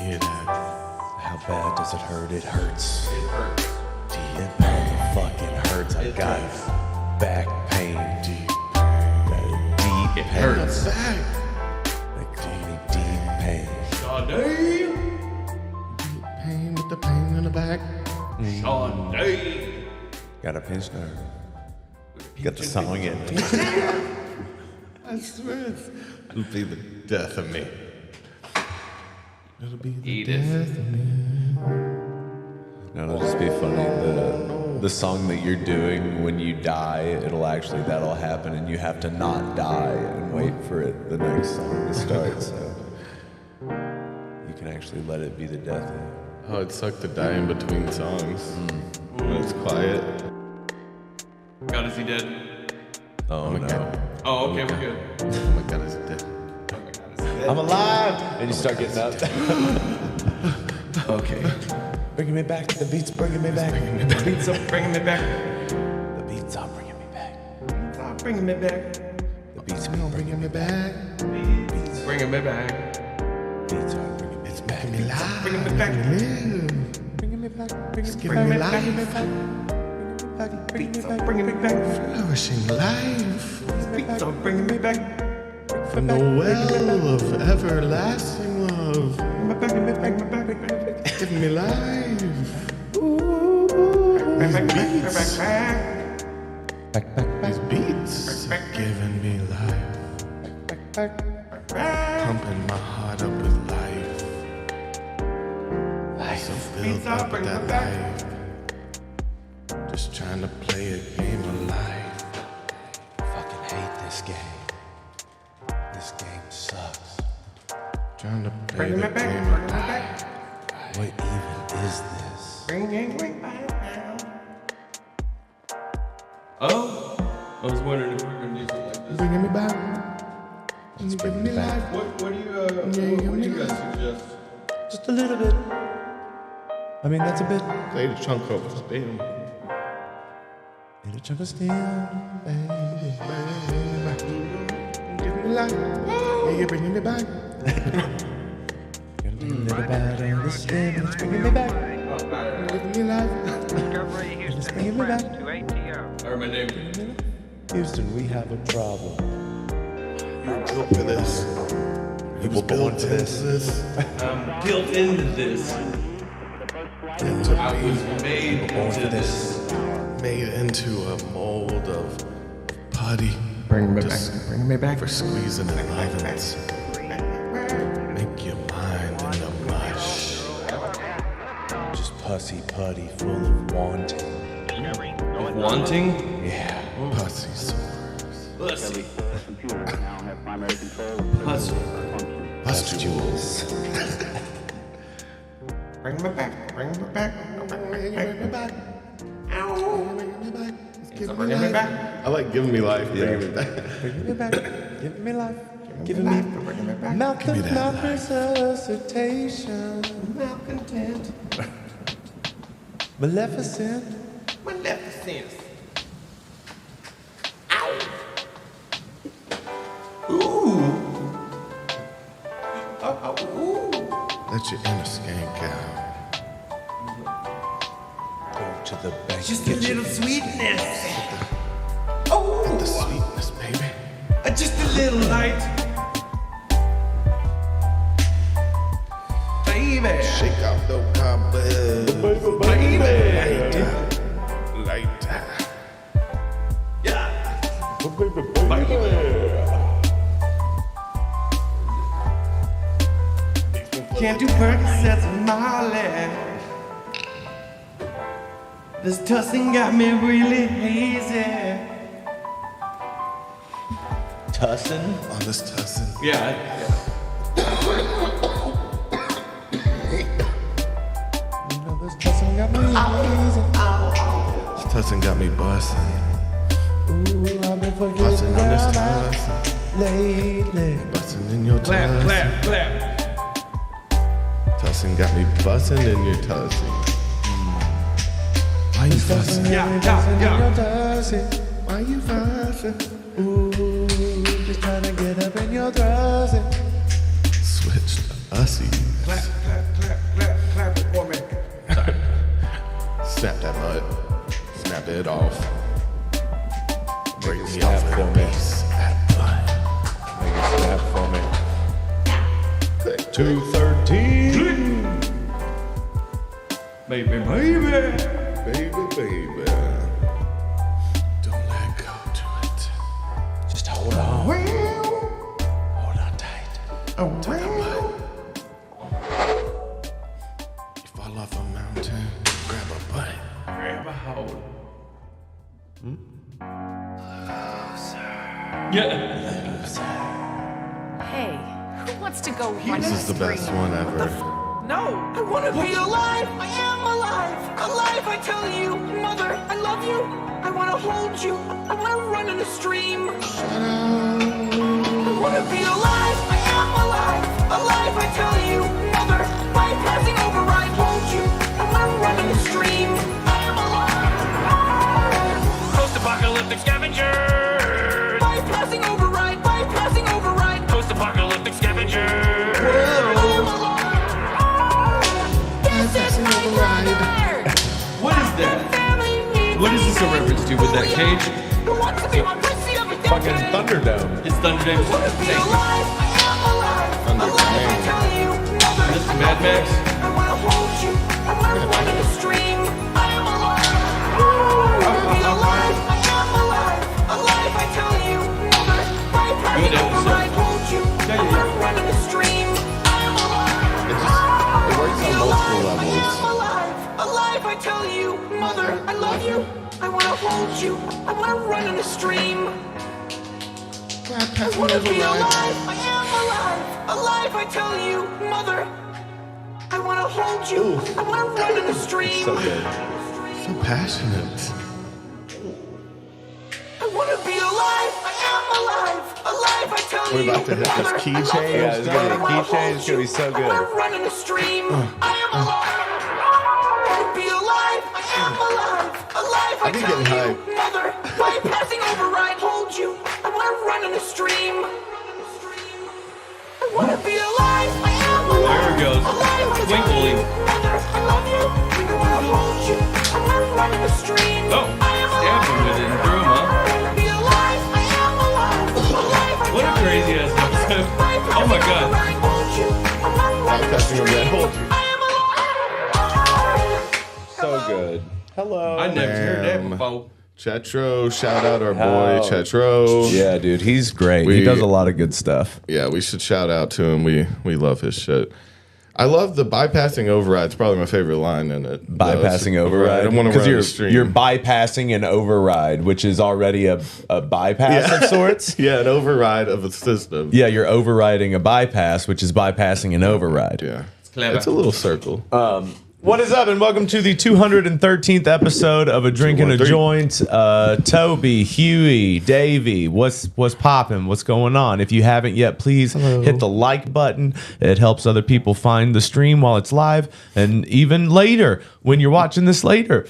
hear that? How bad does it hurt? It hurts. It hurts. It motherfucking hurts. I got back pain. Deep Deep It pain. hurts. back. They call me deep pain. Sade. Pain with the pain in the back. Sade. Got a pinched nerve. Got the song in. I swear it'll be the death of me. It'll be the Edith. death of me. No, it'll just be funny. The song that you're doing when you die, that'll happen, and you have to not die and wait for the next song to start. So you can actually let it be the death of you. Oh, it sucked to die in between songs. When it's quiet. God, is he dead? Oh my no. God. Oh, okay, we're good. Oh my god, is it dead? Oh my God, is he dead? I'm alive! And you start getting up. Okay. Bringing me back. The beats bringing me back. The beats are bringing me back. The beats are bringing me back. Stop bringing me back. The beats are Bringing me back. Beats bringing me back. Beats are bringing me back. Bringing me live. Bringing me back. Bringing me back. Bringing me Giving me life. Beats are bringing me back. Flourishing life. Beats are bringing me back. From the well of everlasting love. Bring me back. Giving me life. These beats are giving me life. Pumping my heart up with life. So filled up with that life. Just trying to play a game of life. Fucking hate this game. This game sucks. Trying to play Bring the me game back. of Bring me life. back. What even is this? Bring me back. Oh, I was wondering if we were gonna do something like this. Bringing me back. And you giving me life. What do you guys suggest? Just a little bit. I mean, that's a bit. Play the chunk of steel. In a chunk of steel, baby. Give me life. Yeah, you're bringing me back. Gonna be a little bad on the skin, and it's bringing me back. Give me life. Discovery Houston, bringing me back. request to ATO. I heard my name. Houston, we have a problem. You were built for this. You were born for this. I'm built into this. I was made into this. Made into a mold of putty. Bring me back. Just Bring me back. For squeezing and lovins. Make your mind in the mush. Just pussy putty full of wanting. Wanting? Yeah. Pussy sores. Pussy. Now have primary control. Pussy. Pustules. Bring me back. Bring me back. Bringing me back. Ow. Bringing me back. Give me Bringing me life. back. I like giving me life. Bringing me back. Bringing me back. Giving me life. Giving Bring me me back. mouth Give me to that mouth life. resuscitation. Malcontent. Maleficent. Maleficent. Ow. Ooh. Ooh. Let your inner skank out. Go to the bank. Just a little sweetness. The Oh. sweetness, baby. Just a little light. Baby. Shake out the cobwebs. Baby. Lighter. Yeah. Can't do Percocets and Molly. This tussin got me really hazy. Tussin? On this tussin. Yeah. You know this tussin got me easy. This tussin got me bustin'. Ooh, I've been forgetting Bustin' on this about tussin. lately. Bustin' in your Clap, tussin. clap, clap. Tussin got me bustin' in your tussin. Why you fussin'? Yeah. Why you fussin'? Ooh, just trying to get up in your throat. Switch to ussies. Clap, clap, clap. head off. Break me snap off for that me. bass, that Make it snap for me. 213. Baby, baby. Baby, baby. Don't let go to it. Just hold on. Hold on tight. Take a bite. You fall off a mountain, grab a bite. Grab a hold. Yeah. Hey, who wants to go running This is the best one ever. No, I want to be alive. I am alive. Alive, I tell you. Mother, I love you. I want to hold you. I want to run in the stream. I want to be alive. I am alive. Alive, I tell you. Mother, bypassing override, hold you. I want to run in the stream. I am alive. Post-apocalyptic scavengers. Bypassing override. Post-apocalyptic scavengers. I am alive. This is my nightmare. What is that? What is this a reference to with that cage? Who wants to be my pussy of a Fucking decade? Thunderdome. It's Thunderdome. Be alive, I am alive. Alive, I tell you. Mother, This is Mad Max. I wanna hold you. I wanna run in the stream. I am alive. I wanna be alive. I am alive. Alive, I tell you. Mother, bypassing Good episode. override, hold you. I wanna run in the stream. I am alive. It works on multiple I levels. am alive. Alive, I tell you. Mother, I love you. I wanna hold you. I wanna run in the stream. I wanna be alive. I am alive. Alive, I tell you. Mother, I wanna hold you. I wanna run in the stream. So good. So passionate. I wanna be alive. I am alive. Alive, I tell We're you. about to hit this Mother, key I love change. you. Yeah, it's gonna be a I wanna key change. It's hold gonna be you. so I good. wanna run in the stream. I am alive. I wanna be alive. I am alive. Alive, I I be tell getting you. hyped. Mother, bypassing override, hold you. I wanna run in the stream. I wanna be alive. I am alive. There it goes. Alive, I tell Twinkling. you. Mother, I love you. I wanna hold you. I wanna run in the stream. Oh, I am stabbed him with it and threw him, huh? Be alive. I am alive. Alive, I What a tell you. crazy ass episode. Oh my god. Override, hold you. I wanna run in the Bypassing override, stream. hold you. I am alive. So good. Hello. I never heard that Damn. before. Chetro, shout out our boy Oh. Chetro. Yeah, dude, he's great. We- he does a lot of good stuff. Yeah, we should shout out to him. We love his shit. I love the bypassing override. It's probably my favorite line in it. Bypassing override. I want to Because run the stream. you're bypassing an override, which is already a bypass of sorts. Yeah, an override of a system. Yeah, you're overriding a bypass, which is bypassing an override. Yeah. clever. It's a little circle. What is up, and welcome to the 213th episode of A Drink and a 213. Joint. Toby, Huey, Davey, what's popping? What's going on? If you haven't yet, please hit the like button. It helps other people find the stream while it's live, and even later, when you're watching this later,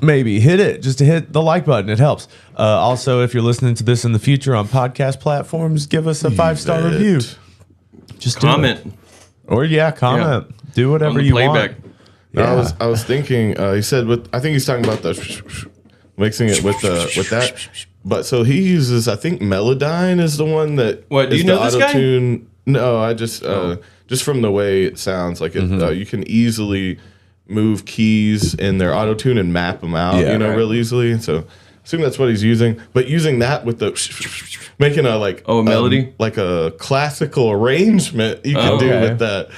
maybe hit it just to hit the like button. It helps. Also, if you're listening to this in the future on podcast platforms, give us a 5-star it. review. Just do Comment. it. Or comment. Do On whatever the you playback. want. No, I was thinking. He said with. I think he's talking about the mixing it with that. But so he uses. I think Melodyne is the one that. What, do is you know the this guy? auto-tune. No, I just from the way it sounds like it. You can easily move keys in their auto tune and map them out. Yeah, right. real easily. So I assume that's what he's using. But using that with the making a a melody? like a classical arrangement you can do Okay. with that.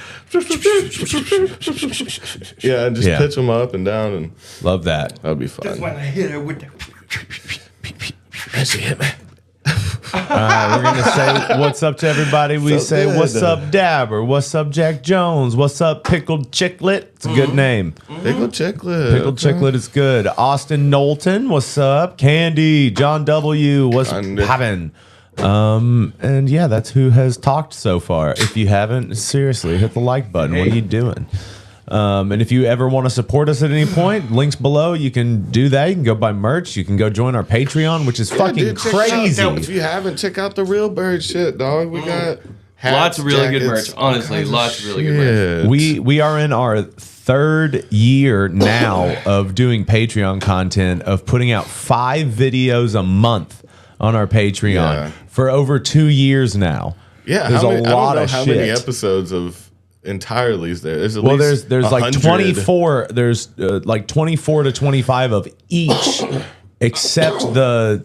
Yeah, and just Yeah. pitch them up and down, and Love that. that'd be fun. When I hit her with the... We're gonna say what's up to everybody. We So say good. what's up, Dabber. What's up, Jack Jones. What's up, Pickled Chicklet. It's a good name. Pickled Chicklet. Pickled Chicklet is good. Austin Knowlton. What's up, Candy. John W. What's Candy. poppin'? And yeah, that's who has talked so far. If you haven't, seriously, hit the like button. What are you doing? And if you ever want to support us at any point, links below. You can do that. You can go buy merch. You can go join our Patreon, which is fucking Dude, check out- crazy. if you haven't, check out the Real Bird shit, dog. We got Lots of really good jackets, merch. Honestly, all kinds lots of really good merch. shit. We are in our third year now of doing Patreon content, of putting out 5 videos a month on our Patreon Yeah. for over 2 years now. Yeah, there's how many, a lot I don't know of how shit. many episodes of entirely's there. There's at Well, least there's like 100. 24. There's like 24 to 25 of each, except the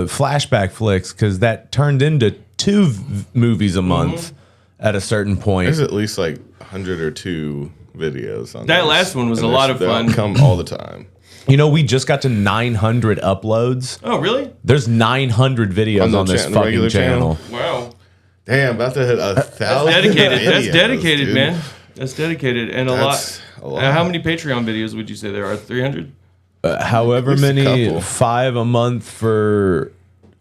flashback flicks, because that turned into 2 movies a month at a certain point. There's at least like 100 or 2 videos on That this, last one was and a lot of they all fun. Come all the time. You know, we just got to 900 uploads. Oh, really? There's 900 videos On on, the this cha- the fucking regular channel. Wow. Damn, about to hit 1,000. Dedicated. That's videos, dedicated, dude. man. That's dedicated. And That's a a lot. lot. How many Patreon videos would you say there are? 300? However At least a many, couple. 5 a month for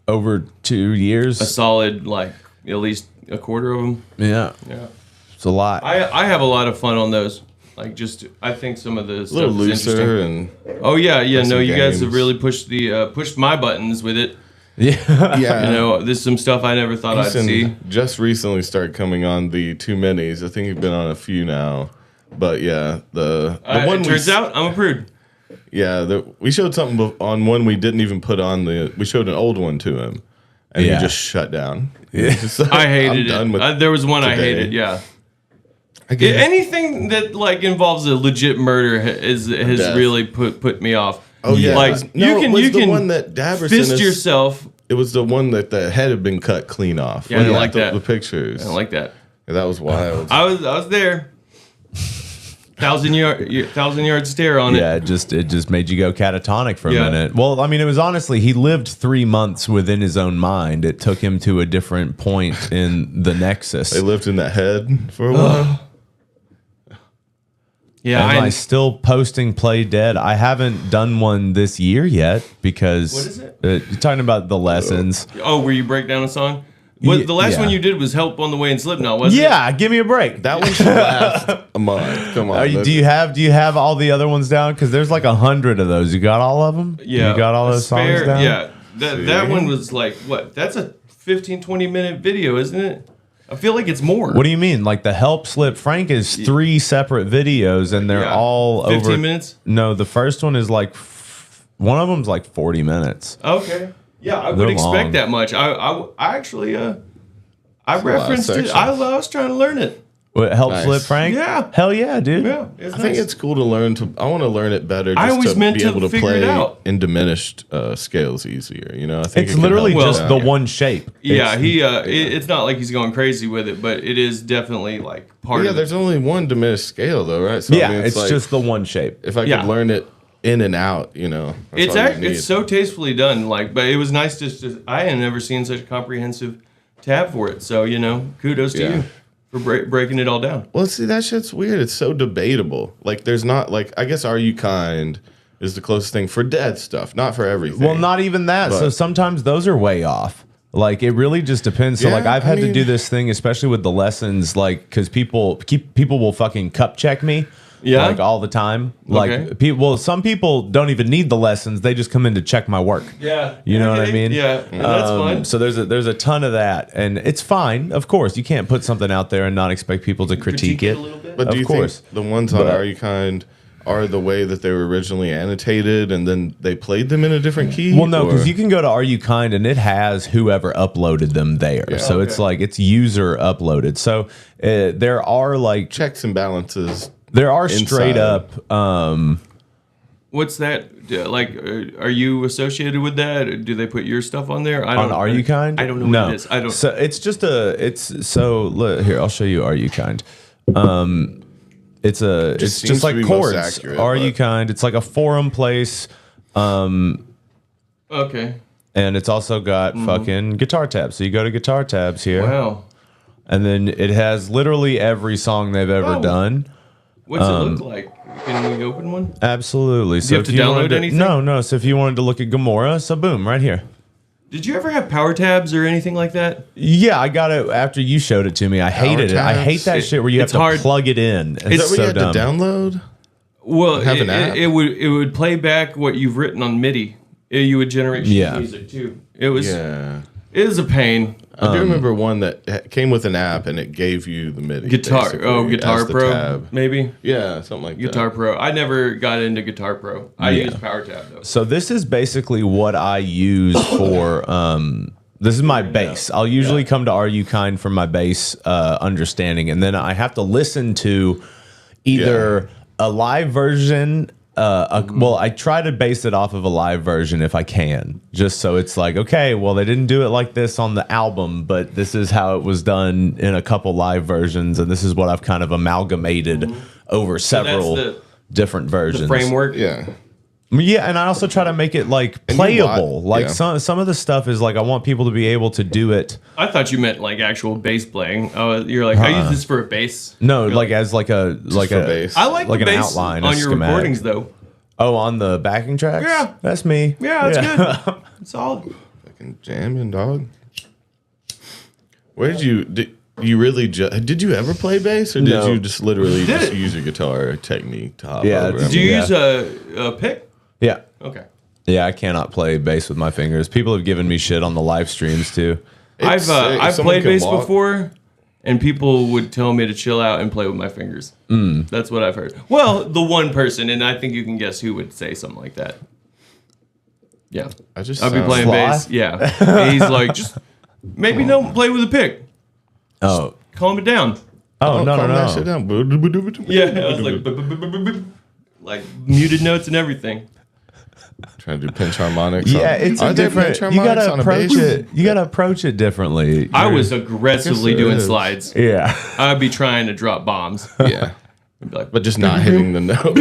over 2 years. A solid, like, at least a quarter of them. Yeah, Yeah. it's a lot. I have a lot of fun on those. Like, just, I think some of the A stuff little is interesting. looser and Oh, yeah. No, some you guys have games. really pushed my buttons with it. yeah. yeah. You know, there's some stuff I never thought I'd Ethan see. just recently started coming on the too minis. I think he's been on a few now, but yeah, the one It turns out I'm a prude. we showed something on one we didn't even put on we showed an old one to him, and Yeah. he just shut down. Just like, I hated I'm done it. with There was one I today. hated, yeah. I get it. Anything that like involves a legit murder has Death. really put me off. Oh yeah, Like, it was- you can- it was you the can one that Daverson Fist is- yourself. It was the one that the head had been cut clean off. Yeah, I didn't When like the, that. The pictures. I don't like that. Yeah, that was wild. I was there. 1,000 yard stare on Yeah, it. it just made you go catatonic for a Yeah. minute. Well, I mean, it was honestly, he lived 3 months within his own mind. It took him to a different point in the nexus. They lived in that head for a while. Yeah, Am I still posting Play Dead? I haven't done one this year yet because What is it? You're talking about the lessons. Oh, where you break down a song? What, the last yeah. one you did was Help on the Way in Slipknot, wasn't it? Yeah, give me a break. That one should last a month. Come on. Do you have all the other ones down? Because there's like 100 of those. You got all of them? Yeah. You got all those songs Spare- down? Yeah. That See? one was like, what? That's a 15, 20-minute video, isn't it? I feel like it's more. What do you mean? Like the Help Slip Frank is 3 separate videos and they're Yeah. all 15 over. minutes? No, the first one is like, one of them's like 40 minutes. Okay. Yeah, I would They're expect long. that much. I actually, I lot of referenced it. sections. I was trying to learn it. What, Help Nice. Slip Frank? Yeah. Hell yeah, dude. Yeah, it's I think it's cool to learn I want to learn it better. Just I always to meant be to able to figure it play out. in diminished scales easier. You know, I think It's it can literally help just with the that. one shape. Yeah, It's- it's not like he's going crazy with it, but it is definitely like part Yeah, of it. there's only one diminished scale though, right? So, Yeah, I mean, it's like, just the one shape. if I Yeah. could learn it in and out, you know, that's It's all you need. it's so tastefully done. Like, but it was nice to I had never seen such a comprehensive tab for it. So kudos to Yeah. you for breaking it all down. Well, see, that shit's weird. It's so debatable. Like, there's not like I guess "Are You Kind" is the closest thing for dead stuff, not for everything. Well, not even that. But- So sometimes those are way off. Like it really just depends. So Yeah, like I've I had to mean- do this thing, especially with the lessons, like because people will fucking cup check me. Yeah? Like all the time. Like Okay. people, some people don't even need the lessons. They just come in to check my work. Yeah, You know what I mean? Yeah, and that's fun. So there's a ton of that, and it's fine. Of course, you can't put something out there and not expect people to critique it. a little bit. But do of you course. think the ones on But- "Are You Kind" are the way that they were originally annotated, and then they played them in a different key? Well, no, because or- you can go to Are You Kind and it has whoever uploaded them there. So it's like it's user uploaded. So there are like checks and balances. there are straight inside. up. What's that? Like, are you associated with that? Do they put your stuff on there? I On Are You Kind? I don't know No. what it is. I don't. So it's just here. I'll show you Are You Kind. It's seems just to like be most chords. accurate, Are You but- Kind? It's like a forum place. Okay. And it's also got fucking guitar tabs. So you go to guitar tabs here, Wow. and then it has literally every song they've ever Oh. done. What's it look like? Can we open one? Absolutely. So you have if to download wanted anything? No. So if you wanted to look at Gamora, so boom, right here. Did you ever have power tabs or anything like that? Yeah, I got it after you showed it to me. I hated it. I hate that It- shit where you have it's to hard. plug it in. Is that It's what you so had dumb. to download? Well, Have an app? it would play back what you've written on MIDI. You would generate sheet Yeah. music too. It was Yeah. It is a pain. I do remember one that came with an app and it gave you the MIDI. Guitar. basically, Oh, Guitar as the Pro, tab. maybe. Yeah, something like Guitar that. Pro. I never got into Guitar Pro. I use Power Tab though. So this is basically what I use for. This is my bass. I'll usually come to Are You Kind for my bass understanding, and then I have to listen to either a live version. Well, I try to base it off of a live version if I can, just so it's like, okay, well, they didn't do it like this on the album, but this is how it was done in a couple live versions, and this is what I've kind of amalgamated over several different versions. The framework. Yeah. Yeah, and I also try to make it like you playable. watch- Like some of the stuff is like I want people to be able to do it. I thought you meant like actual bass playing. Oh, you're like, I use this for a bass. No, You're like as like a for bass. I like like the an bass outline, on a your schematic. recordings though. Oh, on the backing tracks? Yeah. That's me. Yeah, that's good. It's solid. Fucking jamming, dog. Where did you really did you ever play bass or did No. you just literally Did just it. use your guitar technique to hop Yeah, over? did Do you Yeah. use a pick? Yeah. Okay. Yeah, I cannot play bass with my fingers. People have given me shit on the live streams too. It's, I've someone played can bass walk- before, and people would tell me to chill out and play with my fingers. That's what I've heard. Well, the one person, and I think you can guess who would say something like that. Yeah, I just I'd be sound- playing Sloth? bass. Yeah, and he's like, just maybe don't play with a pick. Oh. Calm it down. Oh, no, calm that shit no. down. Yeah, I was like, like muted notes and everything. Trying to do pinch harmonics. Yeah, it's a Are there different. pinch You harmonics gotta on a approach bass? it. You gotta approach it differently. I was aggressively I guess it doing is. slides. Yeah. I'd be trying to drop bombs. Yeah, I'd be like, but just not hitting the note.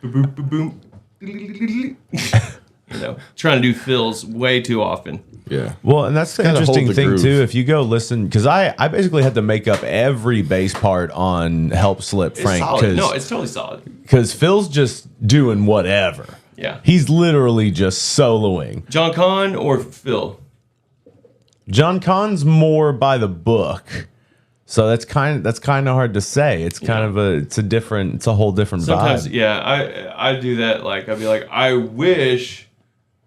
boom, boom. You know, trying to do fills way too often. Yeah. Well, and that's the gotta interesting hold the thing groove. too. If you go listen, because I basically had to make up every bass part on Help Slip It's Frank solid. No, it's totally solid. because Phil's just doing whatever. Yeah. He's literally just soloing. John Conn or Phil? John Conn's more by the book, so that's kind of hard to say. It's kind of it's a whole different Sometimes, vibe. yeah, I do that. Like, I'd be like, I wish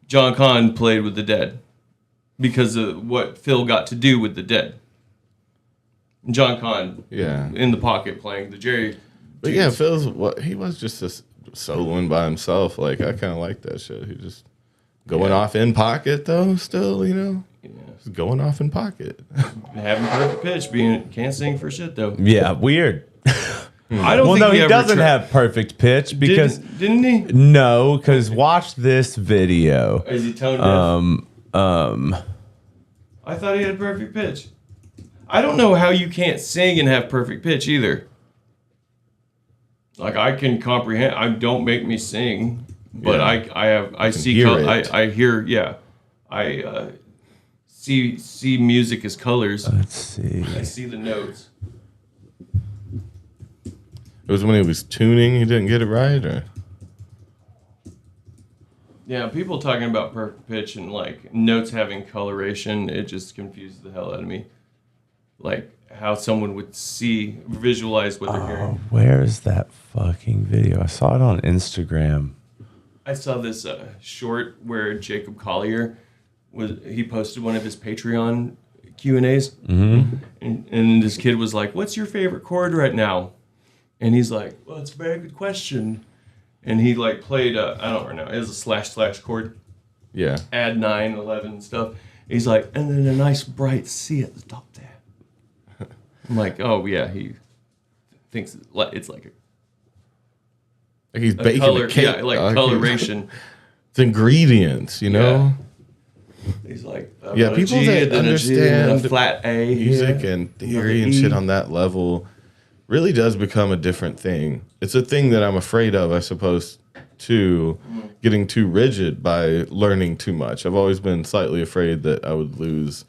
John Conn played with the Dead because of what Phil got to do with the Dead. John Conn, Yeah. in the pocket playing the Jerry. But yeah, he was just soloing by himself. Like I kind of like that shit. He just going off in pocket though. Still, just going off in pocket. Having perfect pitch, can't sing for shit though. Yeah, weird. I don't Well, think no, he ever doesn't tried- have perfect pitch because didn't he? no, because watch this video. Is he tone deaf? I thought he had perfect pitch. I don't know how you can't sing and have perfect pitch either. Like I can comprehend. Don't make me sing, but Yeah. I see hear color. it. I hear. Yeah, I see music as colors. Let's see. I see the notes. It was when he was tuning. He didn't get it right, or Yeah, people talking about perfect pitch and like notes having coloration. It just confuses the hell out of me. Like how someone would visualize what they're hearing. Where is that fucking video? I saw it on Instagram. I saw this short where Jacob Collier he posted one of his Patreon Q&As, and this kid was like, "What's your favorite chord right now?" And he's like, "Well, it's a very good question." And he like played I don't know, it was a / chord, yeah. add 9, 11 and stuff. He's like, and then a nice bright C at the top there. I'm like, oh yeah, he thinks it's like Like he's a baking color, a cake. yeah, like coloration. It's ingredients, Yeah. He's like, Yeah, people that then a G, then a understand flat A, Music here, and theory another and E. shit on that level really does become a different thing. It's a thing that I'm afraid of, I suppose, too, getting too rigid by learning too much. I've always been slightly afraid that I would lose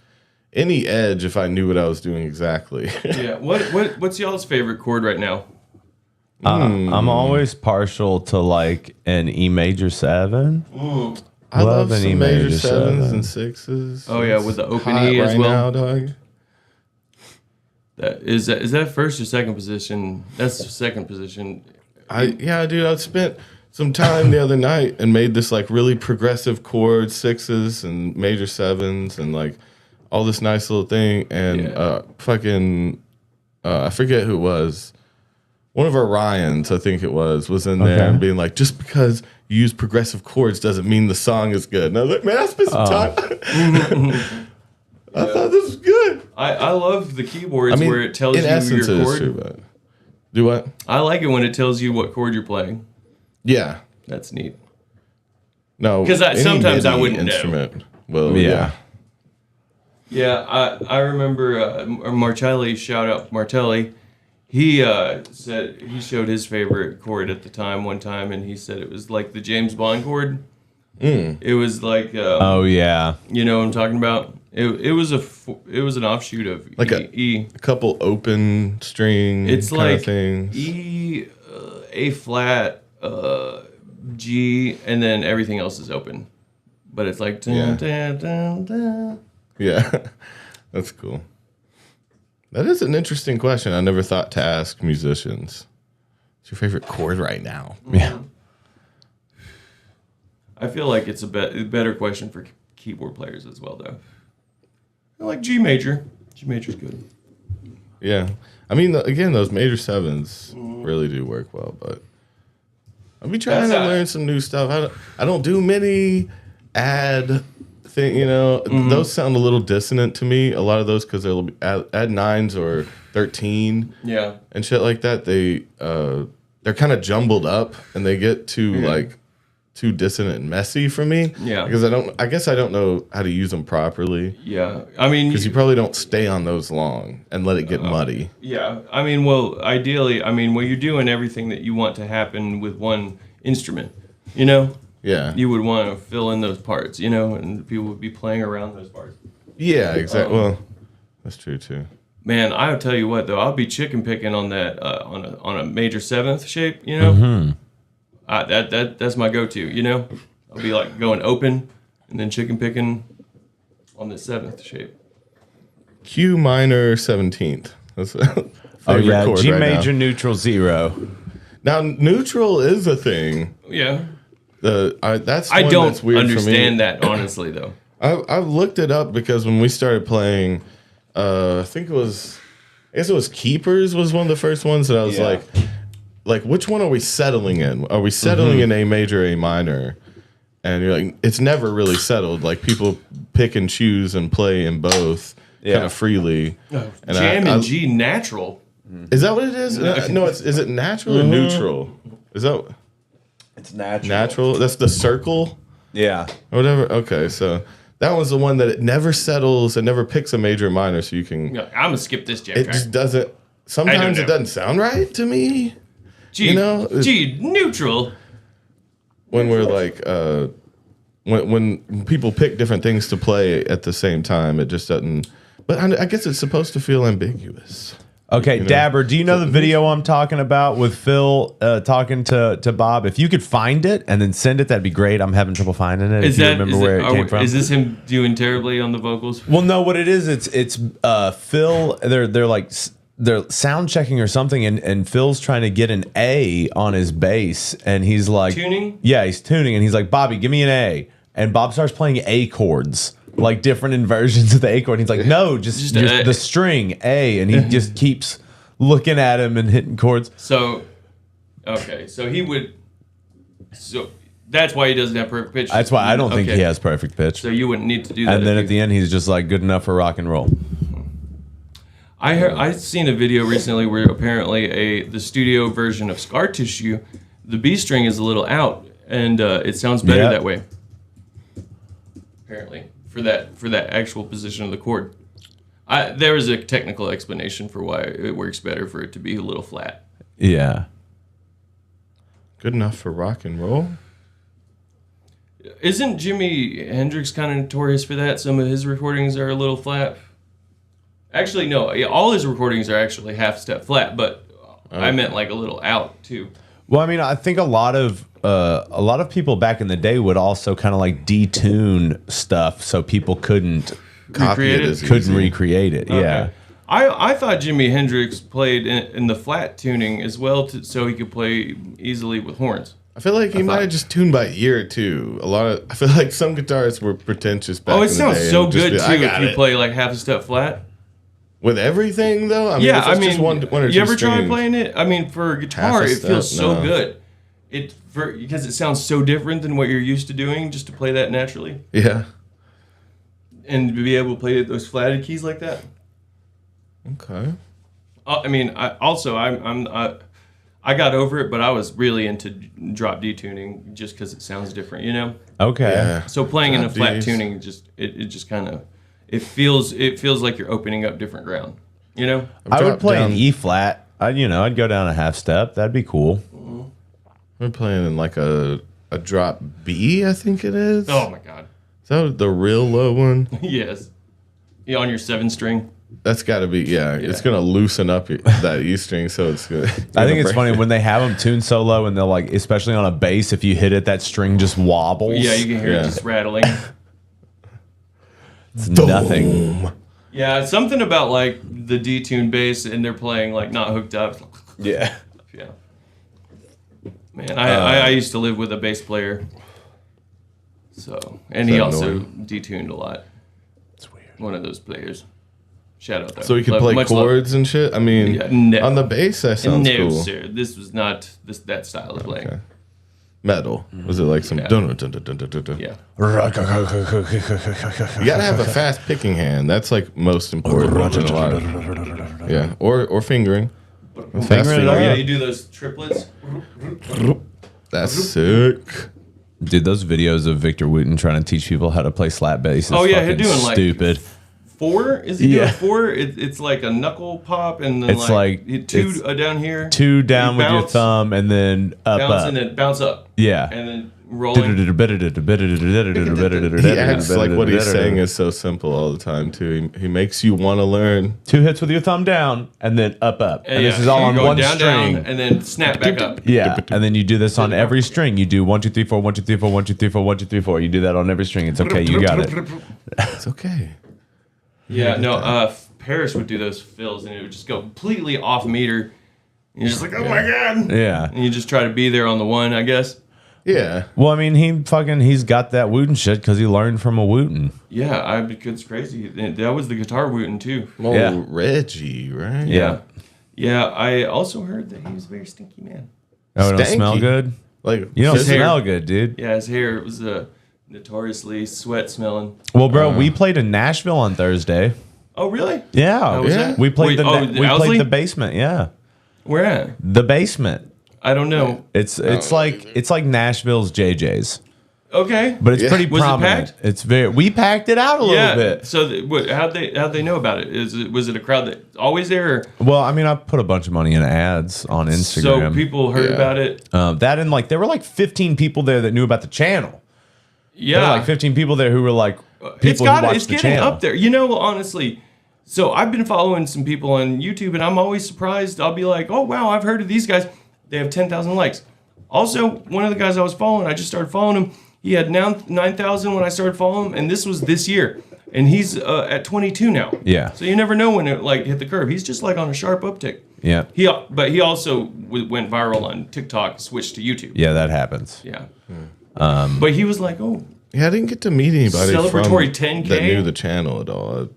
any edge if I knew what I was doing exactly. Yeah. What's y'all's favorite chord right now? I'm always partial to like an E major 7. I love an E some major major 7s seven. and 6s. Oh, yeah, with the It's open hot E as right well. now, dog. Is that first or second position? That's the second position. Yeah, dude, I've spent some time the other night and made this like really progressive chord, sixes and major sevens and like all this nice little thing. And I forget who it was. One of our Ryans, I think it was in there and being like, just because you use progressive chords doesn't mean the song is good. And I was like, man, I spent some time. I thought this was good. I love the keyboards where it tells you your chord. True, but do what? I like it when it tells you what chord you're playing. Yeah. That's neat. No, because sometimes I wouldn't instrument. know. Well, yeah. Yeah, I remember Martelli, shout out Martelli. He said he showed his favorite chord at the time one time, and he said it was like the James Bond chord. It was like oh yeah, you know what I'm talking about. It was an offshoot of like E. A couple open string. It's kind like of things. E, A flat, G, and then everything else is open. But it's like dun, dun, dun, dun. Yeah, that's cool. That is an interesting question. I never thought to ask musicians. What's your favorite chord right now? Yeah. I feel like it's a better question for keyboard players as well, though. I like G major. G major's good. Yeah. I mean, again, those major sevens really do work well, but I'll be trying to learn some new stuff. I don't do many add thing, you know. Those sound a little dissonant to me. A lot of those because they'll be add 9s or 13, and shit like that. They're kind of jumbled up and they get too dissonant and messy for me. Yeah, because I guess I don't know how to use them properly. Yeah, I mean, because you probably don't stay on those long and let it get muddy. Yeah, I mean, well, ideally, when you're doing everything that you want to happen with one instrument, you know. Yeah. You would want to fill in those parts, you know, and people would be playing around those parts. Yeah, exactly. Well, that's true too. Man, I'll tell you what though, I'll be chicken picking on that on a major seventh shape, you know. That's my go-to, you know. I'll be like going open and then chicken picking on the seventh shape. Q minor 17th. That's chord G right major now. neutral 0. Now neutral is a thing. Yeah. That's I one don't that's weird understand for me. that honestly though. I've looked it up because when we started playing, I guess it was Keepers was one of the first ones that I was like, which one are we settling in? Are we settling in A major, A minor? And you're like, it's never really settled. Like people pick and choose and play in both kind of freely. And jam and G natural. Is that what it is? No, is it natural or neutral? Is that? It's natural. Natural? That's the circle? Yeah. Or whatever? Okay, so that was the one that it never settles. It never picks a major or minor, so you can... I'm going to skip this jam It track. just doesn't... Sometimes it doesn't sound right to me. G, you know? G, neutral. When we're like... When people pick different things to play at the same time, it just doesn't... But I guess it's supposed to feel ambiguous. Okay, you know? Dabber, do you know the video I'm talking about with Phil talking to Bob? If you could find it and then send it, that'd be great. I'm having trouble finding it. If you remember where it came from. Is this him doing terribly on the vocals? Well, no. What it is, it's Phil. They're sound checking or something, and Phil's trying to get an A on his bass, and he's like tuning. Yeah, he's tuning, and he's like, Bobby, give me an A, and Bob starts playing A chords. Like different inversions of the A chord. And he's like, no, just the string A, and he just keeps looking at him and hitting chords. So he would. So that's why he doesn't have perfect pitch. That's why I don't think he has perfect pitch. So you wouldn't need to do that. And then at the end, he's just like good enough for rock and roll. I seen a video recently where apparently the studio version of Scar Tissue, the B string is a little out, and it sounds better that way. Apparently. For that actual position of the chord. There is a technical explanation for why it works better for it to be a little flat. Yeah. Good enough for rock and roll? Isn't Jimi Hendrix kind of notorious for that? Some of his recordings are a little flat. Actually, no. All his recordings are actually half step flat, but I meant like a little out too. Well, I mean, I think a lot of people back in the day would also kind of like detune stuff so people couldn't recreate it. Recreate it. Okay. Yeah. I thought Jimi Hendrix played in the flat tuning as well, so he could play easily with horns. I feel like he might have just tuned by ear too. I feel like some guitarists were pretentious back in the day. It sounds so and just good be too like, I if got you it. play like half a step flat. With everything though. I mean, Yeah, if I it's mean, just one or two you ever try strings. playing it? I mean, for guitar, Half a it feels step, so no. good. Because it sounds so different than what you're used to doing, just to play that naturally, Yeah. and to be able to play those flatted keys like that. Okay. I mean, I got over it, but I was really into drop D tuning just because it sounds different, you know. Okay. Yeah. So playing in a Drop flat Ds. tuning it just kind of it feels like you're opening up different ground, you know. I would dropped play an down- E flat. I'd go down a half step. That'd be cool. We're playing in like a drop B, I think it is. Oh my god. Is that the real low one? Yes. Yeah, on your 7 string. That's got to be, yeah. It's going to loosen up that E string, so it's good. I think it's funny when they have them tuned so low and they'll like, especially on a bass, if you hit it, that string just wobbles. Yeah, you can hear Yeah. it just rattling. It's nothing. Yeah, something about like the detuned bass and they're playing like not hooked up. Yeah. Yeah. Man, I used to live with a bass player. So, and Is he that also annoying? detuned a lot. It's weird. One of those players. Shout out there. So we can Love- play much love. chords and shit? I mean, Yeah, no. on the bass, that sounds No, cool. sir. This was not that style of playing. Okay. Metal. Was it like some Yeah. dun dun dun dun dun dun dun? Yeah. You gotta have a fast picking hand. That's like most important in a lot of, yeah. Or fingering. Fast Fingering it Oh, up. yeah, you do those triplets. That's sick. Dude, those videos of Victor Wooten trying to teach people how to play slap bass is Oh, yeah, fucking he's doing, like, stupid. 4? Is he Yeah. doing 4? It's like a knuckle pop and then It's like- two it's down here. Two down You with your bounce, thumb and then up, bounce up. and then bounce up. Yeah. And then rolling. He acts like what he's saying is so simple all the time too. He makes you want to learn. 2 hits with your thumb down and then up, up. And yeah, this is all you're on going one down, string. down, and then snap back up. Yeah, and then you do this on every string. You do 1 2 3 4 1 2 3 4 1 2 3 4 1 2 3 4. You do that on every string. It's okay. You got it. It's okay. Yeah, no, Paris would do those fills and it would just go completely off meter. And you're just like, oh my god. Yeah. And you just try to be there on the one, I guess. Yeah. Well, I mean, he's got that Wooten shit because he learned from a Wooten. Yeah, it's crazy. That was the guitar Wooten too. Oh, Yeah. Reggie, right? Yeah. Yeah, I also heard that he was a very stinky man. Oh, it don't Stanky. smell good. Like You don't his hair. smell good, dude. Yeah, his hair was notoriously sweat smelling. Well, bro, we played in Nashville on Thursday. Oh, really? Yeah, How was that? we played Wait, we Owsley? played the basement. Yeah, Where at? the basement. I don't know. It's like Nashville's JJ's, Okay. but it's Yeah. pretty Was it prominent. packed? It's we packed it out a little bit. So how'd they know about it? Was it a crowd that always there? Or, Well, I mean, I put a bunch of money in ads on Instagram. so people heard Yeah. about it. That and like there were like 15 people there that knew about the channel. There were Yeah. like 15 people there who were like It's people who watched it's the getting channel. up there. You know, honestly. So I've been following some people on YouTube, and I'm always surprised. I'll be like, "Oh wow, I've heard of these guys. They have 10,000 likes." Also, one of the guys I was following, I just started following him. He had now 9,000 when I started following him, and this was this year, and he's at 22 now. Yeah. So you never know when it like hit the curve. He's just like on a sharp uptick. Yeah, But he also went viral on TikTok, switched to YouTube. yeah, that happens. Yeah. But he was like, "Oh, Yeah, I didn't get to meet anybody Celebratory from 10K? that knew the channel at all.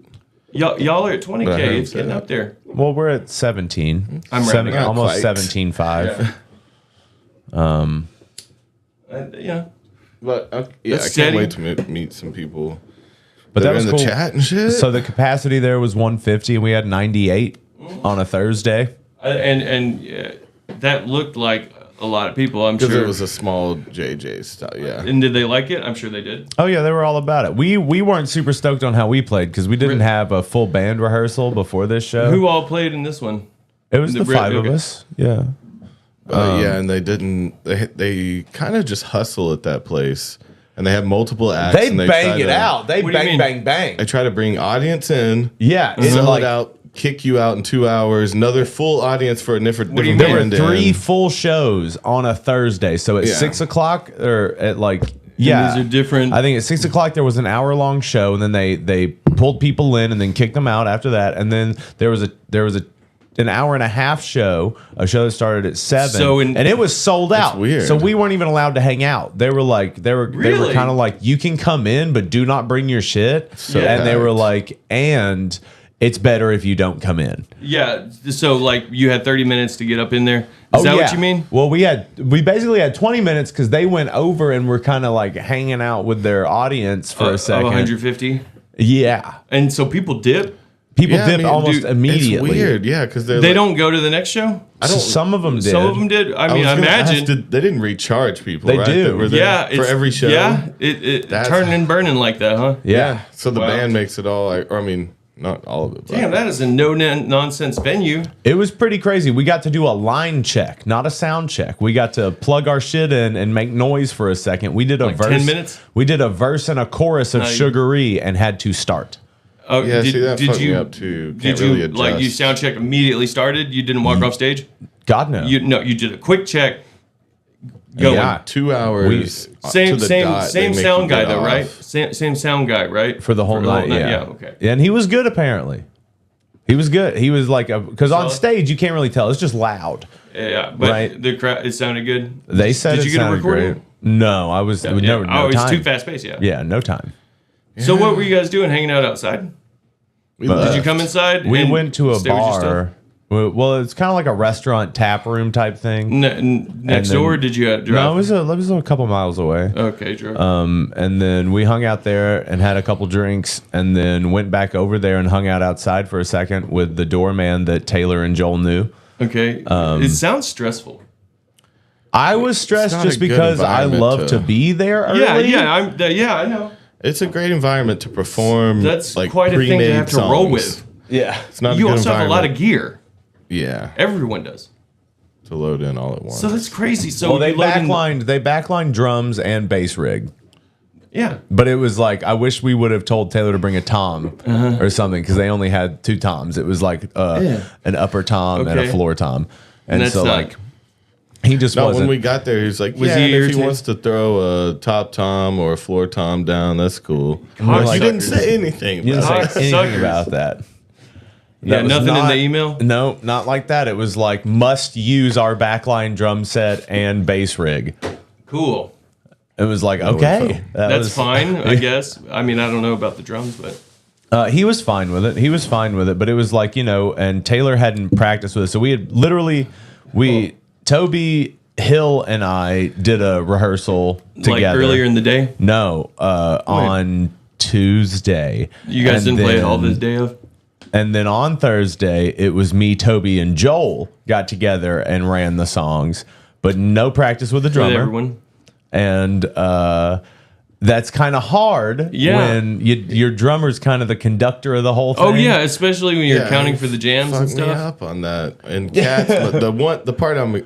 y'all are at But I 20K. heard It's say getting that. up there." Well, we're at 17. I'm rounding up. almost Quite. 17.5. Yeah. But yeah, I That's can't steady. wait to meet some people. But that That was in the cool. chat and shit. So the capacity there was 150, and we had 98 on a Thursday. And that looked like a lot of people, I'm because sure. it was a small JJ style. Yeah. And did they like it? I'm sure they did. Oh yeah, they were all about it. We weren't super stoked on how we played because we didn't have a full band rehearsal before this show. Who all played in this one? It was the the- 5 of okay. us. Yeah. Yeah, and they didn't. They kind of just hustle at that place, and they have multiple acts. They and bang try it to- out. They What do you bang, mean? bang, bang. They try to bring audience in, Yeah. It's sell like, it out, kick you out in 2 hours. Another full audience for a different. do you different mean? there were band 3 in. full shows on a Thursday. So at Yeah. 6 o'clock or at like, yeah. these are different. I think at 6 o'clock there was an hour-long show, and then they pulled people in and then kicked them out after that. And then there was a an hour and a half show, a show that started at 7, So and it was sold out. weird. So we weren't even allowed to hang out. They were Really? kind of like, you can come in, but do not bring your shit. So and they were packed. like, and it's better if you don't come in. Yeah. So like you had 30 minutes to get up in there. Is that what you mean? Well, we basically had 20 minutes because they went over and were kind of like hanging out with their audience for a second. 150. Yeah. And so people dip. People Yeah, I dip mean, almost dude, immediately. It's weird, yeah, because They don't go to the next show. Some of them did. Some of them did. I mean, I imagine. they didn't recharge people. They right? do. That were there Yeah, for every show. Yeah, it That's- turning and burning like that, huh? Yeah. So the Wow. band makes it all. Like, or I mean, not all of it. But Damn, that is a no-nonsense venue. It was pretty crazy. We got to do a line check, not a sound check. We got to plug our shit in and make noise for a second. We did a Like verse. 10 minutes? We did a verse and a chorus of Nice. Sugary and had to start. Oh, Yeah, see, that fucked me up, too. Did Can't you really like you adjust. sound check immediately started? You didn't walk off stage. God no. You did a quick check. Going. Yeah. 2 hours. Same to the same dot, same they make sound you guy get though, off. right? Same sound guy, right? For the whole night. Yeah. Yeah. Okay. And he was good apparently. He was good. He was like because on So- stage you can't really tell. It's just loud. Yeah, but Right. the crowd it sounded good. They said Did it you get a sounded recording? great. No, I was Yeah. no Oh, it's time. too fast paced. Yeah. Yeah, no time. So what were you guys doing? Hanging out outside? We But- Did you left. come inside? We and went to a stay with your stuff? bar. Well, it's kind of like a restaurant tap room type thing. Next And then- door? Did you drive? No, it was a couple miles away. Okay, drove. And then we hung out there and had a couple drinks, and then went back over there and hung out outside for a second with the doorman that Taylor and Joel knew. Okay. It sounds stressful. I was stressed not just a good because I environment love to to- be there early. Yeah, I know. It's a great environment to perform. That's like quite a thing to pre-made have to roll songs. with. Yeah. It's not. You a good also have a lot of environment. gear. Yeah, Everyone does. to load in all at once. So that's crazy. So Well, they you load in- backlined drums and bass rig. Yeah. But it was like, I wish we would have told Taylor to bring a tom or something because they only had 2 toms. It was like an upper tom and a Okay. floor tom. And that's so not- like, he just No, wasn't. when we got there, he was like, Was "Yeah, he and if he irritated? wants to throw a top tom or a floor tom down, that's cool." Cocksuckers. Like, you didn't say anything. you didn't about say it. anything Cocksuckers. about that. Yeah, That was nothing in not- the email? No, not like that. It was like, must use our backline drum set and bass rig. Cool. It was like, would okay. feel. That's was- fine, I guess. I mean, I don't know about the drums, but He was fine with it. He was fine with it, but it was like, and Taylor hadn't practiced with it. So we had literally, Toby, Hill, and I did a rehearsal together. like earlier in the day, No, on Tuesday. you guys And didn't play it all then- this day of. And then on Thursday, it was me, Toby, and Joel got together and ran the songs, but no practice with the With drummer. everyone. And that's kind of hard Yeah. when your drummer's kind of the conductor of the whole thing. Oh yeah, especially when you're Yeah, counting you for the jams fucked and me stuff. up on that. And cats, but the part I'm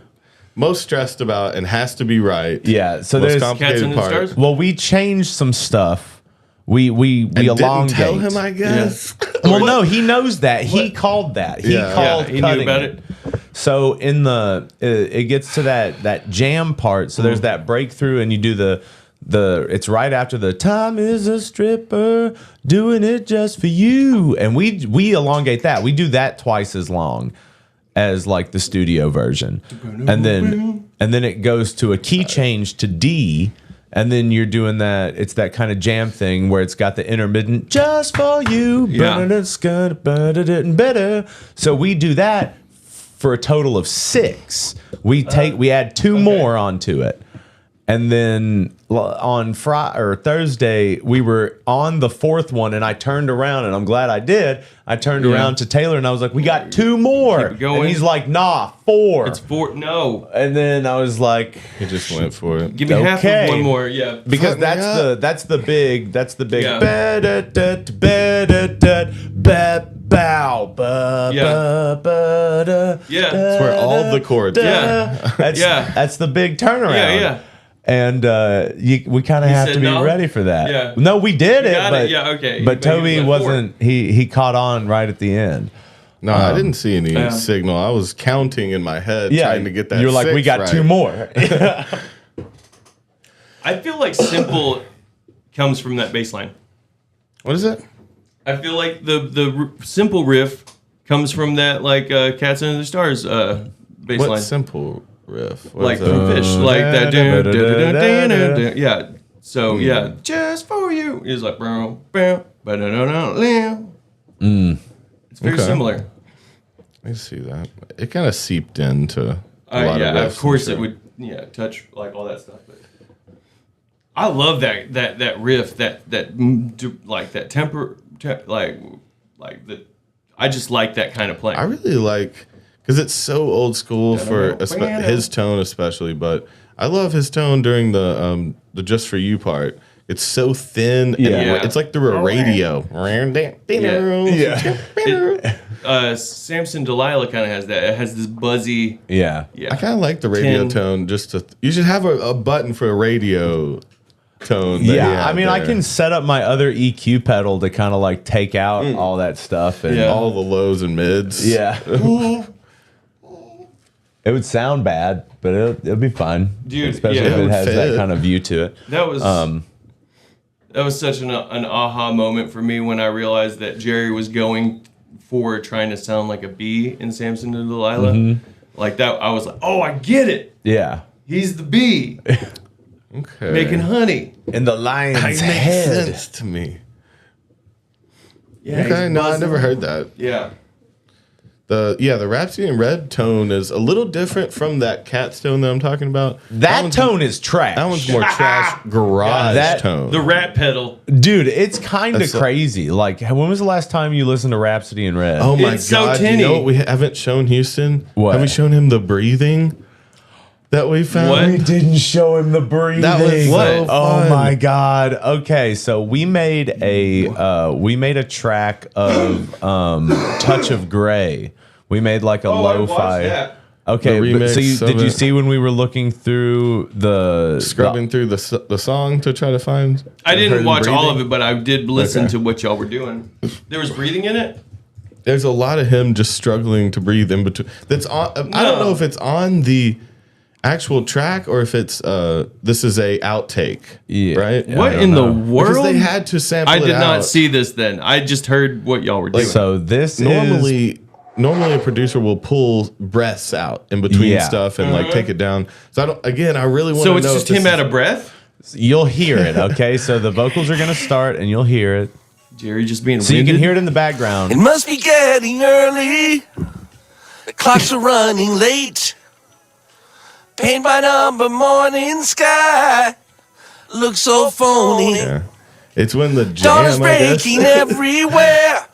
most stressed about and has to be right. Yeah, so most there's complicated Cats in the part. Stars? well, we changed some stuff. We And didn't elongate. tell him, I guess. Well, no, he knows that. He called that. He Yeah. called. Yeah, he knew cutting about it. So in the it gets to that jam part. So there's that breakthrough, and you do the it's right after the time is a stripper doing it just for you, and we elongate that. We do that twice as long as like the studio version, and then it goes to a key change to D. And then you're doing that. It's that kind of jam thing where it's got the intermittent just for you. Yeah. Better. So we do that for a total of 6. We add 2 more onto it. And then on Friday or Thursday, we were on the 4th one, and I turned around, and I'm glad I did. I turned around to Taylor, and I was like, "We got 2 more." Keep it going. And he's like, "Nah, 4." It's 4. No, And then I was like, He just went for it. give me half Okay. of one more. Yeah, because Fuck me up. that's the big Yeah. bow Yeah. That's where all the chords. Yeah. That's Yeah. that's the big turnaround. Yeah, yeah. And we kind of have said to be no? ready for that. Yeah. No, we did it, got it. but Yeah, okay. But But he Toby went wasn't. He caught on right at the end. No, I didn't see any Yeah. signal. I was counting in my head, Yeah, trying to get that. You're like, we 6 got right. 2 more. I feel like simple comes from that bass line. What is it? I feel like the simple riff comes from that like Cats Under the Stars bass What line. simple riff? What Like is that? from Fish, like that. Yeah. So yeah, just for you is like bow, bow, ba-da-da-da-da. It's very Okay. similar. I see that. It kind of seeped into a lot Yeah, of riffs, of course I'm it sure. would. Touch like all that stuff. But I love that riff, like that like that. I just like that kind of playing. I really like because it's so old school for his tone, especially. But I love his tone during the "Just for You" part. It's so thin. Yeah. It's like through a radio. Samson Delilah kind of has that. It has this buzzy. Yeah. Yeah, I kind of like the radio Tin. tone. You should have a button for a radio tone. that he Yeah, had I mean, I there. can set up my other EQ pedal to kind of like take out all that stuff. And Yeah. all the lows and mids. yeah. It would sound bad, but it'll be fine. Dude, especially yeah. if It it would has that fit. kind of view to it. that was such an aha moment for me when I realized that Jerry was going for trying to sound like a bee in Samson and Delilah. Like that, I was like, oh, I get it. Yeah. He's the bee Okay. making honey. And the lion's It makes head. sense to me. Yeah, Okay, he's no, I buzzing. never heard that. Yeah. The Rhapsody in Red tone is a little different from that Cat's tone that I'm talking about. That one's- tone is trash. That one's more trash garage That- tone. The rat pedal. Dude, it's kind of That's a- crazy. Like, when was the last time you listened to Rhapsody in Red? Oh my It's so god! You tinny. know what we haven't shown Houston? What? Have we shown him the breathing that we found? What? We didn't show him the breathing. That was so What? Oh fun. my god. Okay, so we made a track of Touch of Grey. We made like a lo-fi. Okay, The but so remix did of you it. see when we were looking through the Scrubbing through the song to try to find. I didn't heard watch all of breathing? it, but I did listen Okay. to what y'all were doing. There was breathing in it? There's a lot of him just struggling to breathe in between. That's on. I don't know if it's on the actual track or if it's this is a outtake. Yeah. Right. Yeah. What don't in the know. Because world? they had to sample I it did not out. see this then. I just heard what y'all were doing. So this is Normally a producer will pull breaths out in between Yeah. stuff and like take it down. So I really want to so know. it's just him out of breath? you'll hear it, okay? So the vocals are gonna start and you'll hear it. Jerry just being So you winded? can hear it in the background. It must be getting early. The clocks are running late. Paint by number morning sky. Looks so phony. Yeah. It's when the Dawn is jam, I guess. breaking everywhere.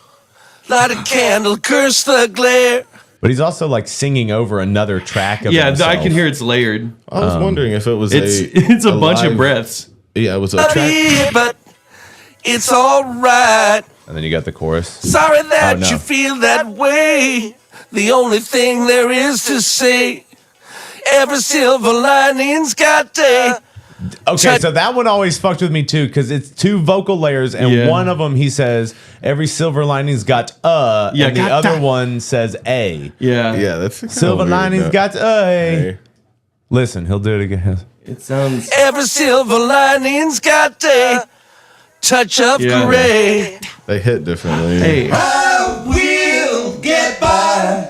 Light a candle, curse the glare. But he's also like singing over another track of Yeah, himself. I can hear it's layered. I was wondering if it was It's a bunch of live- breaths. Yeah, it was a Love track. it, but it's alright. And then you got the chorus. Sorry that Oh, no. you feel that way. The only thing there is to say. Every silver lining's got a. Okay, so that one always fucked with me too, because it's two vocal layers, and Yeah. one of them he says every silver lining's got Yeah, and the got other that. one says a. Yeah. Yeah, that's kinda Silver weird, lining's no. got a. Hey. Listen, he'll do it again. It sounds. Every silver lining's got a touch of Yeah. gray. They hit differently. Hey. I will get by.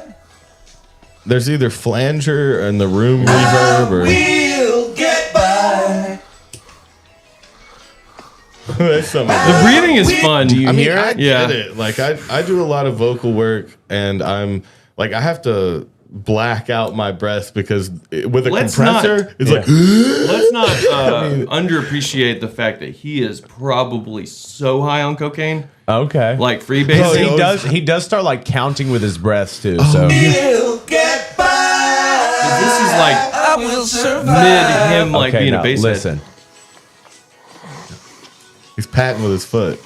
There's either flanger and the room reverb or We'll get by. there's some of The that. breathing is fun. Do you I mean, hear I it? get Yeah. it. Like I do a lot of vocal work and I'm like I have to black out my breath because with a Let's compressor not- it's like Let's not underappreciate the fact that he is probably so high on cocaine, Okay. like freebase. Oh, yeah. he does start like counting with his breaths too. So We'll get by. This is like I will survive. mid him like okay, being now, a bass listen. head. he's patting with his foot.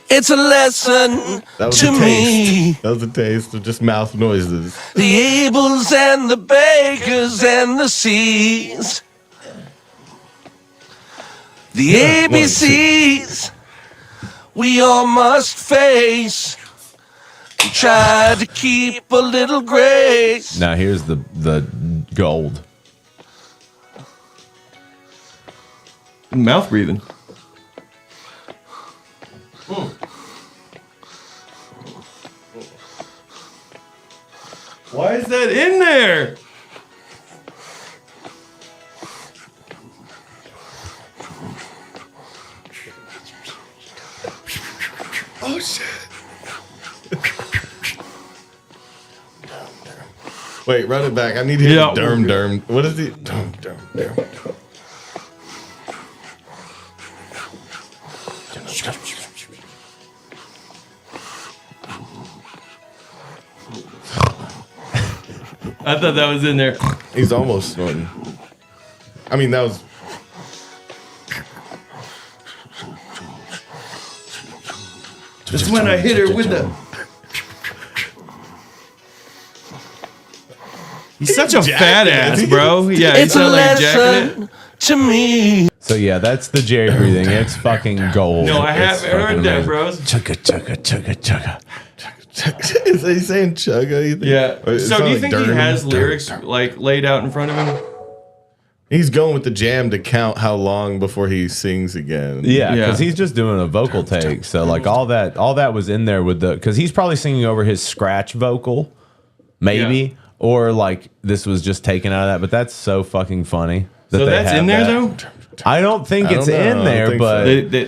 It's a lesson That was to a me. taste. That was a taste of just mouth noises. The Abels and the Bakers and the C's. The ABCs we all must face. And try to keep a little grace. Now here's the gold. Mouth breathing. Why is that in there? Oh shit! Wait, run it back. I need to hear Yeah. the derm. What is the derm? I thought that was in there. He's almost snorting. I mean, that was. That's when I hit her with the. He's such a fat ass, bro. Yeah, It's he a sound like jacking it. lesson to me. So yeah, that's the Jerry breathing. It's fucking gold. No, I It's haven't heard fucking that, amazing. bros. Chugga chugga chugga chugga. Is he saying chugga? You think? Yeah. Or it So sound do you like think he derm? has lyrics like laid out in front of him? He's going with the jam to count how long before he sings again. Yeah, Yeah. because he's just doing a vocal take. So like all that was in there with the because he's probably singing over his scratch vocal, maybe, Yeah. or like this was just taken out of that. But that's so fucking funny. So they that's have in there that. though? I don't think I it's don't know. I in don't there, think but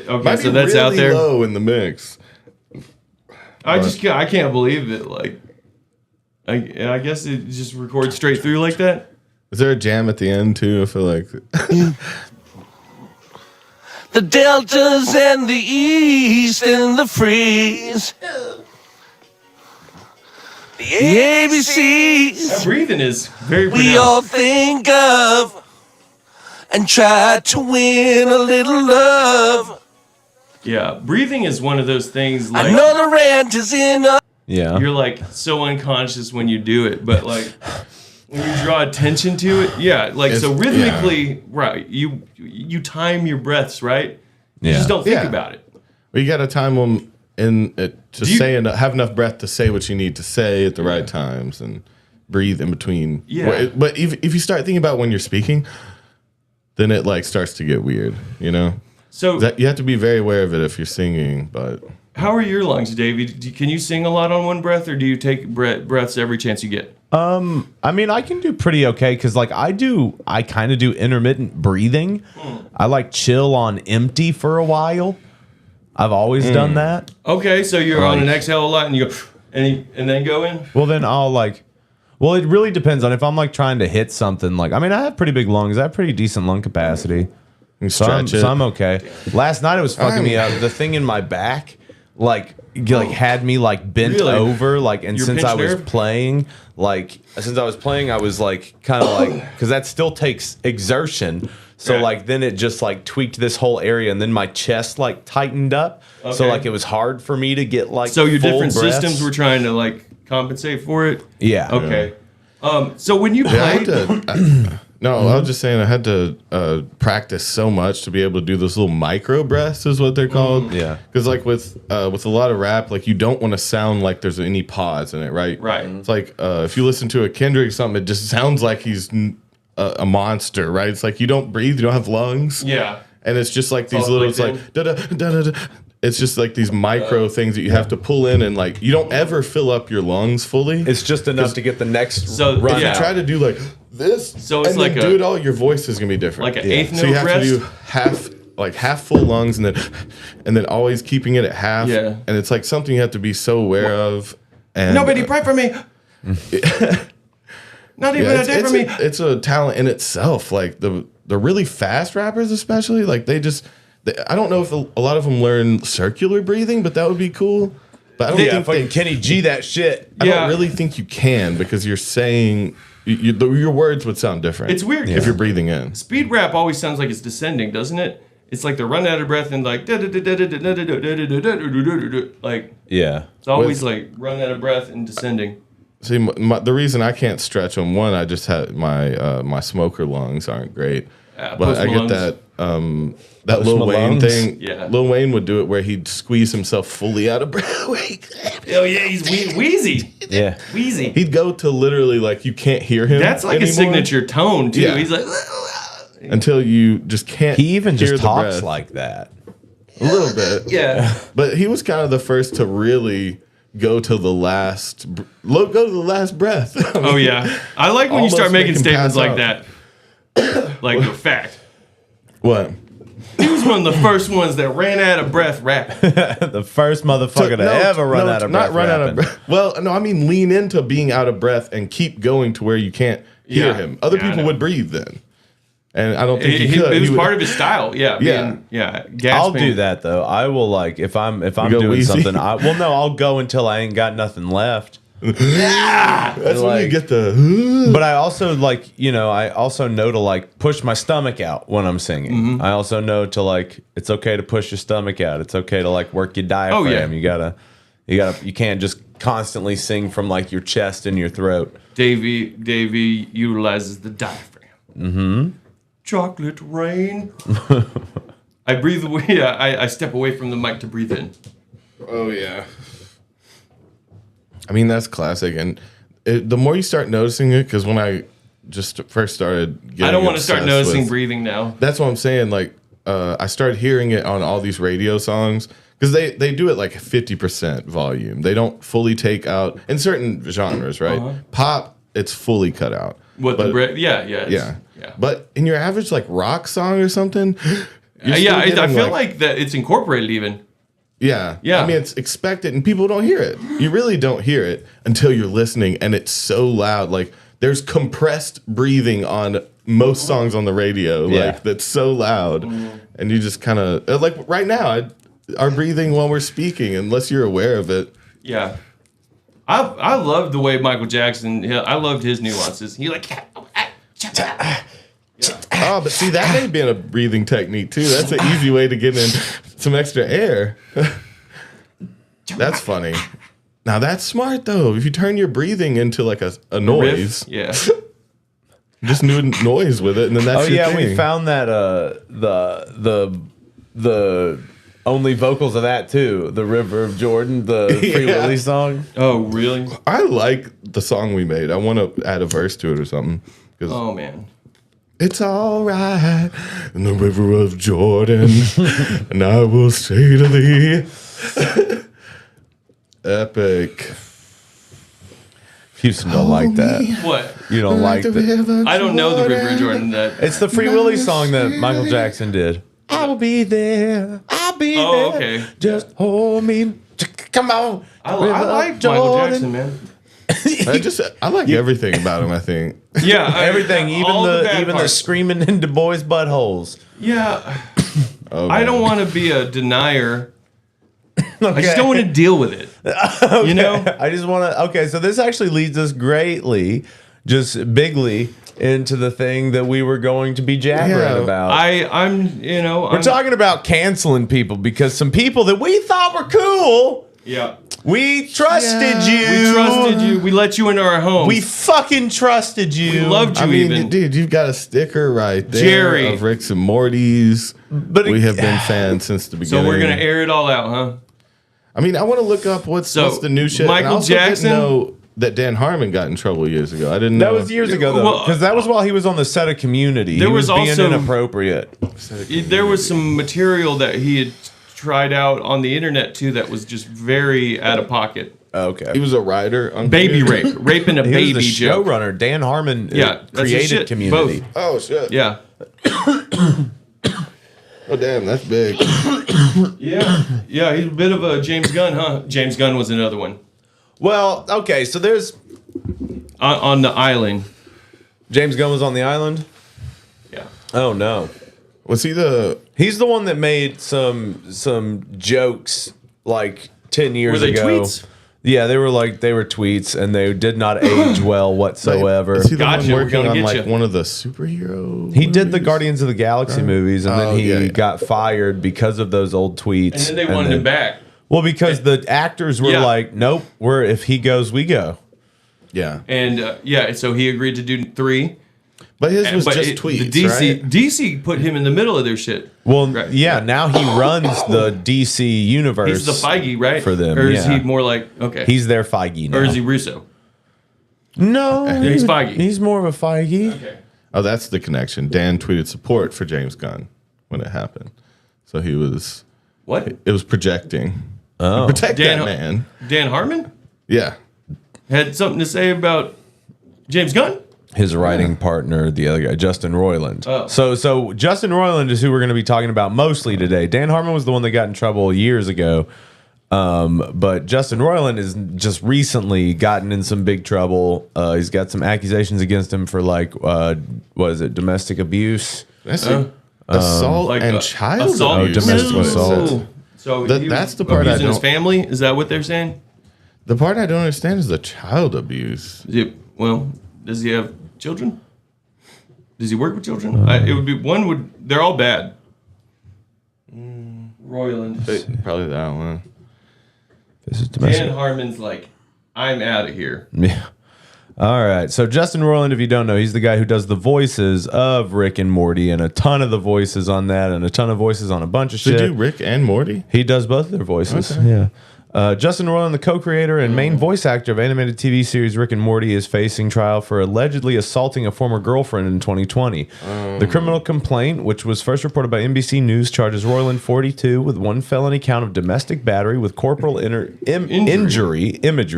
so. Okay, Might so be that's really out there. low in the mix. I can't believe it. Like, I guess it just records straight through like that. Is there a jam at the end too? I feel like The deltas and the east and the freeze. The ABCs That breathing is very we all pronounced. think of and try to win a little love. Yeah, breathing is one of those things. Like, I know the rant is in a yeah, you're like so unconscious when you do it, but like when you draw attention to it, yeah, like so It's- rhythmically, right? You time your breaths, right? You Yeah. just don't think Yeah. about it. well, you got to time them in it to Do you- say enough, have enough breath to say what you need to say at the right times and breathe in between. Yeah. But if you start thinking about when you're speaking, then it like starts to get weird. You know, So that you have to be very aware of it if you're singing. But how are your lungs, Davey? Can you sing a lot on one breath, or do you take breaths every chance you get? I mean, I can do pretty okay because like I kind of do intermittent breathing. I like chill on empty for a while. I've always done that. Okay, so you're on Right. an exhale a lot, and you go, and then go in. Well, then I'll like. Well, it really depends on if I'm like trying to hit something. Like, I mean, I have pretty big lungs. I have pretty decent lung capacity. you So I'm, stretch it. so I'm okay. Last night it was fucking me up. The thing in my back, like had me like bent Really? over. Like, and Your since I pinched was nerve? playing, I was like kind of like because that still takes exertion. So Yeah. like then it just like tweaked this whole area, and then my chest like tightened up. So Okay. like it was hard for me to get like. So your full different breaths. systems were trying to like compensate for it. Yeah. Okay. So when you Yeah, I play, had to, no, I was just saying I had to practice so much to be able to do those little micro breaths, is what they're called. Yeah. Because like with a lot of rap, like you don't want to sound like there's any pause in it, right? Right. It's like if you listen to a Kendrick something, it just sounds like he's a monster, right? It's like you don't breathe, you don't have lungs. yeah. And it's just like these all little, it's clicked like da da da da da. It's just like these micro things that you have to pull in, and like you don't ever fill up your lungs fully. It's just enough to get the next So, run If yeah. you try to do like this, So it's and like then a- do it all, your voice is gonna be different. Like an eighth So you note have rest? to do half full lungs, and then always keeping it at half. Yeah. And it's like something you have to be so aware of. And Nobody pray for me. Not even yeah, a day for me. it's a talent in itself. Like the really fast rappers, especially, like I don't know if a lot of them learn circular breathing, but that would be cool. But I don't Yeah, think fucking Kenny G that shit. I Yeah. don't really think you can, because you're saying your words would sound different. It's weird. if you're breathing in. Speed rap always sounds like it's descending, doesn't it? It's like they're running out of breath and like like Yeah. it's always like running out of breath and descending. See, the reason I can't stretch them, one, I just had my smoker lungs aren't great, but Post I get Malone's. that Post Lil Wayne Malone's? thing. Yeah. Lil Wayne would do it where he'd squeeze himself fully out of breath. Oh yeah, he's wheezy. Yeah. Wheezy. He'd go to literally like you can't hear him. That's like a anymore signature tone too. Yeah. He's like until you just can't. He even hear just the talks breath. like that. A little bit. yeah. But he was kind of the first to really go to the last breath. I mean, Oh yeah, I like when you Almost start making make him statements pass like out. that. Like a fact. What? He was one of the first ones that ran out of breath rapping. The first motherfucker to ever run out of breath. Not run out of rapping. breath. Well, no, I mean lean into being out of breath and keep going to where you can't hear Yeah. him. Other Yeah, I people know. would breathe then, and I don't think he could. It was He would- part of his style. Yeah. Yeah. Gasping. I'll do that though. I will if I'm go doing wheezy? something. I'll go until I ain't got nothing left. That's when you like- get the. But I also I also know to push my stomach out when I'm singing. Mm-hmm. I also know to it's okay to push your stomach out. It's okay to work your diaphragm. Oh, yeah. You can't just constantly sing from your chest and your throat. Davey utilizes the diaphragm. Mm-hmm. Chocolate rain. I breathe away. Yeah, I step away from the mic to breathe in. Oh yeah. I mean that's classic, and the more you start noticing it, because when I just first started, getting I don't want to start obsessed noticing with- breathing now. That's what I'm saying. I started hearing it on all these radio songs because they do it 50% volume. They don't fully take out in certain genres, right? Pop, it's fully cut out. What But- the breath? Yeah. Yeah. Yeah. But in your average rock song or something, you're Yeah. still I getting, feel like that it's incorporated even. yeah. Yeah. I mean, it's expected and people don't hear it. You really don't hear it until you're listening and it's so loud. There's compressed breathing on most songs on the radio, Yeah. that's so loud. And you just kind of, right now, our breathing while we're speaking, unless you're aware of it. Yeah. I love the way Michael Jackson, I loved his nuances. He Oh, but see, that may have been a breathing technique too. That's an easy way to get in some extra air. That's funny. Now that's smart though. If you turn your breathing into a noise, riff. Yeah. just do noise with it, and then that's your thing. We found that the only vocals of that too. The River of Jordan, the Free Yeah. Willy song. Oh, really? I like the song we made. I want to add a verse to it or something. 'Cause Oh, man. it's all right in the river of Jordan, and I will say to thee, epic. Houston don't like that. What? You don't like that. river I don't know the River of Jordan. It's the Free Willy song that Michael Jackson did. I will be there. I'll be Oh, there. okay. Just hold me. Come on. I River of like Michael Jordan. Jackson, man. I like everything about him. I think. Yeah. Everything, even all the bad even the parts. screaming. screaming into boys' buttholes. Yeah. Oh, I don't man. want to be a denier. I just don't want to deal with it. You know? I just want to. Okay, so this actually leads us just bigly into the thing that we were going to be jabbering Yeah. about. We're We're talking about canceling people because some people that we thought were cool, Yeah. we trusted you. We trusted you. We let you into our home. We fucking trusted you. We loved you I mean, even. dude, you've got a sticker right there Jerry. of Rick's and Morty's. But We have been fans since the So beginning. we're going to air it all out, huh? I mean, I want to look up what's the new shit. Michael And I also Jackson- didn't know that Dan Harmon got in trouble years ago. I didn't know. That was years ago though, Well, because that was while he was on the set of Community. there he was being also- inappropriate. There was some material that he had tried out on the internet too that was just very out of pocket. Okay, He was a writer on Baby Community. rape, raping a he baby was the joke. showrunner. Dan Harmon Yeah, that's his created shit. Community. Both. Oh shit! Yeah. Oh damn, that's big. Yeah. Yeah, he's a bit of a James Gunn, huh? James Gunn was another one. Well, okay, so there's On the island. James Gunn was on the island. Yeah. Oh no, Was he the? he's the one that made some jokes 10 years Were they ago. tweets? Yeah, they were tweets, and they did not age well whatsoever. Is he the Gotcha, one we're working gonna on get ya. one of the superhero? He did the movies? Guardians of the Galaxy movies, and Oh, then he yeah, yeah. got fired because of those old tweets. And then they wanted him back. Well, because the actors were Yeah. like, "Nope, if he goes, we go." Yeah, And so he agreed to do 3. but his was But just the tweets, DC right? DC put him in the middle of their shit. Well, Right. yeah, now he runs the DC universe. He's the Feige, right? for them, Or is yeah. he more like He's their Feige now. or is he Russo? No, he's Feige. He's more of a Feige. Okay. Oh, that's the connection. Dan tweeted support for James Gunn when it happened, so he was. What? It was projecting. Protect Dan- that man. Dan Harmon Yeah. had something to say about James Gunn. His writing partner, the other guy, Justin Roiland. Oh. So Justin Roiland is who we're going to be talking about mostly today. Dan Harmon was the one that got in trouble years ago. But Justin Roiland has just recently gotten in some big trouble. He's got some accusations against him for what is it, domestic abuse? That's assault Like and child assault. abuse. domestic That's what it assault. says. So That's the part I abusing his don't- family. Is that what they're saying? The part I don't understand is the child abuse. Does he have children? Does he work with children? It would be they're all bad. Roiland. Probably that one. This is domestic. Dan Harmon's like, I'm out of here. Yeah. All right. So Justin Roiland, if you don't know, he's the guy who does the voices of Rick and Morty and a ton of the voices on that and a ton of voices on a bunch of Should shit. do Rick and Morty? He does both of their voices. Okay. Yeah. Justin Roiland, the co-creator and main voice actor of animated TV series Rick and Morty, is facing trial for allegedly assaulting a former girlfriend in 2020. The criminal complaint, which was first reported by NBC News, charges Roiland, 42, with one felony count of domestic battery with corporal injury,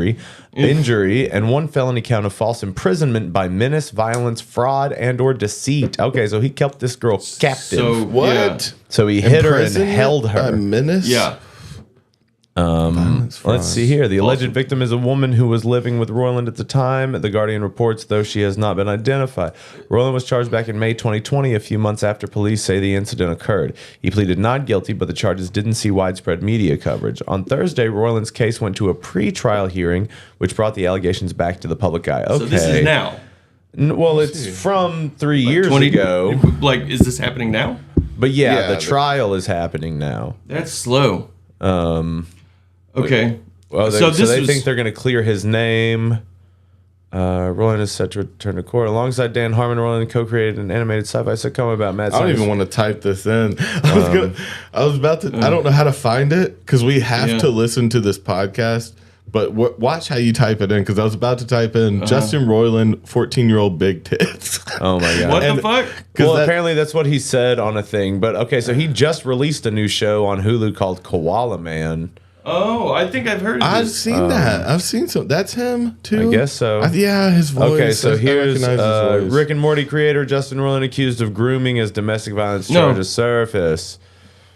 and one felony count of false imprisonment by menace, violence, fraud, and/or deceit. Okay, so he kept this girl captive. So What? yeah. So he hit her and Imprisonment held her. by menace? Yeah. Let's see here. The alleged victim is a woman who was living with Roiland at the time. The Guardian reports, though she has not been identified. Roiland was charged back in May 2020, a few months after police say the incident occurred. He pleaded not guilty, but the charges didn't see widespread media coverage. On Thursday, Roiland's case went to a pre-trial hearing, which brought the allegations back to the public eye. Okay. So this is now. Well, it's from 3 years 20 ago. Like, is this happening now? But yeah, the the- trial is happening now. That's slow. Okay. Well, So this they was- think they're going to clear his name. Roiland is set to return to court. Alongside Dan Harmon, Roiland co-created an animated sci-fi sitcom about mad I don't science. even want to type this in. I was about to. I don't know how to find it because we have Yeah. to listen to this podcast. But watch how you type it in because I was about to type in Justin Roiland, 14-year-old big tits. Oh my god! What And- the fuck? Well, that- apparently that's what he said on a thing. But okay, so he just released a new show on Hulu called Koala Man. Oh, I think I've heard of I've this. seen that. I've seen some. That's him too. I guess so. Yeah, his voice. Okay, so I here's recognize his voice. Rick and Morty creator Justin Roiland accused of grooming as domestic violence No. charges surface.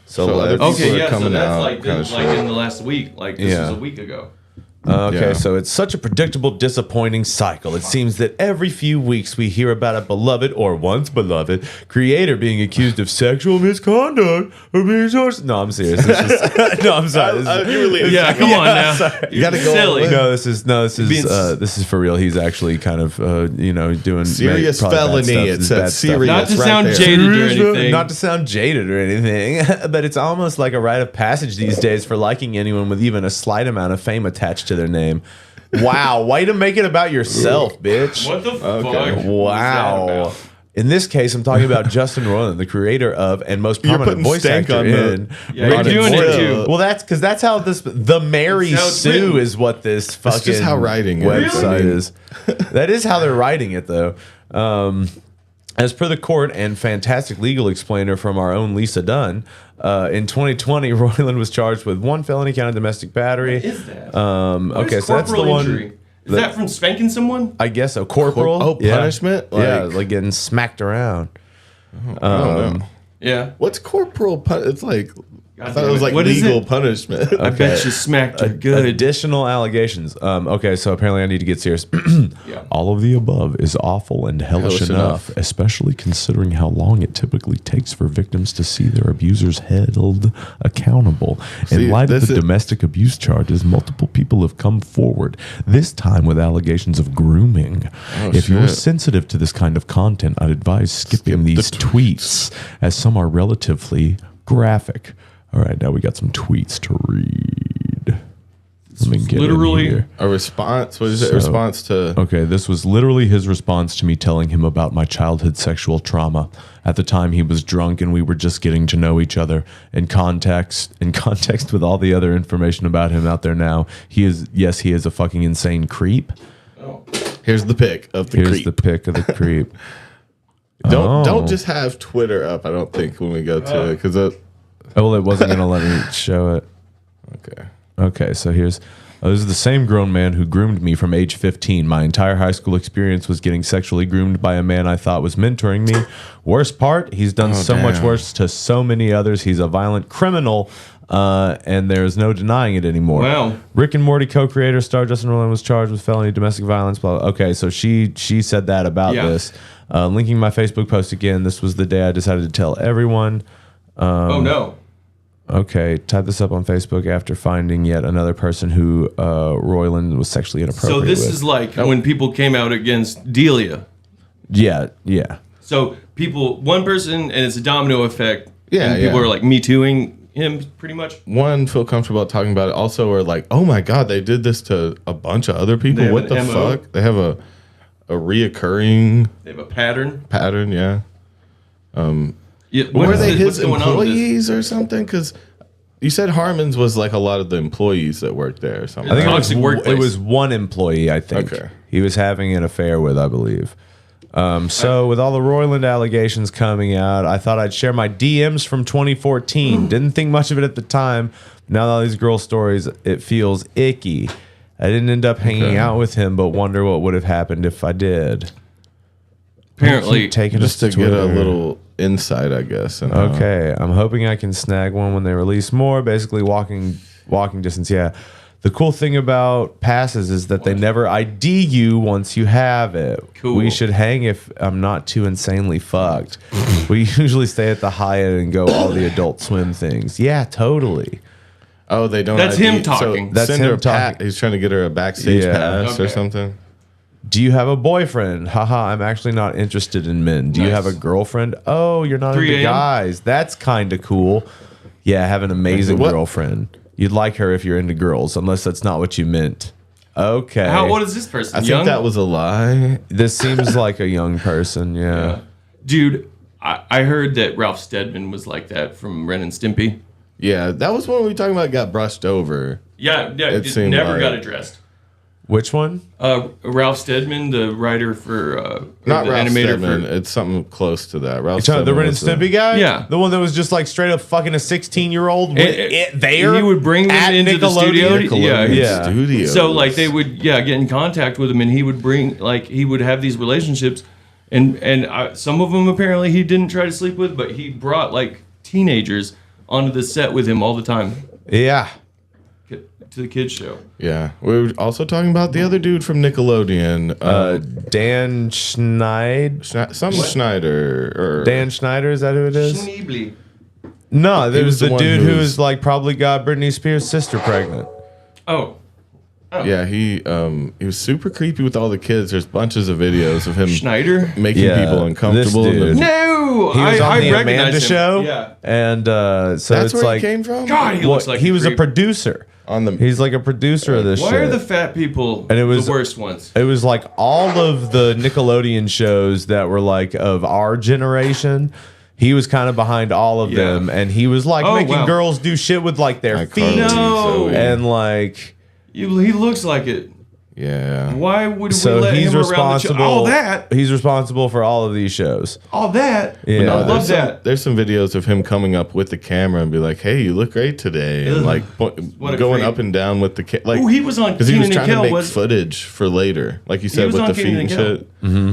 So, So let's- other Okay, people are yeah, so coming that's out like, kinda this, like shit. in the last week. Like, this Yeah. was a week ago. Okay, Yeah. so it's such a predictable, disappointing cycle. It seems that every few weeks we hear about a beloved or once beloved creator being accused of sexual misconduct or being sourced. No, I'm serious. This is, no, I'm sorry. This is, You really, Yeah, come on now. You gotta go silly. all the way. no, this is Being- this is for real. He's actually kind of doing Serious probably bad felony. stuff. It This is said bad stuff. serious. Not to right sound there. jaded or anything. Not to sound jaded or anything, but it's almost like a rite of passage these days for liking anyone with even a slight amount of fame attached to their name. Wow, way to make it about yourself, bitch. What the fuck? was that Wow. about? In this case, I'm talking about Justin Roiland, the creator of and most You're prominent putting voice stank actor on the- in. Yeah, you're Rick and doing it Morty. too. Well, that's how the Mary That's how it's Sue written. is what this fucking just how writing is. website Really? is. That is how they're writing it, though. As per the court and fantastic legal explainer from our own Lisa Dunn, in 2020, Roiland was charged with one felony count of domestic battery. What is that? What Okay, is so that's the corporal one. injury? Is that from spanking someone? I guess so. Corporal. Oh, Yeah. punishment? yeah, Like- like getting smacked around. I don't know. Yeah. What's corporal? It's like I thought it damn was it. like What is legal it? punishment. I bet you smacked her good. Additional allegations. Okay, so apparently I need to get serious. Yeah. All of the above is awful and hellish Hellish enough, enough. especially considering how long it typically takes for victims to see their abusers held accountable. In See, light of this the is- domestic abuse charges, multiple people have come forward, this time with allegations of grooming. If you're shit. sensitive to this kind of content, I'd advise skipping the these tweets, as some are relatively graphic. All right, now we got some tweets to read. Let me get literally- in here. A response? What is it? So- A response to? Okay, this was literally his response to me telling him about my childhood sexual trauma. At the time, he was drunk, and we were just getting to know each other. In context with all the other information about him out there now, he is a fucking insane creep. Here's the pic of the Here's creep. the pic of the creep. Don't just have Twitter up. I don't think when we go to it because Oh, well, it wasn't gonna let me show it. okay. Okay, so here's this is the same grown man who groomed me from age 15. My entire high school experience was getting sexually groomed by a man I thought was mentoring me. Worst part, he's done so much worse to so many others. He's a violent criminal, and there's no denying it anymore. Wow. Rick and Morty co-creator star Justin Roiland was charged with felony domestic violence. Blah, blah. Okay, so she said that about this. Linking my Facebook post again. This was the day I decided to tell everyone. Oh no. Okay, type this up on Facebook after finding yet another person who Roiland was sexually inappropriate So this with. is like when people came out against Delia. Yeah. So one person, and it's a domino effect. Yeah, and people yeah. are like Me Tooing him pretty much. One, feel comfortable about talking about it. Also, are like, oh my God, they did this to a bunch of other people. They have What the an MO. fuck? They have a reoccurring They have a pattern. pattern, Yeah, Were they his what's going on with this? employees or something? Because you said Harmon's was like a lot of the employees that worked there or something. I think Toxic workplace. it was one employee, I think. Okay. He was having an affair with, I believe. So with all the Roiland allegations coming out, I thought I'd share my DMs from 2014. Didn't think much of it at the time. Now that all these girl stories, it feels icky. I didn't end up hanging out with him, but wonder what would have happened if I did. Apparently, Keep taking just us to get a Twitter. little insight, I guess. And, Okay, I'm hoping I can snag one when they release more. Basically, walking distance. Yeah. The cool thing about passes is that they never ID you once you have it. Cool. We should hang if I'm not too insanely fucked. We usually stay at the Hyatt and go all the Adult Swim things. Yeah, totally. Oh, they don't. That's ID. him talking. So That's send her him a pat. talking. He's trying to get her a backstage Yeah. pass or Okay. something. Do you have a boyfriend? Haha, I'm actually not interested in men. Do you Nice. have a girlfriend? Oh, you're not 3 into a.m.? guys. That's kind of cool. Yeah, I have an amazing What? girlfriend. You'd like her if you're into girls, unless that's not what you meant. Okay. how old is this person? I Young? think that was a lie. This seems like a young person, yeah. Dude, I heard that Ralph Steadman was like that from Ren and Stimpy. Yeah, that was one we were talking about. Got brushed over. Yeah, It it seemed never like- got addressed. Which one? Ralph Steadman, the writer for Not the Ralph animator Steadman. for It's something close to that. Ralph The Steadman Ren and was the- Stimpy guy? Yeah. The one that was just like straight up fucking a 16-year-old there? He would bring them at into the studio. Nickelodeon Yeah, Yeah. Studios. So like they would get in contact with him, and he would bring he would have these relationships, and some of them apparently he didn't try to sleep with, but he brought like teenagers onto the set with him all the time Yeah. to the kids show. Yeah, we were also talking about the other dude from Nickelodeon, Dan Schneider. Schneider. Or Dan Schneider, is that who it is? Schneebly. No, there He was was the the one dude who who was- was like probably got Britney Spears' sister pregnant. Oh, Yeah, he was super creepy with all the kids. There's bunches of videos of him Schneider. making Yeah, people uncomfortable. this dude. and then- No, He was on the recognize Amanda him. show. Yeah. And so That's it's where like he came from. God, he well, looks like he was a creep. producer. On the He's like a producer of this Why shit. are the fat people And it was- the worst ones? It was like all of the Nickelodeon shows that were like of our generation. He was kind of behind all of Yeah. them, and he was like Oh, making wow. girls do shit with like their Like feet Carly, No. Zoe. and like. He looks like it. Yeah. Why would So we let he's him around the show? responsible. All that, He's responsible for all of these shows. all that. Yeah. I No, love There's that. there's some videos of him coming up with the camera and be like, "Hey, you look great today," and Ugh. like What a going creep. up and down with the like. Ooh, he was on because he was Kenan trying and to Kel, make was- footage for later, like you said was with on the feet Kenan and and Kel. shit. Mm-hmm.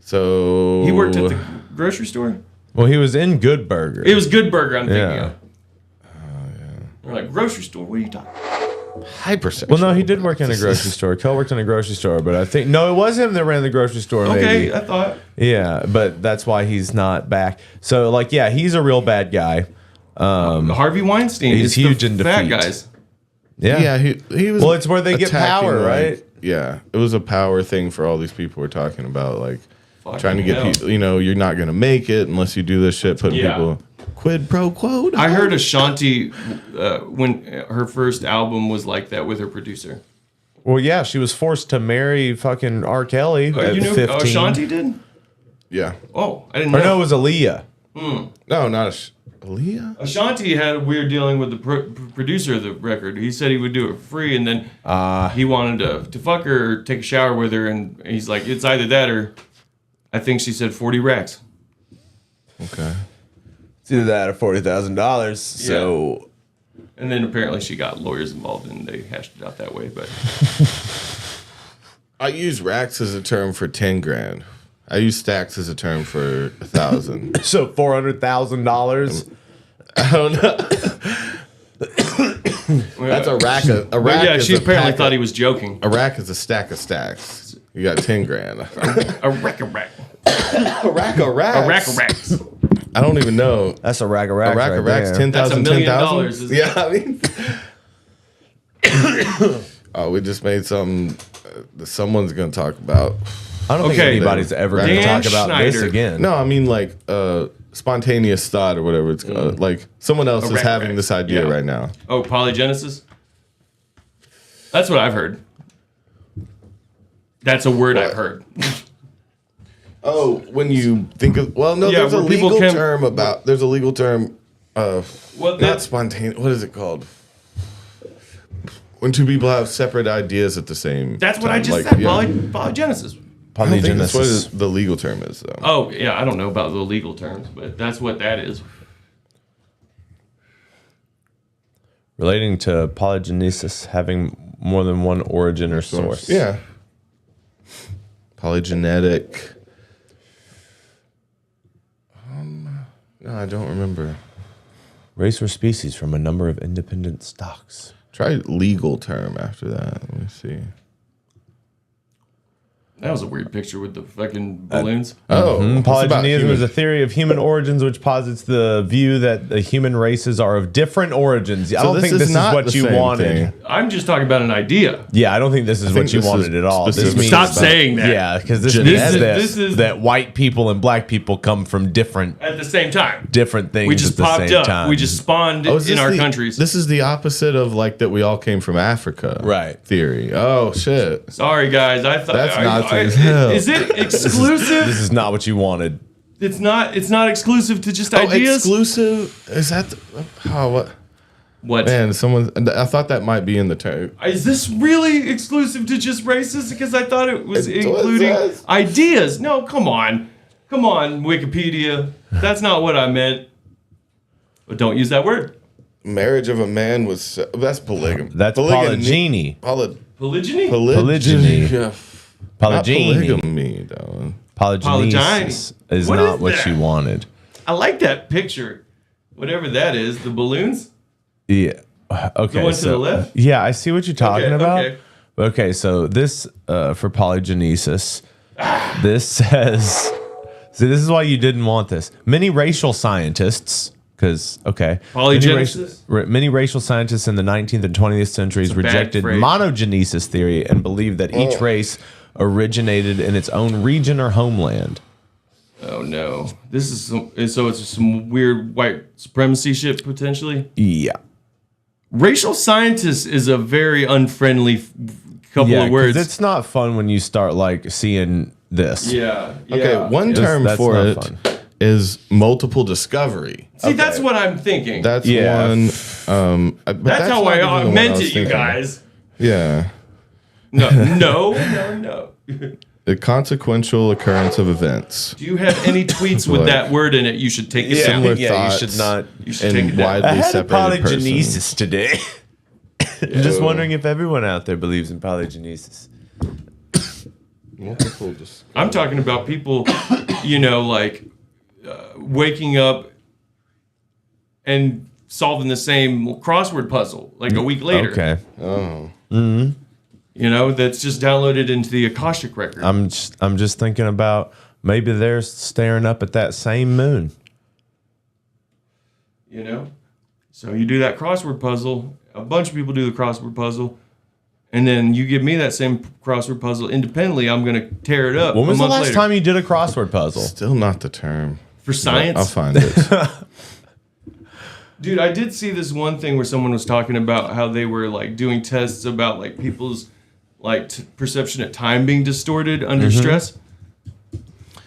So He worked at the grocery store. Well, he was in Good Burger. It was Good Burger. I'm thinking Yeah. of. We're like grocery store. What are you talking? hypersexual. Well, no, he did work in a grocery store. Kel worked in a grocery store, but I think no, it was him that ran the grocery store. Okay, Maybe. I thought. Yeah, but that's why he's not back. So, like, yeah, he's a real bad guy. Harvey Weinstein. he's It's huge the in fat defeat. guys. Yeah, he was. Well, it's where they get attacking, power, like- right? Yeah, it was a power thing for all these people we're talking about, like Fucking trying to get hell. people. You know, you're not gonna make it unless you do this shit. Putting Yeah. people quid pro quo. I heard Ashanti when her first album was like that with her producer. Well, yeah, she was forced to marry fucking R. Kelly at You knew 15. Ashanti did? Yeah. Oh, I didn't Or know. no, it was Aaliyah. No, not Aaliyah. Ashanti had a weird dealing with the producer of the record. He said he would do it for free, and then he wanted to fuck her or take a shower with her, and he's like, it's either that or I think she said 40 racks. Okay. It's either that or $40,000. So And then apparently she got lawyers involved and they hashed it out that way. But I use racks as a term for 10 grand. I use stacks as a term for 1,000. So $400,000. I don't know. That's a rack. A rack. yeah, is she a apparently pack thought of- he was joking. A rack is a stack of stacks. You got 10 grand. A rack of rack. A rack of racks. A rack of racks. I don't even know. That's a rack of racks. A rack of racks, there. 10,000, That's $1 million, 10,000? isn't it? Yeah, I mean. Oh, we just made something that someone's going to talk about. I don't think Okay. anybody's ever going to Dan talk about this Schneider. again. No, I mean like spontaneous thought or whatever it's called. Like someone else is rack having rack. this idea Yeah. right now. Oh, polygenesis? That's what I've heard. That's a word I've heard. Oh, when you think of there's a where people legal can- term about there's a legal term Well, not that's spontaneous. What is it called? When two people have separate ideas at the same what I time, just like, said. yeah. Polygenesis. I don't think that's what Polygenesis. the legal term is though. Oh, yeah, I don't know about the legal terms, but that's what that is. Relating to polygenesis having more than one origin or source. Yeah. Polygenetic. No, I don't remember. Race or species from a number of independent stocks. Try legal term after that. Let me see. That was a weird picture with the fucking balloons. Oh, it's about Polygenism human- is a theory of human origins which posits the view that the human races are of different origins. I don't think this is not what the you same wanted. thing. I'm just talking about an idea. Yeah, I don't think this is what think you this wanted is at all. This specific means Stop saying that. Yeah, because this Genetic. means that, This is- that white people and black people come from different At the same time. things We just at the popped same up. time. We just spawned Oh, is in this our the- countries. This is the opposite of like that we all came from Africa. Right. Theory. Oh shit. Sorry, guys. I thought That's Nazi as hell. Is it exclusive? This is not what you wanted. It's not. It's not exclusive to just Oh, ideas. exclusive? Is that what? What? Man, I thought that might be in the term. Is this really exclusive to just races? Because I thought it was It's what it including says. ideas. No, come on, Wikipedia. That's not what I meant. But don't use that word. Marriage of a man was that's polygamy. That's polygyny. Polygyny. Polygyny. Yeah. Not Polygyny. polygamy, though. Polygenesis is What not is what that? you wanted. I like that picture. Whatever that is, the balloons. Yeah. Okay. The one to the left? Yeah, I see what you're talking Okay, about. okay. Okay, so this for polygenesis, this says. See, this is why you didn't want this. Many racial scientists, because Polygenesis? many racial scientists in the 19th and 20th centuries a bad rejected phrase. monogenesis theory and believed that each race originated in its own region or homeland. Oh no, this is it's some weird white supremacy shit potentially. Yeah. Racial scientist is a very unfriendly couple Yeah, of words. it's not fun when you start like seeing this. Yeah. Okay, one term That's for not it fun. is multiple discovery. See, that's what I'm thinking. That's Yeah. one. But that's how not even I the one meant was it, you thinking. guys. Yeah. No. The consequential occurrence of events. Do you have any tweets with Like- that word in it? You should take it down. Similar you thoughts should not. You should take in it down. widely I had a separated persons. polygenesis today. I'm just wondering if everyone out there believes in polygenesis. Multiple dis- I'm talking about people, like waking up and solving the same crossword puzzle like a week later. Okay. That's just downloaded into the Akashic record. I'm just thinking about maybe they're staring up at that same moon. So you do that crossword puzzle. A bunch of people do the crossword puzzle. And then you give me that same crossword puzzle independently. I'm going to tear it up. When was a the month last later. time you did a crossword puzzle? Still not the term. For science? I'll find it. Dude, I did see this one thing where someone was talking about how they were like doing tests about like people's like perception of time being distorted under stress.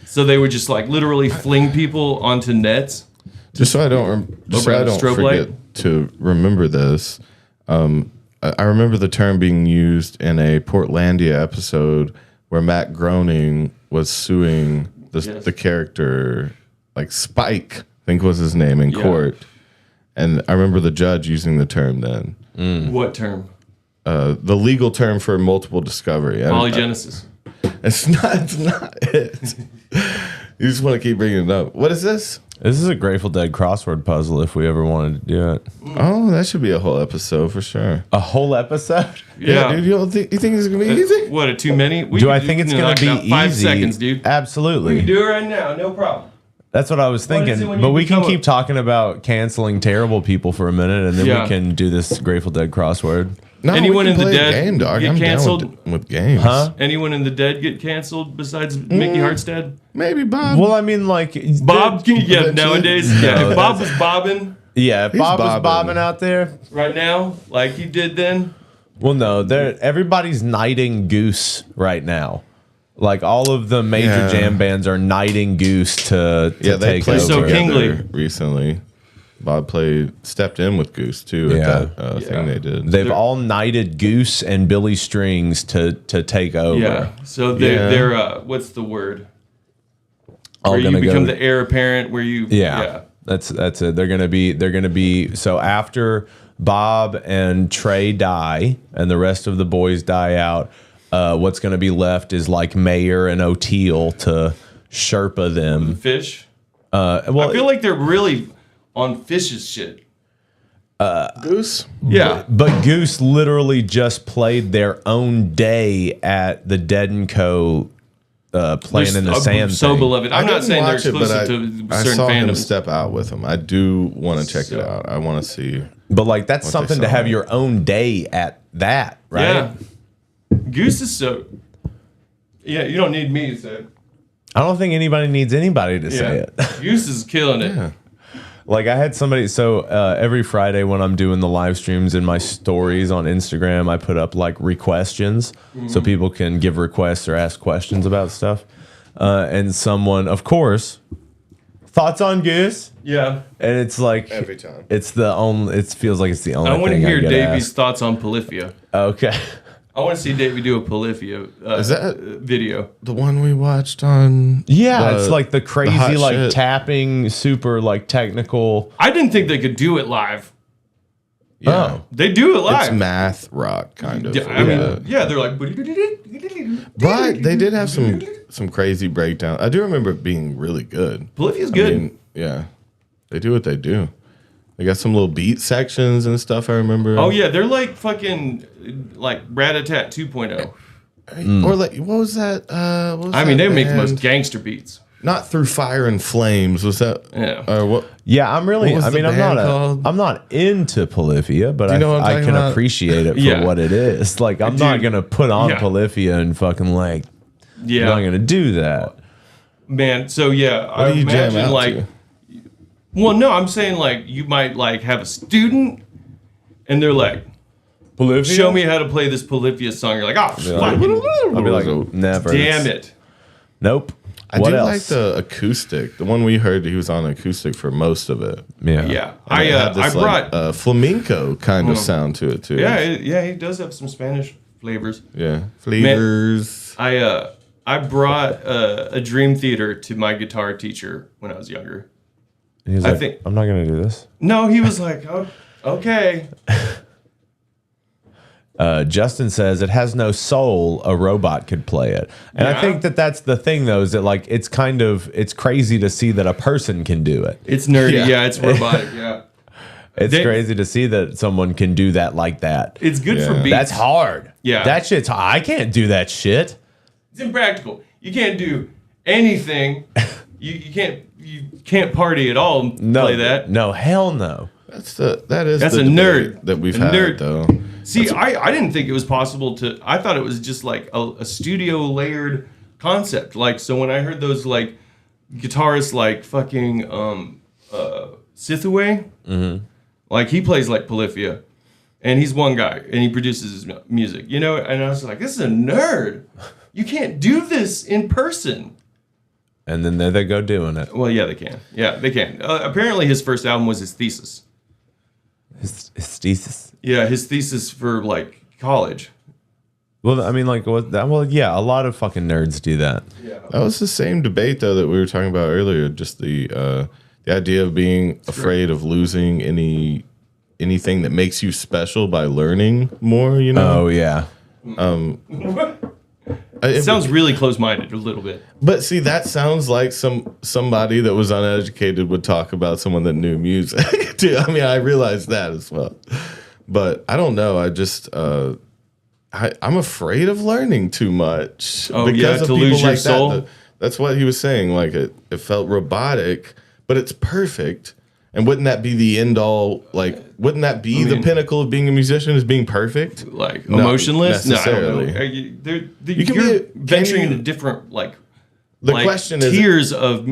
So they would just like literally fling people onto nets. Just so I don't strobe forget light? to remember this. I remember the term being used in a Portlandia episode where Matt Groening was suing Yes. the character, like Spike, I think was his name, in Yeah. court. And I remember the judge using the term then. What term? The legal term for multiple discovery. Polygenesis. It's not it. You just want to keep bringing it up. What is this? This is a Grateful Dead crossword puzzle if we ever wanted to do it. Oh, that should be a whole episode for sure. A whole episode? Yeah, dude. You think it's gonna be easy? What, too many? Do I think it's going to be about easy? 5 seconds, dude. Absolutely. We can do it right now, no problem. That's what I was What is thinking. it when But you we can become keep talking about canceling terrible people for a minute, and then Yeah. we can do this Grateful Dead crossword. No, Anyone we can in the play a dead game, dog. get I'm canceled? down with games. Huh? Anyone in the dead get canceled besides Mickey Hartstead? Maybe Bob. Well, I mean, like Bob? Yeah, Eventually. nowadays. Yeah, No, if Bob was bobbing Yeah, if He's Bob was bobbing. bobbing out there. right now, like he did then, Well, no, everybody's knighting Goose right now. Like all of the major Yeah. jam bands are knighting Goose to yeah, they take played over. So Kingly. together recently. Bob stepped in with Goose too Yeah. at that thing they did. They've all knighted Goose and Billy Strings to take over. yeah. So Yeah. they're what's the word? All Where you gonna become go- the heir apparent. Where you Yeah. That's it. They're gonna be so after Bob and Trey die and the rest of the boys die out, what's gonna be left is like Mayer and O'Teal to Sherpa them. Fish. Well, I feel like they're really on Fish's shit. Goose. Yeah. but Goose literally just played their own day at the Dead & Co. Playing in the sand. So thing. beloved. I'm not didn't saying they're watch it, but exclusive to I certain saw him fandoms. step out with him. I do want to check it So- out. I want to see. But like that's What they something to saw. have your own day at that, right? Yeah. Goose is so. Yeah, you don't need me to say it. I don't think anybody needs anybody to say it. Goose is killing it. Yeah. Like I had somebody, so every Friday when I'm doing the live streams in my stories on Instagram, I put up like requestions so people can give requests or ask questions about stuff. And someone, of course, thoughts on Goose, Yeah. and it's like Every time. it's the only. It feels like it's the only. I want to thing hear get Davey's asked. thoughts on Polyphia. Okay. I want to see Davey do a Polyphia Is that- video. The one we watched on. Yeah, the- it's like the crazy, hot like shit. tapping, super like technical. I didn't think they could do it live. Yeah. Oh. They do it live. It's math rock kind of. Yeah, I mean, Yeah. yeah, they're like. But they did have some crazy breakdown. I do remember it being really good. Polyphia's I good. mean, yeah, they do what they do. They got some little beat sections and stuff. I remember. Oh yeah, they're like fucking like Rat-a-tat 2.0. Or like what was that? What was I mean, that they make the band? most gangster beats. Not Through Fire and Flames. Was that? Yeah. What? Yeah, I'm really. What was I mean, the I'm not. band called? I'm not into Polyphia, but you know what I'm I talking can about? appreciate it for Yeah. what it is. Like, I'm not Dude. gonna put on Yeah. Polyphia and fucking like. Yeah, I'm not gonna do that. man. So yeah, What I do you jam imagine out like. to? Well, no, I'm saying like you might like have a student, and they're like, Polyphia. "Show me how to play this Polyphia song." You're like, "Oh, like, fucking I'll be like, never. damn it!" Nope. I What do else? like the acoustic. The one we heard, he was on acoustic for most of it. Yeah. Yeah, And it had I this, brought. like, flamenco kind of sound to it too. yeah, he does have some Spanish flavors. yeah, flavors. I brought a Dream Theater to my guitar teacher when I was younger. And he's I like, think- I'm not gonna do this. No, he was like, oh, okay. Justin says it has no soul. A robot could play it, and I Yeah. think that that's the thing, though, is that like it's crazy to see that a person can do it. It's nerdy. Yeah. Yeah, it's robotic. Yeah. It's They- crazy to see that someone can do that like that. It's good for Yeah. beats. That's hard. Yeah. That shit's I can't do that shit. It's impractical. You can't do anything. You can't party at all and No. play that. No, hell no. That's That's the a debate nerd. that we've A had nerd. though. See, I didn't think it was possible to. I thought it was just like a studio layered concept. Like, so when I heard those like guitarists like fucking Sithaway, like he plays like Polyphia, and he's one guy and he produces his music, you know. And I was like, this is a nerd. You can't do this in person. And then there they go doing it. Well, yeah, they can. Yeah, they can. Apparently, his first album was his thesis. His thesis. Yeah, his thesis for like college. Well, I mean, like what? That, well, yeah, a lot of fucking nerds do that. That was the same debate though that we were talking about earlier. Just the the idea of being afraid of losing anything that makes you special by learning more, you know? Oh yeah. It sounds really close-minded a little bit. But see, that sounds like somebody that was uneducated would talk about someone that knew music too. I mean, I realize that as well. But I don't know. I just I'm afraid of learning too much. Oh, yeah, to lose your soul? That's what he was saying. Like it felt robotic, but it's perfect. And wouldn't that be the end all? Like, wouldn't that be the pinnacle of being a musician? Is being perfect? Like Not emotionless? necessarily. No, I don't know. You can You're be venturing into different The question is tiers of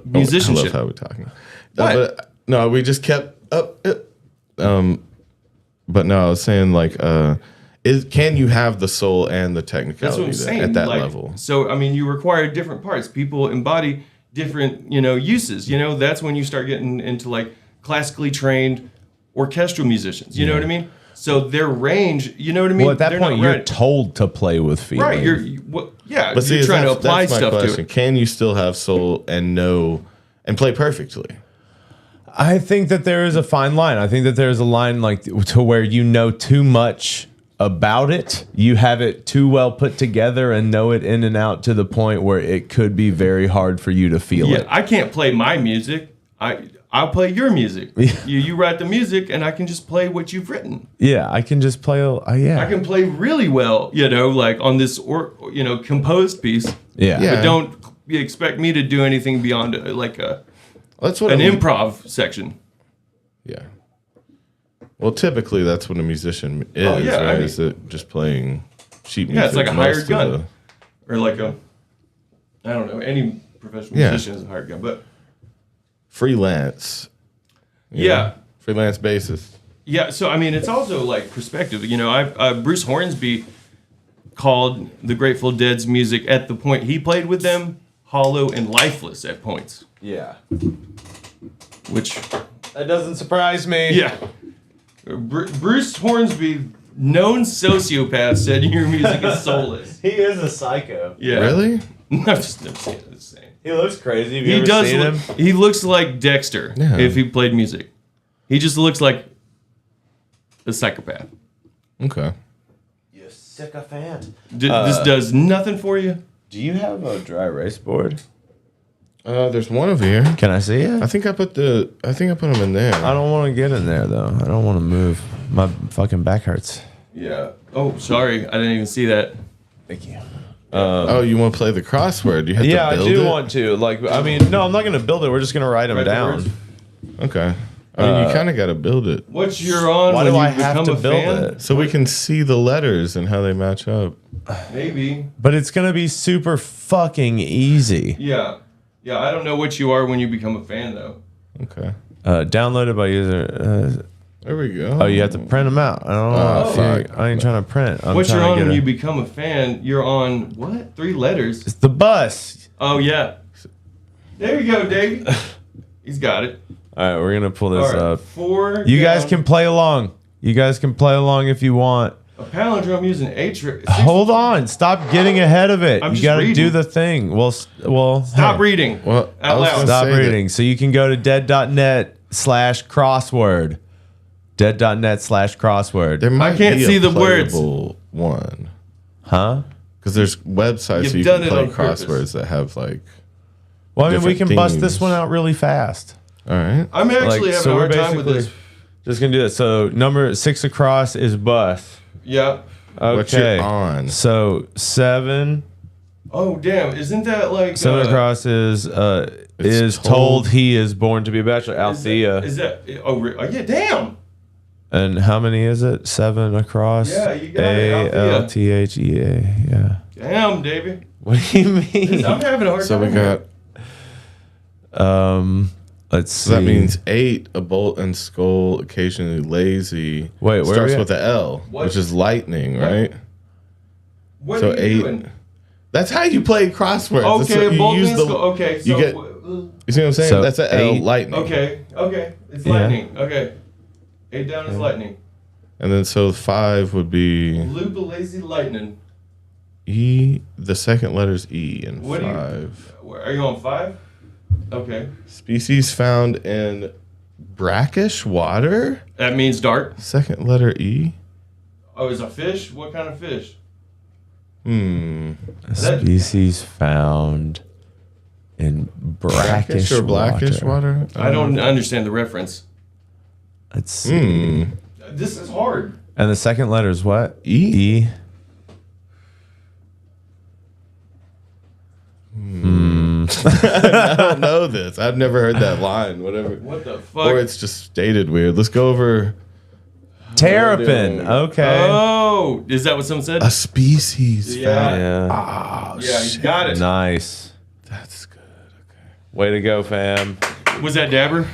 musicianship. I love how we're talking. What? But no, we just kept up. But no, I was saying can you have the soul and the technicality That's what I'm saying. at that level? So I mean, you require different parts. People embody different, uses. That's when you start getting into like classically trained orchestral musicians. You know what I mean? So their range, you know what I mean? Well, at that They're point, not you're right. told to play with feeling. Right. You're trying to apply that's my stuff to question. it. Can you still have soul and know and play perfectly? I think that there is a fine line. I think that there's a line like to where you know too much about it. You have it too well put together and know it in and out to the point where it could be very hard for you to feel it. I can't play my music. I'll play your music. You write the music, and I can just play what you've written. Yeah, I can just play. Yeah, I can play really well, like on this composed piece. Yeah. But don't expect me to do anything beyond That's what an improv section. Yeah. Well, typically that's what a musician is, Oh, yeah, right? I mean- Is it just playing sheet music? Yeah, it's like a most hired of gun. Or like I don't know, any professional Yeah. musician is a hired gun. But freelance. you Yeah. know, freelance basis. yeah, so I mean, it's also like perspective. Bruce Hornsby called the Grateful Dead's music at the point he played with them hollow and lifeless at points. Yeah. Which, That doesn't surprise me. yeah. Bruce Hornsby, known sociopath, said your music is soulless. He is a psycho. Yeah. Really? I'm just saying. He looks crazy. Have you He ever does. seen him? He looks like Dexter Yeah. if he played music. He just looks like a psychopath. Okay. You sycophant. This does nothing for you. Do you have a dry erase board? There's one over here. Can I see it? I think I put them in there. I don't want to get in there though. I don't want to move. My fucking back hurts. Yeah. Oh, sorry. I didn't even see that. Thank you. Oh, you want to play the crossword? You have Yeah, to I build do it? want to. Like, I mean, no, I'm not gonna build it. We're just gonna write them Write the down. words. Okay. I mean, you kind of got to build it What's your on Why when do you I have become to a build fan? it? so we can see the letters and how they match up. Maybe. But it's gonna be super fucking easy. Yeah. Yeah, I don't know what you are when you become a fan, though. Okay. Downloaded by user. There we go. Oh, you have to print them out. I don't know. Oh, if fuck. you- I ain't trying to print. I'm What you're trying on to when get you become a fan, you're on, what? 3 letters? It's the bus. Oh, yeah. There you go, Davey. He's got it. All right, we're gonna pull this All right. up. 4 You guys down. can play along. You guys can play along if you want. A palindrome using A-trip. Hold on. Stop getting ahead of it. I'm You just got to reading. do the thing. Well, Stop hey, reading. Well, I Out was loud. gonna Stop say that- reading. So you can go to dead.net/crossword. Dead.net/crossword. There might can't be see a the words. playable one. Huh? Because there's websites You've so you done can it play on purpose. crosswords that have like. Well, I mean, we Different can bust themes. this one out really fast. All right. I'm actually having a hard time with this. just gonna do it. So number 6 across is bus. Yeah. What you're Okay. on? So 7 Oh, damn. Isn't that like... 7 across is told he is born to be a bachelor. Althea. Is that... Oh, yeah, damn. And how many is it? 7 across. Yeah, you got it, Althea. Althea. Yeah. Damn, Davey. What do you mean? I'm having a hard So time. we got. Let's see. So that means 8, a bolt and skull, occasionally lazy. Wait, where starts are we with a L, What? which is lightning, right? What So are you 8. doing? That's how you play crosswords. That's Okay, what you bolt use and the- skull. Okay, so... you get- You see what I'm saying? So That's a L, 8. lightning. Okay. It's Yeah. lightning. Okay. 8 down is lightning. And then so 5 would be Loop a lazy lightning. E. The second letter's E in What do you- 5. Are you on 5? Okay. Species found in brackish water. That means dark. Second letter E. Oh, is a fish? What kind of fish? A species found in brackish or blackish water. I don't understand the reference. Let's see. This is hard. And the second letter is what? E? E. I don't know this. I've never heard that line. Whatever. What the fuck? Or it's just stated weird. Let's go over Terrapin. Okay. Oh, is that what someone said? a species Yeah. found. Yeah. Oh, Yeah, you shit. got it. Nice. That's good. Okay. Way to go, fam. Was that Dabber?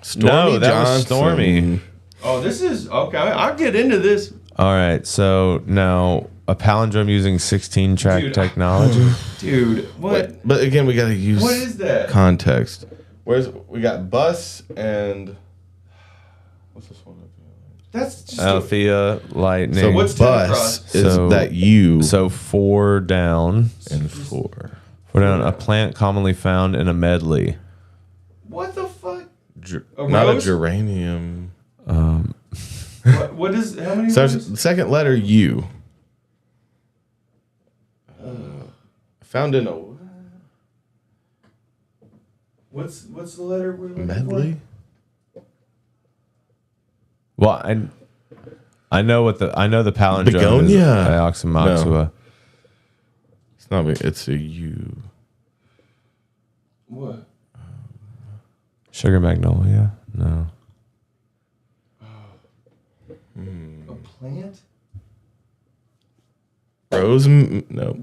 Stormy that was Johnson. Stormy. Oh, this is okay. I'll get into this. All right. So now a palindrome using 16-track Dude. technology. Dude, what? But again, we got to use What is that? context. We got bus and what's this one? That's just Althea, lightning. So what's bus tenacross? is So- that U So 4 down. and 4. 4 down. A plant commonly found in a medley. what the fuck? A Not a rose? geranium. What is how many? So letters? the second letter U. Found in a What's the letter we're looking medley. Well, I know what the palindrome Begonia. is. Ioxomoxua. No. It's not. It's a U. for? What? Sugar magnolia. No. A plant? Rose. No.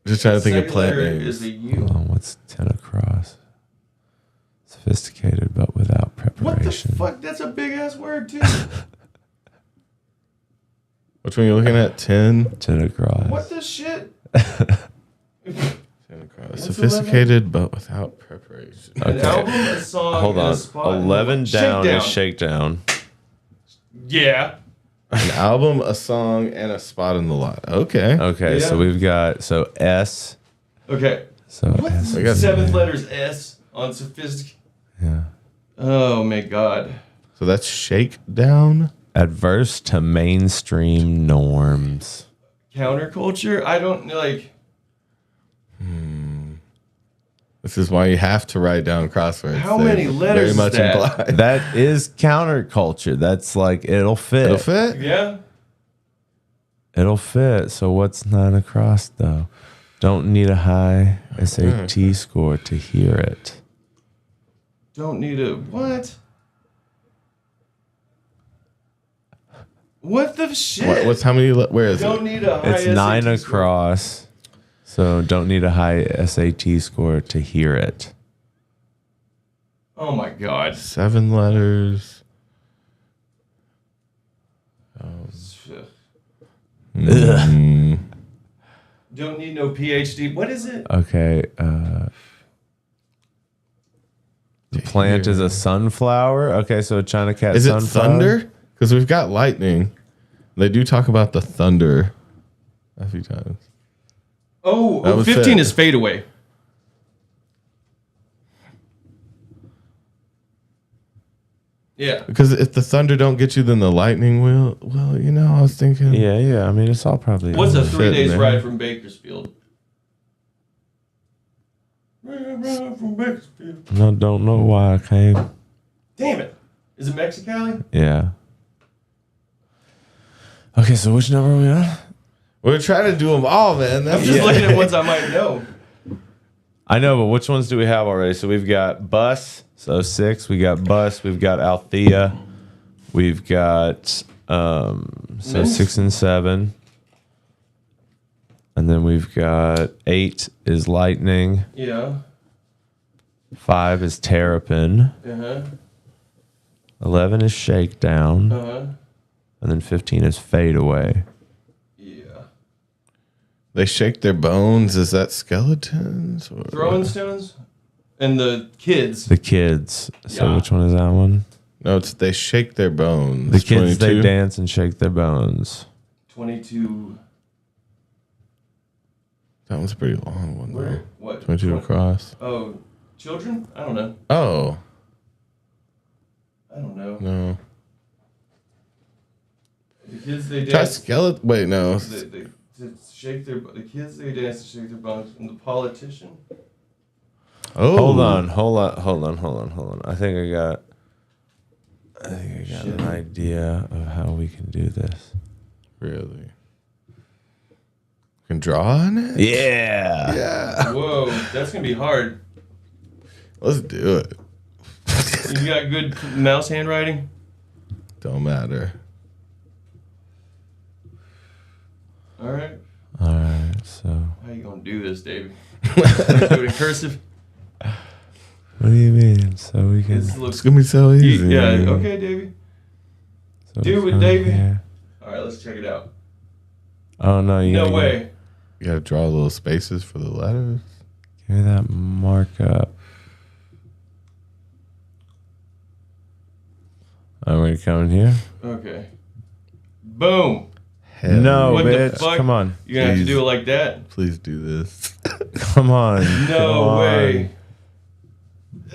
Just trying to think of Second plant letter names. is a U. Hold on, what's tenacross? Sophisticated, but without What the preparation. fuck? That's a big ass word too. Which one are you looking at? 10. Tenacross. What the shit? Sophisticated but without preparation. An album, a song, Hold and on. a spot. 11 down Shakedown. is shakedown. Yeah. An album, a song, and a spot in the lot. Okay. Okay, Yeah. so we've got S. Okay. So What? S. I got Seventh letters S on sophisticated. Yeah. Oh my god. So that's shakedown. Adverse to mainstream norms. Counterculture? I don't like. This is why you have to write down crosswords. How They many letters Very much is that? implied. That is counterculture. That's like it'll fit. It'll fit. Yeah. It'll fit. So what's not across though? Don't need a high SAT score to hear it. Don't need a what? What the shit? What's how many? Where is Don't it? need a high It's 9 SAT score. across. So don't need a high SAT score to hear it. Oh my god. 7 letters. Don't need no PhD. What is it? Okay. The plant is a sunflower. Okay, so a China cat Is it sunflower. thunder? Because we've got lightning. They do talk about the thunder a few times. Oh, That was 15 it. is fade away. Yeah. Because if the thunder don't get you, then the lightning will. Well, you know, I was thinking. Yeah. I mean, it's all probably. What's a Fit 3 days in there. ride from Bakersfield? Ride from Bakersfield. No, don't know why I came. Damn it. Is it Mexicali? Yeah. Okay, so which number are we on? We're trying to do them all, man. I'm That's just looking at ones I might know. I know, but which ones do we have already? So we've got bus, so 6. We got bus. We've got Althea. We've got so Mince? 6 and 7, and then we've got 8 is lightning. Yeah. 5 is terrapin. Uh-huh. 11 is shakedown, Uh-huh. and then 15 is fade away. Yeah. They shake their bones. Is that skeletons? Or Throwing stones? And the kids. The kids. So Yeah. which one is that one? No, it's they shake their bones. The kids, 22? they dance and shake their bones. 22. That one's a pretty long one, Where? though. What? 22 across. Oh, children? I don't know. Oh. I don't know. No. The kids, they Try dance. skeleton. Wait, no. They shake their. The kids, they dance to shake their bones. And the politician. Oh. Hold on. I think I got an idea of how we can do this. Really? Can draw on it? Yeah. Yeah. Whoa, that's gonna be hard. Let's do it. You got good mouse handwriting? Don't matter. All right. All right. So. How you gonna do this, Davey? Do it in cursive. What do you mean? So we can. This looks. It's gonna be so easy. Yeah. Okay, Davey. So Do it, from Davey. here- All right, let's check it out. Oh no! You No gotta way. You gotta draw little spaces for the letters. Give me that markup. Are we coming here? Okay. Boom. Hell No, What the bitch! fuck? Come on, You're gonna have to Please. do it like that. Please do this. come on! No come on. way.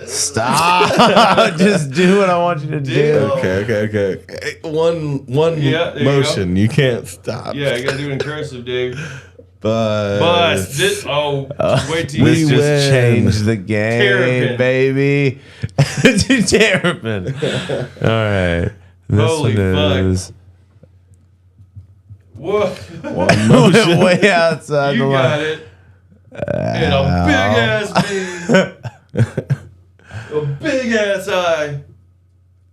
Stop! Just do what I want you to do. Deal. Okay. One Yeah, there you motion. You can't stop. Yeah, you gotta do it in cursive, Dave. But Bust. This. Oh, wait till This you just win. changed the game, Terrapin. baby. Terrapin. All right. This Holy one fuck. is Whoa. one motion. way outside You the got line. it. And a big ass B. A big ass I.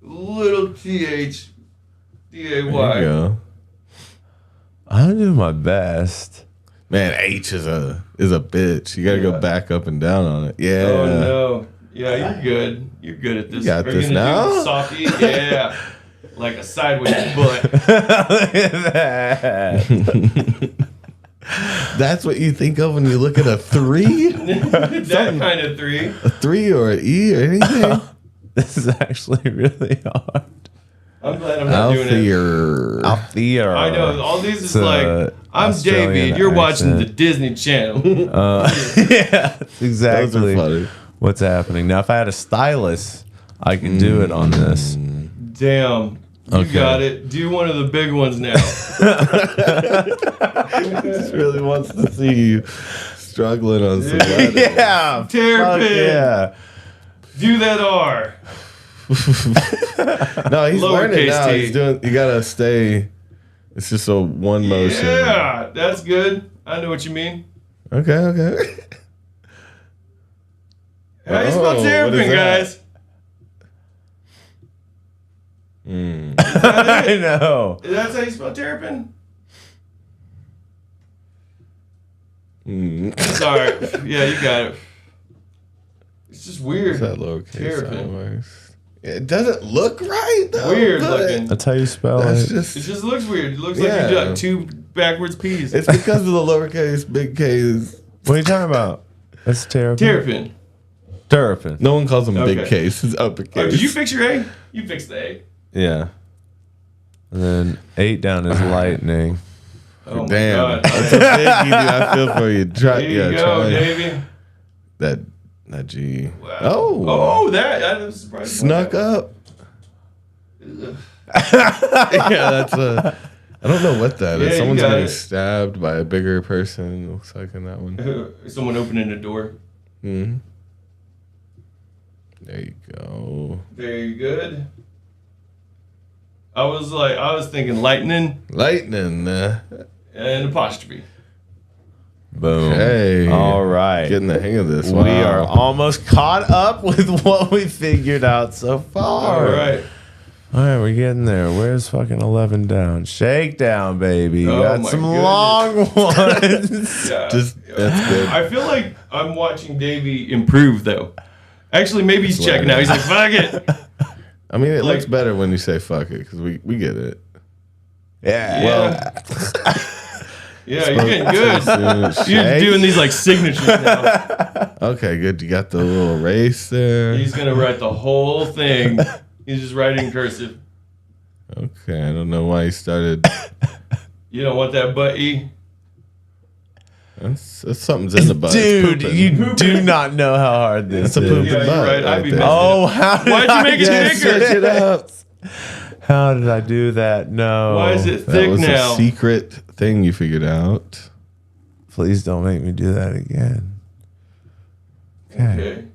Little TH. There you DAY. go. I'm doing my best. Man, H is a bitch. You gotta go Yeah. back up and down on it. Yeah. Oh no. Yeah, you're good. You're good at this. You got Are this gonna now? do soft E? Yeah. Like a sideways butt. Look at that. That's what you think of when you look at a 3? That kind of 3. A 3 or an E or anything? This is actually really hard. I'm glad I'm not doing it. Althea. Althea. I know. All these is It's a like, I'm Australian David. You're watching the accent. Disney Channel. Yeah, Those exactly. are funny. What's happening now? If I had a stylus, I can do it on this. Damn. You Okay. got it. Do one of the big ones now. Just really wants to see you struggling on some letters. Yeah, Terrapin. fuck yeah. Do that R. No, he's learning Lowercase now. t. He's doing. You gotta stay. It's just a one motion. Yeah, that's good. I know what you mean. Okay. How you Oh, spell what terrapin, is that? guys? I know. That's how you spell terrapin? Sorry. Yeah, you got it. It's just weird. Is that lowercase Terrapin. sideways? It doesn't look right though. Weird does it? looking. That's how you spell That's it. It just. just looks weird. It looks like Yeah. you got 2 backwards P's. It's because of the lowercase, big K's. What are you talking about? That's terrapin. Terrapin. Terrapin. No one calls them big Okay. case. It's uppercase. Oh, did you fix your A? You fixed the A. Yeah. And then 8 down is lightning. Oh my Damn, god. that's a biggie, dude. I feel for you. Try, There you yeah, go, try Davey. that G. Wow. Oh, that was surprising. snuck up. Ugh. Yeah, that's a. I don't know what that Yeah, is. you Someone's got getting it. stabbed by a bigger person. Looks like in that one. Someone opening a door. Hmm. There you go. Very good. I was thinking lightning Lightning. and apostrophe. Boom. Hey. All right. Getting the hang of this. We Wow. are almost caught up with what we figured out so far. All right. All right, we're getting there. Where's fucking 11 down? Shakedown, baby. Oh Got my some goodness. long ones. Yeah. Just that's good. I feel like I'm watching Davey improve though. Actually, maybe he's checking out. He's like, fuck it. I mean, it Like- looks better when you say "fuck it" because we get it. Yeah. Yeah. Yeah, you're getting good. You're Shake. doing these like signatures now. Okay, good. You got the little race there. He's gonna write the whole thing. He's just writing cursive. Okay, I don't know why he started. You don't want that butt E? That's something's in the butt. Dude, It's pooping. you do not know how hard this It's a is. pooping Yeah, you're butt. right. I'd be there. messing Oh, how did Why'd you I make it just bigger? switch Switch it up. How did I do that? No. Why is it That thick was now? a secret thing you figured out. Please don't make me do that again. Okay.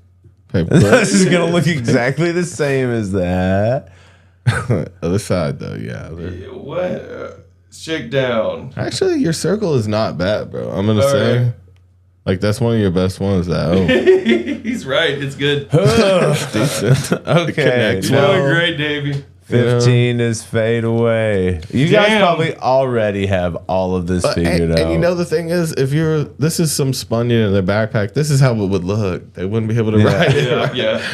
Paper This is gonna look exactly the same as that. Other side though, yeah. What? Shake down. Actually, your circle is not bad, bro. I'm gonna say, right. like that's one of your best ones. That He's right. It's good. decent. Okay, Connects no. well. Doing great, Davey. 15 is fade away. You guys Damn. probably already have all of this figured out. And you know the thing is, if you're this is some Spunyan in their backpack, this is how it would look. They wouldn't be able to write it. Yeah, yeah.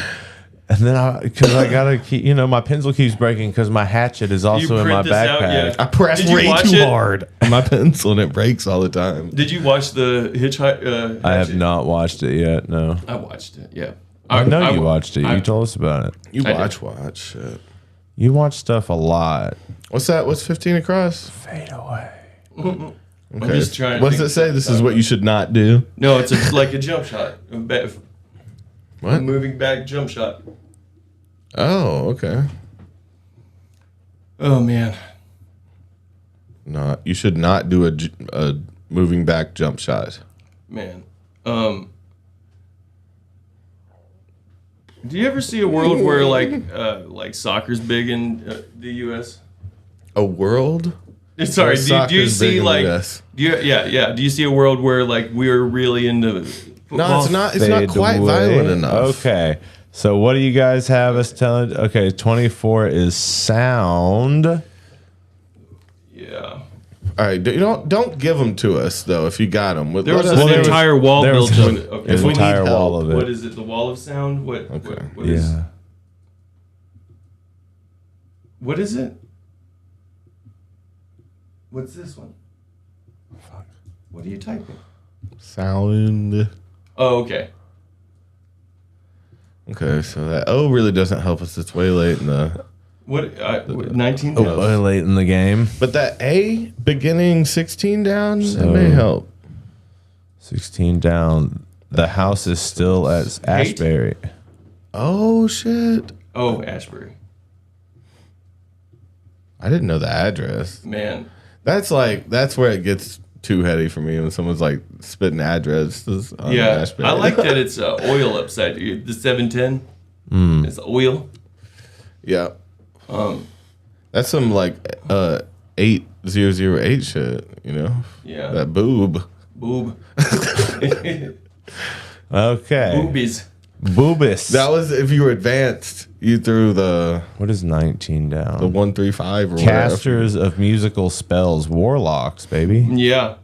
and then because I gotta keep, my pencil keeps breaking because my hatchet is also in my print this out, backpack. yeah. I press Did you way watch too it? hard on my pencil and it breaks all the time. Did you watch the Hitchhiker? I have not watched it yet. No, I watched it. Yeah. I know you watched it. You told us about it. You I watch shit. You watch stuff a lot. What's that? What's 15 across? Fade away. Okay. just trying to What's think it say? of This is what you should not do. No, it's like a jump shot. A What? moving back jump shot. Oh, okay. Oh man. Not you should not do a moving back jump shot. Man. Do you ever see a world where like soccer's big in the U.S.? A world? Sorry, do you Soccer's big see in the like? US. Do you see a world where like we're really into football? No, it's not. It's not Fade quite away. violent enough. Okay. So what do you guys have us telling? Okay, 24 is sound. Yeah. All right, don't give them to us though. If you got them, There was an entire wall there was built an of it. Okay. There's an we need entire wall help, of it. What is it? The wall of sound? What? Okay. What is? Yeah. What is it? What's this one? Fuck. What are you typing? sound. Oh, okay. Okay, so that O really doesn't help us. It's way late in the. What? 19? Oh, way late in the game. But that A beginning 16 down, that So- may help. 16 down. The house is still at Ashbury. Oh shit! Oh, Ashbury. I didn't know the address. Man. That's where it gets too heady for me when someone's like spitting addresses on Yeah. Ashbury. I like that it's oil upside. The 710. It's oil. Yeah. That's some like 8008 shit, you know? Yeah. That boob. Boob. Okay. Boobies. Boobis. That was if you were advanced, you threw the What is 19 down? 135 or Casters of musical spells. Warlocks, baby. Yeah.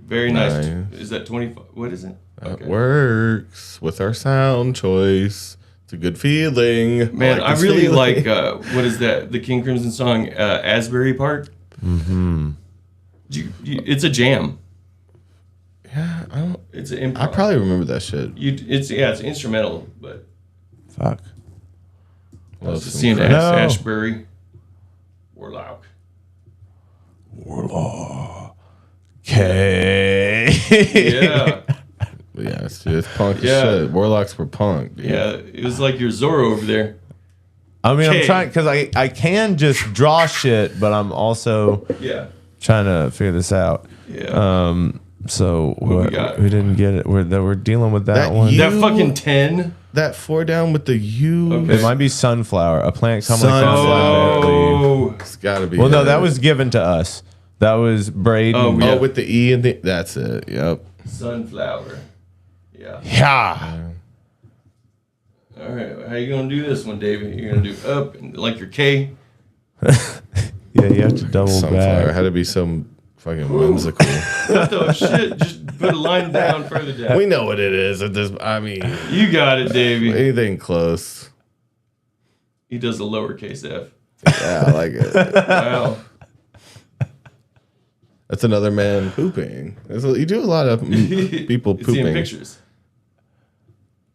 Very nice. Nice. Is that 25? What is it? whatever. That works with our sound choice. It's a good feeling. Man, I this really feeling. like, what is that? The King Crimson song, Asbury Park? Mm-hmm. It's a jam. Yeah, I don't. It's an improv. I probably remember that shit. It's instrumental, but Fuck. I was just seeing No. Ashbury. Warlock. Okay. Yeah. Yeah, it's punk as Yeah. shit. Warlocks were punk. Dude. Yeah. It was like your Zorro over there. I mean, I'm Okay. trying because I can just draw shit, but I'm also Yeah. trying to figure this out. Yeah. So What we what, got? we didn't get it. We're dealing with that That one. you- That fucking 10. That 4 down with the U. Okay. It might be sunflower, a plant commonly Sunflower. found in America. Oh. It's gotta be. Well, no, it. that was given to us. That was Braden. Oh, Oh, yeah. with the E and the. That's it. Yep. Sunflower. Yeah. Yeah. All right. How you going to do this one, David? You're going to do up and like your K? Yeah, you have to double Sunflower back. had to be some fucking whimsical. What the shit? Just put a line down further down. We know what it is at this. I mean, You got it, Davey. anything close. He does a lowercase f. Yeah, I like it. Wow. That's another man pooping. You do a lot of people It's seeing pooping. pictures.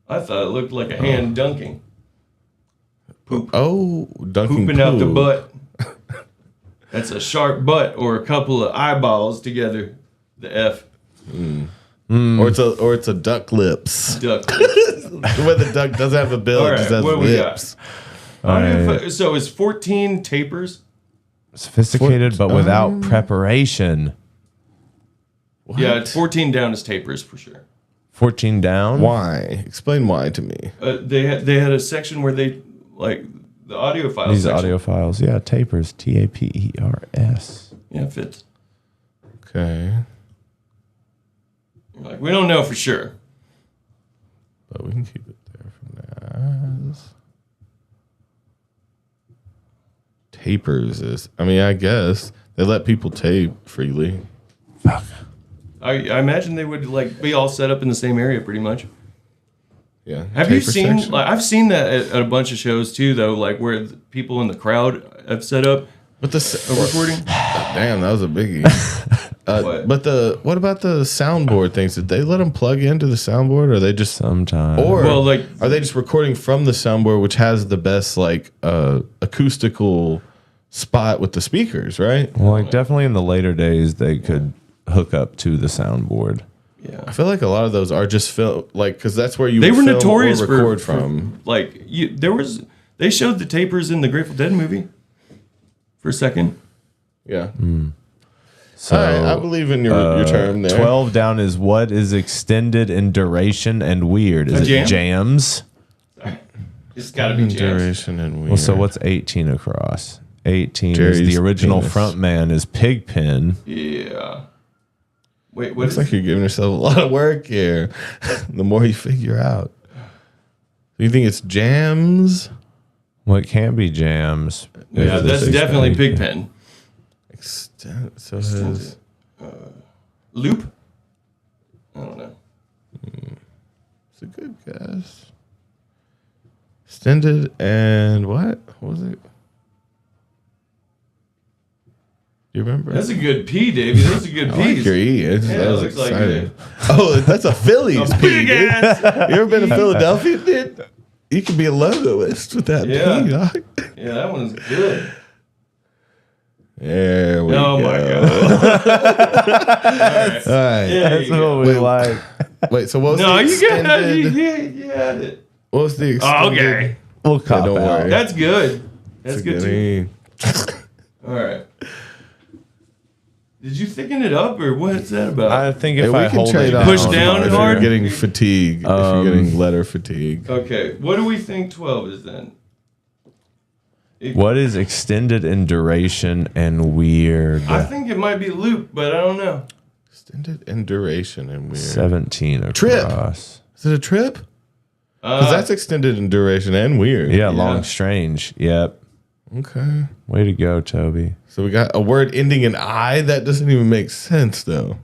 I thought it looked like a hand dunking. Oh, dunking Pooping out the poo. butt. That's a sharp butt or a couple of eyeballs together. The F. Or it's a duck lips. Duck. Where the duck doesn't have a bill, All it just right, has what do we got? lips. So it's 14 tapers. Sophisticated, but without preparation. Yeah, it's 14 down is tapers for sure. 14 down. Why? Explain why to me. They had a section where they like the audio files. These section. audio files. Yeah, tapers. Tapers. Yeah, it fits. Okay. You're like, we don't know for sure. But we can keep it there for now. Tapers is, I mean, I guess they let people tape freely. I imagine they would like be all set up in the same area pretty much. Yeah. Have you Taper seen? section. Like, I've seen that at a bunch of shows too, though. Like where the people in the crowd have set up But a recording. damn, that was a biggie. What? But what about the soundboard things? Did they let them plug into the soundboard, or are they just Sometimes. or Well, like- are they just recording from the soundboard, which has the best like acoustical spot with the speakers, right? Well, like definitely in the later days, they could hook up to the soundboard. Yeah, I feel like a lot of those are just film, like because that's where you they would were film notorious or record from. like they showed the tapers in the Grateful Dead movie for a second. Yeah. So All right, I believe in your term there. 12 down is what is extended in duration and weird. Is A it jam? jams? It's got to be jams. Duration and weird. Well, so what's 18 across? 18 Jerry's is the original penis. front man is Pigpen. Yeah. Wait, what Looks is like you're giving yourself a lot of work here. The more you figure out. Do you think it's jams? Well, it can be jams. Yeah, that's definitely Pigpen. So his Loop? I don't know. it's a good guess. Extended and what? What was it? Do you remember? That's a good P, Davey. That's a good I P. like your E. Yeah, That was it looks like exciting. Oh, that's a Phillies P. Big Dude. ass. You ever been to Philadelphia, dude? You could be a logoist with that Yeah. P, dog. Yeah, that one's good. There we Oh go. my god. All right. That's what we like. Wait, so what was No, the you got extended? you had it. What was the Oh, extended? okay. We'll cop don't out. worry. That's good. That's good too. E. All right. Did you thicken it up or what's that about? I think Hey, if we I can hold trade it off Push down if hard? you're getting fatigue. If you're getting letter fatigue. Okay, what do we think 12 is then? What is extended in duration and weird? I think it might be loop, but I don't know. Extended in duration and weird. 17 across. Trip. Is it a trip? Because that's extended in duration and weird. Yeah, long strange. Yep. Okay. Way to go, Toby. So we got a word ending in I. That doesn't even make sense, though.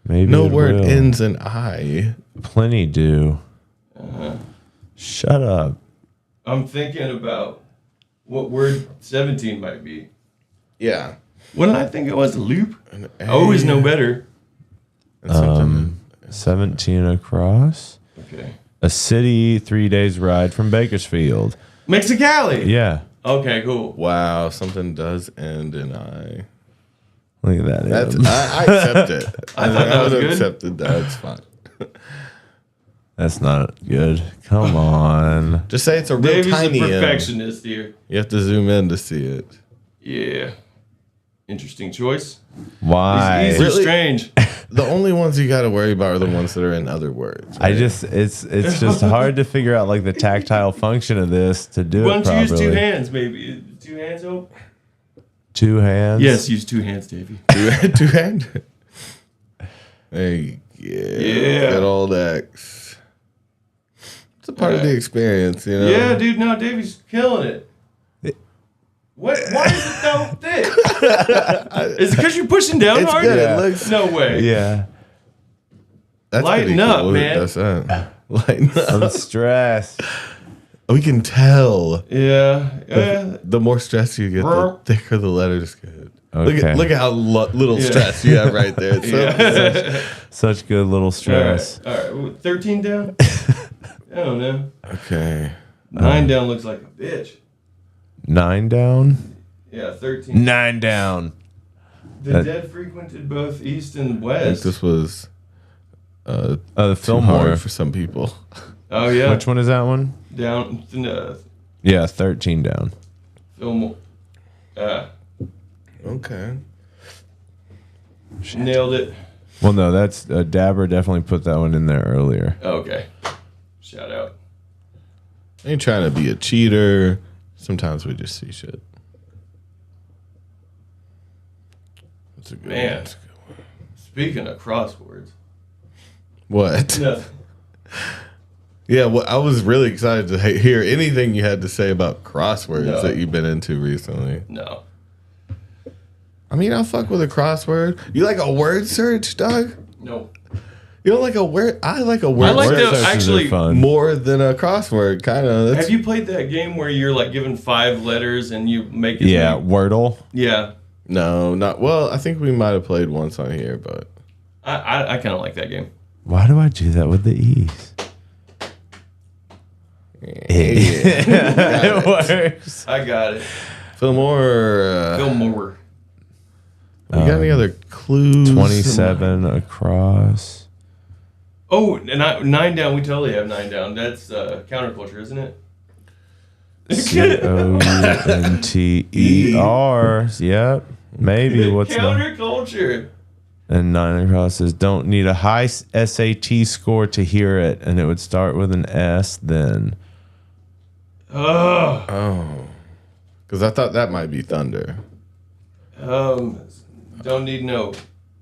Maybe No it word will. ends in I. Plenty do. Shut up. I'm thinking about what word 17 might be. Yeah. What did I think it was? Loop? I always know better. And something 17 across. Okay. A city 3 days ride from Bakersfield. Mexicali. Yeah. Okay, cool. wow, something does end in I. Look at that. That's Em. I accept it. I thought that was would good. accept it. That's fine. That's not good. Come on. Just say it's a real Davey's a tiny M. perfectionist here. You have to zoom in to see it. Yeah. Interesting choice. Why? These are Really? strange. The only ones you got to worry about are the ones that are in other words. I just it's just hard to figure out like the tactile function of this to do Why it don't you use properly. 2 hands, maybe? 2 hands, Hope? 2 hands. Yes, use 2 hands, Davey. Two hand. There you go. Yeah. Good old X. It's a part of the experience, you know. Yeah, dude, no, Davey's killing it. What? Why is it so thick? Is it because you're pushing down It's hard? good. It looks. No way. Yeah. That's Lighten pretty up, cool. man. That's that. Lighten up. I'm stressed. We can tell. Yeah. Yeah. The more stress you get, the thicker the letters get. Okay. Look at how little stress you have right there. It's so- Such good little stress. All right. 13 down? I don't know. Okay. 9 down looks like a bitch. 9 down. Yeah, 13. 9 down. The dead frequented both east and I think west. this was the too Fillmore. hard for some people. Oh yeah. Which one is that one? Down. Yeah, 13 down. Film. Okay. Nailed it. Well, no, that's Dabber definitely put that one in there earlier. Okay. Shout out. I ain't trying to be a cheater. Sometimes we just see shit. That's a good one. Man. That's a good one. Speaking of crosswords. What? Nothing. Yeah, well, I was really excited to hear anything you had to say about crosswords that you've been into recently. No. I mean, I'll fuck with a crossword. You like a word search, Doug? No. You don't like a word? I like a word I like search the Searches are actually. fun. more than a crossword, kind of. Have you played that game where you're like given 5 letters and you make it? Yeah, Wordle. Yeah. No, not well. I think we might have played once on here, but I kind of like that game. Why do I do that with the E's? It works. I got it. Fillmore. Bill Moore. We got any other clues? 27 across. Oh, and 9 down. We totally have 9 down. That's counterculture, isn't it? Counter. Yep. Maybe. What's 9? Counterculture. And 9 across says don't need a high SAT score to hear it, and it would start with an S then. Oh, because I thought that might be thunder. Don't need no.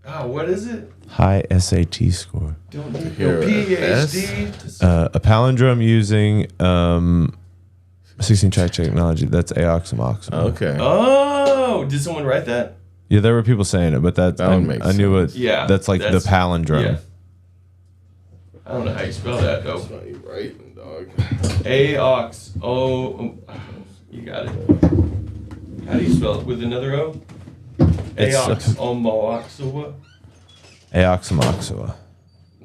Oh, what is it? High SAT score. Don't need Here, no PhD. A palindrome using 16-track technology. That's Aoxamox. Okay. Oh, did someone write that? Yeah, there were people saying it, but that one makes I knew it. Yeah, that's like the palindrome. Yeah. I don't know how you spell that though. Not you writing, dog. Aox. Oh, you got it. How do you spell it? With another O? It's Aox. Omoaxua. Aoxamoxua.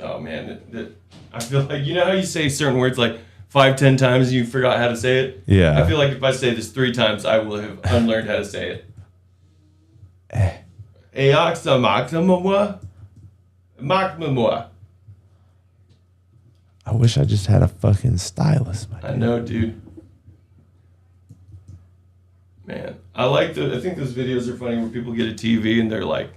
Oh man, I feel like you know how you say certain words like 5-10 times and you forgot how to say it. Yeah. I feel like if I say this 3 times, I will have unlearned how to say it. Aoxamoxua. Moxmamua. I wish I just had a fucking stylus. I know, dude. Man, I think those videos are funny where people get a TV and they're like,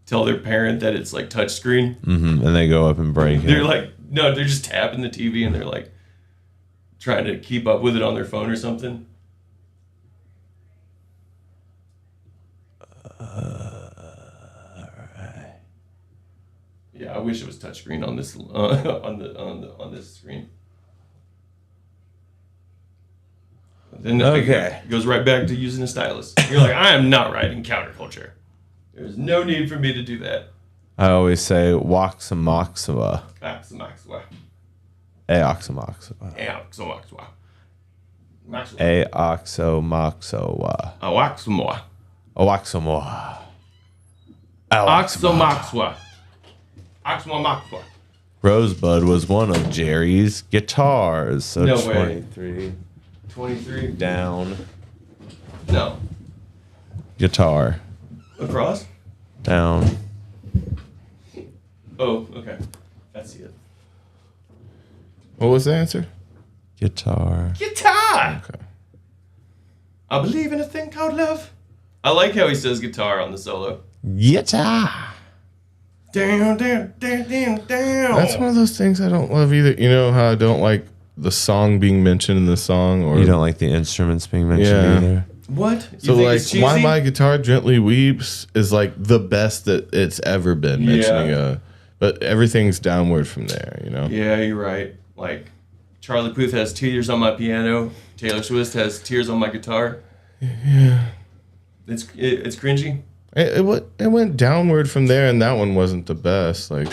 tell their parent that it's like touchscreen. Mm-hmm. And they go up and break They're it. like, no, they're just tapping the TV and they're like trying to keep up with it on their phone or something. Yeah, I wish it was touchscreen on this on this screen. Then Okay. it goes right back to using a stylus. You're like, I am not writing counterculture. There's no need for me to do that. I always say Waxamoxua. Aoxamoxua. Aoxamoxua. Aoxamoxua. Aoxamoxua. Aoxamoxua. Aoxamoa. Oxamoxua. Oxamoxua. Rosebud was one of Jerry's guitars. So No way. 23 23. down. No. Guitar. Across? Down. Oh, okay. I see it. What was the answer? Guitar. Guitar! Okay. I believe in a thing called love. I like how he says guitar on the solo. Guitar. Down, down, down, down, down. That's one of those things I don't love either. You know how I don't like the song being mentioned in the song, or You don't like the instruments being mentioned Yeah. either? What? You so think like it's cheesy? Why My Guitar Gently Weeps is like the best that it's ever been mentioning but everything's downward from there, you know? Yeah, you're right. Like, Charlie Puth has Tears on My Piano. Taylor Swift has Tears on My Guitar. Yeah. It's cringy. It went downward from there, and that one wasn't the best. Like,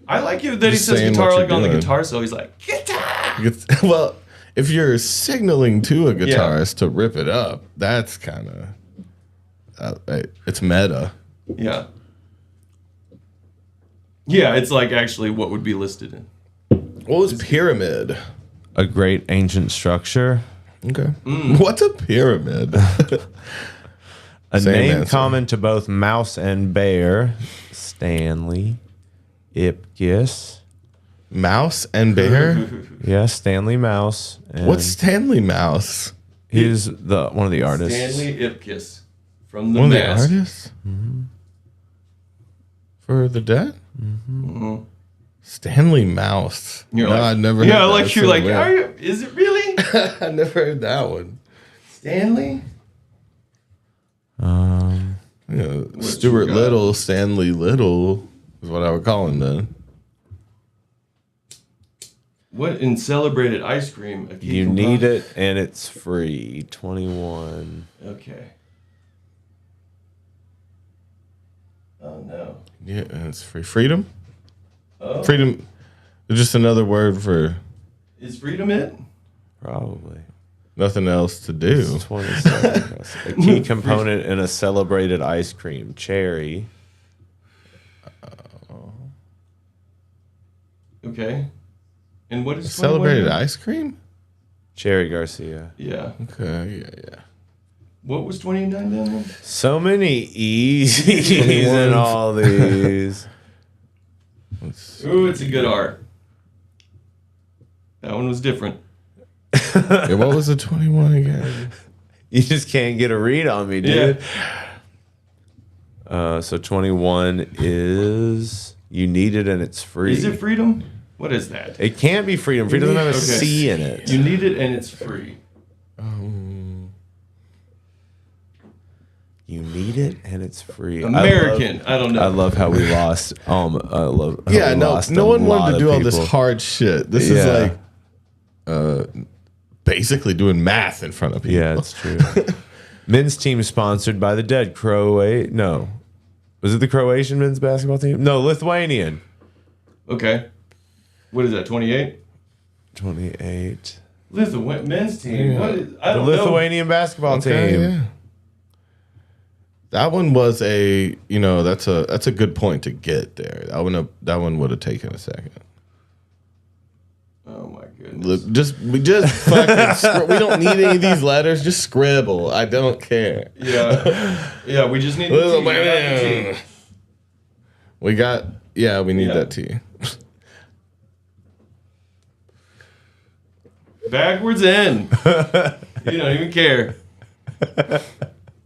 I like it that he Just says saying guitar what like you're on the doing. guitar, so he's like, guitar! well, if you're signaling to a guitarist to rip it up, that's kind of it's meta. Yeah. Yeah, it's like actually what would be listed in. What was pyramid? A great ancient structure. Okay. What's a pyramid? A Same name answer. common to both mouse and bear. Stanley. Ipkiss. Mouse and bear. Yeah, Stanley Mouse. And What's Stanley Mouse? he's one of the artists. Stanley Ipkiss from the One of Mask. the artists for the Dead. Stanley Mouse. You're no, like, I've never. yeah, heard like that. you're So like, weird. are you? Is it really I never heard that one. Stanley? Yeah, Stuart you got? Little, Stanley Little is what I would call him then. What in celebrated ice cream? You need it, and it's free. 21. Okay. Oh no. Yeah, and it's free. Freedom. Oh. Freedom is just another word for Is freedom it? Probably. nothing else to do. 27. A key component in a celebrated ice cream. Cherry. Okay. And what is Celebrated 21? ice cream. Cherry Garcia. Yeah. Okay, yeah. What was 29 then? So many E's in all these. Ooh, it's a good R. That one was different. Yeah, what was the 21 again? You just can't get a read on me, dude. So 21 is you need it and it's free. Is it freedom? What is that? It can't be freedom. Freedom doesn't have a Okay. C in it. You need it and it's free. You need it and it's free. American. I don't know. I love how we lost. I love. How Yeah, we no, lost no a one lot wanted to of do all this people. hard shit. This Yeah. is like basically doing math in front of people. Yeah, it's true. Men's team sponsored by the Dead. No, was it the Croatian men's basketball team? No, Lithuanian. Okay. What is that? 28? 28. Men's team. Yeah. What is, I The don't know. Lithuanian basketball Okay, team. yeah. That one was that's a good point to get there. That one would have taken a second. Oh my goodness. Look, we just fucking we don't need any of these letters. Just scribble. I don't care. Yeah. Yeah, we just need the T. We got the T. We need Yeah. that T. Backwards N. You don't even care.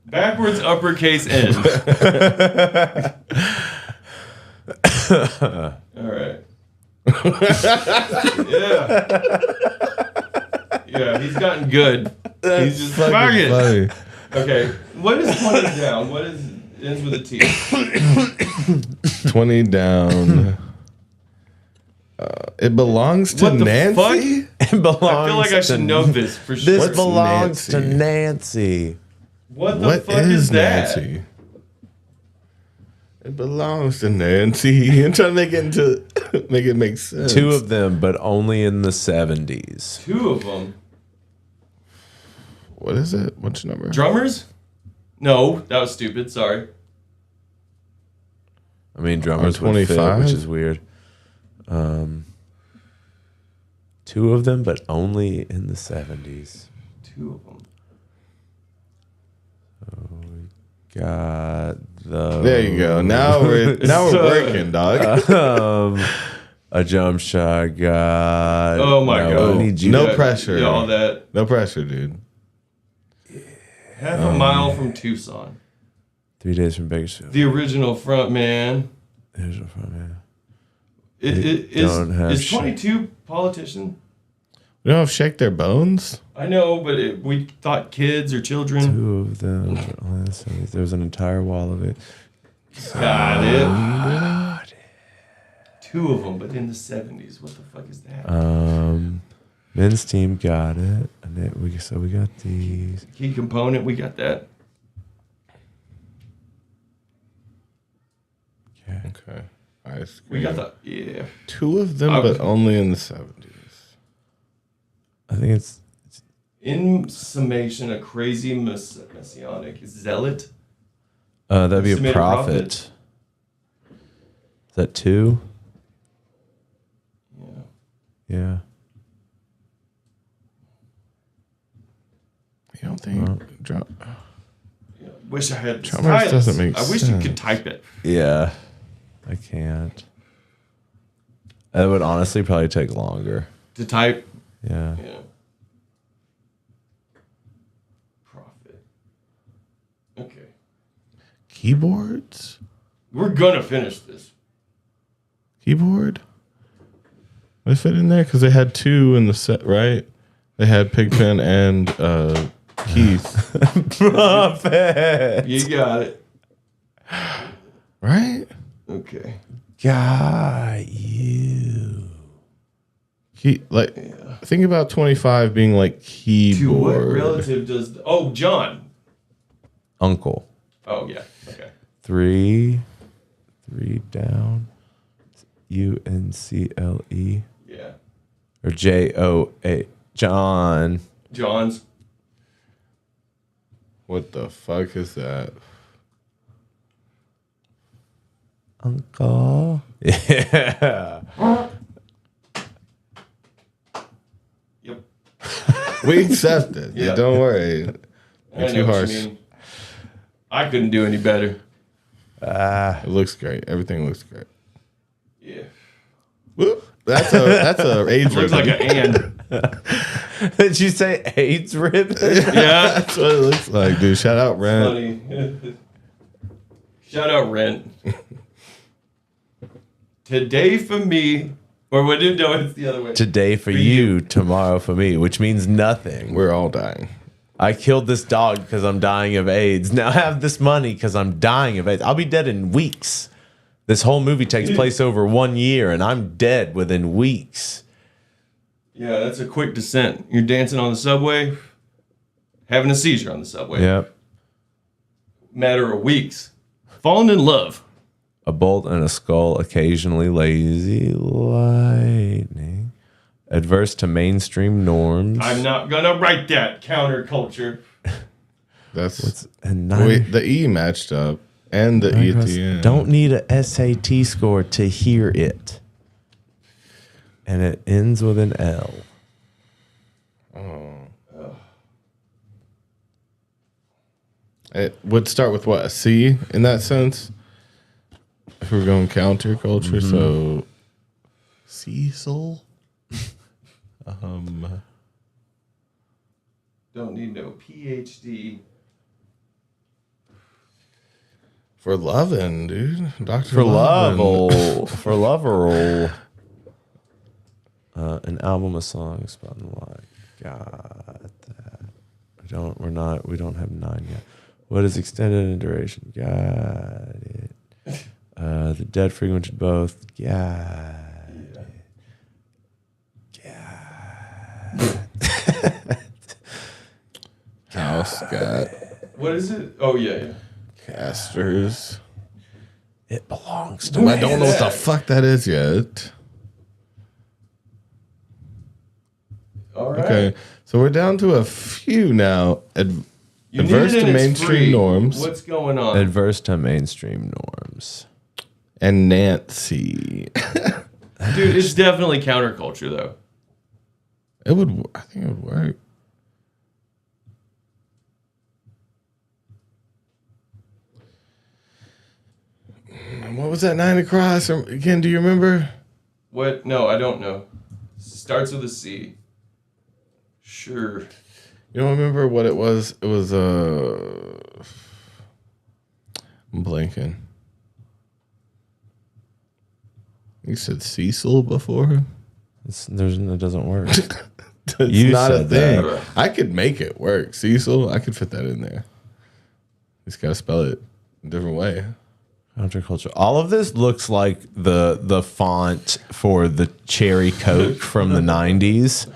Backwards uppercase N. All right. Yeah. Yeah, he's gotten good. He's just fuck it. Funny. Okay. What is 20 down? What is ends with a T? 20 down. It belongs to What the Nancy. It belongs. I feel like I should to, know this for sure. This What's belongs to Nancy? Nancy. What the What fuck is that? Nancy? It belongs to Nancy. I'm trying to make it make sense. Two of them, but only in the 70s. Two of them. What is it? Which number? Drummers? No, that was stupid. Sorry. I mean, drummers would fit, 25? which is weird. Two of them, but only in the 70s. Two of them. Got the There you go. Now we're working, dog. a jump shot. Got Oh my God. I need you No to- pressure. Yeah, all that. No pressure, dude. Half a mile from Tucson. 3 days from Bakersfield. The original front man. There's a front man. Is have 22 politician? We don't have Shake Their Bones? I know, but we thought kids or children. Two of them. but only in the 70s. There was an entire wall of it. Got it. Two of them, but in the 70s. What the fuck is that? Men's team got it. And so we got these. Key component, we got that. Okay. Ice We cream. got the, yeah. Two of them, but only in the 70s. I think it's In summation, a crazy messianic zealot. that'd be a Estimated prophet. Is that two? Yeah. Yeah. You don't think drop? Yeah. Wish I had the Drummers stylus. doesn't make I wish you sense. could type it. Yeah. I can't. That would honestly probably take longer. To type. Yeah. Yeah. Profit. Okay. Keyboards? We're gonna finish this. Keyboard? They fit in there because they had 2 in the set, right? They had Pigpen and Keith. Profit. You got it. Right? Okay. Got you. Think about 25 being like To what keyboard. relative does... Oh, John. Uncle. Oh, yeah. Okay. 3 down. UNCLE. Yeah. Or JOA. John. John's. What the fuck is that? Uncle. Yeah. Yep. We accept it. Yeah. Don't worry. I You're know too what harsh. you mean. I couldn't do any better. It looks great. Everything looks great. Yeah. Whoop. That's a age Looks like ribbon. an and. Did you say AIDS ribbon? Yeah. That's what it looks like, dude. Shout out Rent. Funny. Shout out Rent. Today for me, or what? No, it's the other way. Today for you, tomorrow for me, which means nothing. We're all dying. I killed this dog because I'm dying of AIDS. Now I have this money because I'm dying of AIDS. I'll be dead in weeks. This whole movie takes place over 1 year, and I'm dead within weeks. Yeah, that's a quick descent. You're dancing on the subway, having a seizure on the subway. Yep. Matter of weeks. Falling in love. A bolt and a skull, occasionally lazy lightning. Adverse to mainstream norms. I'm not gonna write that. Counterculture. That's And wait, the E matched up and the E at the end. Don't need a SAT score to hear it. And it ends with an L. It would start with what, a C in that sense? If we're going counterculture, so Cecil. Don't need no PhD. For loving, dude. Dr. For love, Lovin'. for lover, an album, a song, spot in the line. Got that. We don't have 9 yet. What is extended in duration? Got it. The dead frequented both. Got it. House got What is it? Oh, yeah. casters. It belongs to I don't know what the fuck that is yet. All right. Okay, so we're down to a few now. You Adverse need it to and it's mainstream free. norms. What's going on? Adverse to mainstream norms. And Nancy. Dude, it's definitely counterculture, though. It would. I think it would work. And what was that 9 across? Again, do you remember? What? No, I don't know. Starts with a C. Sure. You don't remember what it was? It was I'm blanking. You said Cecil before? It doesn't work. It's You not a said thing. that. I could make it work. Cecil, I could fit that in there. You just gotta spell it a different way. Counterculture. All of this looks like the font for the cherry Coke from the 90s.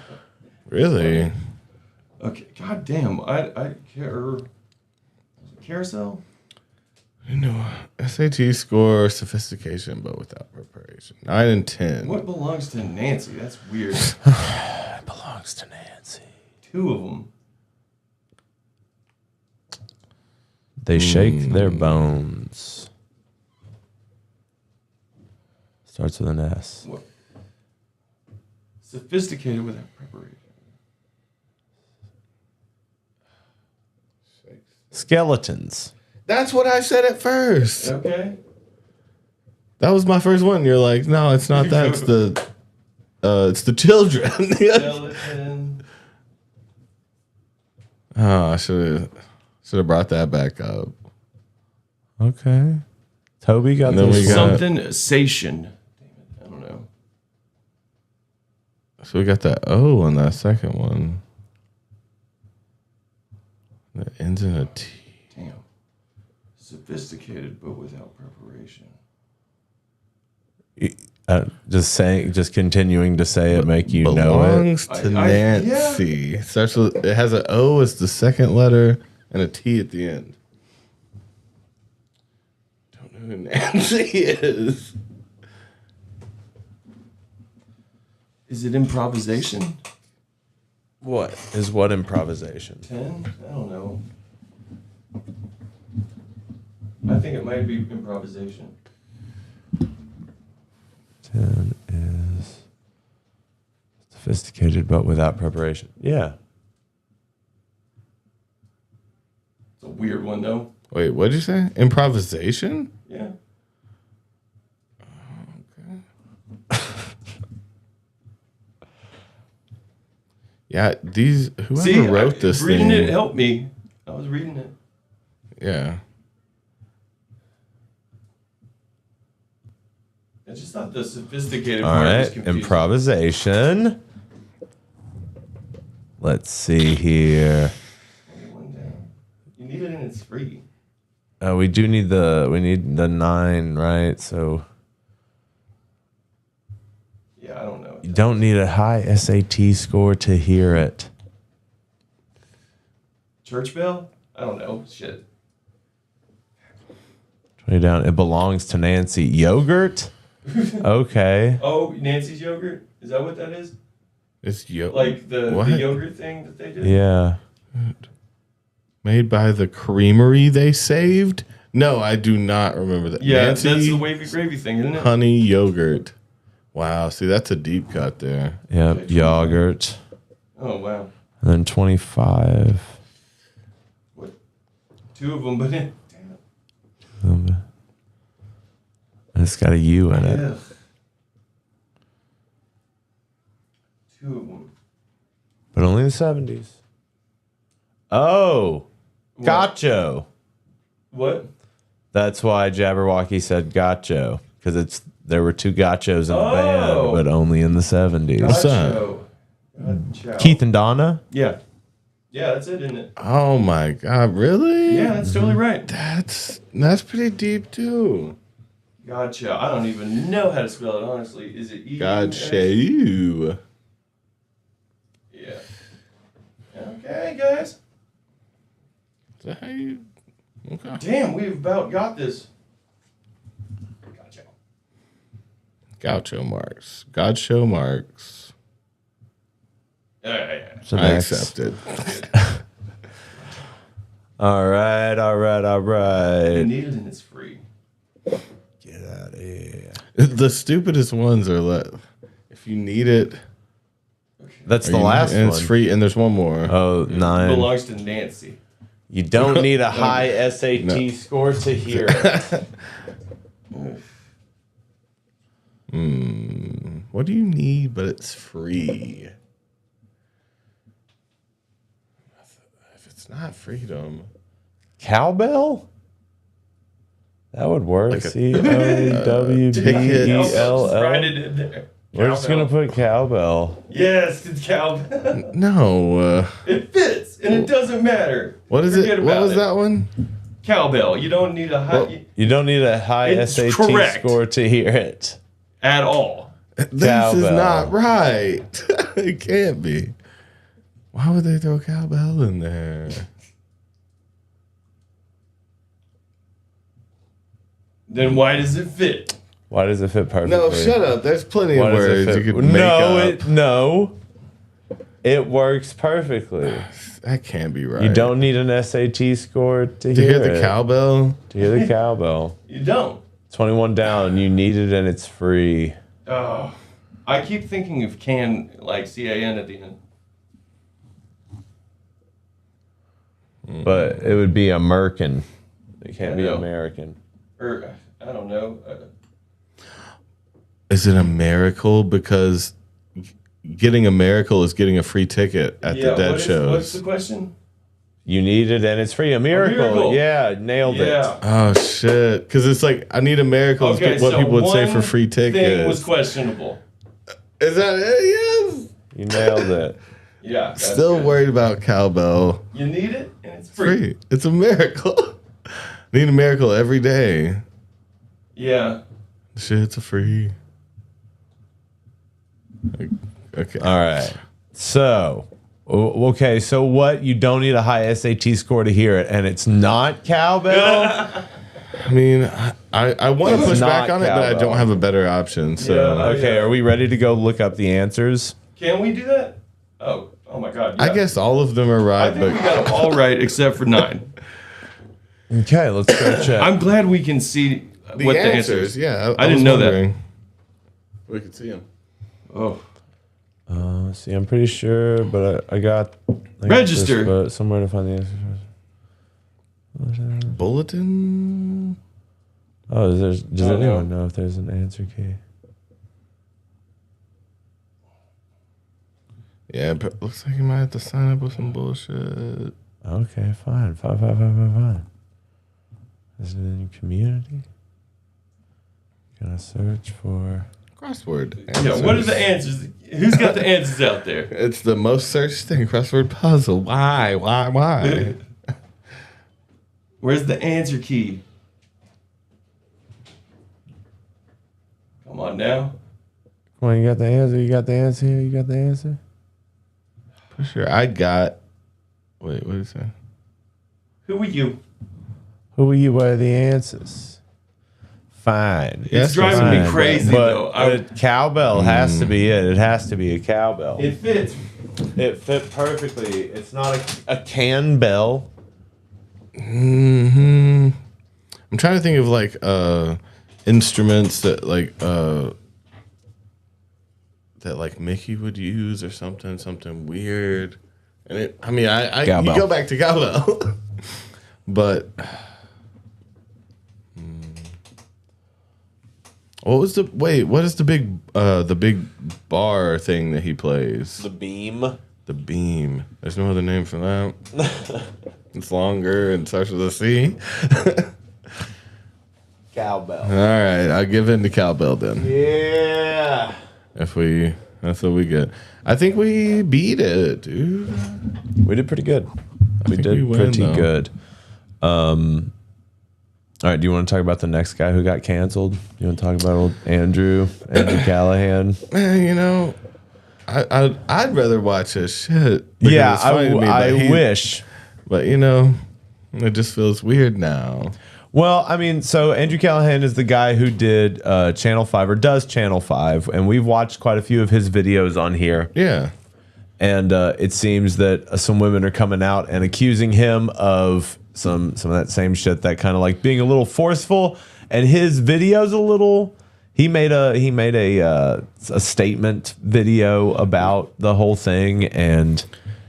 Really? Okay. God damn. I care. Carousel? You know, SAT score sophistication, but without preparation. 9 and 10. What belongs to Nancy? That's weird. It belongs to Nancy. 2 of them. They shake their bones. Starts with an S. What? Sophisticated without preparation. Skeletons. That's what I said at first. Okay. That was my first one. You're like, no, it's not that. It's the children. Skeleton. Oh, I should have brought that back up. Okay. Toby got And then this we got- Something sation. Damn it, I don't know. So we got that O on that second one. That ends in a T. Damn. Sophisticated, but without preparation. just continuing to say it, make you know it. Belongs to Nancy. Starts with, it has an O as the second letter and a T at the end. Don't know who Nancy is. Is it improvisation? What is what improvisation? 10? I don't know. I think it might be improvisation. 10 is sophisticated but without preparation. Yeah. It's a weird one, though. Wait, what did you say? Improvisation? Yeah. Yeah, whoever wrote this reading thing. it helped me. I was reading it. Yeah. I just thought the sophisticated All part was right. confusing. Improvisation. Let's see here. One down. You need it and it's free. We do need the 9, right? So Yeah, I don't know. you don't need a high SAT score to hear it. Church bell? I don't know. Shit. 20 down. It belongs to Nancy. Yogurt? Okay. Oh, Nancy's yogurt? Is that what that is? It's Like the What? yogurt thing that they did? Yeah. Made by the creamery they saved? No, I do not remember that. Yeah, Nancy that's the wavy gravy thing, isn't it? honey yogurt. Wow, see, that's a deep cut there. Yep. Yogurt. Oh, wow. And then 25. What? 2 of them, but damn. And it's got a U in it. Yeah. 2 of them. But only in the 70s. Oh. What? Gotcho. What? That's why Jabberwocky said gotcho. Because there were 2 gotchos in the band, but only in the 70s. What's that? Gotcha. Keith and Donna? Yeah. Yeah, that's it, isn't it? Oh my God, really? Yeah, that's totally right. That's pretty deep too. Gotcha. I don't even know how to spell it, honestly. Is it E? Gotcha you. Yeah. Okay, guys. Is that how you? Okay. Damn, we've about got this. Gotcha. Gaucho marks. Gaucho marks. Yeah. So I next. accept it. All right. You need it and it's free. Get out of here. The stupidest ones are if you need it. That's or the you last need it, and one. it's free, and there's one more. Oh, 9. Belongs to Nancy. You don't need a high SAT score to hear it. What do you need? But it's free. If it's not freedom, Cowbell? That would work. Like a- COWBELL. Write it in there. We're just going to put cowbell. Yes, it's cowbell. no. It fits, and it doesn't matter. What is Forget it? What about was it. that one? Cowbell. You don't need a high You don't need a high It's SAT correct. score to hear it. at all. This is Cowbell. not right. It can't be. Why would they throw cowbell in there? Then why does it fit? Why does it fit perfectly? No, shut up. There's plenty Why of does it words fit? you could make up. No. It works perfectly. That can't be right. You don't need an SAT score to to hear the it. cowbell. To hear the cowbell. You don't. 21 down. You need it and it's free. Oh, I keep thinking of can like CAN at the end. But it would be American. It can't I be know. American. Or I don't know. is it a miracle? Because getting a miracle is getting a free ticket at the Dead shows. What's the question? You need it and it's free. A miracle. Yeah, nailed it. Oh shit! Because it's like I need a miracle. Okay, is what so people would say for free thing tickets. was questionable. Is that it? Yes. You nailed it. Yeah. that's Still good. worried about cowbell. You need it, and it's free. Free. It's a miracle. Need a miracle every day. Yeah. Shit's a free. Okay. All right. So, okay. So what? You don't need a high SAT score to hear it, and it's not cowbell. I mean, I want to push back on it, but I cowbell. don't have a better option. So Okay. Are we ready to go look up the answers? Can we do that? Oh my God. I yeah. guess all of them are I right, think we but got them all right except for 9. Okay. Let's go check. I'm glad we can see what the answers. Yeah, I didn't know that. that. We could see them. Oh. Let's see, I'm pretty sure, but I got Register. this, but somewhere to find the answers. Bulletin. Oh, does Oh, anyone know if there's an answer key? Yeah, but looks like you might have to sign up with some bullshit. Okay, fine. Is it in community? Can I search for? Crossword. Yeah, what are the answers? Who's got the answers out there? It's the most searched thing. Crossword puzzle. Why? Where's the answer key? Come on now. Come on, you got the answer. You got the answer here. You got the answer. For sure. I got. Wait, what did it say? Who are you? Who are you? What are the answers? Fine. It's driving me crazy, though. But cowbell has to be it. It has to be a cowbell. It fits. It fit perfectly. It's not a can bell. I'm trying to think of like instruments that like Mickey would use or something weird. And it, I mean, I you go back to cowbell, but what is the big bar thing that he plays? The beam. The beam. There's no other name for that. It's longer and starts with a C. Cowbell. All right, I'll give in to cowbell then. Yeah. That's what we get. I think we beat it, dude. We did pretty good. We think did we win, pretty though. good. All right, do you want to talk about the next guy who got canceled? You want to talk about old Andrew Man, Callaghan? I'd rather watch his shit. because Yeah, it's funny to me, I wish. But it just feels weird now. Well, I mean, so Andrew Callaghan is the guy who did Channel 5 or does Channel 5, and we've watched quite a few of his videos on here. Yeah. And it seems that some women are coming out and accusing him of some of that same shit, that kind of like being a little forceful. And his video's a little. He made a statement video about the whole thing, and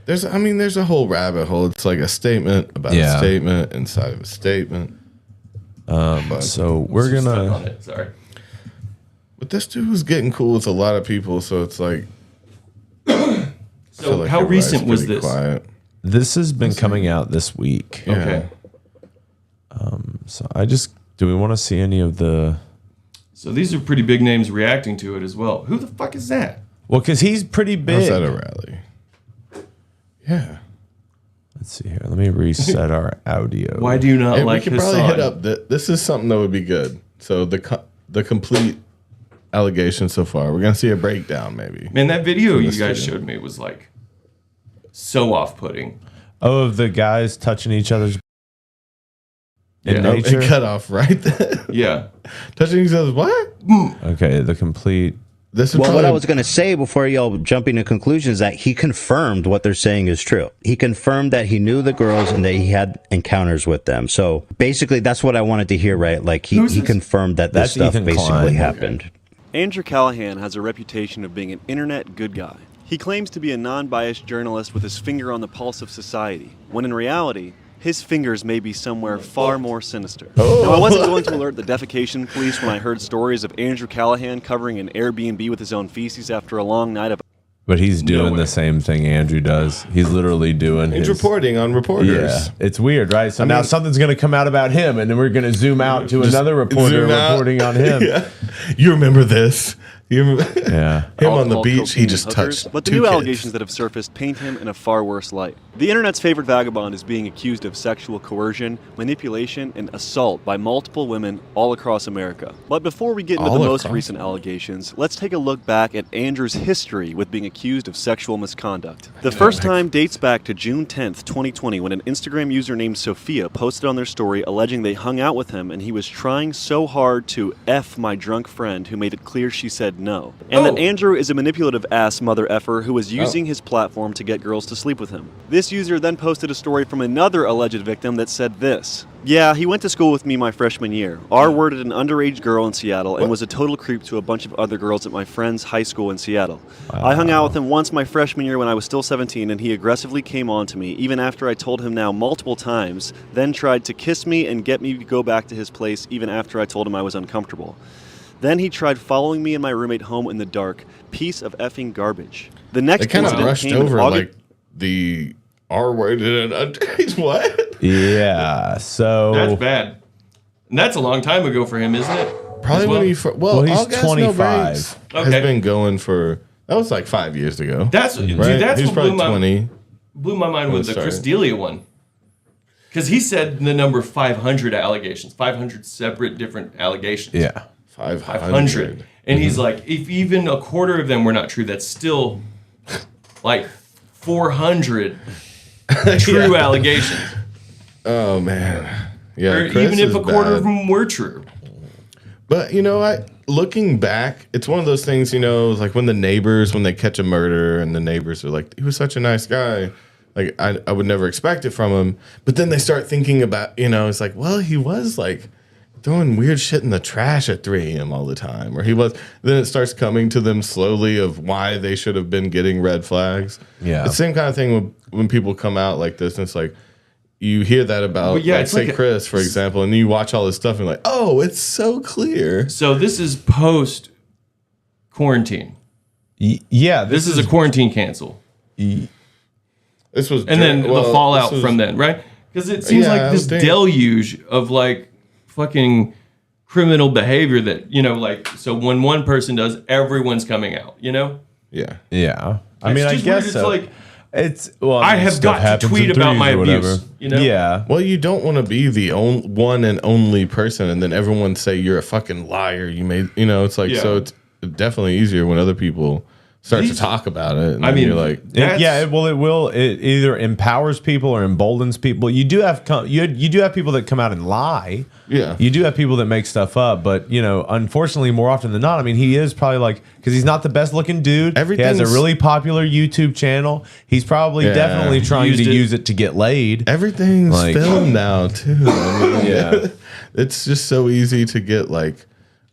There's a whole rabbit hole. It's like a statement about a statement inside of a statement. so we're Stuck gonna. on it. Sorry. But this dude was getting cool with a lot of people, so it's like. So how recent was pretty this? Quiet. This has been coming out this week. Yeah. Okay. So do we want to see any of the? So these are pretty big names reacting to it as well. Who the fuck is that? Well, because he's pretty big. Was that a rally? Yeah. Let's see here. Let me reset our audio. Why do you not Hey, like we could his probably song? hit up. This is something that would be good. So the complete allegation so far. We're gonna see a breakdown, maybe. Man, that video you this guys video. showed me was like so off-putting. Oh, of the guys touching each other's in Yeah. nature. It cut off right there. Yeah. Touching each other's what? Okay, the complete. This is Well, what probably I was going to say before y'all jumping to conclusions is that he confirmed what they're saying is true. He confirmed that he knew the girls and that he had encounters with them. So basically, that's what I wanted to hear, right? Like he confirmed that That's this stuff Ethan basically Klein. happened. Andrew Callaghan has a reputation of being an internet good guy. He claims to be a non-biased journalist with his finger on the pulse of society, when in reality, his fingers may be somewhere far more sinister. Now, I wasn't going to alert the defecation police when I heard stories of Andrew Callaghan covering an Airbnb with his own feces after a long night of... But he's doing the same thing Andrew does. He's literally doing He's reporting on reporters. Yeah, it's weird, right? So now something's going to come out about him, and then we're going to zoom out to another reporter reporting on him. Yeah. You remember this? Him on the beach, he just touched But the two new kids. allegations that have surfaced paint him in a far worse light. The internet's favorite vagabond is being accused of sexual coercion, manipulation, and assault by multiple women all across America. But before we get into the most recent allegations, let's take a look back at Andrew's history with being accused of sexual misconduct. The first time dates back to June 10th, 2020, when an Instagram user named Sophia posted on their story alleging they hung out with him and he was trying so hard to F my drunk friend who made it clear she said no. And that Andrew is a manipulative ass mother effer who was using his platform to get girls to sleep with him. This user then posted a story from another alleged victim that said this. Yeah, he went to school with me my freshman year, R-worded an underage girl in Seattle, and was a total creep to a bunch of other girls at my friend's high school in Seattle. I hung out with him once my freshman year when I was still 17, and he aggressively came on to me, even after I told him now multiple times, then tried to kiss me and get me to go back to his place even after I told him I was uncomfortable. Then he tried following me and my roommate home in the dark. Piece of effing garbage. The next kind of incident brushed came in over August. like the R-worded and underage. What? Yeah, so That's bad. And that's a long time ago for him, isn't it? Probably As well? when he he's All Gas, No 25. Brakes has Okay. been going for that was like 5 years ago. That's dude, right? that's He's what probably 20. blew my mind when with it the started. Chris D'Elia one. Because he said the number 500 allegations, 500 separate different allegations. yeah. 500. And he's like, if even a quarter of them were not true, that's still like 400 true allegations. Oh man, yeah. Or Chris even if is a quarter bad. of them were true. But looking back, it's one of those things. Like when they catch a murderer and the neighbors are like, he was such a nice guy. Like I would never expect it from him. But then they start thinking about, it's like, well, he was like throwing weird shit in the trash at 3 a.m. all the time, or he was. Then it starts coming to them slowly of why they should have been getting red flags. Yeah, it's the same kind of thing when people come out like this, and it's like you hear that about, Well, yeah, like, it's say like Chris, for example, and you watch all this stuff and you're like, oh, it's so clear. So this is post quarantine. Yeah, This is a quarantine cancel. This was, And then the fallout this was- from then, right? Because it seems Yeah, like I this was thinking- deluge of like fucking criminal behavior that, like, so when one person does, everyone's coming out, Yeah. Yeah. I It's mean, I just guess weird. so. It's like, It's well. I have stuff got to happens tweet in about threes my or whatever. abuse, Yeah. Well, you don't want to be the one and only person, and then everyone say you're a fucking liar. You made, it's like, Yeah. so it's definitely easier when other people start to talk about it. And I then mean, you're like, It either empowers people or emboldens people. You do have you do have people that come out and lie. Yeah. You do have people that make stuff up, but unfortunately, more often than not, I mean, he is probably like, because he's not the best looking dude. He has a Everything's- really popular YouTube channel. He's probably definitely trying to use it to get laid. everything's Like- filmed now too. I mean, Yeah. it's just so easy to get like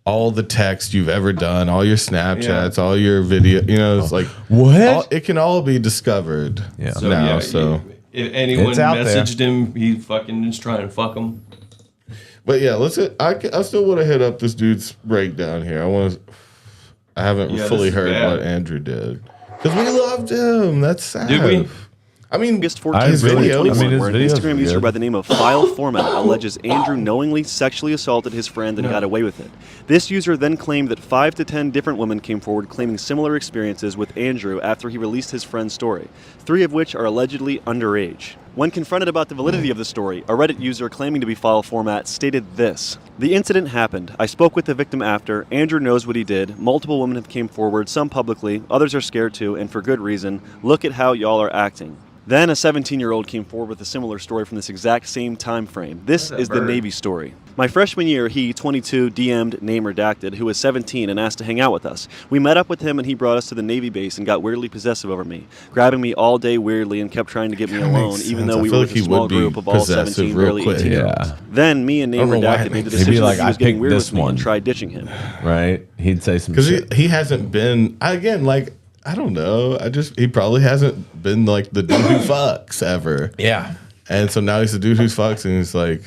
all the text you've ever done, all your Snapchats, all your video. It's like What? it can all be discovered. Yeah. so now. yeah, So, if anyone It's out there. messaged him, he fucking is trying to fuck him. but yeah, let's. I still want to hit up this dude's breakdown here. I haven't Yeah, fully this is heard bad. what Andrew did because we loved him. That's sad. Did we? I mean, August I 14th, really- 2021, I mean, his where an videos Instagram are user good. by the name of File Format alleges Andrew knowingly sexually assaulted his friend and got away with it. This user then claimed that 5 to 10 different women came forward claiming similar experiences with Andrew after he released his friend's story, 3 of which are allegedly underage. When confronted about the validity of the story, a Reddit user claiming to be File Format stated this. The incident happened. I spoke with the victim after. Andrew knows what he did. Multiple women have came forward, some publicly, others are scared too, and for good reason. Look at how y'all are acting. Then a 17-year-old came forward with a similar story from this exact same time frame. This is the Navy story. My freshman year, he, 22, DM'd, name redacted, who was 17 and asked to hang out with us. We met up with him and he brought us to the Navy base and got weirdly possessive over me, grabbing me all day weirdly and kept trying to get me Kinda alone, makes even sense. though I we feel were like with a he small would be group of all possessive 17, real early quick. 18 year olds. Yeah. Then me and name I don't know why redacted made the He'd be decision like, that he was "I getting picked weird this with me one." and tried ditching him. Right? He'd say some because shit. he hasn't been again. Like I don't know. He probably hasn't been like the dude who fucks ever. Yeah. And so now he's the dude who's fucks, and he's like,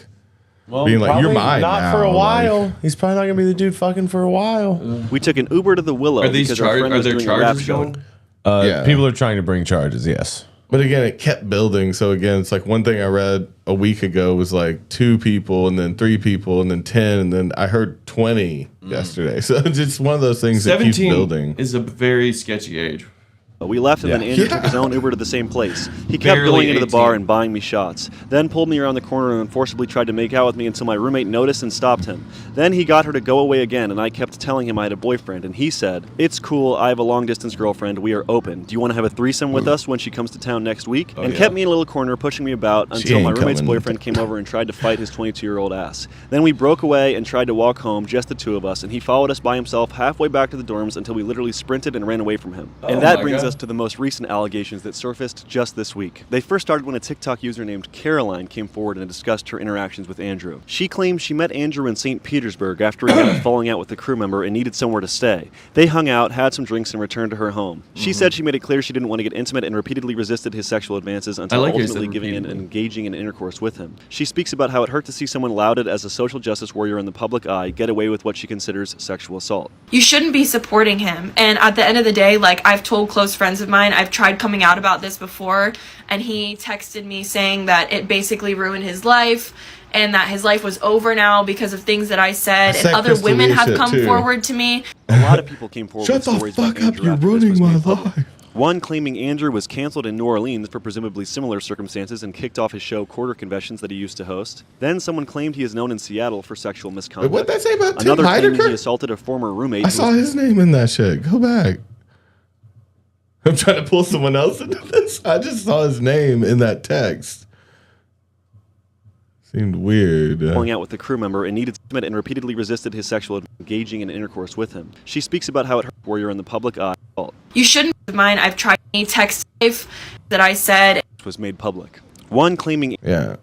being like, you're probably mine not now. for a while. Like, He's probably not gonna be the dude fucking for a while. We took an Uber to the Willow Are these because our friend are was there doing a rap charges show. going? Yeah. People are trying to bring charges. Yes. but again, it kept building. So again, it's like one thing I read a week ago was like 2 people, and then 3 people, and then 10, and then I heard 20 yesterday. So it's just one of those things that keeps 17 building. is a very sketchy age. We left and then Yeah. Andrew took his own Uber to the same place. He kept Barely going into the 18. bar and buying me shots, then pulled me around the corner and forcibly tried to make out with me until my roommate noticed and stopped him. Then he got her to go away again, and I kept telling him I had a boyfriend, and he said, "It's cool, I have a long-distance girlfriend, we are open. Do you want to have a threesome with us when she comes to town next week?" And kept me in a little corner, pushing me about until my ain't roommate's coming. boyfriend came over and tried to fight his 22-year-old ass. Then we broke away and tried to walk home, just the 2 of us, and he followed us by himself halfway back to the dorms until we literally sprinted and ran away from him. And that my brings God. us to the most recent allegations that surfaced just this week. They first started when a TikTok user named Caroline came forward and discussed her interactions with Andrew. She claimed she met Andrew in St. Petersburg after he had a falling out with a crew member and needed somewhere to stay. They hung out, had some drinks, and returned to her home. She said she made it clear she didn't want to get intimate and repeatedly resisted his sexual advances until like how you said ultimately giving in and repeatedly. engaging in intercourse with him. She speaks about how it hurt to see someone lauded as a social justice warrior in the public eye get away with what she considers sexual assault. You shouldn't be supporting him. And at the end of the day, like, I've told close friends of mine, I've tried coming out about this before, and he texted me saying that it basically ruined his life and that his life was over now because of things that I said, I and said other Crystal women Lee have shit, come too. forward to me. A lot of people came forward Shut with the stories fuck about up, Andrew you're after this ruining was my made public. life. One claiming Andrew was canceled in New Orleans for presumably similar circumstances and kicked off his show Quarter Conventions that he used to host. Then someone claimed he is known in Seattle for sexual misconduct. Wait, what'd that say about Tim Another claiming he Heidecker? assaulted a former roommate. I who saw was- his name in that shit. Go back. I'm trying to pull someone else into this. I just saw his name in that text. Seemed weird. falling out with the crew member and needed intimate and repeatedly resisted his sexual engaging in intercourse with him. She speaks about how it hurt warrior in the public eye You shouldn't have mine. I've tried any text life that I said. was made public. One claiming Yeah.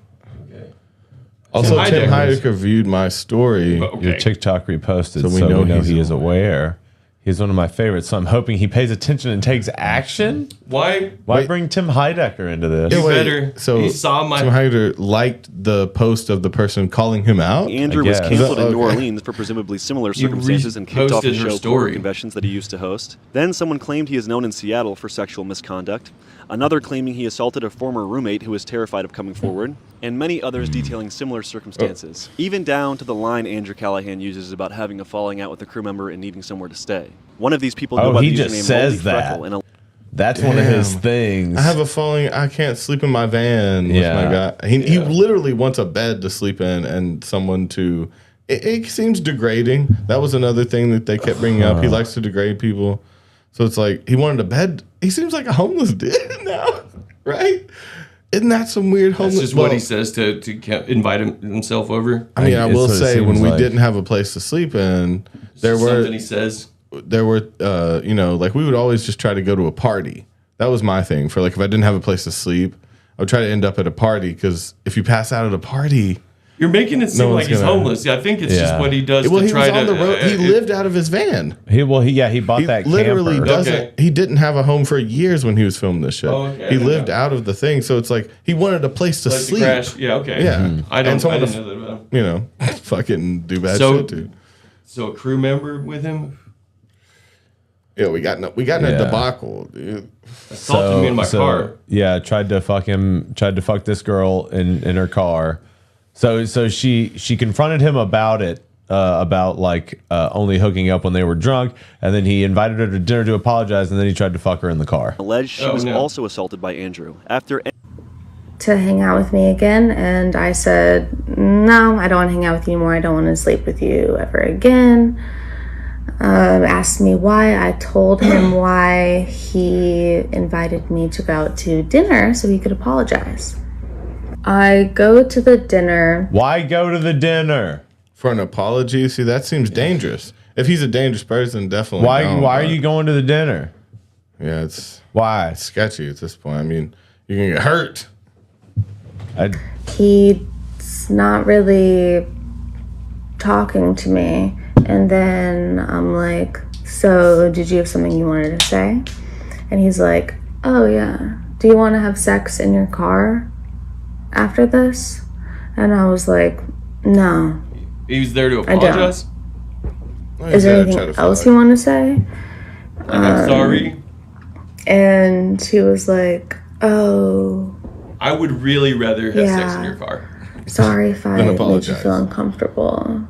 Also, Tim Heidecker viewed my story. Your TikTok reposted, So so we we know know he's he is aware. He's one of my favorites, so I'm hoping he pays attention and takes action. Why? Why bring Tim Heidecker into this? You Yeah, wait, better. So He saw my- Tim Heidecker liked the post of the person calling him out. Andrew was guess. canceled in New Okay. Orleans for presumably similar You circumstances and kicked off his reposted her show story. Quarter Conventions that he used to host. Then someone claimed he is known in Seattle for sexual misconduct. Another claiming he assaulted a former roommate who was terrified of coming forward. And many others detailing similar circumstances. Even down to the line Andrew Callaghan uses about having a falling out with a crew member and needing somewhere to stay. One of these people go Oh, by he the just username says Moldy that. Freckle, and That's one of his Damn. things. I have a falling. I can't sleep in my van with Yeah. my guy. He literally wants a bed to sleep in and someone to. It seems degrading. That was another thing that they kept bringing up. He likes to degrade people. So it's like he wanted a bed. He seems like a homeless dude now, right? Isn't that some weird homeless? That's just what he says to invite himself over. I mean, I It's will what it say when seems we like. didn't have a place to sleep in, there were Something he says. like we would always just try to go to a party. That was my thing for like if I didn't have a place to sleep, I would try to end up at a party because if you pass out at a party, You're making it seem one's like he's gonna- homeless. Yeah, I think it's just Yeah. what he does well, to he try was on to. the road. He lived out of his van. He bought He that literally camper. doesn't. Okay. He didn't have a home for years when he was filming this shit. Oh, okay. He lived out of the thing, so it's like he wanted a place to Like to sleep. crash. Yeah, okay. Yeah, I And don't. I someone didn't to- know that about him. You know, fucking do bad So- shit, dude. So a crew member with him Yeah, we got in a Yeah. debacle, dude. assaulted me in my car. Yeah, tried to fuck this girl in her car. So she confronted him about it, about only hooking up when they were drunk, and then he invited her to dinner to apologize, and then he tried to fuck her in the car. alleged she Oh, was no. also assaulted by Andrew. After To hang out with me again, and I said, no, I don't want to hang out with you anymore. I don't want to sleep with you ever again. Asked me why. I told him why. He invited me to go out to dinner so he could apologize. I go to the dinner. Why go to the dinner? For an apology, see that seems dangerous. If he's a dangerous person, definitely. Why don't, are but- you going to the dinner? Yeah, it's Why? sketchy at this point. I mean, you're gonna get hurt. He's not really talking to me. And then I'm like, so did you have something you wanted to say? And he's like, oh yeah, do you want to have sex in your car? after this? And I was like, no. He was there to I don't. apologize. Is there anything else you want to say? Like, I'm sorry. And he was like, oh. I would really rather have sex in your car. Sorry if I made you feel uncomfortable.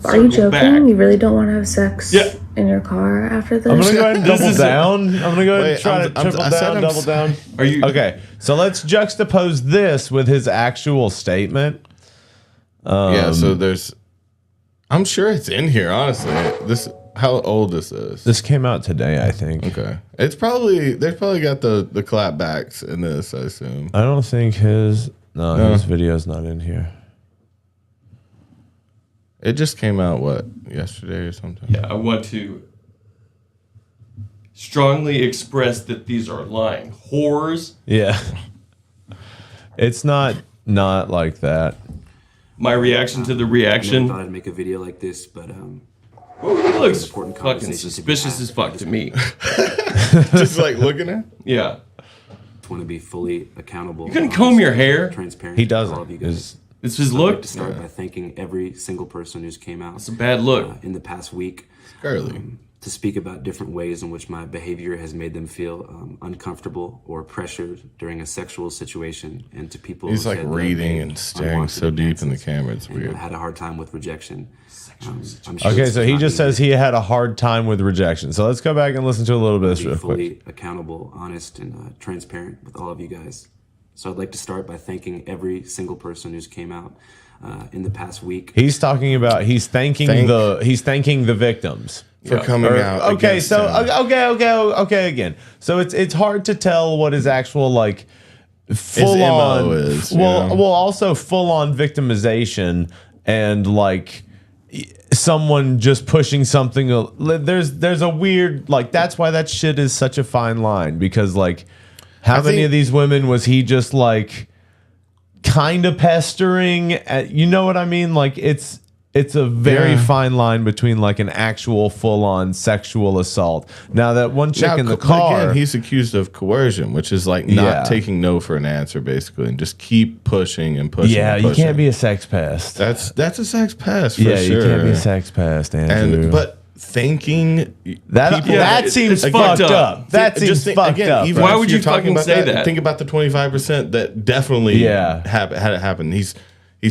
Are you Circle joking? back. You really don't want to have sex in your car after this? I'm gonna go ahead and double down. I'm gonna go ahead and try to triple down, double down. Are you okay? So let's juxtapose this with his actual statement. Yeah. So there's. I'm sure it's in here. Honestly, how old is this? This came out today, I think. Okay, it's probably they've probably got the clapbacks in this. I assume. I don't think his video's not in here. It just came out yesterday or something. Yeah, I want to strongly express that these are lying whores. Yeah, it's not like that. My reaction to the reaction. I never thought I'd make a video like this, but it looks fucking suspicious as fuck to me. Just like looking at. Yeah. I want to be fully accountable. You can comb your hair. Transparent. He doesn't. All of you guys. It's his I'd look. like to start by thanking every single person who's came out. It's a bad look. In the past week. Early. To speak about different ways in which my behavior has made them feel uncomfortable or pressured during a sexual situation, and to people He's who like said that reading they and staring unwanted so deep in the advances camera. It's and weird. had a hard time with rejection. I'm sure Okay, it's so he not just easy says he had a hard time with rejection. So let's go back and listen to a little bit of this to be real quick. fully accountable, honest, and transparent with all of you guys. So I'd like to start by thanking every single person who's came out in the past week. He's talking about he's thanking the victims for coming out. Okay, against so him. okay again. So it's hard to tell what his actual like full His on MO is, well also full on victimization and like someone just pushing something. There's a weird like that's why that shit is such a fine line because like how many of these women was he just like kind of pestering you know what I mean? Like it's a very fine line between like an actual full-on sexual assault. Now that one chick in the car, again, he's accused of coercion, which is like not taking no for an answer, basically, and just keep pushing and pushing. Yeah, and you pushing. can't be a sex pest. That's a sex pest for yeah, sure. you can't be a sex pest, Andrew. But thanking that seems fucked up. That seems fucked up. Even why if would you're you talking fucking about say that? Think about the 25% that definitely had it happen. He's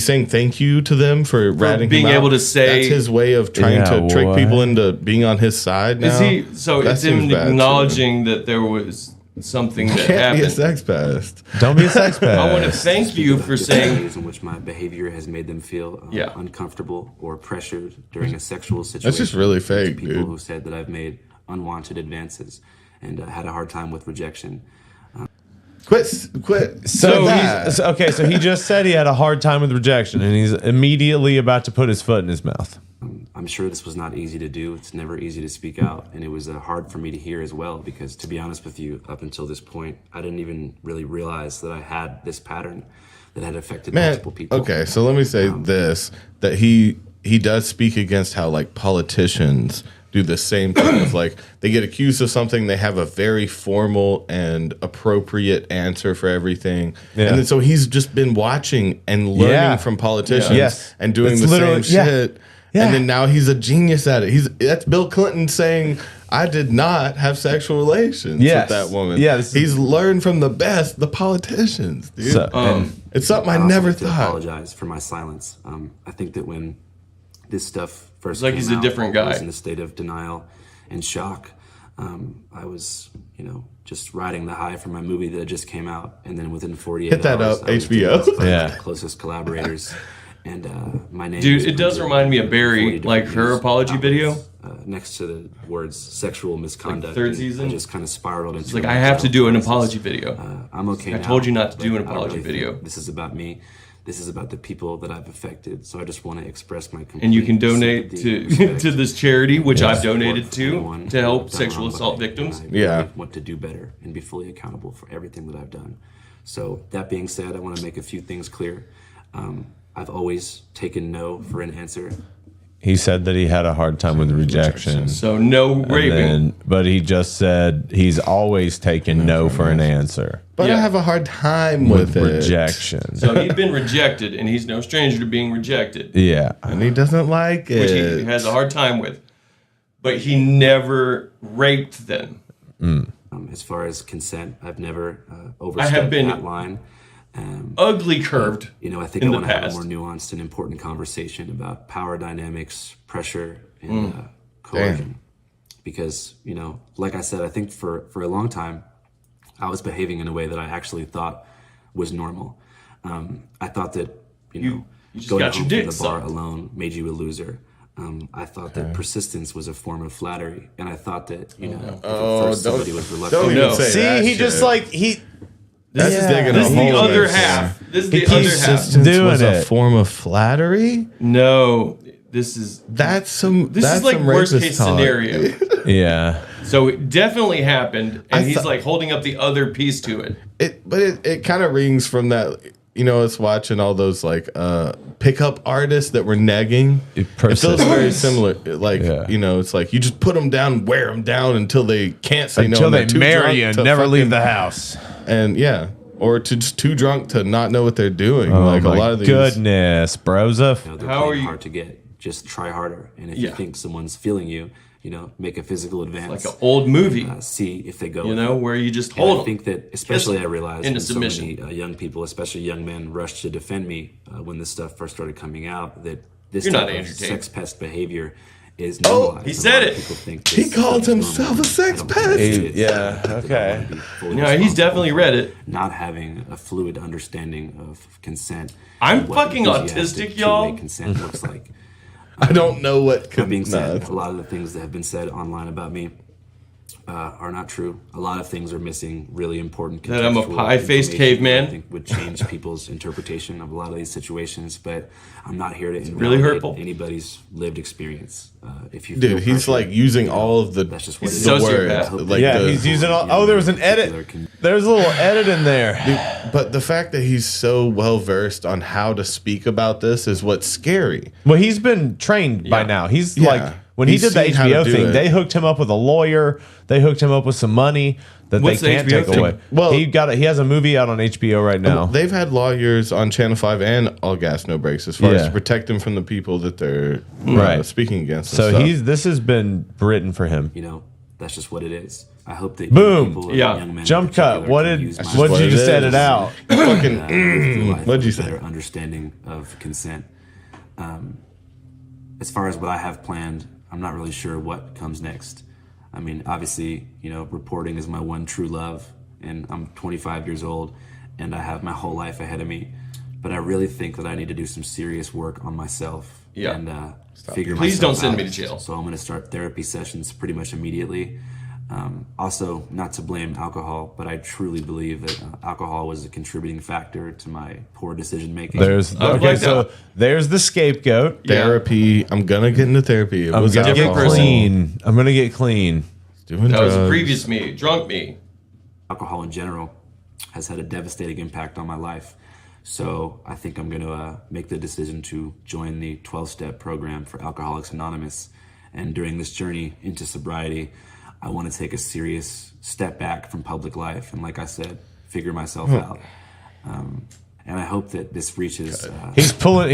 saying thank you to them for ratting being him out. able to say that's his way of trying to trick people into being on his side. Now It's him acknowledging that there was something that can't happened. be a sex pest. Don't be a sex pest. I want to thank you for saying ways in which my behavior has made them feel Yeah. uncomfortable or pressured during a sexual situation. That's just really fake, to people dude. who said that I've made unwanted advances and had a hard time with rejection. Quit. So he just said he had a hard time with rejection, and he's immediately about to put his foot in his mouth. I'm sure this was not easy to do. It's never easy to speak out, and it was hard for me to hear as well, because to be honest with you, up until this point, I didn't even really realize that I had this pattern that had affected multiple people. Okay, so let me say this, that he does speak against how like politicians do the same thing of like they get accused of something, they have a very formal and appropriate answer for everything. Yeah. And then so he's just been watching and learning from politicians and doing It's the same literally- shit. Yeah. And then now he's a genius at it. That's Bill Clinton saying, I did not have sexual relations with that woman. Yeah, he's learned from the best, the politicians, dude. It's something I never like to thought. apologize for my silence. I think that when this stuff first It's like came he's a out, different I was guy. in a state of denial and shock. I was, just riding the high from my movie that just came out, and then within 48 Hit that hours, up, I was HBO. denounced by Yeah. my closest collaborators. And my name Dude, was it does printed remind me of in Barry, 40 different like her news apology outlets, video. next to the words sexual misconduct. third and season? I just kind of spiraled into It's like, I have to do an apology video. I'm okay I now, told you not to do but an I don't apology really think video. This is about me. This is about the people that I've affected. So I just want to express my complete And you can donate sympathy and to respect to this charity, which I've support donated for to anyone to help who's done sexual wrong assault by me. victims. I really Yeah. want to do better and be fully accountable for everything that I've done. So that being said, I want to make a few things clear. I've always taken no for an answer. He said that he had a hard time with rejection. So no raping. But he just said he's always taken no for an answer. But I have a hard time with it. Rejection. So he's been rejected, and he's no stranger to being rejected. Yeah. And he doesn't like it. Which he has a hard time with. But he never raped them. As far as consent, I've never overstepped that line. Ugly curved. I think I want to have a more nuanced and important conversation about power dynamics, pressure, and coercion. Because, like I said, I think for a long time, I was behaving in a way that I actually thought was normal. I thought that, you just going got home your from dick the bar sucked. alone made you a loser. I thought that persistence was a form of flattery, and I thought that if at first somebody was reluctant. Don't even say that he shit. just like he. That's digging This a is the hole other right half. there. This is the other half. Persistence Doing was a it. form of flattery. No, this is That's like some worst racist case talk. scenario. Yeah. So it definitely happened, and he's thought- like holding up the other piece to it. It kind of rings from that. It's watching all those like pickup artists that were negging. It feels very similar. Like it's like you just put them down, wear them down until they can't say no. Until and they they're too marry drunk you and to never leave fucking- the house. And or to just too drunk to not know what they're doing. Oh like my a lot of these. goodness, brosa. They're How are playing you- hard to get. Just try harder. And if Yeah. you think someone's feeling you, make a physical advance. Like an old movie. See if they go. Where you just And hold I them. think that, especially I realized into when so submission. many young people, especially young men, rushed to defend me when this stuff first started coming out, that this You're not type of Andrew Tate. sex pest behavior is normalized. he And a said lot of it. people think He this called is himself normal. a sex I don't think pest. it is. Yeah, I okay. want to be fully No, he's responsible definitely for read it. Not having a fluid understanding of consent. I'm and what fucking enthusiastic autistic, y'all. two-way consent looks like. I don't know what That could being said, a lot of the things that have been said online about me are not true. A lot of things are missing really important That I'm a contextual pie-faced information that caveman? I think would change people's interpretation of a lot of these situations, but I'm not here to really invalidate hurtful. anybody's lived experience. If you Dude, feel he's pressure, like using all of the, that's just what He's it a is. sociopath. Like Yeah, the- he's using all. Oh, there was an edit. There's a little edit in there. Dude, but the fact that he's so well versed on how to speak about this is what's scary. Well, he's been trained by Yeah. now. He's Yeah. like when he He's did the seen how to HBO do thing, it. they hooked him up with a lawyer. They hooked him up with some money that What's the they can't HBO take thing? away. Well- He has a movie out on HBO right now. They've had lawyers on Channel 5 and All Gas No Breaks as far as Yeah. to protect them from the people that they're Right. speaking against. and So stuff. this has been written for him. That's just what it is. I hope that Boom. young people, Yeah. young men in Jump cut. particular What can did use my what what did you it just is. edit out? fucking. life What'd you with a say? better understanding of consent. As far as what I have planned, I'm not really sure what comes next. I mean, obviously, reporting is my one true love, and I'm 25 years old, and I have my whole life ahead of me. But I really think that I need to do some serious work on myself Yeah. and figure Please myself don't send out. me to jail. So I'm going to start therapy sessions pretty much immediately. Also, not to blame alcohol, but I truly believe that alcohol was a contributing factor to my poor decision making. There's there's the scapegoat. Therapy. I'm gonna get into therapy. It I'm was gonna get alcohol. clean. I'm gonna get clean. Doing That was the drugs. previous me, drunk me. Alcohol in general has had a devastating impact on my life. So I think I'm going to make the decision to join the 12-step program for Alcoholics Anonymous. And during this journey into sobriety, I want to take a serious step back from public life. And like I said, figure myself out. And I hope that this reaches. He's pulling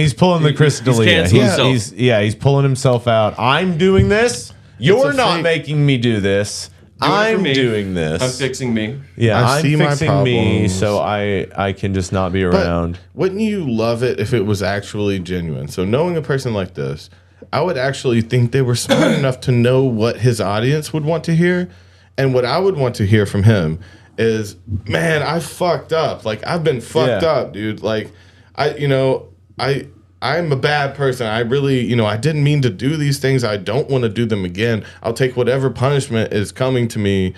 the Chris D'Elia. canceling himself. He's pulling himself out. I'm doing this. You're a not fake- making me do this. Do it for I'm me. doing this. I'm fixing me. Yeah, I I'm see my fixing me problems. so I can just not be But around. wouldn't you love it if it was actually genuine? So knowing a person like this, I would actually think they were smart enough to know what his audience would want to hear. And what I would want to hear from him is, man, I fucked up. Like, I've been fucked up, dude. Like, I'm a bad person. I really, I didn't mean to do these things. I don't want to do them again. I'll take whatever punishment is coming to me.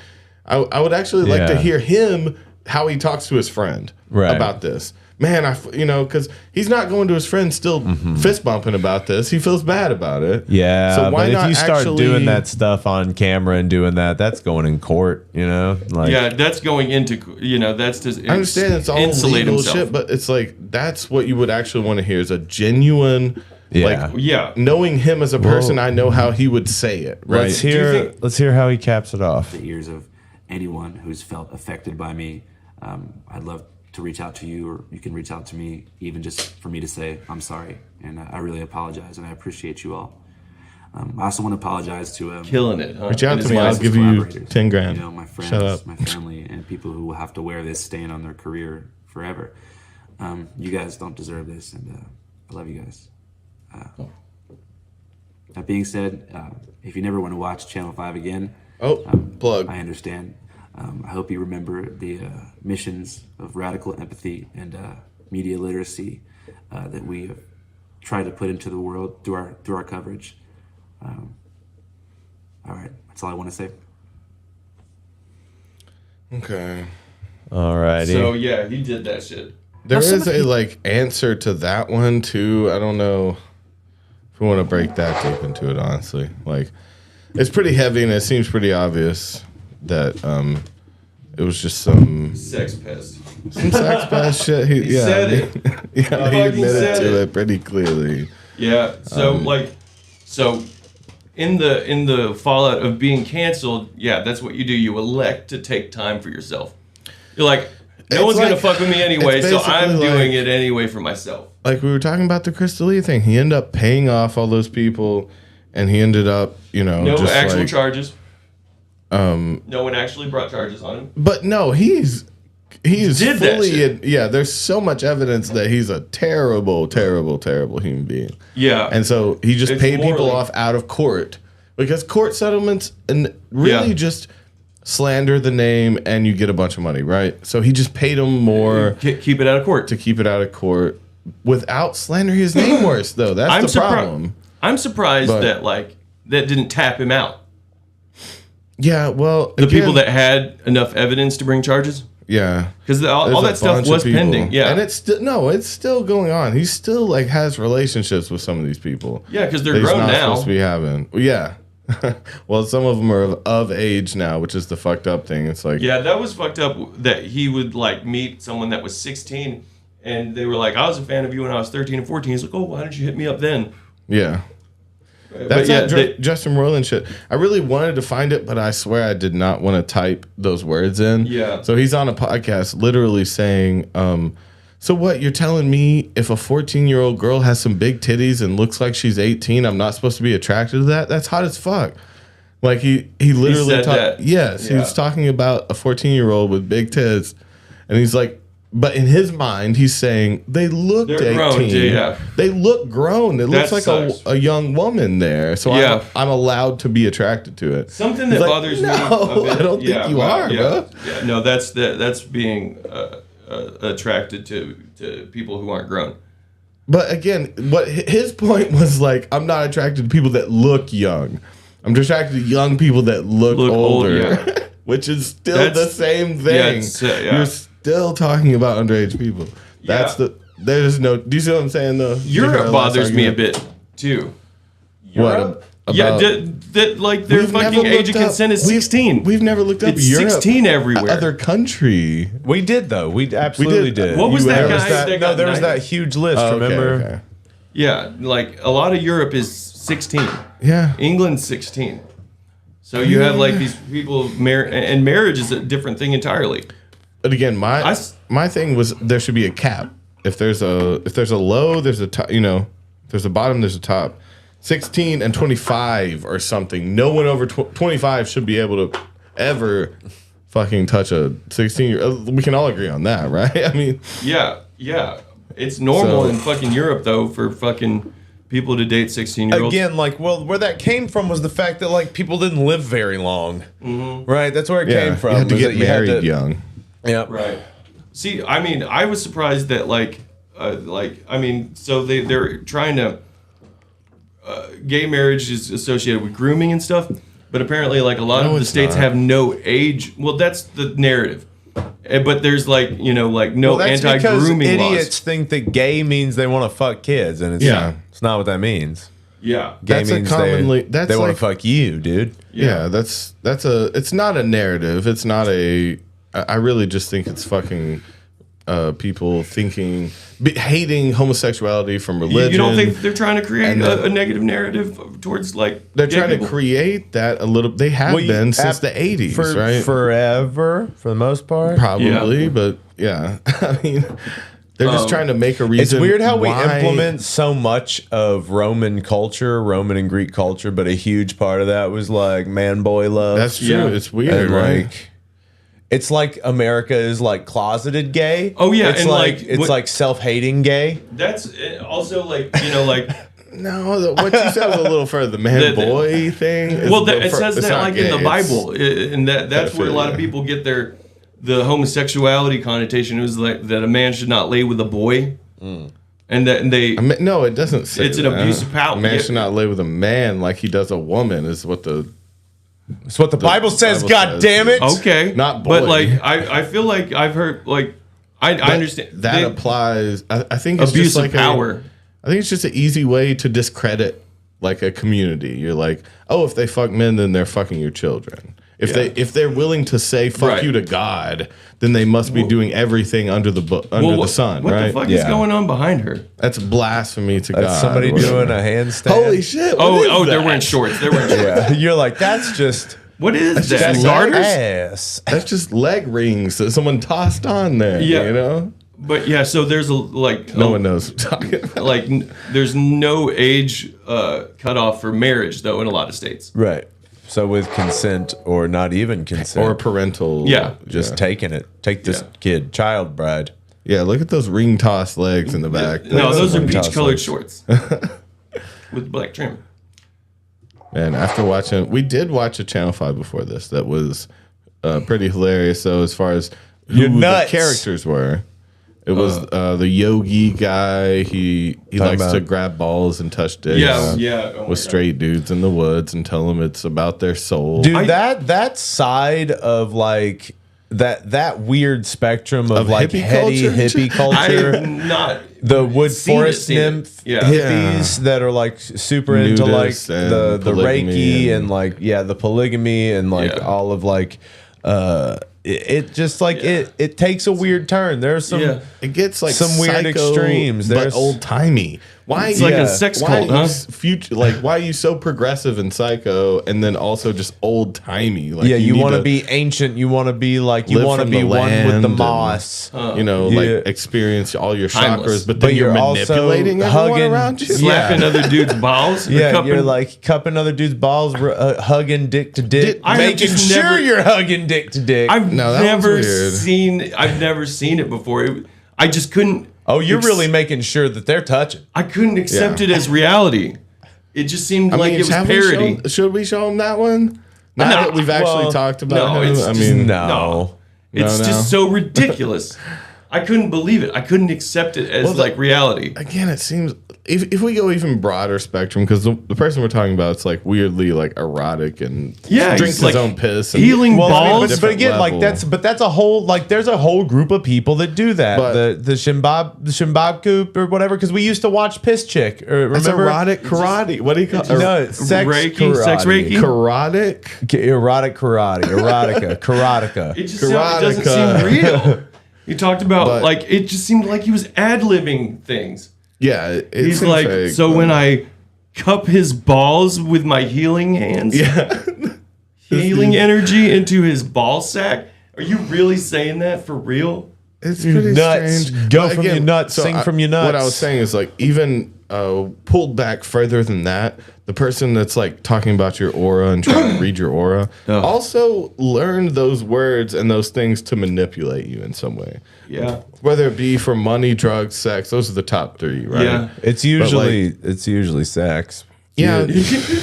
I would actually like to hear him, how he talks to his friend about this. Man, because he's not going to his friend still fist bumping about this. He feels bad about it. Yeah, So why but not if you start actually doing that stuff on camera and doing that, that's going in court, Like, Yeah, that's going into, that's just I understand it's all insulate legal himself. shit, but it's like that's what you would actually want to hear is a genuine Like, knowing him as a person, I know how he would say it. Right? Let's hear how he caps it off. The ears of anyone who's felt affected by me. I'd love to reach out to you, or you can reach out to me, even just for me to say I'm sorry, and I really apologize, and I appreciate you all. I also want to apologize to killing it. Huh? Reach out to me. I'll give you 10 grand. You know, my friends, Shut up. my family, and people who will have to wear this stain on their career forever. You guys don't deserve this, and I love you guys. That being said, if you never want to watch Channel 5 again, plug. I understand. I hope you remember the missions of radical empathy and media literacy that we have tried to put into the world through our coverage. All right, that's all I want to say. Okay. All righty. So yeah, he did that shit. There is a answer to that one too. I don't know if we want to break that deep into it, honestly. Like, it's pretty heavy and it seems pretty obvious that it was just some sex pest. Some sex pest shit. He said it. He admitted to it pretty clearly. Yeah. So so in the fallout of being canceled, yeah, that's what you do. You elect to take time for yourself. You're like, no one's gonna fuck with me anyway, so I'm doing it anyway for myself. Like we were talking about the Crystal Lee thing. He ended up paying off all those people, and he ended up, no just actual charges. No one actually brought charges on him. But no, he's did fully there's so much evidence that he's a terrible, terrible, terrible human being. Yeah. And so he just paid people off out of court because court settlements and really just slander the name and you get a bunch of money, right? So he just paid him more keep it out of court. To keep it out of court without slandering his name worse though. That's the problem. I'm surprised that that didn't tap him out. Yeah, well, the people that had enough evidence to bring charges. Yeah, because all that stuff was pending. Yeah, and it's still going on. He still has relationships with some of these people. Yeah, because they're grown now. Supposed to be having. Yeah, well, some of them are of age now, which is the fucked up thing. It's like that was fucked up. That he would meet someone that was 16, and they were like, "I was a fan of you when I was 13 and 14." He's like, "Oh, why didn't you hit me up then?" Yeah. That's that Justin Roiland shit. I really wanted to find it, but I swear I did not want to type those words in. Yeah. So he's on a podcast literally saying, so what, you're telling me if a 14-year-old girl has some big titties and looks like she's 18, I'm not supposed to be attracted to that? That's hot as fuck. Like he literally talked. Yes, he was talking about a 14-year-old with big tits, and he's like, but in his mind, he's saying they looked 18. Grown, They look grown. It looks like a young woman there. So I'm allowed to be attracted to it. Something that bothers me. No, I don't think you are, bro. Yeah, no, that's being attracted to people who aren't grown. But again, what his point was I'm not attracted to people that look young. I'm attracted to young people that look older, which is still the same thing. You're still talking about underage people. There's no. Do you see what I'm saying though? Europe bothers me a bit too. Europe? What? Their fucking age of consent is 16. We've never looked up it's Europe. 16 everywhere. Other country. We did though. We absolutely did. What was that guy? There was that huge list. Remember? Okay. Yeah, a lot of Europe is 16. Yeah. England's 16. So you have these people and marriage is a different thing entirely. But again, my thing was there should be a cap. If there's a low, there's a top. If there's a bottom, there's a top. 16 and 25 or something. No one over 25 should be able to ever fucking touch a 16-year-old. We can all agree on that, right? I mean, yeah. It's normal in fucking Europe though for fucking people to date 16-year-olds. Again, where that came from was the fact that people didn't live very long, right? That's where it came from. You had to get married young. Yeah. Right. See, I mean, I was surprised that so they're trying to gay marriage is associated with grooming and stuff, but apparently a lot of the states have no age. Well, that's the narrative. But there's no anti-grooming laws. Idiots think that gay means they want to fuck kids, and it's not what that means. Yeah, gay means they want to fuck you, dude. Yeah, it's not a narrative. It's not a. I really just think it's fucking people hating homosexuality from religion. You don't think they're trying to create a negative narrative towards like they're trying to create that a little? They have been since the 80s, right? Forever, for the most part. Probably, but yeah, I mean. They're just trying to make a reason. It's weird how we implement so much of Roman culture, Roman and Greek culture, but a huge part of that was like man boy love. That's true. Yeah. It's weird, and right? Like, it's like America is like closeted gay. Oh yeah, it's and like like self-hating gay. That's also like like. No, what you said was a little further. The man boy thing. Well, it says that like in the Bible, and that's where a lot of people get the homosexuality connotation. It was like that a man should not lay with a boy, and they. No, it doesn't say it's an abuse of power. A man should not lay with a man like he does a woman. Is what it's what the Bible says. God damn it! Okay, not boy. But like I feel like I've heard like I understand that applies. I think it's abuse just like of power. I think it's just an easy way to discredit like a community. You're like, oh, if they fuck men, then they're fucking your children. If they're willing to say fuck you to God, then they must be doing everything under the the sun, what right? What the fuck is going on behind her? That's blasphemy to God. Somebody doing a handstand. Holy shit! Oh, they're wearing shorts. They're wearing shorts. Yeah. You're like, that's just. What is that? Just Garters? Ass. That's just leg rings that someone tossed on there. Yeah. You know. But yeah, so there's like no one knows what I'm talking about. Like there's no age cutoff for marriage though in a lot of states. Right. So with consent or not even consent or parental, just taking it. Take this kid, child bride. Yeah, look at those ring toss legs in the back. No, those are peach colored shorts with black trim. Man, after watching, we did watch a Channel 5 before this that was pretty hilarious. So as far as who the characters were. It was the yogi guy. He likes to grab balls and touch dicks. Yeah. With straight dudes in the woods and tell them it's about their soul. Dude, that side of like that weird spectrum of like hippie culture. I'm not the wood forest nymph hippies that are like super into like the Reiki and like the polygamy and like all of like it just like it takes a weird turn. There's some it gets like some weird extremes. There's old timey. Why it's like a sex cult, huh? Why are you so progressive and psycho and then also just old timey? Like you want to be ancient. You want to be like you want to be one with the moss. Like experience all your Timeless. chakras, but then you're manipulating everyone around you, slapping other dudes' balls. You're like cupping other dudes' balls, hugging dick to dick, making sure you're hugging dick to dick. I've never seen it before. I just couldn't. Oh, you're really making sure that they're touching. I couldn't accept it as reality. It just seemed like it was parody. Should we show him that one? Now that we've actually talked about him. No. It's just so ridiculous. I couldn't believe it. I couldn't accept it as like reality. Again, it seems if we go even broader spectrum, because the person we're talking about, it's like weirdly like erotic and drinks his own piss, and healing balls. But again, like that's a whole like there's a whole group of people that do that. But the Shimbabku or whatever, because we used to watch Piss Chick. Remember? It's erotic karate. What do you call it? No, it's sex Reiki, karate. sex Reiki, erotic karate, erotica. It just doesn't seem real. You talked about it just seemed like he was ad-libbing things. Yeah, he's like fake, when I cup his balls with my healing hands, healing energy into his ball sack. Are you really saying that for real? It's pretty nuts. strange. Go from your nuts, sing from your nuts. What I was saying is like even pulled back further than that, the person that's like talking about your aura and trying to read your aura also learned those words and those things to manipulate you in some way. Yeah. Whether it be for money, drugs, sex, those are the top three, right? Yeah. It's usually sex. Yeah,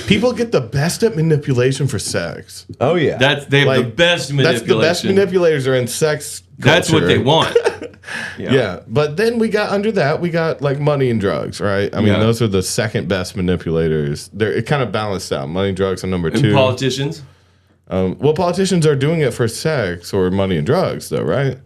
people get the best at manipulation for sex. Oh yeah, they have the best manipulation. That's the best manipulators are in sex culture. That's what they want. Yeah, but then we got under that we got like money and drugs, right? I mean, those are the second best manipulators. It kind of balanced out. Money and drugs are number two. And politicians. Well, politicians are doing it for sex or money and drugs, though, right?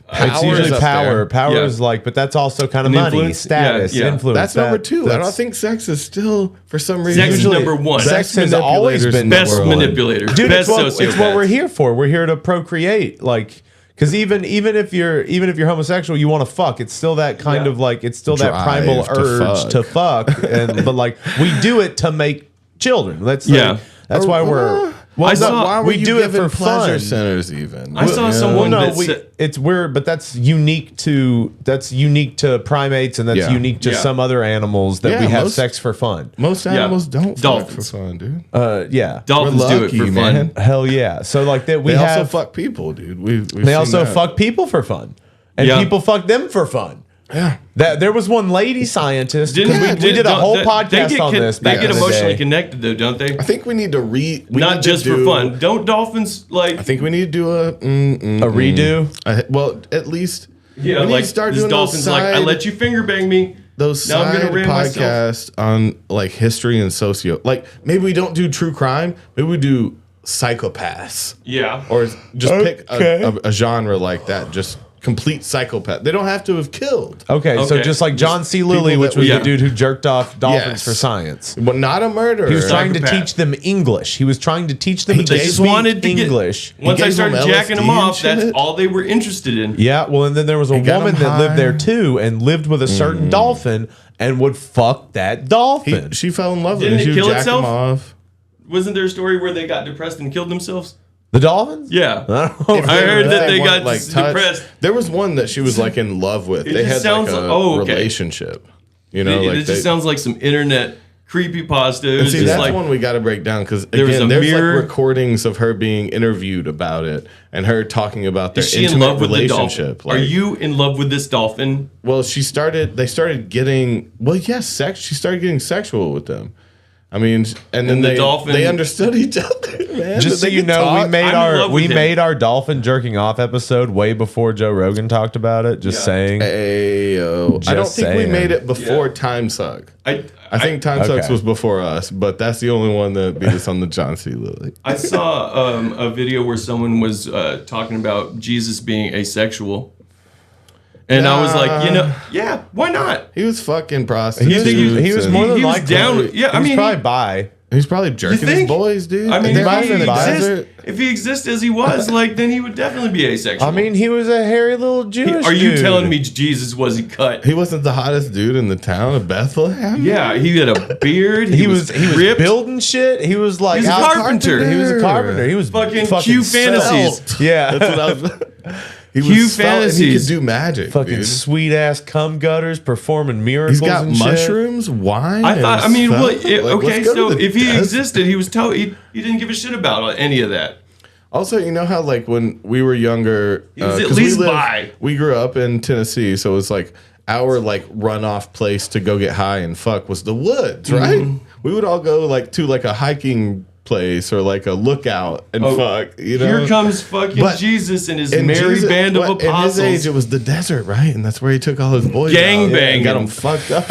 It's usually power. Power is like, but that's also kind of money, influence? status, influence. That's number two. I don't think sex is still, for some reason, sex is number one. Sex has always been best manipulator, dude. best It's what we're here for. We're here to procreate. Like, Because even if you're homosexual, you want to fuck. It's still that kind of like it's still that Drive primal to urge to fuck. And but like we do it to make children. That's why we're. Well, why were we you do it for pleasure fun. centers even. I saw someone it's weird, but that's unique to primates, and that's unique to some other animals that we have sex for fun. Most animals don't fuck for fun, dude. Dolphins do it for fun. Hell yeah! So like that, they also fuck people, dude. They also fuck people for fun, and people fuck them for fun. Yeah, there was one lady scientist. We did a whole podcast on this. They get emotionally connected, though, don't they? I think we need to not just for fun. Don't dolphins like? I think we need to do a redo. Well, at least we need like to start these doing dolphins. Like I let you finger bang me. Those now side I'm gonna podcasts on like history and socio. Like maybe we don't do true crime. Maybe we do psychopaths. Yeah, or just pick a genre like that. Just complete psychopath. They don't have to have killed. Okay, so just like John C. Lilly, which was the dude who jerked off dolphins for science. But not a murderer. He was trying to teach them English. He was trying to teach them to speak English. Once I started jacking them off, that's all they were interested in. Yeah, well, and then there was a woman that lived there too and lived with a certain dolphin and would fuck that dolphin. She fell in love with Didn't him. it She kill would jack itself? him off. Wasn't there a story where they got depressed and killed themselves? The dolphins? Yeah. I heard that they got touched. depressed. There was one that she was like in love with. It They just had like sounds a like- relationship. You know, It just sounds like some internet creepypasta. It And was see, just that's like one we got to break down because There was again, a there's mirror. like recordings of her being interviewed about it and her talking about their is she in intimate love with the relationship. dolphin? Are you in love with this dolphin? Well, they started getting, sex. She started getting sexual with them. I mean, and then the they dolphin- they understood each other, man. Just so They you could know, talk. we made our dolphin jerking off episode way before Joe Rogan talked about it. Just saying. Ayo. I don't think we made it before Time Suck. I think Time Sucks okay. was before us, but that's the only one that beat us on the John C. Lilly. I saw a video where someone was talking about Jesus being asexual. And I was like, why not? He was fucking prostitutes. He was more than he was likely down. Yeah, I he was mean, probably bi. He's probably jerking his think? boys, dude. I mean, They might have been if he exists as he was, then he would definitely be asexual. I mean, he was a hairy little Jewish Are you dude. telling me Jesus wasn't cut? He wasn't the hottest dude in the town of Bethlehem. Yeah, he had a beard. He was ripped. building shit. He was like He was a carpenter. He was a carpenter. He was fucking Q fantasies. svelte. Yeah. That's what I was. He was Q svelte and he fantasies. could do magic. Fucking dude. sweet ass cum gutters performing miracles. He's got and shit. mushrooms, wine. I thought. I and mean, svelte. okay. Let's go So to the if he desert. existed, he was he didn't give a shit about any of that. Also, you know how like when we were younger, He was at 'cause least bi. we grew up in Tennessee, so it was like our like runoff place to go get high and fuck was the woods, right? Mm-hmm. We would all go like to like a hiking place or like a lookout and fuck. You know, Here comes fucking But Jesus and his in merry Jesus- band of what- apostles. In his age, it was the desert, right? And that's where he took all his boys Gang out banging. and got them fucked up.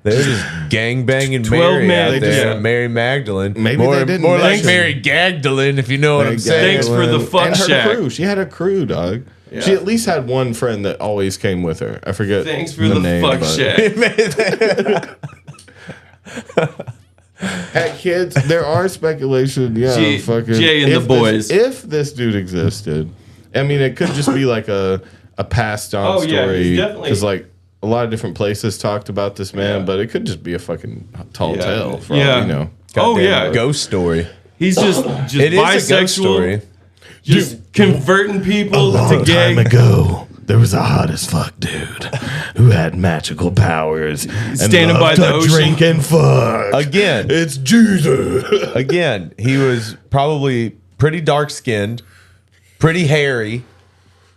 They were just gang banging 12 Mary men. out They there. just- Mary Magdalene. Maybe more, they didn't more like mention- Mary Gagdalene, if you know what I'm saying. Thanks for the fuck and her shack. crew. She had a crew, dog. Yeah. She at least had one friend that always came with her. I forget. Thanks for the name, fuck but- shack. Heck, kids, there are speculation. Yeah, fucking Jay and the boys. If this dude existed, I mean, it could just be like a passed on Oh, yeah, story. he's definitely- Because like a lot of different places talked about this man, Yeah. but it could just be a fucking tall Yeah. tale. For Yeah. all we know. Oh, Goddamn yeah. ghost story. He's just It is a ghost bisexual, story. just converting people to gay. ago, there was a hot as fuck dude who had magical powers and Standing by loved the to ocean. drink and fuck. Again, It's Jesus. again, he was probably pretty dark skinned, pretty hairy.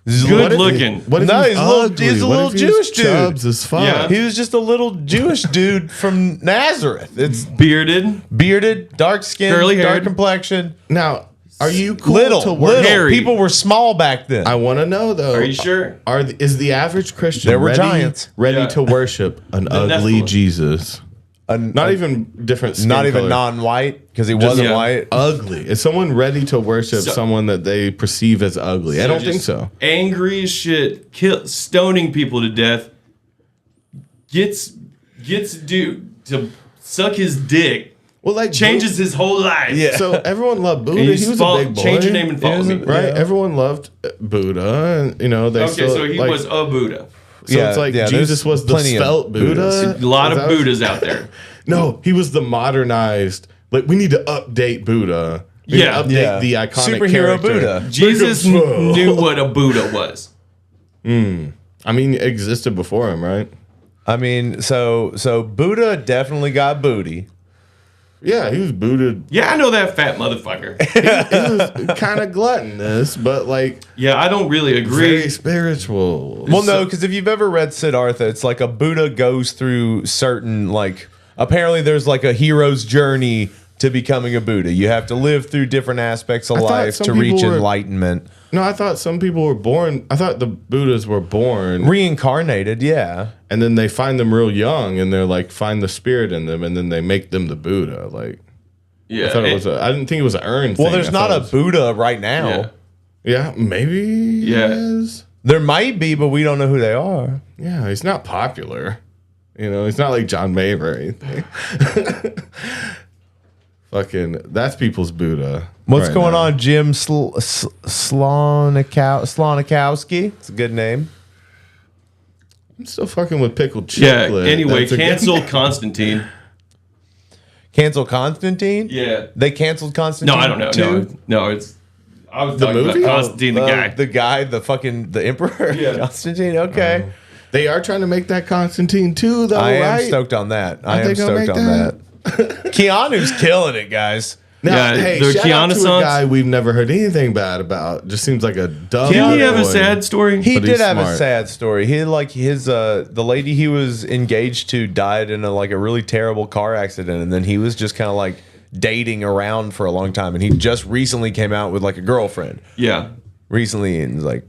Good looking. What if No, he's he's a little- ugly? he's a What little if he's Jewish dude. Chubs as fuck. Yeah. He was just a little Jewish dude from Nazareth. It's Bearded. bearded, dark skin, Curly haired. dark complexion. Now, are you cool Little, to work? little. hairy. People were small back then. I want to know though. Are you sure? Is the average Christian There were ready, giants. ready Yeah. to worship an ugly Nephilim. Jesus? Not even different skin not even color. non-white because he wasn't yeah. white. Ugly. Is someone ready to worship So- someone that they perceive as ugly? I don't think just so. Angry as shit, stoning people to death. Gets dude to suck his dick Well, like changes his whole life. Yeah. So everyone loved Buddha. And He was a big boy. Change your name and follow me. Right? Yeah. Everyone loved Buddha, and they okay, still, so he was a Buddha. So it's like Jesus was the svelte Buddha. A lot of Buddhas out there. No, he was the modernized. Like we need to update Buddha. We need to update the iconic superhero character. Buddha. Jesus knew what a Buddha was. I mean, it existed before him, right? I mean, so Buddha definitely got booty. Yeah, he was Buddha. Yeah, I know that fat motherfucker. He was kind of gluttonous, but like, yeah, I don't really agree. Very spiritual. Well, no, because if you've ever read Siddhartha, it's like a Buddha goes through certain like. Apparently, there's like a hero's journey to becoming a Buddha. You have to live through different aspects of life to reach enlightenment. No, I thought some people were born. I thought the Buddhas were born reincarnated, yeah. And then they find them real young, and they're like find the spirit in them, and then they make them the Buddha. Like, yeah, I thought it was. I didn't think it was an earned thing. Well, there's not a Buddha right now. Yeah, maybe. Yeah, there might be, but we don't know who they are. Yeah, he's not popular. He's not like John Mayer or anything. Fucking, that's people's Buddha. What's going on, Jim Slonikowski? It's a good name. I'm still fucking with pickled chiclet. chiclet. Yeah, anyway, cancel Constantine. Cancel Constantine? Yeah. They canceled Constantine? No, I don't know. No, it's... I was the talking movie? about Constantine, the guy. The guy, the emperor? Yeah. Constantine, okay. They are trying to make that Constantine too, though, I am right? stoked on that. I am stoked on that. Keanu's killing it, guys. Now, Yeah, hey, the shout out to a Keanu guy we've never heard anything bad about. Just seems like a dumb. Didn't he have a boy. sad story? He But did he's have a smart. sad story. He had like his the lady he was engaged to died in a really terrible car accident, and then he was just kind of like dating around for a long time, and he just recently came out with like a girlfriend. Yeah. Recently, and was like,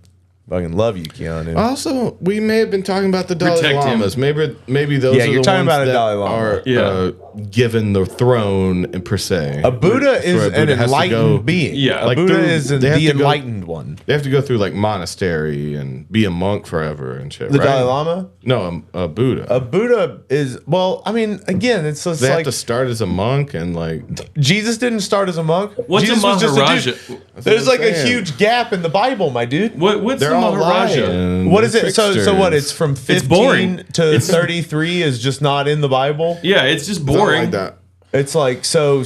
fucking love you, Keanu. Also, we may have been talking about the Dalai Protect him. Lamas. Maybe those Yeah, are you're the talking ones about a that Dalai Lama. are given the throne per se. A Buddha is Where an Buddha has to enlightened go- being. Yeah, a like Buddha through- is they have the to go- enlightened one. They have to go through like monastery and be a monk forever and shit. The right? Dalai Lama? No, a Buddha. A Buddha is, well, I mean, again, it's they like have to start as a monk and like. Jesus didn't start as a monk. What's Jesus a was just Maharaja? dude. There's what like I'm a saying. huge gap in the Bible, my dude. What's They're the all Maharaja? lying. What is it? So what? Tricksters. It's from 15 boring. to 33 is just not in the Bible. Yeah, it's just Something boring. like that. It's like so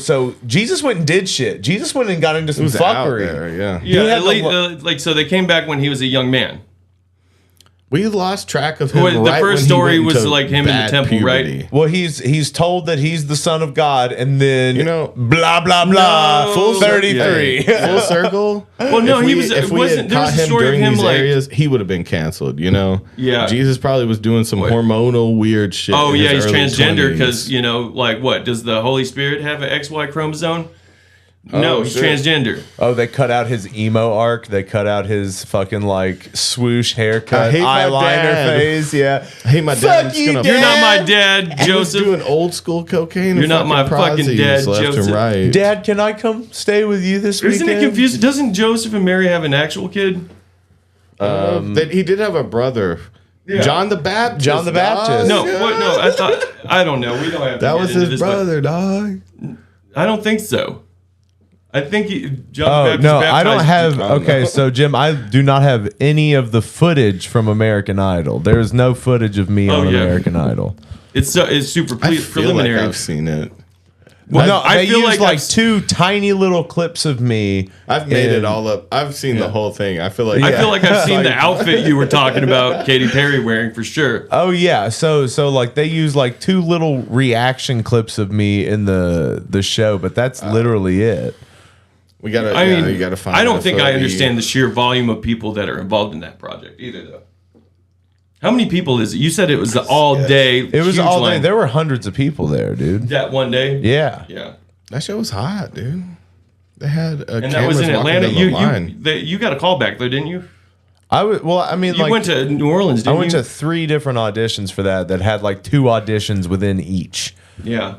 Jesus went and did shit. Jesus went and got into It some was out fuckery. there, yeah. Yeah, He had like so they came back when he was a young man. We lost track of him. Well, the right first when he story went was into like him in the bad temple, right? puberty. Well, he's told that he's the son of God, and then blah blah blah. No. Full 33. Full circle. Well, no, If he we- was. If It we wasn't. had There was caught a him story of during him these like. areas, he would have been canceled. Yeah. Jesus probably was doing some hormonal weird shit. Oh in yeah, his he's early transgender 20s. because like what? Does the Holy Spirit have an XY chromosome? No, Oh, he's shit. transgender. Oh, they cut out his emo arc. They cut out his fucking like swoosh haircut, I hate my eyeliner dad. phase. Yeah. Hey, my dad. Fuck I'm just you, gonna- Dad. You're not my dad, He was Joseph. doing old school cocaine. You're and not my fucking Prozzies dad, left Joseph. and right. Dad, can I come stay with you this Isn't weekend? it confusing? Doesn't Joseph and Mary have an actual kid? He did have a brother, Yeah. John the Baptist. John the Baptist. No, what? No, I don't know. We don't have. To That get was into his this, but brother, dog. I don't think so. I think John Oh Baptist no, I don't baptized- have. Okay, so Jim, I do not have any of the footage from American Idol. There is no footage of me on yeah. American Idol. It's super I feel preliminary. like I've seen it. Well, no, I they feel used like like two tiny little clips of me. I've made it and- all up. I've seen the whole thing. I feel like I feel like I've seen the outfit you were talking about Katy Perry wearing for sure. Oh yeah, so like they use like two little reaction clips of me in the show, but that's literally it. we gotta. I mean, you gotta find. I don't that think for I the- understand the sheer volume of people that are involved in that project either, though. How many people is it? You said it was the all day. It was huge all day. line. There were hundreds of people there, dude. That one day. Yeah. Yeah. That show was hot, dude. They had And that was in Atlanta. You You got a call back though, didn't you? I mean, You like, went to New Orleans, I didn't went you? to 3 different auditions for that had like 2 auditions within each. Yeah.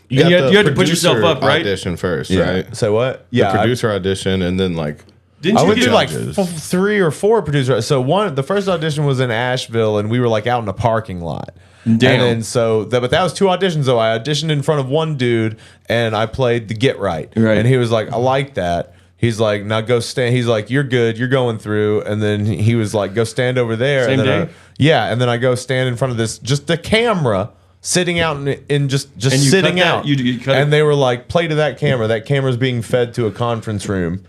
You, And got you had the to put yourself producer up, right? Audition first, Yeah. right? So what? The producer audition, and then like Didn't I you went get to like judges? 3 or 4 producers. So the first audition was in Asheville, and we were like out in a parking lot. Damn. And then but that was 2 auditions though. I auditioned in front of one dude, and I played the Get Right. Right. And he was like, I like that. He's like, now go stand. He's like, you're good. You're going through. And then he was like, go stand over there. Same and then day? and then I go stand in front of just the camera sitting out in just And you sitting cut that? out. You cut it? And they were like, play to that camera. That camera's being fed to a conference room.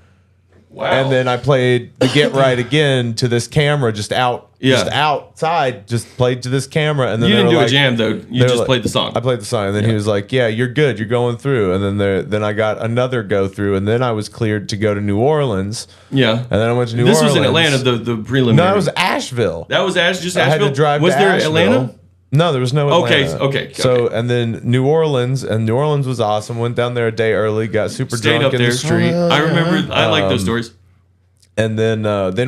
Wow. And then I played the Get Right again to this camera just outside, just played to this camera. And then You they didn't were do a like- jam though. You they were just like- played the song. I played the song, and then he was like, "Yeah, you're good. You're going through." And then I got another go through, and then I was cleared to go to New Orleans. Yeah. And then I went to New This Orleans. was in Atlanta, the preliminary. No, it was Asheville. That was just I had Asheville? to drive Was to there Asheville. Atlanta? No, there was no Atlanta. Okay. So, and then New Orleans, and New Orleans was awesome. Went down there a day early, got super Stayed drunk up in there. the street. I remember. I like those stories. And then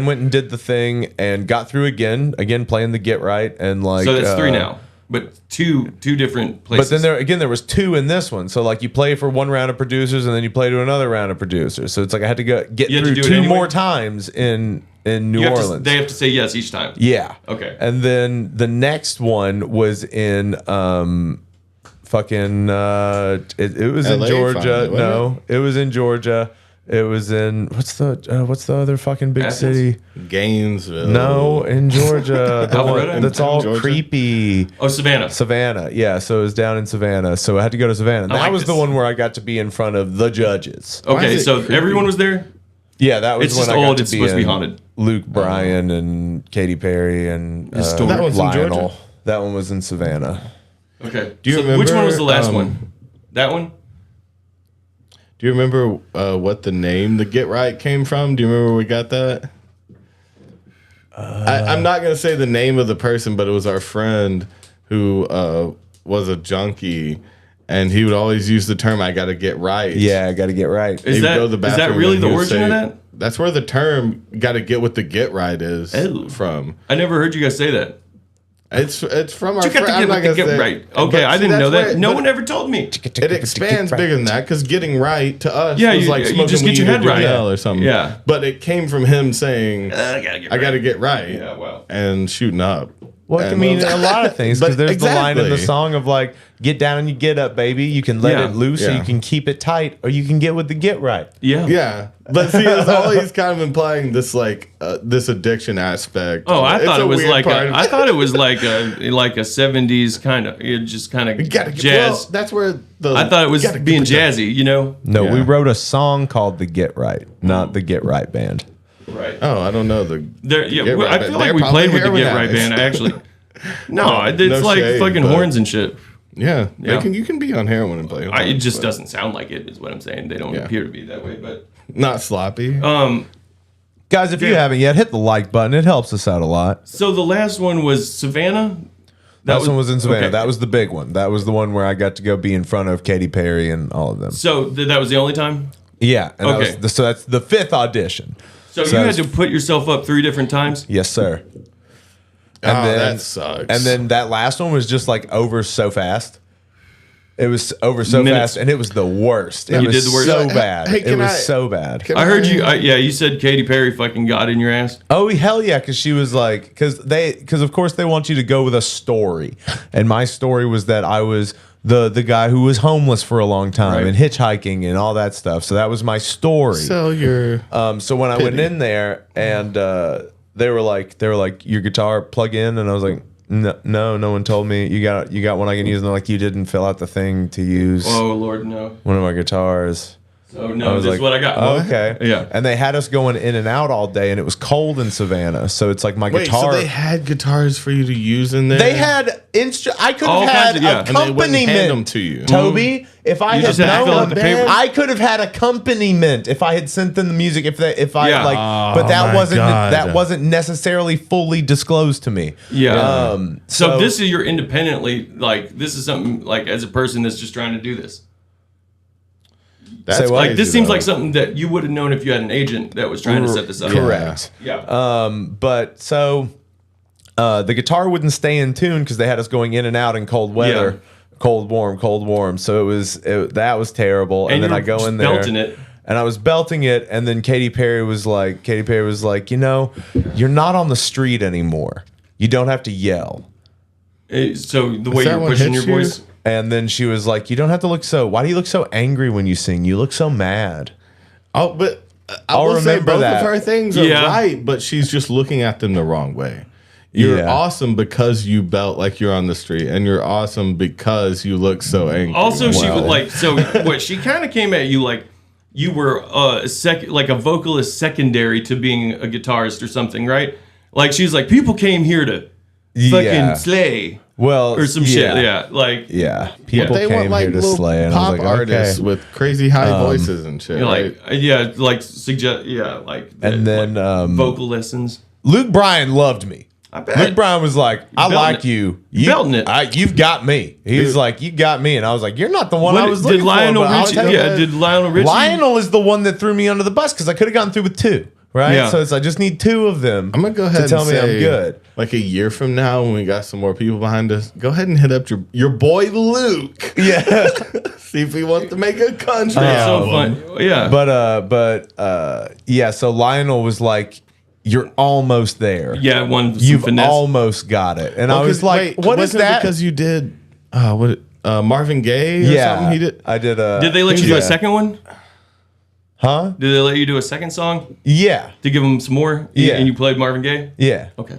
went and did the thing and got through again playing the Get Right, and like So that's 3 now, but two different places. But then there was 2 in this one. So like you play for one round of producers, and then you play to another round of producers. So it's like I had to get You had to through do it 2 anyway? more times in New Orleans. They have to say yes each time. Yeah. Okay. And then the next one was in fucking it was in LA Georgia. finally, wasn't No, it was in Georgia. It was in what's the other fucking big Athens? city? Gainesville. No, in Georgia. The Alpharetta? one that's all Georgia? creepy. Oh, Savannah. Savannah, yeah. So it was down in Savannah. So I had to go to Savannah. And I that like was this. the one where I got to be in front of the judges. Okay, is it so creepy? everyone was there. Yeah, that was It's when just I got old, to it's be supposed to be in haunted. Luke Bryan and Katy Perry and Historic. That one's in Lionel. Georgia? That one was in Savannah. Okay. Do you So remember, which one was the last one? That one. Do you remember what the name "The Get Right" came from? Do you remember where we got that? I'm not gonna say the name of the person, but it was our friend who was a junkie, and he would always use the term "I got to get right." Yeah, I got to get right. Is He would that- go to the is that bathroom really and the he would origin of that? That's where the term "got to get what the get right" is Oh. from. I never heard you guys say that. It's from our You got friend. to I'm get not what to gonna get say- right. but Okay, I see, didn't know that's that. where- No but one ever told me. It expands bigger than that because getting right to us Yeah, was you- like you smoking just get weed your or head right. doing L or something. Yeah. But it came from him saying, I gotta get. "I got to get right." Yeah, wow. And shooting up. Well, I And mean, a lot of things, because But there's the line in the exactly. song of like, get down and you get up, baby. You can let Yeah. it loose, or Yeah. you can keep it tight, or you can get with the get right. Yeah. Yeah, but see, it's always kind of implying this like this addiction aspect. Oh, I It's thought a it was weird like part of I it. thought it was like a 70s kind of just kind of You gotta get, jazz. well, that's where the. I thought it was gotta get being with the- jazzy, you know. No, we Yeah. wrote a song called The Get Right, not The Get Right Band. Right. Oh, I don't know the. There, yeah, Get Right I Band. feel like They're we probably played with the heroin Get Right addicts. band actually. No, it's No like shade, fucking but- horns and shit. Yeah, Yeah. You can be on heroin and play. It horns, just but doesn't sound like it, is what I'm saying. They don't Yeah. appear to be that way, but Not sloppy. Guys, if you Yeah. haven't yet, hit the like button. It helps us out a lot. so the last one was Savannah. That one was in Savannah. okay. That was the big one. That was the one where I got to go be in front of Katy Perry and all of them. So that was the only time. Yeah. And Okay. so that's the 5th audition. So you had to put yourself up 3 different times. Yes, sir. Oh, that sucks. And then that last one was just like over so fast. It was over so Minutes. fast, and it was the worst. It You was did the worst. so bad. Hey, it can was I- so bad. Can I heard you. Yeah, you said Katy Perry fucking got in your ass. Oh hell yeah! Because she was like, because of course they want you to go with a story, and my story was that I was the guy who was homeless for a long time Right. and hitchhiking and all that stuff. So that was my story. So you're. So when I went Pity. in there and they were like your guitar plug in, and I was like, no one told me you got one I can use, and they're like, you didn't fill out the thing to use Oh Lord, no. one of my guitars. So no, this is what I got. Oh, okay. Yeah. And they had us going in and out all day, and it was cold in Savannah. So it's like my Wait, guitar. so they had guitars for you to use in there? They had I could All have had kinds of- yeah. And they wouldn't hand accompaniment. them to you. Toby, if I You had just had to fill out known, the paper. I could have had accompaniment if I had sent them the music. If I Yeah. but Oh that my wasn't God. that wasn't necessarily fully disclosed to me. Yeah. So so this is your independently, like, this is something, like, as a person that's just trying to do this. That's Say what? Like, this crazy, seems though. like something that you would have known if you had an agent that was trying to set this up. correct. Yeah. But so the guitar wouldn't stay in tune because they had us going in and out in cold weather, Yeah. cold warm. So that was terrible. And And then you I were go just in there. belting it. and I was belting it, and then Katy Perry was like, you know, you're not on the street anymore. You don't have to yell. So the way you're pushing your voice. And then she was like, you don't have to look so. Why do you look so angry when you sing? You look so mad. Oh, but I'll remember both of her things are right, but she's just looking at them the wrong way. You're awesome because you belt like you're on the street, and you're awesome because you look so angry. Also, she was like, so what? She kind of came at you like you were like a vocalist secondary to being a guitarist or something, right? Like she's like, people came here to fucking slay. Well, or some shit, People they came want like here to little slay, and pop I was like, artists with crazy high voices and shit. Like and then vocal lessons. Luke Bryan loved me. I bet. Luke Bryan was like, I like you. Belting it. You've got me. He was like, you got me, and I was like, you're not the one I was looking for. Did Lionel Richie? Lionel is the one that threw me under the bus because I could have gotten through with 2. Right, yeah. So I just need 2 of them. I'm gonna go ahead to tell and me say, I'm good. Like a year from now, when we got some more people behind us, go ahead and hit up your boy Luke. Yeah, see if he wants to make a country album. So fun. Yeah, but yeah. So Lionel was like, "You're almost there. Yeah, you've almost got it." And I was like, "What is that?" Because you did Marvin Gaye or something? He did. I did. Did they let you do a second one? Huh? Did they let you do a second song? Yeah. To give them some more? Yeah. And you played Marvin Gaye? Yeah. Okay.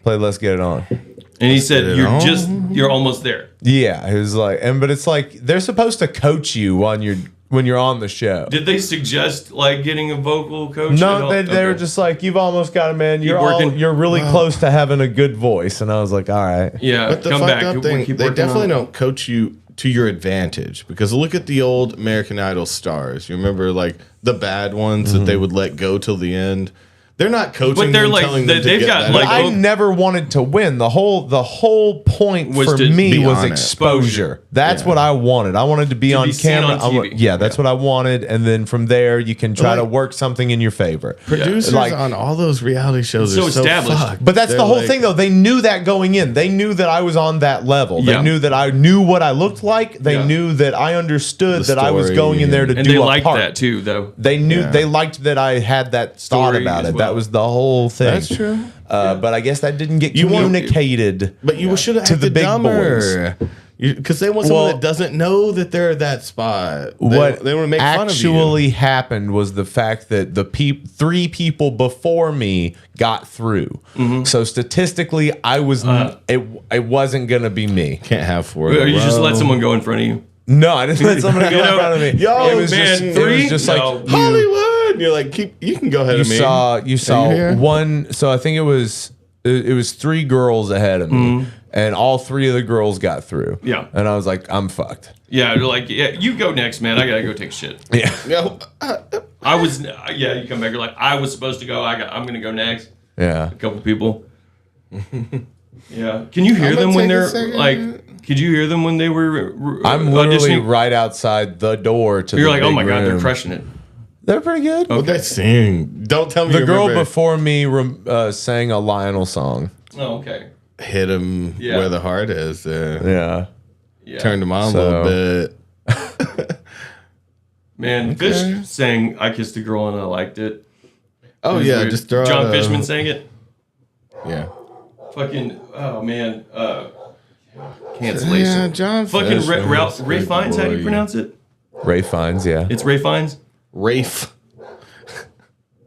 Played Let's Get It On. And he said, you're almost there. Yeah. He was like, but it's like, they're supposed to coach you when you're on the show. Did they suggest like getting a vocal coach? No, they were just like, you've almost got it, man. You're really close to having a good voice. And I was like, all right. Yeah. But the fucked up thing, they definitely don't coach you to your advantage, because look at the old American Idol stars. You remember like the bad ones that they would let go till the end. They're not coaching. But they're them, like telling them they've to got get like better. I never wanted to win. The whole point Was for to me be was on it. exposure. That's what I wanted. I wanted to be on camera. seen on TV. That's what I wanted. And then from there, you can try to work something in your favor. Producers on all those reality shows so are so established. fucked. But that's They're the whole like- thing, though. They knew that going in. They knew that I was on that level. They Yeah. knew that I knew what I looked like. They knew that I understood The that I was story, going in there to and do they a liked part. that too, though. They knew Yeah. they liked that I had that thought Story about as it. well. That was the whole thing. That's true. But I guess that didn't get You want- communicated. But you should have To the acted big dumber. Because they want someone that doesn't know that they're at that spot. They want to make fun of you. actually happened was the fact that the 3 people before me got through. So statistically, I was it wasn't gonna be me. Can't have 4. You just let someone go in front of you. No, I didn't let somebody go in front of me. Yo, it was man, just, 3? It was just No. like Hollywood. You're like, you can go ahead you of me. you saw Are you here? one. So I think it was 3 girls ahead of me, and all 3 of the girls got through. Yeah. And I was like, I'm fucked. Yeah, they're like, yeah, you go next, man. I gotta go take a shit. Yeah. Yo, I was, you come back. You're like, I was supposed to go. I'm gonna go next. Yeah. A couple people. Yeah. Can you hear I'm them gonna when take a they're second. like? Could you hear them when they were? I'm literally auditioning? right outside the door to. You're the like, oh big my god, they're room. crushing it. They're pretty good. what they sing? Don't tell me The you girl remember. before me sang a Lionel song. Oh, okay. Hit him Yeah. where the heart is. Yeah. Yeah. Turned him on So- a little bit. Man, Fish sang "I Kissed a Girl and I Liked It." Oh It was yeah, weird. just throw John out Fishman sang it. Yeah. Fucking oh man, cancellation. Yeah, John Fucking Fishman is a Ray good Fiennes. How do you boy. pronounce it? Ray Fiennes, yeah. It's Ray Fiennes. Rafe.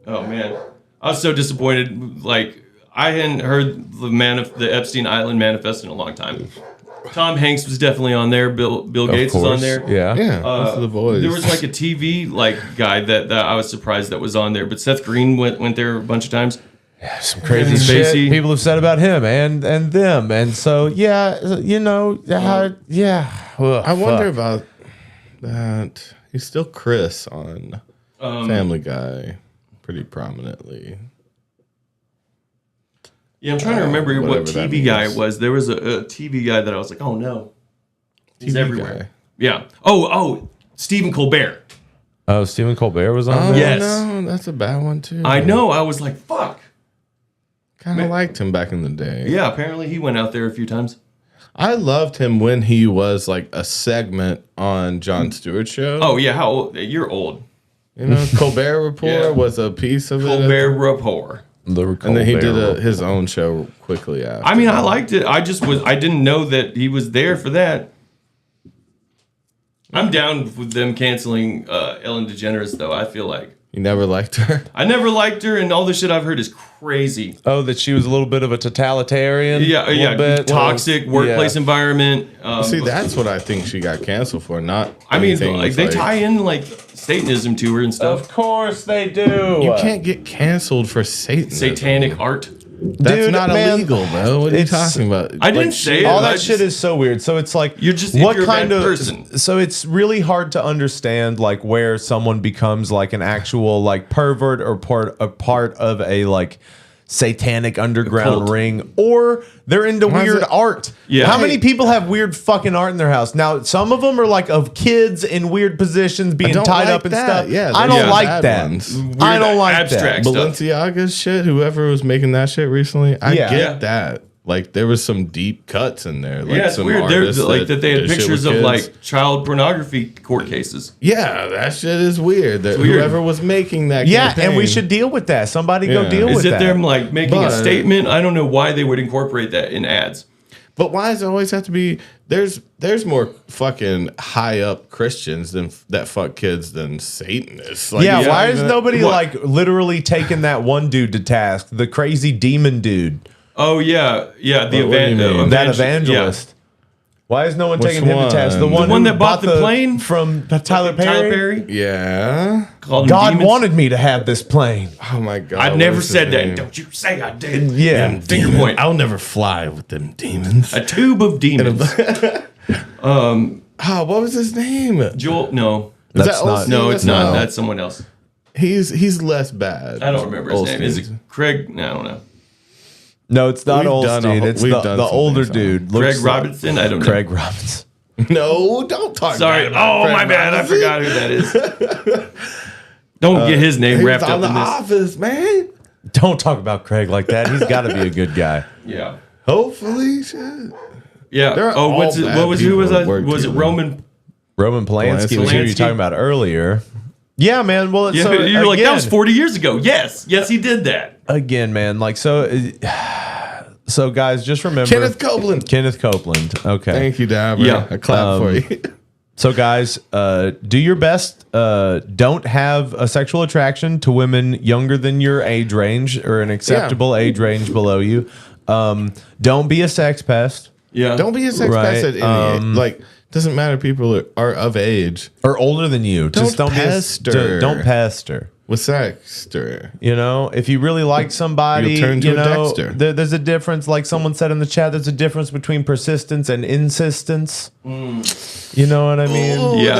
Oh man, I was so disappointed. Like I hadn't heard the Epstein Island Manifest in a long time. Tom Hanks was definitely on there. Bill Gates was on there. Yeah. Yeah, those are the boys. There was like a TV guy that I was surprised that was on there, but Seth Green went there a bunch of times. Some crazy Kevin shit Spacey. people have said about him and them. And so, yeah, you know, yeah. Ugh, I wonder fuck. about that. He's still Chris on Family Guy, pretty prominently. Yeah, I'm trying to remember what whatever that TV guy means. it was. There was a TV guy that I was like, oh no, he's TV everywhere. guy. Yeah. Oh, Stephen Colbert. Oh, Stephen Colbert was on Oh, there? Yes. no, that's a bad one too. I know. I was like, fuck. Kind of liked him back in the day. Yeah, apparently he went out there a few times. I loved him when he was like a segment on Jon Stewart's show. Oh yeah, how old? You're old. You know, Colbert Report was a piece of it. Colbert Report. And then he did his own show quickly after. I mean, I liked it. I didn't know that he was there for that. I'm down with them canceling Ellen DeGeneres, though. I feel like you never liked her. I never liked her, and all the shit I've heard is crazy. Oh, that she was a little bit of a totalitarian. Yeah, bit. toxic workplace environment. See, that's what I think she got canceled for. Not. I mean, like they tie in like Satanism to her and stuff. Of course they do. You can't get canceled for Satanism. Satanic art. That's not illegal, bro. What are you talking about? I didn't say it. All that shit is so weird. So it's like you're just what you're kind a bad of person. So it's really hard to understand like where someone becomes like an actual like pervert or a part of a like satanic underground ring, or they're into weird art. Yeah. How many people have weird fucking art in their house? Now, some of them are like of kids in weird positions being tied up and stuff. Yeah, I don't like bad that. ones. I don't like abstract that. stuff. Balenciaga's shit, whoever was making that shit recently, I get that. Like, there was some deep cuts in there. Like, Yeah, it's some weird. artists Like that they had did shit pictures with of kids. like child pornography court cases. Yeah, that shit is weird. That weird. whoever was making that Yeah, campaign, and we should deal with that. Somebody go deal Is with it that. them like making a But- statement? I don't know why they would incorporate that in ads. But why does it always have to be? There's more fucking high up Christians that fuck kids than Satanists. Like, yeah, why is even- nobody what- like literally taking that one dude to task, the crazy demon dude? Oh yeah, yeah. The What do you mean? That evangelist. Why is no one Which taking him to task? The one one who that bought the plane from Tyler Perry. Tyler Perry. Yeah. Called God wanted me to have this plane. Oh my god. I what never is his said that. name? Don't you say I did. Yeah. Them Finger demons. point. I'll never fly with them demons. A tube of demons. What was his name? Joel. No. Is That's that not- Olsen? No, it's No. not. That's someone else. He's less bad. I don't remember his name. Is it Olsen. Craig? No, I don't know. No, it's not We've done Olstein. a- It's we've the done some older things on dude. Craig Looks like- Robinson? I don't know. Craig Robinson. No, don't talk. Sorry. bad about Oh, Craig my bad. I Robinson. forgot who that is. Don't get his name He was wrapped on up The in this. Office, man. Don't talk about Craig like that. He's got to be a good guy. Yeah. Hopefully, shit. Yeah. They're Oh, all what's it? bad What was who people was at that? work, Was it too. Roman? Roman Polanski was who you were Polanski. talking about earlier. Yeah, man. Well, Yeah, so you're like that again- was 40 years ago. Yes, he did that. again, man. Like so. So guys, just remember Kenneth Copeland. Kenneth Copeland. Okay. Thank you, Dabber. Yeah. I clap for you. So guys, do your best. Don't have a sexual attraction to women younger than your age range or an acceptable age range below you. Don't be a sex pest. Yeah. Don't be a sex Right, pest at any age. Like, doesn't matter. People are of age Or older than you. Just don't pester. be don't pester. with sex. You know, if you really like somebody, You'll turn to you a know, Dexter. there's a difference. Like someone said in the chat, there's a difference between persistence and insistence. You know what I mean? Oh, Yeah.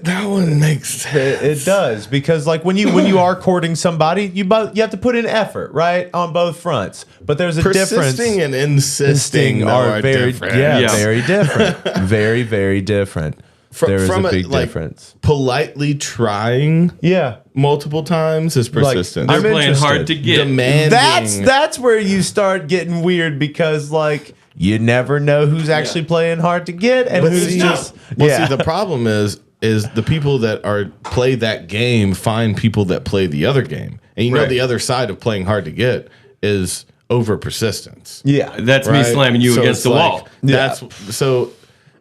that one makes sense. It does, because like when you are courting somebody, you have to put in effort, right, on both fronts. But there's a difference. Persisting and insisting are very different. Yeah. very different, very very different. There is a big difference. Politely trying Yeah, multiple times is persistent. I'm They're playing hard to interested. get. Demanding. that's where you start getting weird, because like you never know who's actually playing hard to get and But who's see, just see, the problem is the people that play that game find people that play the other game, and you know Right. the other side of playing hard to get is over persistence. yeah. That's me right? slamming you So against it's the like- wall. That's so.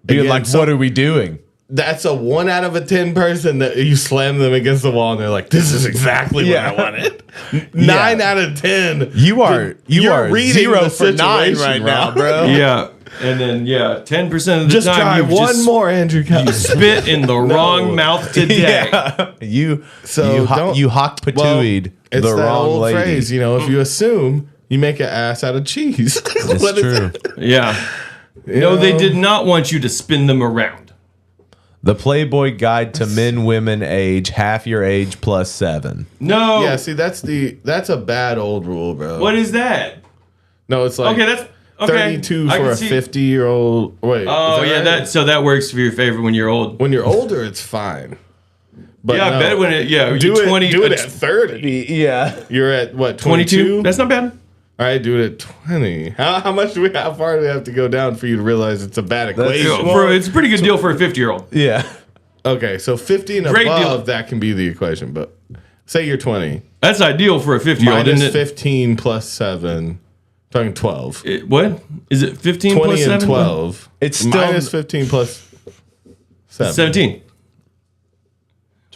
Being again, like, so what are we doing? that's a 1 out of 10 person that you slam them against the wall and they're like, this is exactly Yeah. what I wanted. 9 out of 10. You are You're reading 0 the for 9 situation right now, wrong. bro. Yeah, and then 10% of the Just time try you've one just more, Andrew. you spit in the wrong mouth today. Yeah. You So don't- you hock patooied It's the that wrong old lady. phrase, you know, if you assume, you make an ass out of cheese. It's What is true. it? Yeah. You No, they know? did not want you to spin them around. The Playboy Guide to Men, Women, Age, half your age plus 7. No. Yeah, see, that's a bad old rule, bro. What is that? No, it's like Okay, that's okay. 32 I for can a see- 50-year-old. Wait. Oh is yeah, right? that works for your favor when you're old. When you're older, it's fine. But Yeah, I no. bet when it do you're it 20 do it at 30. Yeah. You're at what, 22. 22? That's not bad. All right, do it at 20. How far do we have to go down for you to realize it's a bad equation? It's a pretty good deal for a 50-year-old. Yeah. Okay, so 50 and Great above, deal. that can be the equation. But say you're 20. That's ideal for a 50-year-old, Minus isn't it? 15 plus 7. Talking 12. What? Is it 15 20 plus 7? and 12. It's still minus 15 plus 7. 17.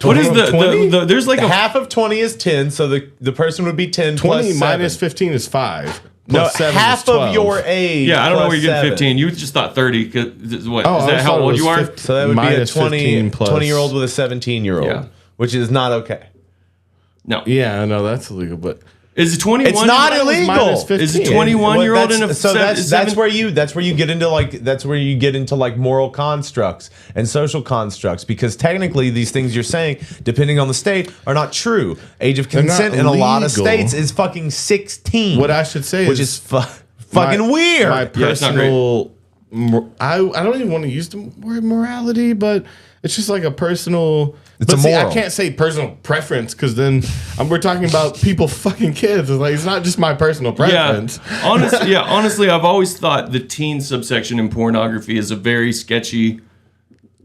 What is the there's like a half of 20 is 10, so the person would be 10 20 plus minus 7. 15 is 5. No, Plus 7 half is 12. of your age. Yeah, I don't know where plus you're getting 7. 15. You just thought 30. What? Oh, Is I that always how thought it old was you are? 15. So that would be a Minus 15 plus 20-year-old with a 17-year-old, Yeah. which is not okay. No. Yeah, I know that's illegal, but Is it 21? It's not illegal. minus 15. Is it 21-year-old in a so that's seven? where you get into like moral constructs and social constructs, because technically these things you're saying, depending on the state, are not true. Age of They're not consent in a lot of legal. states is fucking 16. What I should say which is fucking weird. My Yeah, it's not personal, I don't even want to use the word morality, but it's just like a personal. It's but a see, moral. I can't say personal preference because then we're talking about people fucking kids. It's like it's not just my personal preference. Honestly, I've always thought the teen subsection in pornography is a very sketchy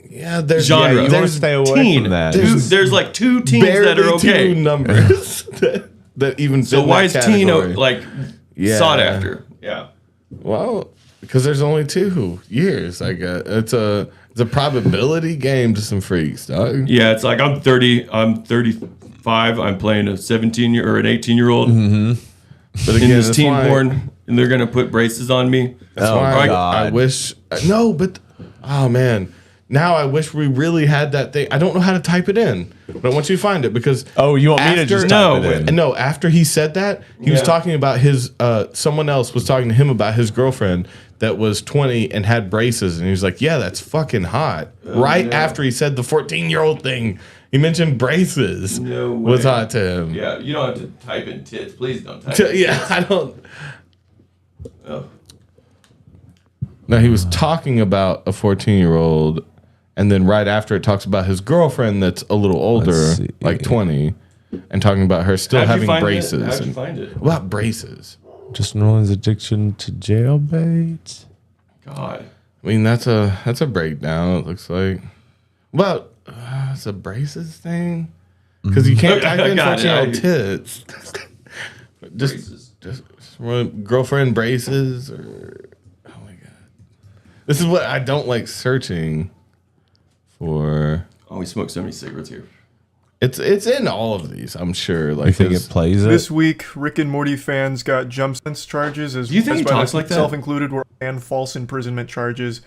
Yeah, there's genre. Yeah, you want there's to stay away teen. from that. There's like 2 teens that are barely okay. 2 numbers that even fit So in why that is teen category. like Yeah. sought after? Yeah. Well, because there's only 2 years. I guess it's a probability game to some freaks, dog. Yeah, it's like I'm 30, I'm 35, I'm playing a 17-year or an 18-year-old But in again, this that's teen why- porn, and they're gonna put braces on me. That's Oh, why my I God. wish. No, but oh man, now I wish we really had that thing. I don't know how to type it in, but I want you to find it because. Oh, you want me to just type it in? No, after he said that, he was Yeah. talking about his. Someone else was talking to him about his girlfriend that was 20 and had braces, and he was like, "Yeah, that's fucking hot." Right after he said the 14-year-old thing, he mentioned braces. No way. Was hot to him. Yeah, you don't have to type in tits. Please don't type in Yeah, tits. I don't. Oh. No, he was talking about a 14-year-old, and then right after it talks about his girlfriend that's a little older, Let's see. like 20, and talking about her still How'd you having find it? braces. How'd you and- find it? What about braces? Justin Rollins' addiction to jailbait. God. I mean, that's a breakdown. It looks like. Well, it's a braces thing because you can't type in Got it. 14-year-old tits. Braces. just girlfriend braces or oh my god, this is what I don't like searching for. Oh, we smoked so many cigarettes here. It's in all of these, I'm sure. Like You think his- it plays it? This week, Rick and Morty fans got jump sense charges as Do you think he by talks like that? self-included were and false imprisonment charges.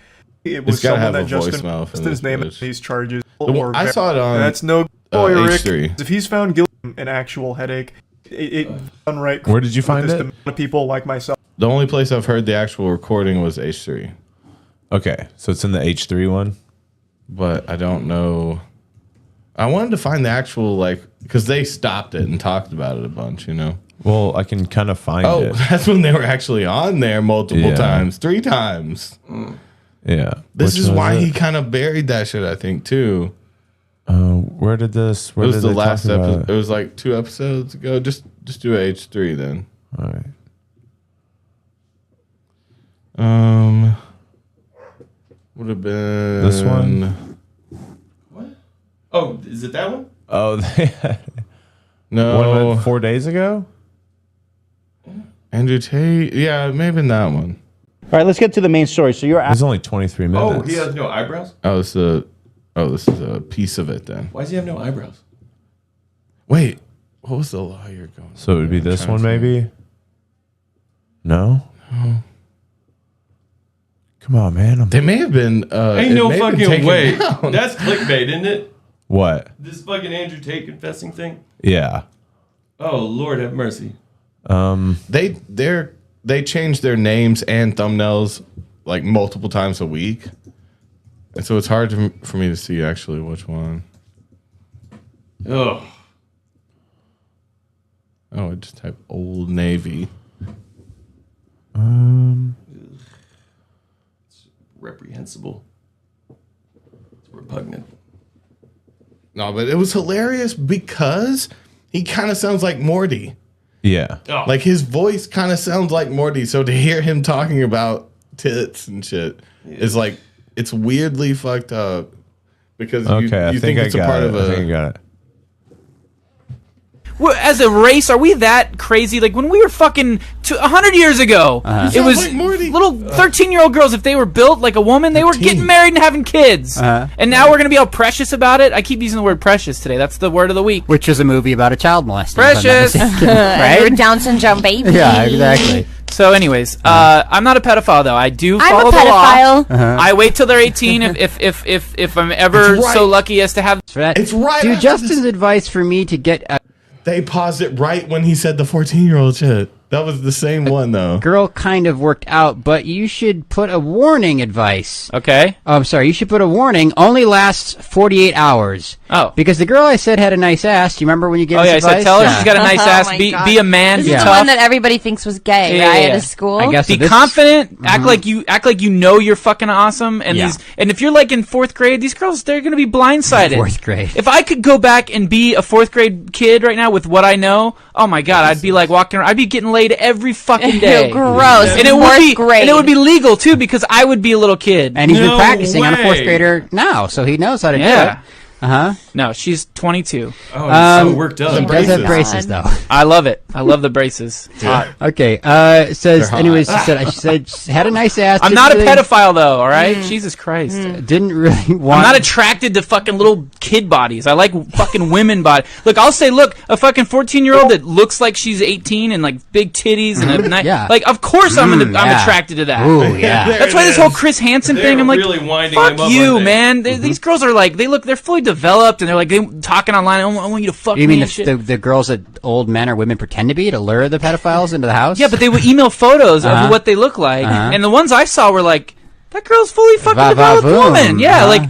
It It's was gotta someone have that a Justin voicemail from Justin's this name in bitch. these charges. Well, I saw it on, That's no boy, Rick. H3. If he's found guilty of an actual headache, it done right. Where did you find with it? this amount of people like myself. The only place I've heard the actual recording was H3, Okay, so it's in the H3 one. but I don't know. I wanted to find the actual because they stopped it and talked about it a bunch, you know. Well, I can kind of find Oh, it. that's when they were actually on there multiple Yeah. times, 3 times. Yeah. This Which is was why it? he kind of buried that shit, I think, too. Where did this? Where It was did the they last talk about episode. It was like 2 episodes ago. Just do a H3 then. All right. Would have been This one? What? Oh, is it that one? Oh, they No, one 4 days ago. Andrew Tate. Yeah, maybe that one. All right, let's get to the main story. So you're It's only 23 minutes. Oh, he has no eyebrows? This is a piece of it then. Why does he have no eyebrows? Wait, what was the lawyer going? So it would be this one, maybe. No. Come on, man. They may have been. Ain't it no may have been fucking taken way. down. That's clickbait, isn't it? What? This fucking Andrew Tate confessing thing? Yeah. Oh, Lord have mercy. They change their names and thumbnails like multiple times a week, and so it's hard for me to see actually which one. Ugh. Oh, I just type Old Navy. It's reprehensible. It's repugnant. No, but it was hilarious because he kind of sounds like Morty. Yeah. Oh. Like his voice kind of sounds like Morty. So to hear him talking about tits and shit is like, it's weirdly fucked up. because Okay, you think it's a part of I think I got it. As a race, are we that crazy? Like when we were fucking 100 years ago, it was like Morty. little 13-year-old girls. If they were built like a woman, they were getting married and having kids. And now we're gonna be all precious about it. I keep using the word precious today. That's the word of the week. Which is a movie about a child molesting. Precious, Right? You're Down syndrome baby. Yeah, exactly. So, anyways, I'm not a pedophile though. I do I'm a follow the law. pedophile. I wait till they're 18 if I'm ever It's right. so lucky as to have. It's right. Dude, Justin's advice for me to get a They paused it right when he said the 14-year-old shit. That was the same one though. girl kind of worked out, but you should put a warning advice. Okay. I'm sorry, you should put a warning, only lasts 48 hours. Oh. Because the girl I said had a nice ass. Do you remember when you gave us I advice? said tell her she's got a nice Oh ass. my Be God. be a man. This Be is the tough. one that everybody thinks was gay, Yeah, right? yeah. At a school. I guess Be so. This- confident. Act like you know you're fucking awesome. And Yeah. and if you're like in 4th grade, these girls they're gonna be blindsided. 4th grade. If I could go back and be a 4th grade kid right now with what I know, oh my God, I'd be like walking around. I'd be getting laid every fucking day. Gross. And it would be grade. and it would be legal too because I would be a little kid. And he's been No practicing on a 4th way. grader now, so he knows how to do Yeah. it. Uh-huh. No, she's 22. Oh, I'm so worked He up. does have braces. braces, though. I love it. I love the braces. It's hot. Okay. It says, anyways, she said she had a nice ass. I'm didn't not a really- pedophile though. All right, Jesus Christ. Didn't really want. I'm not attracted to fucking little kid bodies. I like fucking women body. Look, I'll say, look, a fucking 14-year-old that looks like she's 18 and like big titties and a nice, Yeah. like, of course I'm yeah. attracted to that. Ooh, yeah. That's why this whole Chris Hansen They're thing. I'm like, really winding him fuck up, you, aren't they? man. These girls are like, they're fully developed and they're like, they talking online. I want you to fuck You me mean and shit. the girls that old men or women pretend to be to lure the pedophiles into the house? Yeah, but they would email photos of what they look like, and the ones I saw were like, that girl's fully fucking developed Va-va-voom. woman. Yeah, like,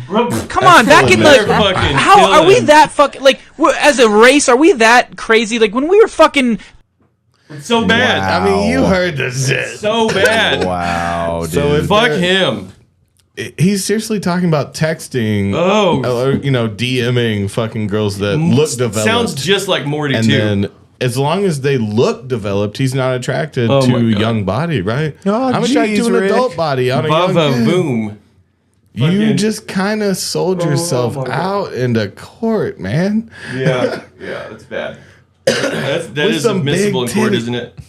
come on, back in They're the. fucking How are we killing. that fucking like as a race? Are we that crazy? Like when we were fucking. It's so bad. I mean, you heard the shit. So bad. Wow, dude. So if Fuck they're- him. He's seriously talking about texting. Oh. Or, DMing fucking girls that look developed. Sounds just like Morty and too. then as long as they look developed, he's not attracted Oh my to God. young body, right? Oh, I'm attracted geez, to an Rick. adult body on a young Bava kid. boom. You Fucking- just kind of sold yourself my God. out into court, man. Yeah, that's bad. That With is some admissible in big court, titty- isn't it?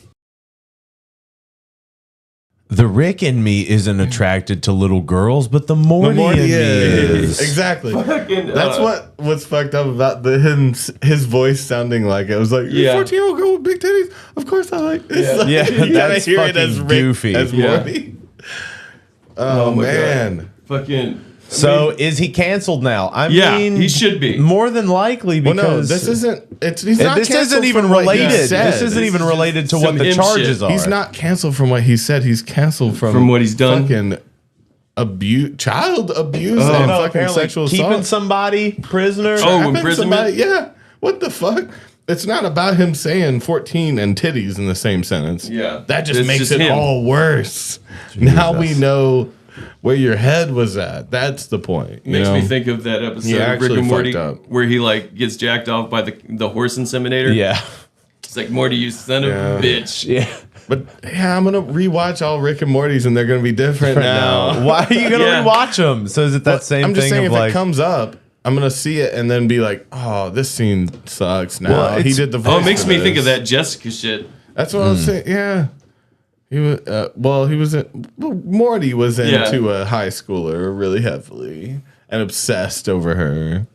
The Rick in me isn't attracted to little girls, but the Morty, in me is. Exactly. Fucking, That's what's fucked up about his voice sounding like it. was like, Yeah. 14-year-old girl with big titties. Of course I like this. Yeah. Like, Yeah, you gotta that's hear it as fucking Rick, goofy. as Yeah. Morty. Oh, my God. man. Fucking. So is he canceled now? I Yeah, mean, he should be. more than likely Well, because no, this isn't. He's not this canceled isn't even from what he related. said. This isn't even is related to just what some the imp charges shit. are. He's not canceled from what he said. He's canceled from what he's done? Fucking abuse, child abuse, Oh. and No, fucking apparently sexual keeping assault. somebody prisoner. Oh, Trapping imprisonment? somebody, yeah. What the fuck? It's not about him saying 14 and titties in the same sentence. Yeah. That just It's makes just it him. all worse. Now we know where your head was at. That's the point. you Makes know? me think of that episode He of Rick actually and Morty fucked up. where he like gets jacked off by the horse inseminator. Yeah. It's like, Morty, you son of a bitch. Yeah. But yeah, I'm gonna rewatch all Rick and Morty's, and they're gonna be different now. Why are you gonna Yeah. rewatch them? So is it that same I'm just thing saying, of if like? it comes up, I'm gonna see it and then be like, "Oh, this scene sucks." Now Well, he it's- did the. Oh, voice it makes for me think this. of that Jessica shit. That's what I was saying. Yeah, he was. He was. Morty was into a high schooler really heavily and obsessed over her,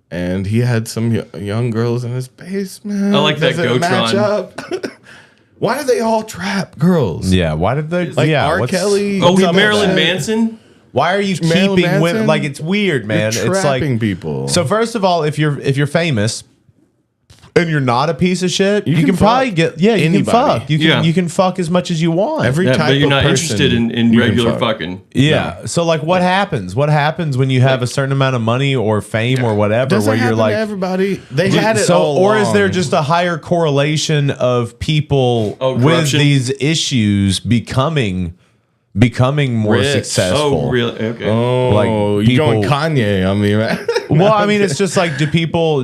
and he had some young girls in his basement. I like that Does it match Gotron. up? Why do they all trap girls? Yeah. Why did they? Like yeah. R. what's- Kelly. Oh, what's up with Marilyn that? Manson? Why are you Marilyn keeping women? Manson? Like it's weird, man. You're It's like trapping people. So first of all, if you're famous and you're not a piece of shit, you, can can probably fuck get you can anybody. fuck. You can Yeah. you can fuck as much as you want. Every Yeah, type but you're of not person interested in you can regular fuck. fucking. Yeah. So like what happens? What happens when you have a certain amount of money or fame or whatever Doesn't where you're happen like to everybody. They had it so all or is there along. just a higher correlation of people Oh, with corruption? these issues becoming more Rich. successful? Oh, really? Okay. Oh, Like, you going people- Kanye on me, right? Well, I mean, it's just like do people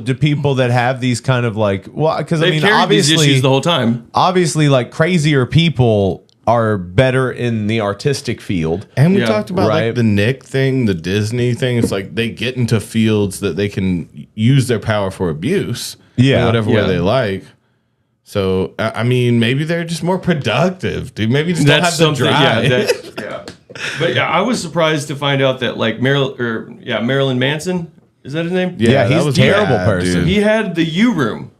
that have these kind of like because I They've mean carried these obviously issues the whole time. obviously like crazier people are better in the artistic field. And we talked about like the Nick thing, the Disney thing. It's like they get into fields that they can use their power for abuse. In whatever way they like. So, I mean, maybe they're just more productive, dude. Maybe just don't have the drive. But I was surprised to find out that like Marilyn Manson, is that his name? Yeah, he's a terrible person. Dude. He had the U room.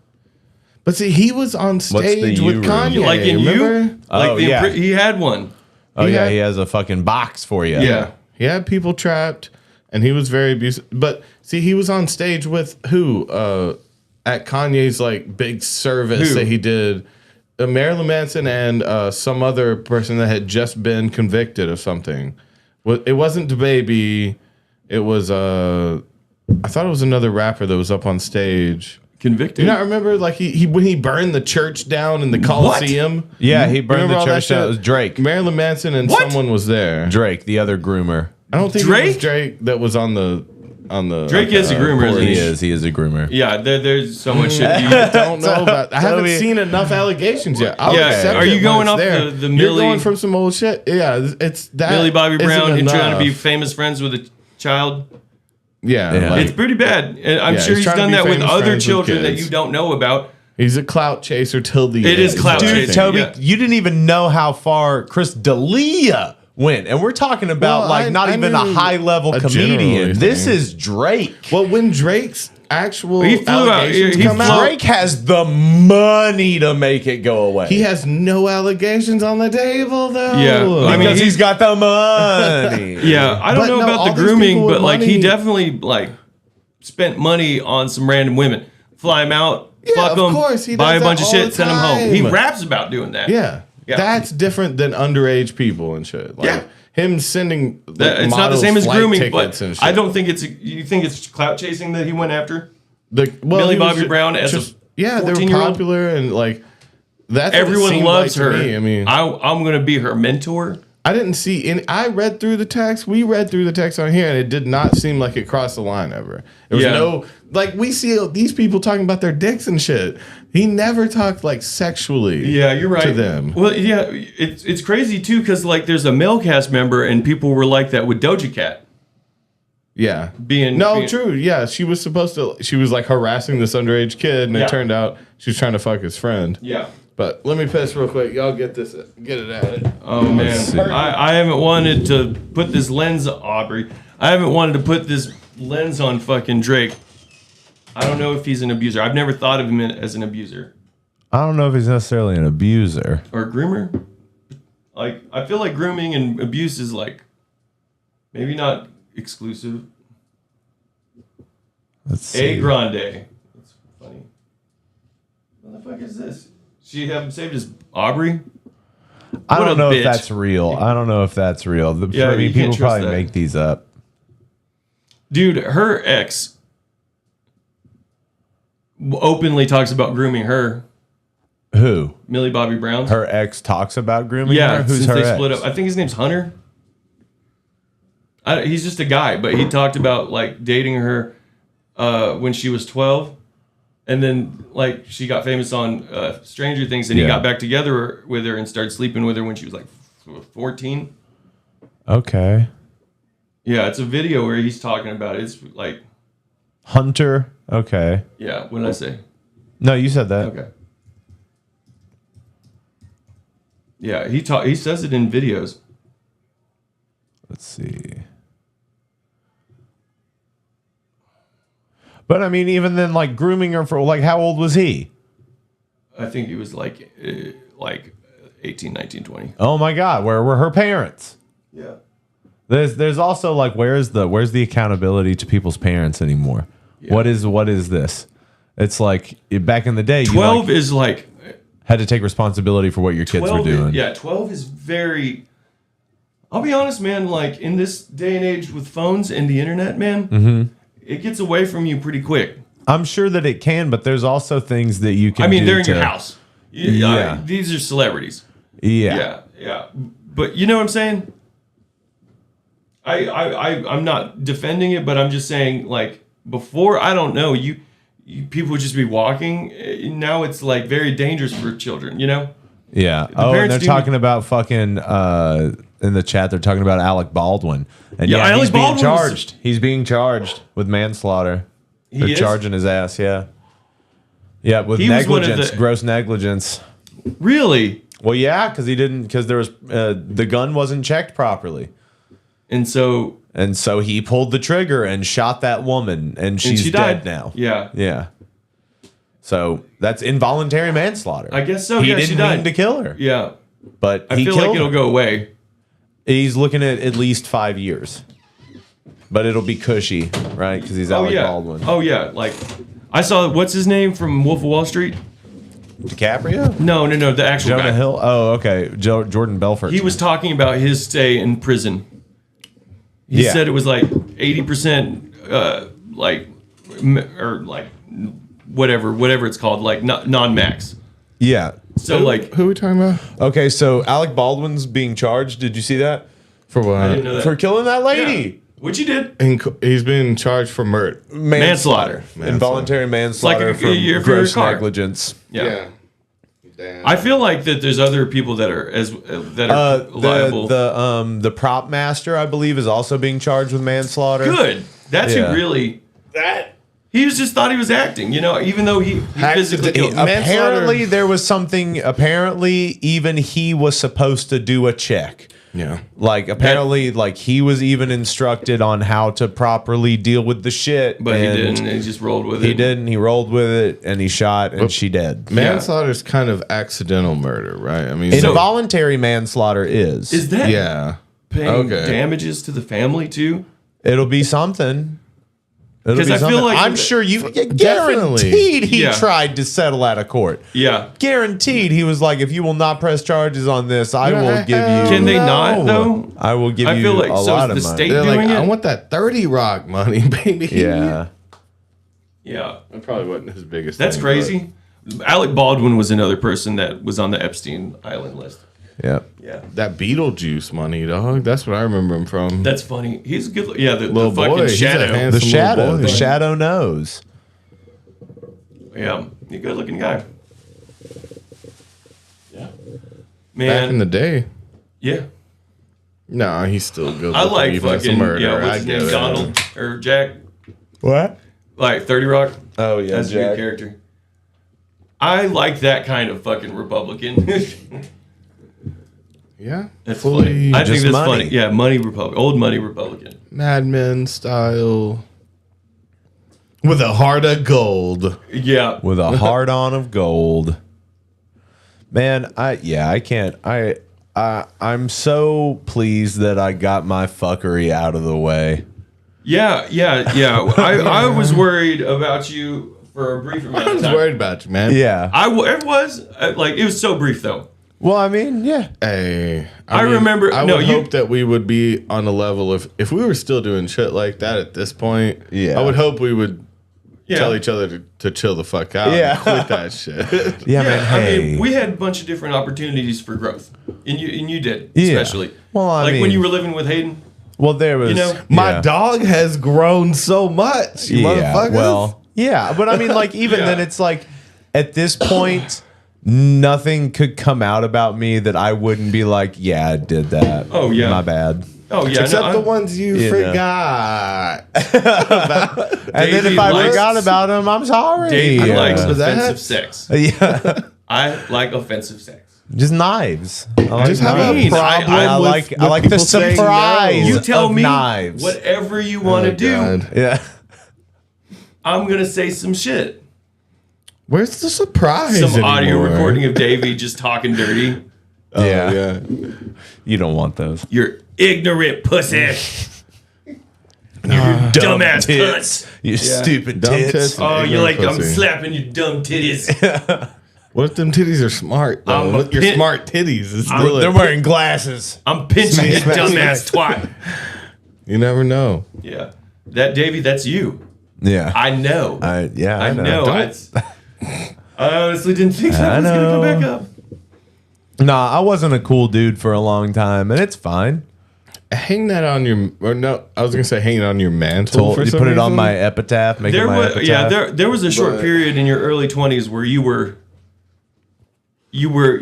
But see, he was on stage with Kanye. Like in remember? He had one. He has a fucking box for you. Yeah. He had people trapped and he was very abusive. But see, he was on stage with who? At Kanye's like big service that he did. Marilyn Manson and some other person that had just been convicted of something. It wasn't DaBaby. It was I thought it was another rapper that was up on stage. Convicted? You not remember like he when he burned the church down in the Coliseum? What? Yeah, he burned the church down. It was Drake. Marilyn Manson and someone was there. Drake, the other groomer. I don't think it was Drake that was on the Drake is a groomer, isn't he? He is a groomer. Yeah, there's so much shit you don't know about. I haven't seen enough allegations yet. Are you going off the Millie? You're going from some old shit. Yeah, it's that. Millie Bobby Brown and trying to be enough. famous friends with a child. Yeah. It's pretty bad. And I'm sure he's done that with other children that you don't know about. He's a clout chaser till the end. It is clout chasing. Toby, you didn't even know how far Chris D'Elia went. And we're talking about not even a high-level comedian. This is Drake. Well, when Drake's actual He flew out. Drake has the money to make it go away. He has no allegations on the table, though. Yeah, I mean, he's got the money. Yeah, I don't know about the grooming, but like he definitely like spent money on some random women. Fly them out, fuck them, buy a bunch of shit, send them home. He raps about doing that. Yeah. That's different than underage people and shit. Like him sending it's not the same as grooming, but I don't think it's you think it's clout chasing that he went after? Millie Bobby Brown as a they were popular and like that's everyone loves her. Me. I mean, I'm gonna be her mentor. I didn't see any. I read through the text. We read through the text on here, and it did not seem like it crossed the line ever. There was no like we see these people talking about their dicks and shit. He never talked like sexually. Yeah, you're right. To them. Well, yeah, it's crazy too because like there's a male cast member and people were like that with Doja Cat. Yeah, being true. Yeah, she was supposed to. She was like harassing this underage kid, and it turned out she was trying to fuck his friend. Yeah. But let me piss real quick. Y'all get it at it. Oh man, I haven't wanted to put this lens, Aubrey. I haven't wanted to put this lens on fucking Drake. I don't know if he's an abuser. I've never thought of him as an abuser. I don't know if he's necessarily an abuser or a groomer. Like I feel like grooming and abuse is like maybe not exclusive. Let's see. A Grande. That's funny. What the fuck is this? She have him saved as Aubrey? I don't know if that's real. I don't know if that's real. I mean, people probably make these up. Dude, her ex openly talks about grooming her. Who? Millie Bobby Brown. Her ex talks about grooming her? Who's her ex? Split up. I think his name's Hunter. He's just a guy, but he talked about like dating her when she was 12. And then, like, she got famous on Stranger Things, and he got back together with her and started sleeping with her when she was, like, 14. Okay. Yeah, it's a video where he's talking about it. It's, like... Hunter? Okay. Yeah, what did I say? No, you said that. Okay. Yeah, he says it in videos. Let's see. But I mean, even then, like grooming her for like, how old was he? I think he was like 18, 19, 20. Oh my God, where were her parents? Yeah. There's also like, where's the accountability to people's parents anymore? Yeah. What is this? It's like back in the day, 12 is like had to take responsibility for what your kids were doing. 12 is very. I'll be honest, man. Like in this day and age with phones and the internet, man. It gets away from you pretty quick. I'm sure that it can, but there's also things that you can. I mean, they're in your house. Yeah, these are celebrities. Yeah. But you know what I'm saying? I'm not defending it, but I'm just saying, like before, I don't know. You people would just be walking. Now it's like very dangerous for children. You know. Yeah. The Oh, and parents they're do- talking about fucking in the chat. They're talking about Alec Baldwin, and Yeah, yeah, Alec he's being Baldwin was- charged. He's being charged with manslaughter. He They're is? charging his ass. Yeah. Yeah, with He was one of negligence, the- gross negligence. Really? Well, yeah, because he didn't, because there was the gun wasn't checked properly, and so he pulled the trigger and shot that woman, and she's she dead died. now. Yeah. Yeah. So that's involuntary manslaughter. I guess so. He Yeah, she didn't died. mean to kill her. Yeah. But I he feel like killed it'll her. go away. He's looking at least 5 years, but it'll be cushy, right? Because he's Alec yeah. Baldwin. Oh yeah. Like I saw what's his name from Wolf of Wall Street? DiCaprio? No, the actual Jonah guy. Hill. Oh, okay. Jordan Belfort. He was talking about his stay in prison. He Yeah. said it was like 80%, or like whatever it's called, like non-max. Yeah. So like, who are we talking about? Okay, so Alec Baldwin's being charged. Did you see that? For what? I didn't know that. For killing that lady. Yeah. Which he did. He's been charged for murder. Manslaughter. Involuntary manslaughter It's like from your gross car. negligence. Yeah. I feel like that there's other people that are liable. The prop master, I believe, is also being charged with manslaughter. Good. That's Yeah. who really. He just thought he was acting, even though he physically killed. Apparently, there was something. Apparently, even he was supposed to do a check. Yeah. Like apparently, like he was even instructed on how to properly deal with the shit, But he and didn't. He just rolled with it. He didn't. He rolled with it, and he shot, and she dead. Manslaughter is kind of accidental murder, right? I mean, Involuntary manslaughter is. Is that Yeah. paying damages to the family too? It'll be something. It'll 'Cause be I feel something. like I'm with sure you Definitely. guaranteed he Yeah. tried to settle out of court. Yeah. Guaranteed he was like, if you will not press charges on this, I will give you. Can they not though? I will give I you feel like a so lot is of the money. state They're doing like, I it. want that 30 Rock money, baby. Yeah. Yeah. That probably wasn't his biggest That's thing, crazy. Alec Baldwin was another person that was on the Epstein Island list. Yeah. Yeah. but that Beetlejuice money, dog. That's what I remember him from. That's funny. He's a good. Yeah, the Little fucking boy. He's a shadow. handsome The little shadow. boy. The shadow knows. Yeah, he's a good looking guy. Yeah. Man. Back in the day. Yeah. No, he's still good. I like even as a fucking murderer. what's I his get name? it. Donald or Jack. What? Like 30 Rock. Oh yeah, That's a Jack. good character. I like that kind of fucking Republican. Yeah. That's Fully funny. I think just that's money. funny. Yeah, money Republican, old money Republican. Mad Men style. With a heart of gold. Yeah, With a heart on of gold. Man, I can't. I'm so pleased that I got my fuckery out of the way. yeah. I was worried about you for a brief amount I of was time. worried about you, man. Yeah. It was like it was so brief though. Well, I mean, yeah. Hey, I remember- I no, would you- hope that we would be on a level of if we were still doing shit like that at this point. Yeah. I would hope we would Yeah. tell each other to chill the fuck out. Yeah. And quit that shit. Yeah, man. Hey. I mean, we had a bunch of different opportunities for growth, and you did, Yeah. especially. Well, I like when mean- you were living with Hayden. Well, there was. You know, My yeah. dog has grown so much. You motherfuckers. Well, yeah, but I mean, like, even Yeah. then, it's like at this point, nothing could come out about me that I wouldn't be like, yeah, I did that. Oh, yeah. my bad. Oh yeah, Except no, the I'm- ones you You know. forgot. And then Davey if I likes- forgot about them, I'm sorry. Davey likes Was that- offensive sex. Yeah, I like offensive sex. just knives. I like Just have a knives. problem I with like the I like the people saying no. surprise. You tell of me knives. whatever you want to Oh, do. God. Yeah. I'm gonna say some shit. Where's the surprise? Some audio anymore? recording of Davey just talking dirty. Oh, Yeah. yeah. You don't want those. You're ignorant pussy. You Dumb dumbass tits. cunts. You stupid Dumb tits. tits. Oh, you Ignorant like I'm pussy. slapping your dumb titties. What if them titties are smart? Though? I'm a What your pin- smart titties? It's I'm- still They're wearing glasses. I'm pinching your Smack, dumbass twat. You never know. Yeah, that Davey, that's you. Yeah. I know. I I know. Don't- I honestly didn't think that I was gonna come know. back up. Nah, I wasn't a cool dude for a long time, and it's fine. Hang that on your, or no, I was gonna say hang it on your mantle. For You some put it on reason. my epitaph. Make it There my was, epitaph. yeah, there was a short But- period in your early 20s where you were you were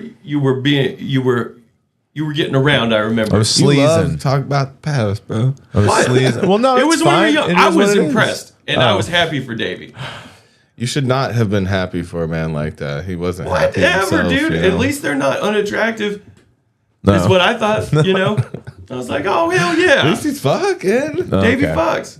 getting around. I remember. I was sleazing. Talk about the past, bro. I was sleazing. Well, no, it it's was when we were fine. young. It I is what was it is. impressed, and I was happy for Davey. You should not have been happy for a man like that. He wasn't happy Whatever, himself, dude. you know? At least they're not unattractive. No. Is what I thought. You know, I was like, oh hell yeah. At least he's fucking. Davey Okay. Fox.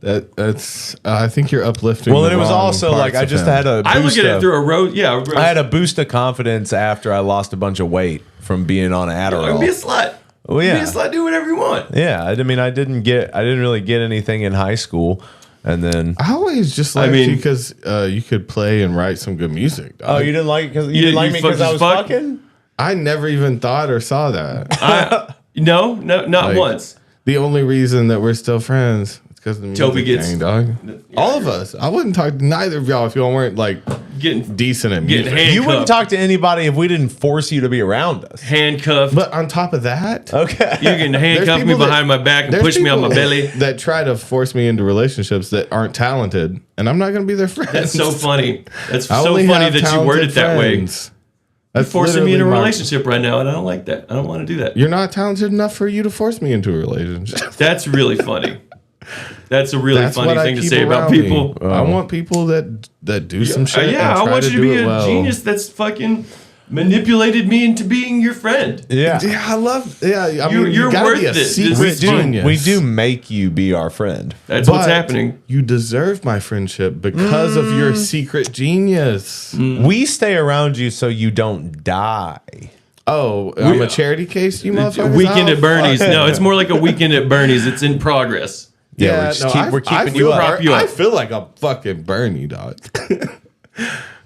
That's. I think you're uplifting. Well, the and it was wrong also parts like I of just him. had a. I look boost at it of- through a road. Yeah, I had a boost of confidence after I lost a bunch of weight from being on Adderall. Be a slut. Oh yeah, Be a slut. Do whatever you want. yeah. I mean, I didn't really get anything in high school, and then I always just liked you because you could play and write some good music. Dog. oh, you didn't like it because you didn't like me because I was fucking. I never even thought or saw that. No, not Like, once. The only reason that we're still friends is because of the music Toby gets- gang, dog. All of us. I wouldn't talk to neither of y'all if y'all weren't like Getting decent at getting music. You wouldn't talk to anybody if we didn't force you to be around us. handcuffed. But on top of that, Okay. You can handcuff me people behind my back and there's push me on my people belly. that try to force me into relationships that aren't talented, and I'm not going to be their friend. That's so funny. That's I so only funny have that you word talented it that way. friends. You're That's forcing me in a literally my- relationship right now, and I don't like that. I don't want to do that. You're not talented enough for you to force me into a relationship. That's really funny. That's a really That's funny what I thing to keep say about around me. people. I want people that do some shit. Yeah, and I try want to you to do be it a well. genius that's fucking manipulated me into being your friend. Yeah. Yeah, I love. Yeah, I You're- mean, you're you gotta worth be a it. This secret is fun. genius. We do make you be our friend. That's what's But happening. You deserve my friendship because of your secret genius. We stay around you so you don't die. Oh, I'm a charity case, you motherfuckers. Weekend Oh, at Bernie's. fuck. No, it's more like a weekend at Bernie's. It's in progress. Yeah, we're keeping feel you up. Prop you up. I feel like a fucking Bernie dog.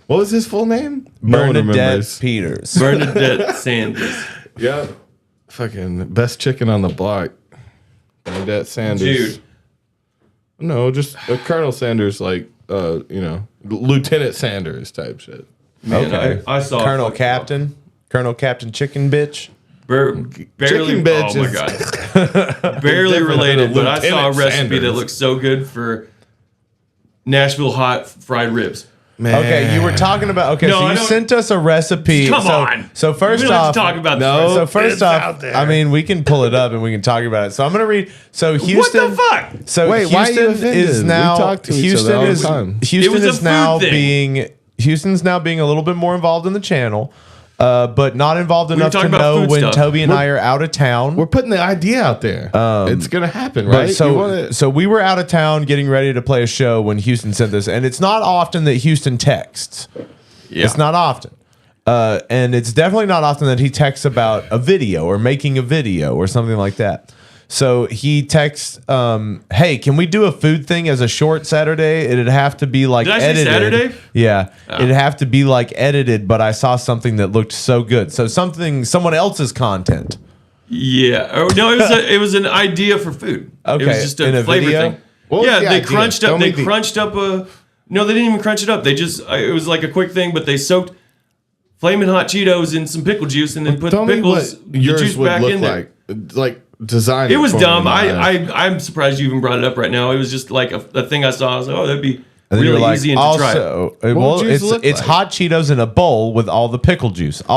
What was his full name? No one Bernadette remembers. Peters. Bernadette Sanders. Yeah. Fucking best chicken on the block. Bernadette Sanders. Dude. No, just Colonel Sanders, like, Lieutenant Sanders type shit. Man, Okay. I saw Colonel Captain. Colonel Captain Chicken Bitch. Barely, Chicken bitch oh my is- god, barely Different related. than But I saw a Lieutenant recipe that Sanders. looks so good for Nashville hot fried ribs. Man. Okay, you were talking about. Okay, No, so I you don't- sent us a recipe. Come so, on. So first We don't have off, to talk about No. this. So first It's off, out there. I mean, we can pull it up and we can talk about it. So I'm gonna read. So Houston. What the fuck? So Wait, why are you Houston offended? is We now. talk to each Houston other all the is. time. It Houston was a is now food thing. being. Houston's now being a little bit more involved in the channel, but not involved were enough to talking about know food when stuff. Toby and I are out of town. We're putting the idea out there. It's gonna happen, But right? You So, wanna- so we were out of town getting ready to play a show when Houston sent this, and it's not often that Houston texts. Yeah. It's not often. And it's definitely not often that he texts about a video or making a video or something like that. So he texts, hey, can we do a food thing as a short Saturday? It'd have to be like Did I say edited. Saturday? Yeah. Oh. It'd have to be like edited, but I saw something that looked so good. So someone else's content. Yeah. Oh, no, it was an idea for food. It Okay, was just in a a flavor video? thing. What was Yeah, the they idea? crunched Tell up. me They crunched up a. No, they didn't even crunch it up. They just. It was like a quick thing, but they soaked flaming hot Cheetos in some pickle juice and then put Tell the me what pickles, the yours juice would back look in there. like design. It was for me, dumb. man. I'm surprised you even brought it up right now. It was just like a thing I saw. I was like, oh, that'd be And then you were really like, easy and to try. also, What well, would yours look it's like? hot Cheetos in a bowl with all the pickle juice. a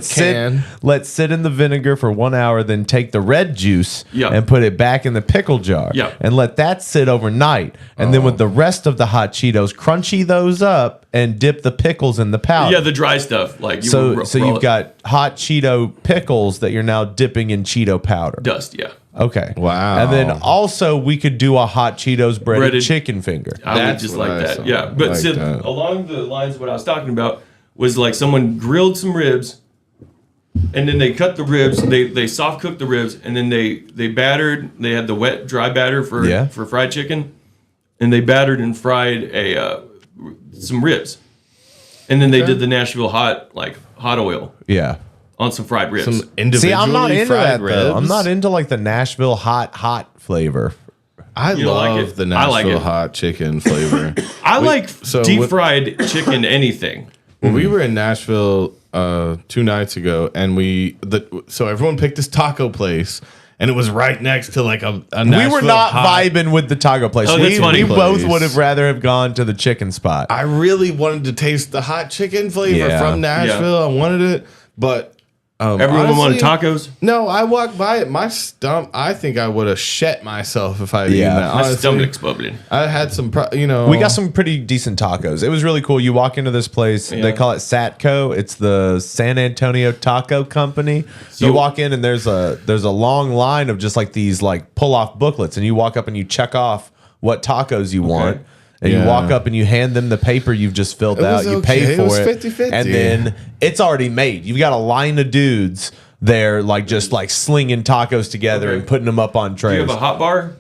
can. Let's sit in the vinegar for 1 hour, then take the red juice Yeah. and put it back in the pickle jar. Yeah. And let that sit overnight. And then with the rest of the hot Cheetos, crunchy those up and dip the pickles in the powder. Yeah, the dry stuff. Like you so would so roll you've it. got hot Cheeto pickles that you're now dipping in Cheeto powder. dust. Yeah, Okay. Wow. And then also we could do a hot Cheetos breaded Breaded- chicken finger. I would That's just what like I that. saw. Yeah, but Like see, that. along the lines of what I was talking about was like someone grilled some ribs, and then they cut the ribs. They soft cooked the ribs, and then they battered. They had the wet dry batter for fried chicken, and they battered and fried some ribs, and then they did the Nashville hot oil Yeah. on some fried ribs. Some individually See, I'm not into fried that ribs. though. I'm not into like the Nashville hot flavor. I You don't like love it? the I like Nashville it. hot chicken flavor. I like so deep what- fried chicken anything. When we were in Nashville 2 nights ago, and so everyone picked this taco place, and it was right next to like a We Nashville were not hot. vibing with the taco place. Oh, that's funny. We both Place. would have rather have gone to the chicken spot. I really wanted to taste the hot chicken flavor Yeah. from Nashville. I wanted it, but Everyone wanted tacos. No, I walked by it. My stomach. I think I would have shat myself if I had eaten that. My Honestly, stomach exploded. I had some, We got some pretty decent tacos. It was really cool. You walk into this place, they call it Satco. It's the San Antonio Taco Company. So- you walk in and there's a long line of just like these like pull off booklets, and you walk up and you check off what tacos you want. And you walk up and you hand them the paper you've just filled It out. was You pay okay. It for was it, 50-50. and then it's already made. You've got a line of dudes there, like just like slinging tacos together and putting them up on Do trays. you have a hot bar?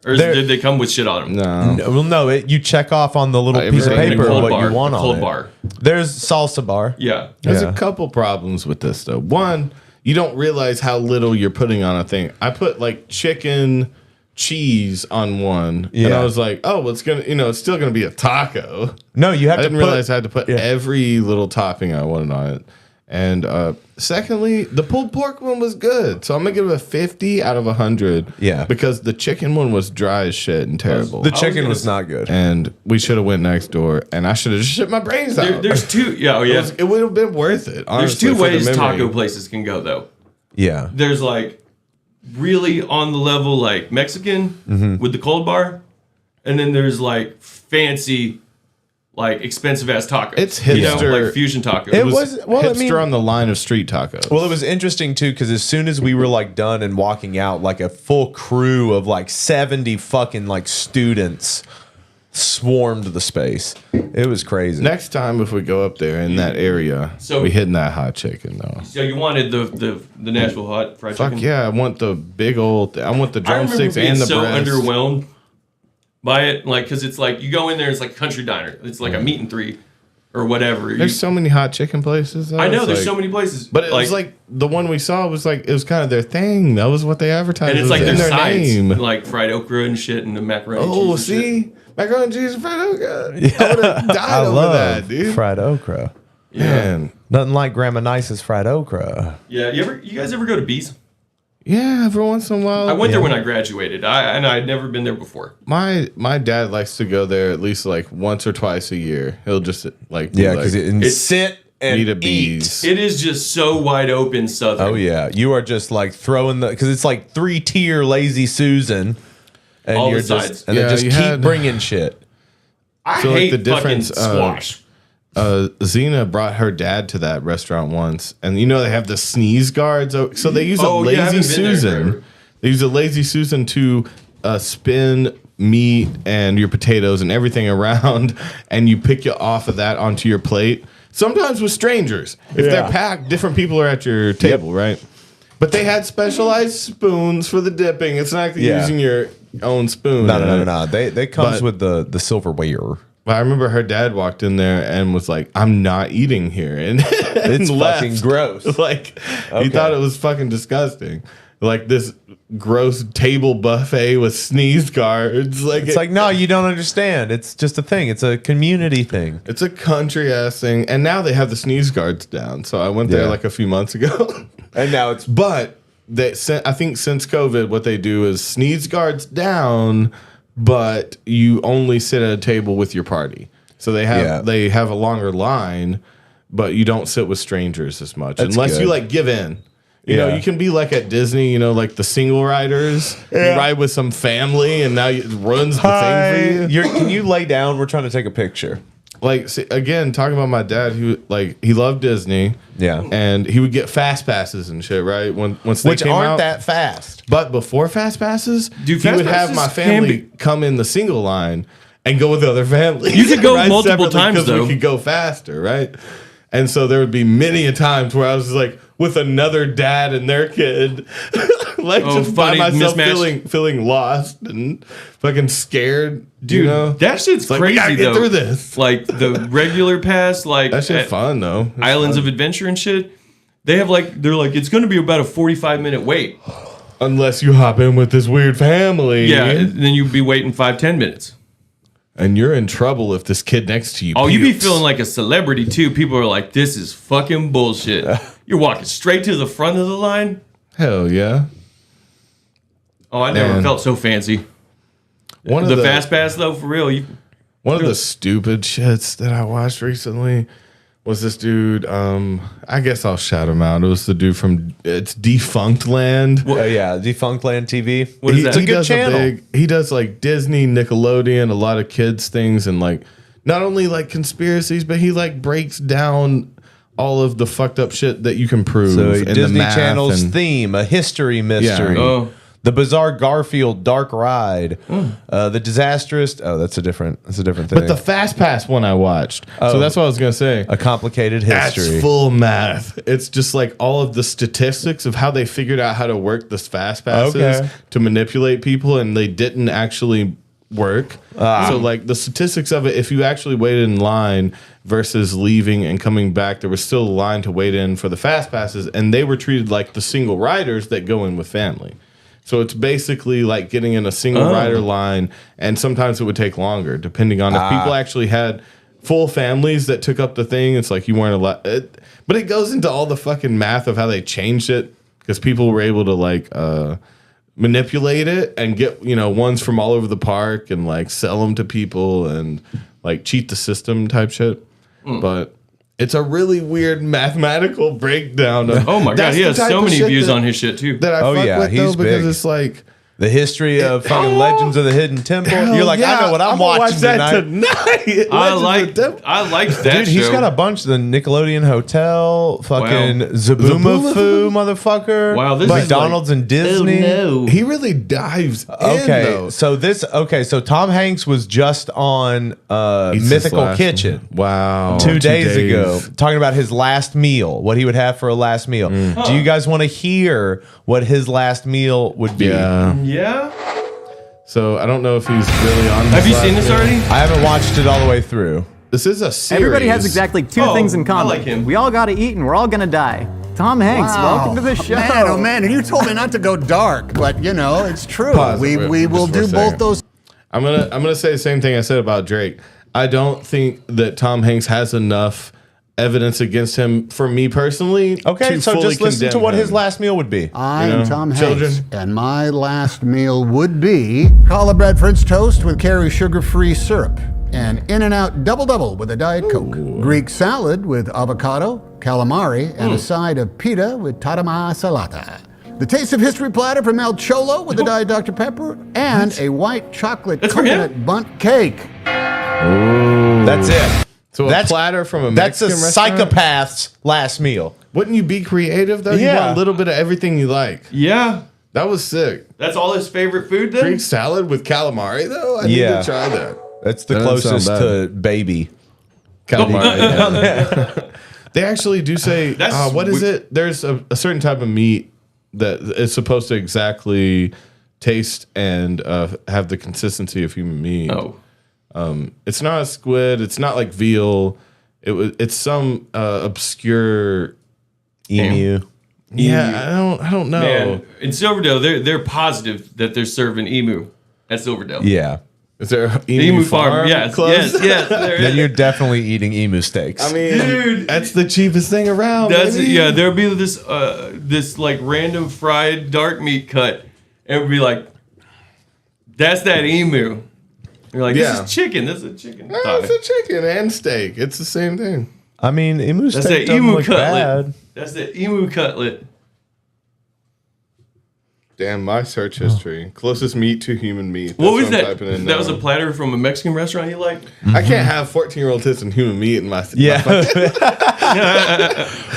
Or did they come with shit on them? No, you check off on the little piece of Everything. paper Cold what bar, you want a on cold it. bar. There's salsa bar. Yeah. There's a couple problems with this though. One, you don't realize how little you're putting on a thing. I put like chicken cheese on one, and I was like, "Oh, well, it's gonna, it's still gonna be a taco." No, you have I to didn't put- realize I had to put every little topping I wanted on it. And secondly, the pulled pork one was good, so I'm gonna give it a 50 out of 100. Yeah, because the chicken one was dry as shit and terrible. The chicken was not good, and we should have went next door, and I should have just shit my brains out. There's two. Yeah, It would have been worth it. Honestly, There's two for the ways memory. taco places can go though. Yeah. There's like really on the level like Mexican with the cold bar, and then there's like fancy, like expensive ass tacos. It's hipster, like fusion tacos. It was hipster on the line of street tacos. Well, it was interesting too because as soon as we were like done and walking out, like a full crew of like 70 fucking like students swarmed the space. It was crazy. Next time, if we go up there in that area, we hitting that hot chicken though. So you wanted the Nashville hot fried Fuck chicken? yeah! I want the big old. I want the I remember drumsticks being and the so breast. underwhelmed by it, like because it's like you go in there, it's like a country diner. It's like a meat and three or whatever. There's so many hot chicken places. Though. I know It's there's like- so many places, But it was like the one we saw was like it was kind of their thing. That was what they advertised. and it's It like was their in sides, name. like fried okra and shit, and the macaroni. and Oh, cheese and shit. see, macaroni and cheese and fried okra. I would have died I over love that, dude. fried okra. Man, nothing like Grandma Nice's fried okra. Yeah, you guys ever go to Bees? Yeah, every once in a while. I went there when I graduated. I'd never been there before. My dad likes to go there at least like once or twice a year. He'll just like be Yeah, because like, it's sit and eat a eat. Bees. It is just so wide open southern. Oh yeah, you are just like throwing the because it's like 3-tier lazy Susan, and All you're the just sides. and then Yeah, just you keep had- bringing shit. I So, like, hate the fucking difference, squash. Xena brought her dad to that restaurant once, and they have the sneeze guards. So they use a Oh, yeah, I lazy haven't been there Susan. forever. They use a lazy Susan to spin meat and your potatoes and everything around, and you pick you off of that onto your plate. Sometimes with strangers, if they're packed, different people are at your table, right? But they had specialized spoons for the dipping. It's not like Yeah. using your own spoon. No. They comes But- with the silverware. But I remember her dad walked in there and was like, "I'm not eating here," and It's left. fucking gross. Like Okay. he thought it was fucking disgusting. Like this gross table buffet with sneeze guards. Like It's like no, you don't understand. It's just a thing. It's a community thing. it's a country ass thing. And now they have the sneeze guards down. So I went there Yeah. like a few months ago. And now it's But I think since COVID, what they do is sneeze guards down, but you only sit at a table with your party. So they have a longer line, but you don't sit with strangers as much That's unless good. you like give in. You know, Yeah. you can be like at Disney, like the single riders. You ride with some family, and now it ruins the thing for you. Can you lay down? We're trying to take a picture. Like see, again, talking about my dad, who he loved Disney, and he would get fast passes and shit, right? Once they Which came aren't out. that fast. But before fast passes, Dude, he fast would have passes my can family come in the single line and go with the other family. You could go Ride multiple separately times, 'cause though. we could go faster, right? And so there would be many a times where I was like with another dad and their kid, like Oh, just by funny myself, mismatch. feeling lost and fucking scared. Dude, that that shit's It's like, crazy we gotta get though. through this. Like the regular pass, like That shit's at fun though. It's Islands fun. of Adventure and shit. They're like it's going to be about a 45-minute wait. Unless you hop in with this weird family. Yeah, and then you'd be waiting 5-10 minutes. And you're in trouble if this kid next to you Oh, you be pukes. feeling like a celebrity too. People are like, "This is fucking bullshit." You're walking straight to the front of the line. Hell yeah. Oh, I never felt so fancy. One of the fast pass though, for real. One of the stupid shits that I watched recently was this dude. I guess I'll shout him out. It was the dude from Defunct Land. Yeah, Defunct Land TV. What is that? It's a good channel. He does like Disney, Nickelodeon, a lot of kids things, and like not only like conspiracies, but he like breaks down all of the fucked up shit that you can prove. So in Disney the math Channel's and, theme, a history mystery. Yeah. Oh. The Bizarre Garfield Dark Ride. The Disastrous. Oh, that's a different thing. But the Fast Pass one I watched. So that's what I was gonna say. A complicated history. That's full math. It's just like all of the statistics of how they figured out how to work the Fast Passes to manipulate people, and they didn't actually work. So like the statistics of it, if you actually waited in line versus leaving and coming back, there was still a line to wait in for the Fast Passes, and they were treated like the single riders that go in with family. So it's basically like getting in a single rider line, and sometimes it would take longer depending on if people actually had full families that took up the thing. It's like you weren't allowed. But it goes into all the fucking math of how they changed it because people were able to like manipulate it and get ones from all over the park and like sell them to people and like cheat the system type shit. But it's a really weird mathematical breakdown. Oh my god, he has so many views on his shit too. That I fuck with though, because it's like the history of fucking Legends of the Hidden Temple. You're like, I know what I'm watching tonight. I liked that Dude, he's show. got a bunch. The Nickelodeon Hotel, fucking Zaboomafoo, motherfucker. Wow, this McDonald's and Disney. Oh, no. He really dives in, though. So Tom Hanks was just on Mythical Kitchen. Wow. 2 days ago, talking about his last meal, what he would have for a last meal. Do you guys want to hear what his last meal would be? Yeah. So I don't know if he's really on. Have you seen this already? I haven't watched it all the way through. This is a series. Everybody has exactly two things in common. I like him. We all got to eat and we're all going to die. Tom Hanks, welcome to the show. Man, oh man, and you told me not to go dark, but it's true. Pause we it will just for do a both second. those. I'm gonna say the same thing I said about Drake. I don't think that Tom Hanks has enough evidence against him for me personally. Okay, so just listen to what his last meal would be. I am Tom Hanks, children. and my last meal would be challah bread French toast with Kerry sugar-free syrup, an In-N-Out double-double with a Diet Coke, Greek salad with avocado, calamari, and a side of pita with tarama salata. The Taste of History platter from El Cholo with a Diet Dr. Pepper, and a white chocolate coconut bundt cake. That's it. So a platter from a Mexican That's a restaurant? psychopath's last meal. Wouldn't you be creative though? You Yeah. want a little bit of everything you like. Yeah. That was sick. That's all his favorite food then? Greek salad with calamari though? I need to try that. That's the That doesn't closest sound to baby. Calamari. Yeah. They actually do say, what is it? There's a certain type of meat that is supposed to exactly taste and have the consistency of human meat. Oh. It's not a squid. It's not like veal. It's some obscure emu. Yeah, I don't know. Man, in Silverdale, they're positive that they're serving emu at Silverdale. Yeah. Is there an emu farm? Yes, close? yes. There Then is. you're definitely eating emu steaks. I mean, Dude. that's the cheapest thing around. That's baby. yeah. There'll be this like random fried dark meat cut, and it'll be like, that's that emu. You're like, this is chicken. This is a chicken. No, it's a chicken and steak. It's the same thing. I mean, emu That's steak that doesn't emu look cutlet. bad. That's the emu cutlet. Damn, my search history. Closest meat to human meat. What was I'm that? typing in That was a now. platter from a Mexican restaurant you liked? I can't have 14-year-old tits and human meat in my. Yeah. my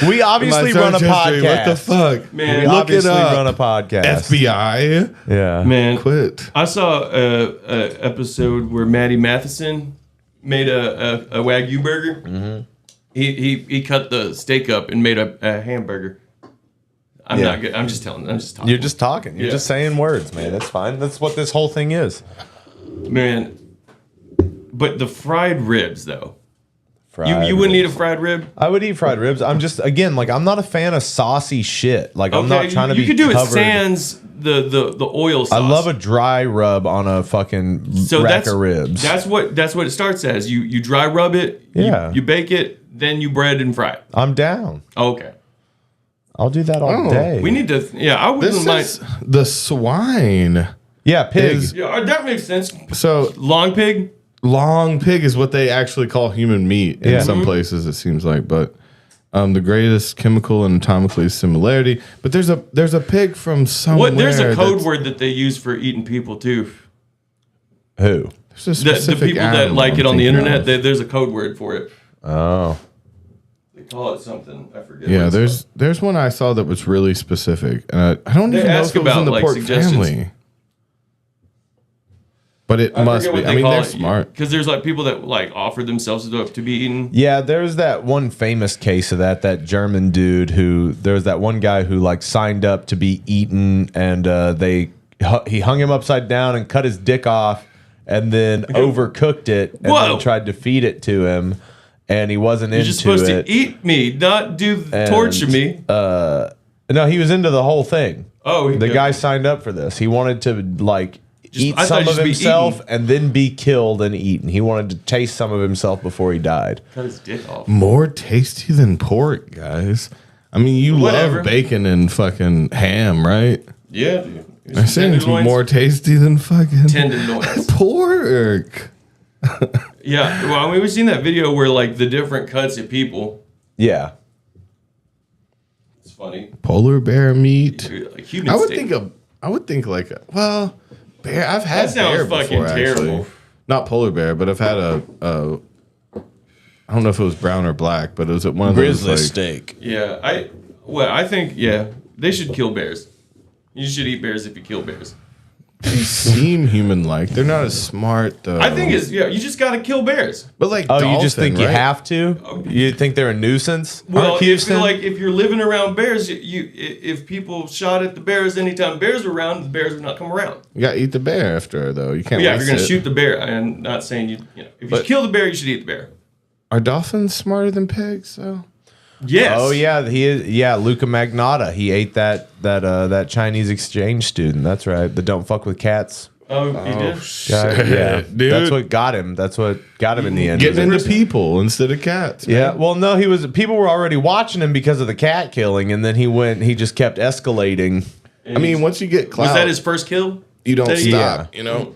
We obviously search run a history. podcast. What the fuck? Man, We look obviously it up. run a podcast. FBI. Yeah. Man, Quit. I saw a episode where Maddie Matheson made a Wagyu burger. Mm-hmm. He cut the steak up and made a hamburger. I'm Yeah. not good. I'm just telling. I'm just talking. You're just talking. You're Yeah. just saying words, man. That's fine. That's what this whole thing is. Man, but the fried ribs though. Fried You wouldn't ribs. eat a fried rib? I would eat fried ribs. I'm just I'm not a fan of saucy shit. Like I'm not trying to be You could do covered. it sans the oil sauce. I love a dry rub on a fucking rack of ribs. That's what it starts as. You dry rub it. Yeah. You bake it, then you bread and fry it. I'm down. Okay. I'll do that all day. We need to. Yeah, I wouldn't mind. The swine. Yeah, pig. Yeah, that makes sense. So long pig. Long pig is what they actually call human meat in some places. It seems like, but the greatest chemical and atomically similarity. But there's a pig from somewhere. There's a code word that they use for eating people too. Who? The people that like it on the internet. There's a code word for it. Oh. They call it something. I forget. Yeah, there's one I saw that was really specific, and I don't even know if it was in the pork family. But it must be. I mean, they're smart. Because there's like people that like offer themselves to be eaten. Yeah, there's that one famous case of that German dude there's that one guy who like signed up to be eaten, and he hung him upside down and cut his dick off, and then overcooked it, and then tried to feed it to him, and he wasn't into it. You're just supposed to eat me, not torture me. No, he was into the whole thing. Oh, the guy signed up for this. He wanted to like eat some of himself and then be killed and eaten. He wanted to taste some of himself before he died. Cut his dick off. More tasty than pork, guys. I mean, you love bacon and fucking ham, right? Yeah, dude. I think it's more tasty than fucking tenderloins. Pork. Yeah, well, I mean, we've seen that video where like the different cuts of people. Yeah. It's funny. Polar bear meat. Like human I would steak. think bear. I've had bear fucking before, terrible. actually. Not polar bear, but I've had a I don't know if it was brown or black, but it was at one of those grizzly steak. Yeah, I think they should kill bears. You should eat bears if you kill bears. They seem human-like. They're not as smart though. I think you just gotta kill bears. But like, you just think you have to? You think they're a nuisance? Well, if you're living around bears, if people shot at the bears anytime bears were around, the bears would not come around. You gotta eat the bear after though. You can't. Yeah, if you're gonna shoot the bear, I'm not saying if you kill the bear, you should eat the bear. Are dolphins smarter than pigs though? Yes. Oh yeah, he is. Yeah, Luca Magnotta. He ate that Chinese exchange student. That's right. The don't fuck with cats. Oh, he did. Shit, yeah, dude. That's what got him. That's what got him in the end. Getting into people instead of cats. Yeah. Man. Well, no, people were already watching him because of the cat killing, and then he just kept escalating. I mean, once you get clout, was that his first kill? You don't stop. Yeah. You know.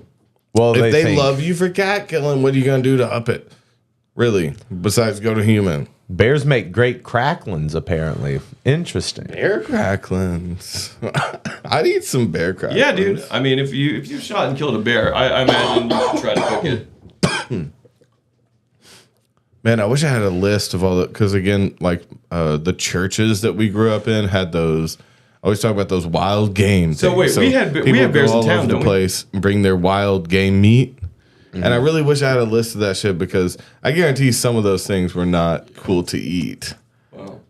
Well, if they love you for cat killing, what are you gonna do to up it? Really? Besides go to human. Bears make great cracklings, apparently. Interesting. Bear cracklings. I'd eat some bear cracklings. Yeah, dude. I mean, if you shot and killed a bear, I imagine you should try to cook it. Man, I wish I had a list of all the, because again, like the churches that we grew up in had those. I always talk about those wild game. So wait, we had bears in town, the place and bring their wild game meat. Mm-hmm. And I really wish I had a list of that shit because I guarantee some of those things were not cool to eat. Well,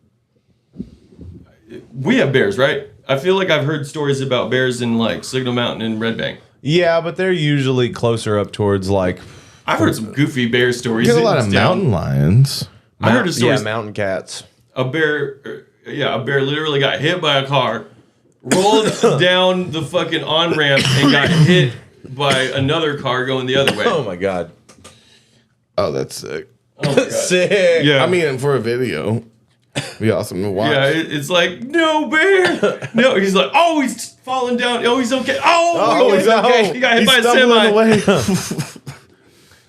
we have bears, right? I feel like I've heard stories about bears in like Signal Mountain and Red Bank. Yeah, but they're usually closer up towards like. I've heard some goofy bear stories. You get a lot of mountain lions. I heard a story. Yeah, mountain cats. A bear literally got hit by a car, rolled down the fucking on-ramp and got hit by another car going the other way. Oh my god. Oh, that's sick. Oh my God. Sick. Yeah. I mean, for a video, be awesome to watch. Yeah, it's like, no bear. No, he's like, oh, he's falling down. Oh, he's okay. Oh, he's okay. He got hit by a semi.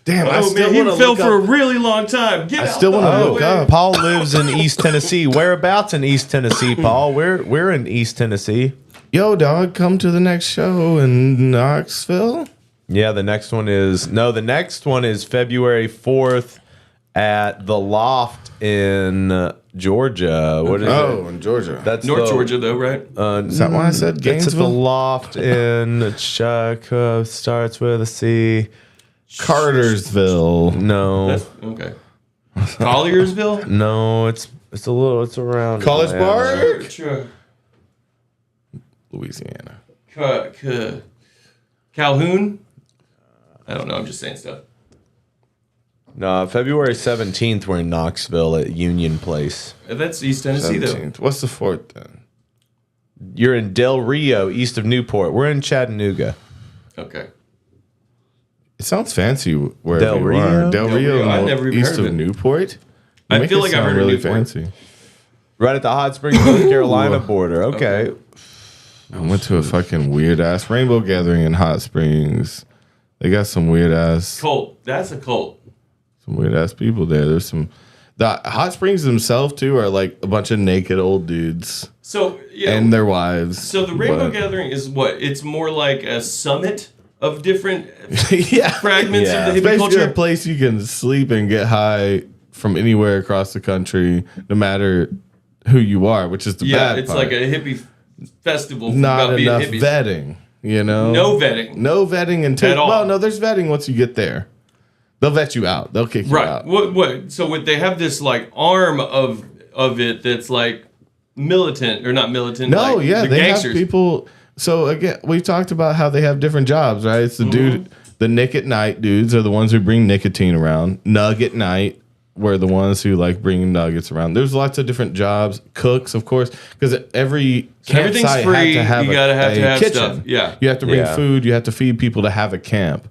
Damn, I still man, he fell for a really long time. I still want to look up. Paul lives in East Tennessee. Whereabouts in East Tennessee, Paul? We're in East Tennessee. Yo, dog, come to the next show in Knoxville. Yeah, the next one is February 4th at the Loft in Georgia. What is it? Oh, in Georgia. That's North Georgia, though, right? Is that why I said Gainesville? It's at the Loft in starts with a C. Cartersville. No. Okay. Colliersville? No, it's around College Park. Sure. Louisiana. Calhoun? I don't know. I'm just saying stuff. No, February 17th, we're in Knoxville at Union Place. That's East Tennessee, 17th. What's the 4th then? You're in Del Rio, east of Newport. We're in Chattanooga. Okay. It sounds fancy where Del Rio? Del Rio, I never even east heard of of it. Newport. I feel like I've heard of really Newport. fancy. Right at the Hot Springs, North Carolina border. Okay. I went to a fucking weird ass rainbow gathering in Hot Springs. They got some weird ass Cult. That's a cult. Some weird ass people there. There's some. The Hot Springs themselves too are like a bunch of naked old dudes. So yeah, and their wives. So the Rainbow Gathering is what? It's more like a summit of different fragments of the It's hippie basically culture. a place you can sleep and get high from anywhere across the country, no matter who you are, which is the bad it's part. like a hippie festival. Not about being enough hippies. vetting, you know? No vetting. No vetting until At all. Well, no, there's vetting once you get there. They'll vet you out. They'll kick you out. What? So what? They have this like arm of it that's like militant or not militant. No, like, yeah, the they gangsters. have people. So again, we talked about how they have different jobs, right? It's the dude, the Nick at Night dudes are the ones who bring nicotine around. Nug at Night were the ones who like bring nuggets around. There's lots of different jobs. Cooks, of course, because every Everything's campsite free. had to have You a gotta have a to have kitchen. stuff. Yeah. You have to bring food. You have to feed people to have a camp.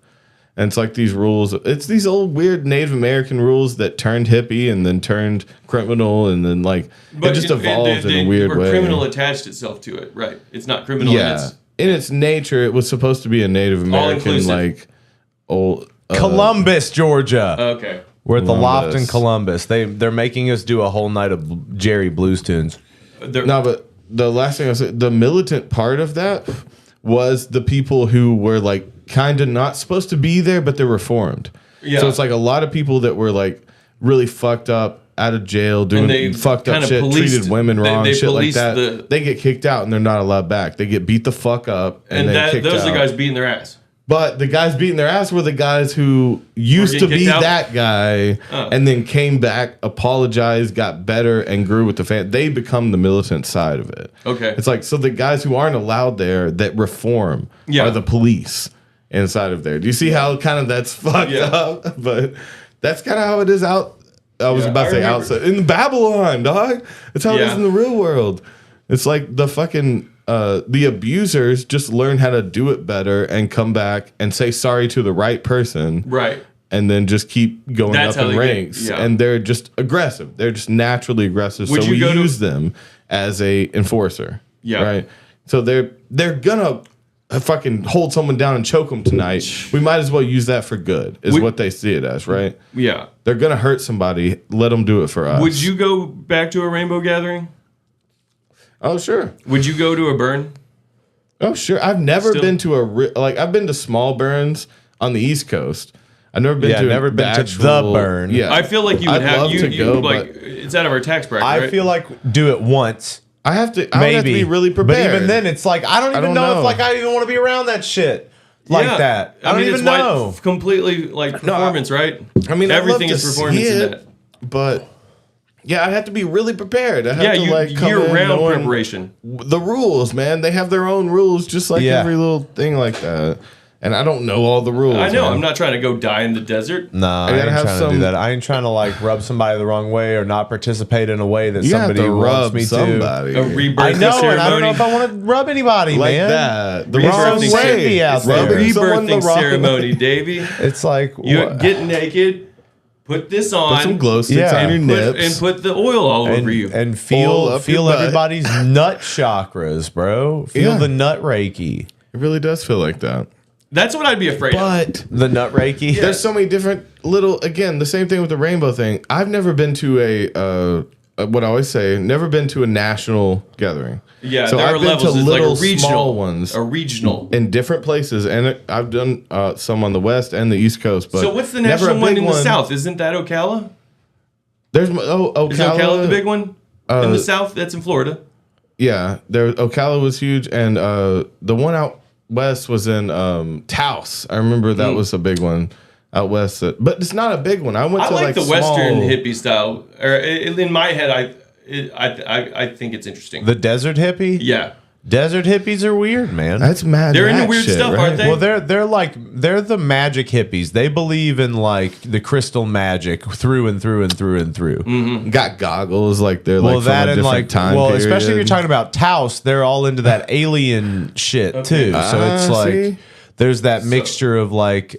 And it's like these rules. It's these old weird Native American rules that turned hippie and then turned criminal and then like it just evolved in a weird way. Criminal attached itself to it, right? It's not criminal. Yeah, in its nature, it was supposed to be a Native American All-inclusive. like old Columbus, Georgia. Okay. We're at the Loft in Columbus. Columbus. They're making us do a whole night of Jerry Blues tunes. No, but the last thing I said, the militant part of that was the people who were like kind of not supposed to be there, but they're reformed. Yeah. So it's like a lot of people that were like really fucked up, out of jail, they doing fucked up kinda shit, policed- treated women wrong, they shit like policed that. They get kicked out and they're not allowed back. They get beat the fuck up and then kicked those are out. the guys beating their ass. But the guys beating their ass were the guys who used to getting be kicked out? that guy and then came back, apologized, got better, and grew with the fan. They become the militant side of it. Okay. It's like, so the guys who aren't allowed there that reform are the police inside of there. Do you see how kind of that's fucked up? But that's kind of how it is out. I was about to say outside. In Babylon, dog. That's how it is in the real world. It's like the fucking... the abusers just learn how to do it better and come back and say sorry to the right person. Right. And then just keep going That's up how in they get- ranks. yeah. And they're just aggressive. They're just naturally aggressive. Would so you we go to- use them as a enforcer. Yeah. Right. So they're gonna fucking hold someone down and choke them tonight. We might as well use that for good, is what they see it as, right? Yeah. They're gonna hurt somebody. Let them do it for us. Would you go back to a rainbow gathering? Oh, sure. Would you go to a burn? Oh, sure. I've never Still- been to I've been to small burns on the East Coast. I've never been Yeah, to never been to actual, the burn. Yeah, I feel like you would I'd have love to go, like but it's out of our tax bracket. I right? feel like do it once. I have to. I Maybe would have to be really But prepared. even then, it's like I don't even know if like I even want to be around that shit like Yeah. that. I don't mean, even it's why know. completely like performance, right? I mean, everything I'd love is to performance see in it, that. but yeah, I have to be really prepared. I have to you, like come in year-round knowing preparation. The rules, man. They have their own rules, just like every little thing like that. And I don't know all the rules. I know. man. I'm not trying to go die in the desert. Nah, I gotta ain't have trying to some- do that. I ain't trying to like rub somebody the wrong way or not participate in a way that You have somebody to wants rub me somebody. A to. rebirth I know, and I don't know ceremony. if I want to rub anybody, like man. that. The Rebirthing wrong ceremony. way. out It's there. the Rubbing someone the rebirthing wrong ceremony, way. Davey. It's like You what- get naked, put this on, Put some glow sticks Yeah. on your and nips. put the oil all and, over you. and Oil feel up your butt. everybody's nut chakras, bro. Feel Yeah. the nut reiki. It really does feel like that. That's what I'd be afraid of. But The nut reiki. there's so many different little. Again, the same thing with the rainbow thing. I've never been to what I always say. Never been to a national gathering. Yeah, so there I've are been levels. to It's like a little regional small ones, A regional. in different places, and I've done some on the west and the east coast. But So what's the never a national one big in the south? Isn't that Ocala? There's Ocala. Is Ocala the big one in uh, the south? That's in Florida. Yeah, Ocala was huge, and the one out west was in Taos. I remember that was a big one out west. But it's not a big one. I went I to like the small, Western hippie style. Or in my head, I think it's interesting. The desert hippie. Yeah, Desert hippies are weird, man. That's mad. They're into Max weird shit, stuff, right? aren't they? Well, they're the magic hippies. They believe in like the crystal magic through and through and through and through. Mm-hmm. Got goggles like they're Well, like that from a and different like time especially if you're period. talking about Taos, they're all into that alien shit too. So it's like see? there's that mixture of like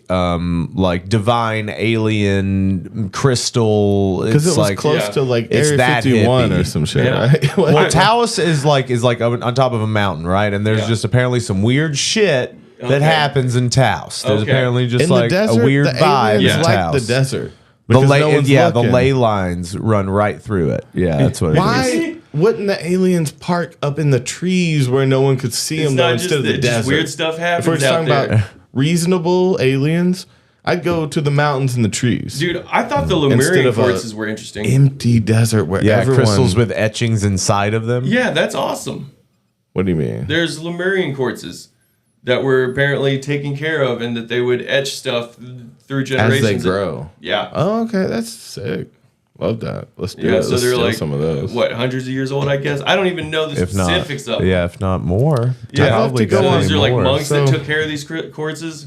divine, alien, crystal. Because it was like, close to like it's Area that 51 hippie. or some shit, right? Well, Taos is like on top of a mountain, right? And there's just apparently some weird shit that happens in Taos. There's apparently just in like the desert, a weird the vibe in aliens like Taos. the desert. The Because no one's the looking. ley lines run right through it. Yeah, that's what it is. Why wouldn't the aliens park up in the trees where no one could see them though, not instead just of the that, just desert? weird stuff happens If we're just out talking there. about reasonable aliens, I'd go to the mountains and the trees. Dude, I thought the Instead Lemurian of a quartzes were interesting. empty desert where everyone... crystals with etchings inside of them. Yeah, that's awesome. What do you mean? There's Lemurian quartzes that were apparently taken care of and that they would etch stuff through generations. As they grow. Yeah. Oh, okay. That's sick. Love that. Let's do Yeah, it. so Let's they're steal like, some of those. what, hundreds of years old, I guess? I don't even know the If not, specifics of them. yeah, if not more. Yeah, Probably so definitely those are like more. monks that So- took care of these quartzes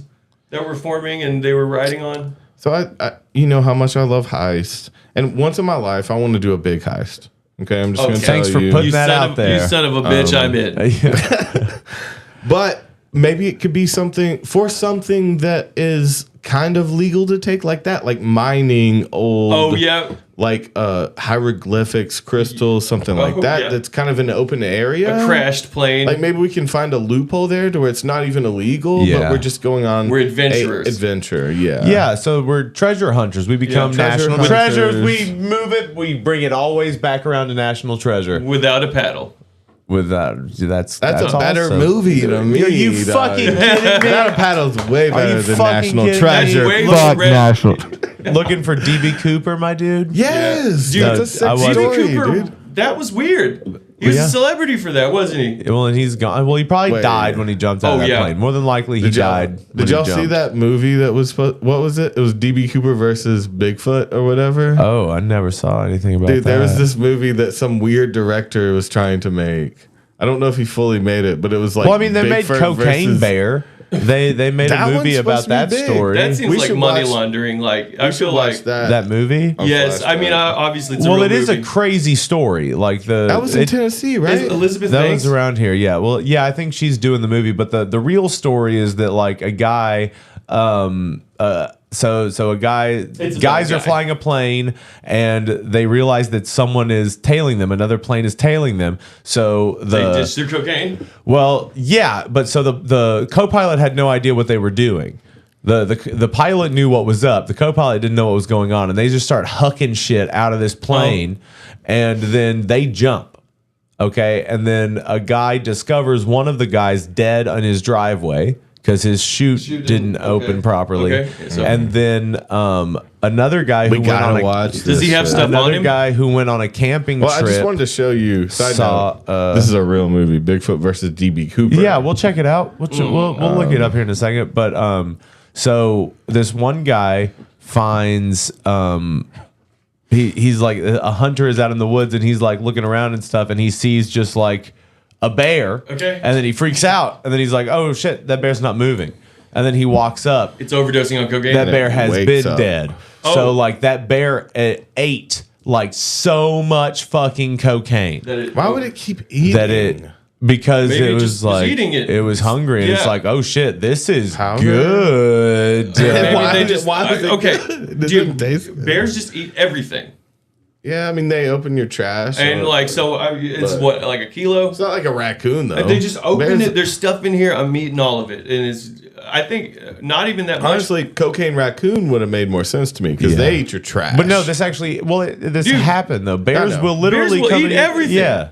that were forming and they were riding on. So I you know how much I love heists, and once in my life I want to do a big heist. Okay, I'm just going to tell Thanks for you. putting that out there. You son of a bitch, I'm in. But maybe it could be something that is kind of legal to take like that, like mining old. Oh, yeah. Like hieroglyphics, crystals, something like that. yeah. That's kind of an open area. A crashed plane. Like maybe we can find a loophole there to where it's not even illegal, Yeah. but we're just going on. We're adventurers. Adventure, yeah. Yeah, so we're treasure hunters. We become treasure national hunters. treasures. We move it. We bring it always back around to national treasure. Without a paddle. With that, that's a better also- movie to me. Are you dog. fucking kidding me? Without a Paddle's way Are better you than fucking National kidding me? Treasure. Way Fuck more National. Looking for DB Cooper, my dude. Yes, Dude, that's a sick I was- story, D.B. Cooper, dude. that was weird. He was Yeah. a celebrity for that, wasn't he? Well, and he's gone. Well, he probably Wait. died when he jumped out of that plane. More than likely, he died. when Did he y'all see jumped. that movie that was what was it? It was DB Cooper versus Bigfoot or whatever. Oh, I never saw anything about Dude, that. there was this movie that some weird director was trying to make. I don't know if he fully made it, but it was like. Well, I mean, they made Bigfoot Cocaine versus- Bear. They made That a movie one's about supposed that to be big. story. That seems We like should money watch- laundering. Like I We should feel watch like that movie. on yes. I Flashback. mean, obviously, it's a Well, real it is a movie. crazy story. Like That was in Tennessee, right? Is Elizabeth That Banks? was around here, yeah. Well, yeah, I think she's doing the movie, but the real story is that like a guy, so a guy, It's guys about a are guy. flying a plane and they realize that someone is tailing them. Another plane is tailing them. So They the ditched their cocaine. well, yeah, but so the co-pilot had no idea what they were doing. The pilot knew what was up. The co-pilot didn't know what was going on, and they just start hucking shit out of this plane, and then they jump. Okay, and then a guy discovers one of the guys dead on his driveway because his chute didn't open properly, Okay, so- and then another guy We who went on gotta a watch. Does he have stuff on another him? guy who went on a camping Well, I trip. just wanted to show you. Side saw, note, this is a real movie, Bigfoot versus DB Cooper. Yeah, we'll check it out. We'll look it up here in a second. But so this one guy finds he's like a hunter is out in the woods and he's like looking around and stuff and he sees just like a bear. Okay. And then he freaks out and then he's like, oh shit, that bear's not moving. And then he walks up. It's overdosing on cocaine. That bear has wakes been up. dead. Oh. So like that bear ate like so much fucking cocaine Why would it keep eating? that it because Maybe it it was just was like eating it. it was hungry and it's Yeah. like, oh shit, this is Powder? good. Maybe Why they did- just why was it okay. good? It Dude, didn't taste good. bears just eat everything, Yeah, I mean they open your trash and or- like so, it's but- what like a kilo. It's not like a raccoon though. They just open Bears- it. There's stuff in here. I'm eating all of it, and it's. I think not even that much. Honestly, cocaine raccoon would have made more sense to me because Yeah. they eat your trash. But no, this actually this Dude, happened though. Bears know. will literally Bears will come eat and everything. Yeah.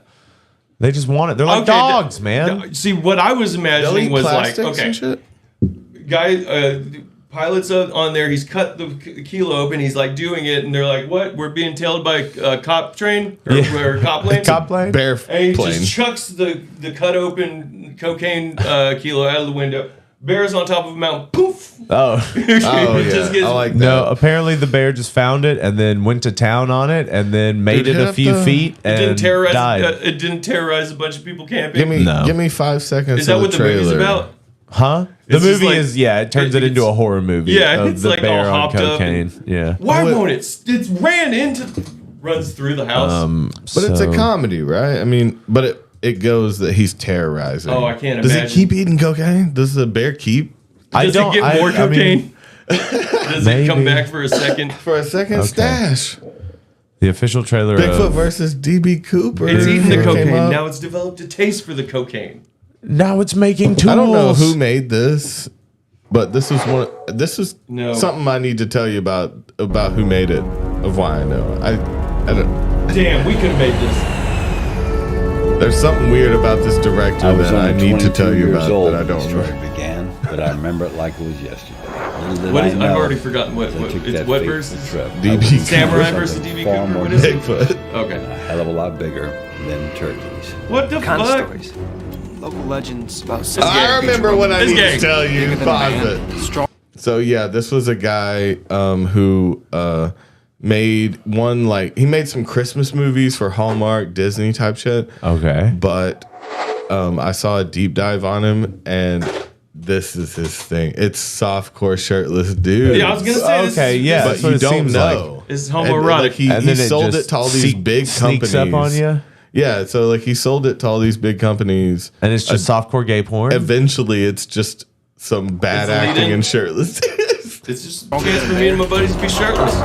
They just want it. They're like Okay, dogs, man. See, what I was They'll imagining eat was like, plastics okay, and shit. guy, pilot's on there. He's cut the kilo open. He's like doing it, and they're like, "What? We're being tailed by a cop train or cop plane." Cop plane? Bear And he plane. just chucks the cut open cocaine kilo out of the window. Bear's on top of a mountain. Poof! Oh. It Oh just yeah, gets- I like that. No, apparently the bear just found it and then went to town on it and then made Dude, it hit a up few the- feet It didn't and terrorize. died. It didn't terrorize a bunch of people camping. Give me 5 seconds. Is that of what the movie's trailer. about? Huh? The It's just movie like- is it turns it into a horror movie. Yeah, of it's the like bear all on hopped up cocaine. Yeah. Why won't it? It runs through the house. But it's a So- comedy, right? I mean, but it goes that he's terrorizing. Oh, I can't Does imagine. he keep eating cocaine? Does the bear keep Does it get more cocaine? Does it come back for a second? Stash. The official trailer Bigfoot of versus DB Cooper. It's eating the cocaine. Now it's developed a taste for the cocaine. Now it's making tools. I don't know who made this, but this was something I need to tell you about who made it. Of why I know. I don't. Damn, we could have made this. There's something weird about this director that I need to tell you about that I don't remember. Began, but I remember it like it was yesterday. I've already forgotten what versus DB Samurai versus DB Cooper. What is it? Bigfoot. Okay. A hell of a lot bigger than turkeys. What the fuck? Stories. Local legends about. I remember what I need to tell you. Bigger than a man, strong. So yeah, this was a guy who made he made some Christmas movies for Hallmark, Disney type shit. Okay. But I saw a deep dive on him, and this is his thing. It's softcore shirtless dude. Yeah, I was gonna say this. Okay, yeah, but you don't know. Like. It's homoerotic. He sold it to all these big companies. Up on you. Yeah, so he sold it to all these big companies, and it's just softcore gay porn. Eventually, it's just some bad acting and shirtless. It's just a chance for me and my buddies to be shirtless.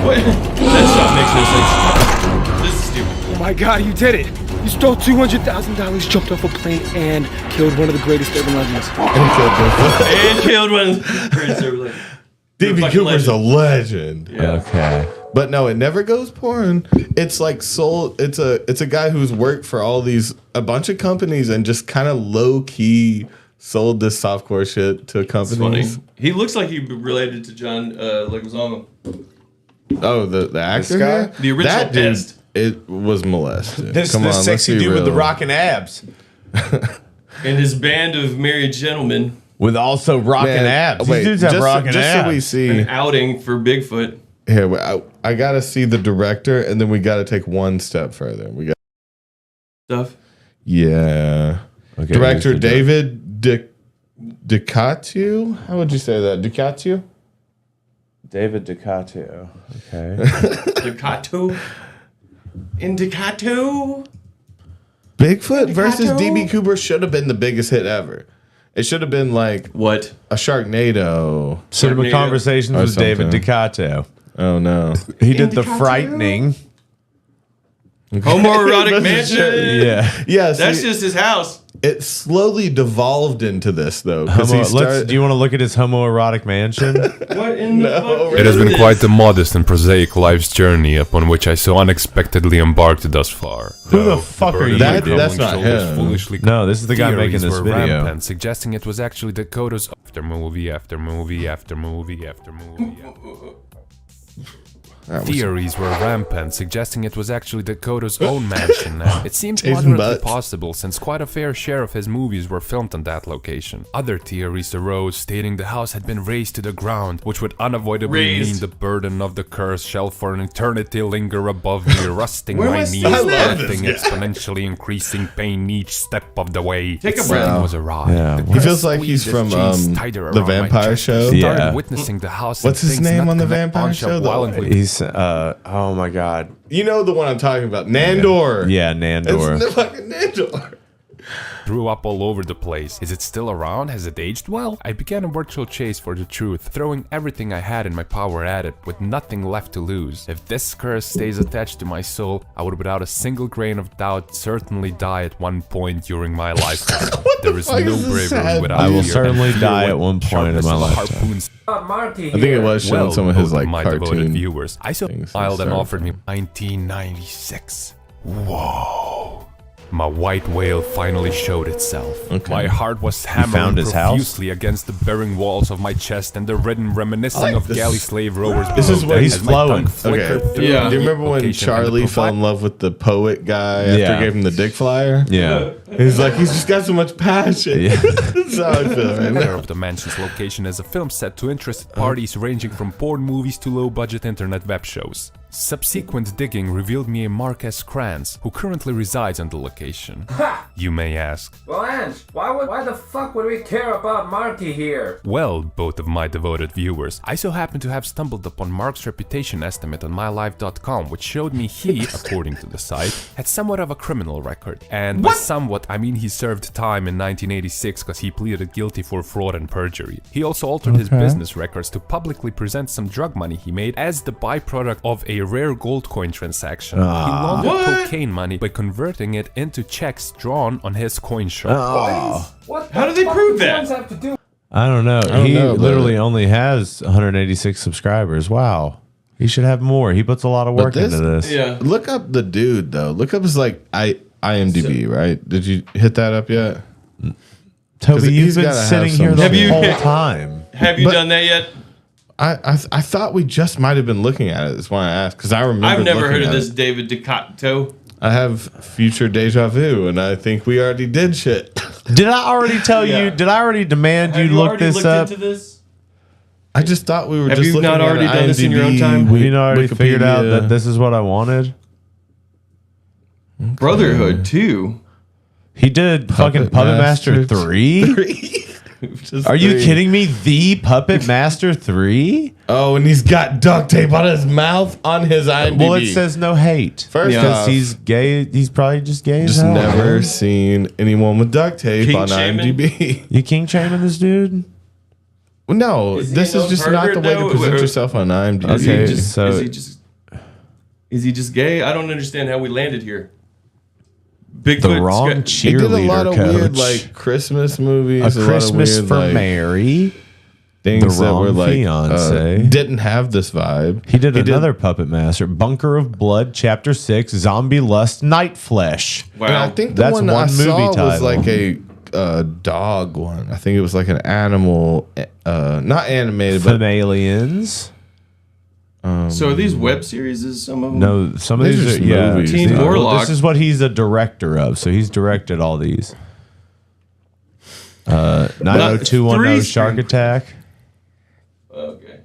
What? That shot makes no sense. This is stupid. Oh my God, you did it! You stole $200,000, jumped off a plane, and killed one of the greatest urban legends. And killed one of the greatest urban legends. DB Cooper's a legend. Yeah. Okay. But no, it never goes porn. It's like sold. It's a guy who's worked for a bunch of companies and just kind of low key sold this softcore shit to companies. He looks like he related to John Leguizamo. Oh, the actor guy, the original that dude, Pest. It was molested. This sexy dude with the rockin' abs, and his band of married gentlemen with also rockin' abs. These dudes have rockin' abs. Just so we see an outing for Bigfoot. Here, I gotta see the director, and then we gotta take one step further. We got stuff. Yeah. Okay, director David Ducatio. How would you say that? Ducatio? David Ducatio. Okay. Ducato. Indicato. Bigfoot versus DB Cooper should have been the biggest hit ever. It should have been like what? A Sharknado. Cinema Conversations with David Ducato. Oh no. He did The Frightening. Homoerotic mansion. Yeah. Yeah. That's just his house. It slowly devolved into this though. Do you want to look at his homoerotic mansion? What in the fuck? It has been quite a modest and prosaic life's journey upon which I so unexpectedly embarked thus far. Who the fuck are you? That's not him. No, this is the guy making this video. Rampant, suggesting it was actually Dakota's after movie after movie after movie after movie. Theories were rampant, suggesting it was actually Dakota's own mansion. It seemed moderately possible, since quite a fair share of his movies were filmed on that location. Other theories arose, stating the house had been razed to the ground, which would unavoidably mean the burden of the curse shall for an eternity linger above me, rusting my knees, breathing exponentially increasing pain each step of the way. Take a breath. Was awry. Yeah. He feels like he's from the Vampire Show. Yeah. Witnessing the house. What's his name on the Vampire Show? He's oh my god. You know the one I'm talking about. Nandor. Yeah, Nandor. It's the fucking Nandor. Threw up all over the place. Is it still around? Has it aged well? I began a virtual chase for the truth, throwing everything I had in my power at it, with nothing left to lose. If this curse stays attached to my soul, I would without a single grain of doubt certainly die at one point during my lifetime. There is no bravery without I will fear, certainly and fear die when at one point in my lifetime. Marty I think it was showing some of his like my cartoon devoted viewers. I so smiled and stuff. offered me 1996. Whoa. My white whale finally showed itself. Okay. My heart was hammering profusely against the bearing walls of my chest, and the rhythm reminiscing of galley slave rowers. This is when he's flowing. Okay. Yeah. Do you remember when Charlie fell in love with the poet guy after he gave him the dick flyer? Yeah. He's like, he's just got so much passion. Yeah. That's how I feel right now. Of the mansion's location as a film set to interested parties ranging from porn movies to low-budget internet web shows. Subsequent digging revealed me a Mark S. Kranz, who currently resides on the location. Ha! You may ask. Well, Ange, why the fuck would we care about Marky here? Well, both of my devoted viewers, I so happen to have stumbled upon Mark's reputation estimate on mylife.com, which showed me he, according to the site, had somewhat of a criminal record. And by somewhat, I mean he served time in 1986 because he pleaded guilty for fraud and perjury. He also altered his business records to publicly present some drug money he made as the byproduct of a rare gold coin transaction. He laundered cocaine money by converting it into checks drawn on his coin shop. How do they prove that? Have to do? I don't know. He literally only has 186 subscribers. Wow. He should have more. He puts a lot of work into this. Yeah. Look up the dude though. Look up his IMDb, right? Did you hit that up yet? Toby, you've been sitting here the whole time. Have you done that yet? I thought we just might have been looking at it. That's why I asked, because I remember. I've never heard of this David DeCotto. I have future deja vu, and I think we already did shit. Did I already tell you? Did I already demand you look this up? Into this? I just thought we were Have just you looking not at already done IMDb, this in your own time? Have you not already figured out that this is what I wanted? Brotherhood 2. He did fucking Puppet Master 3? Are you kidding me? The Puppet Master 3? Oh, and he's got duct tape on his mouth on his IMDb. Well, it says no hate. First off, he's gay. He's probably just gay as just hell. never seen anyone with duct tape King on shaming? IMDb. You king shaming this dude? Well, no, this is just not the way to present yourself on IMDb. Okay, Is he just gay? I don't understand how we landed here. The wrong He did a lot cheerleader of coach. weird, like Christmas movies. A lot of Christmas weird, for like, Mary. Things The that were Wrong like Fiancé. didn't have this vibe. He did another Puppet Master, Bunker of Blood, Chapter 6, Zombie Lust, Night Flesh. Wow. And I think the That's one one I movie saw was title. like a dog one. I think it was like an animal, not animated, but Aliens. So are these web series? Is some of them? No, some of These these are are, just yeah. movies. Teen These- well, Warlock. this is what he's a director of, so he's directed all these. 90210 Shark Attack. Okay.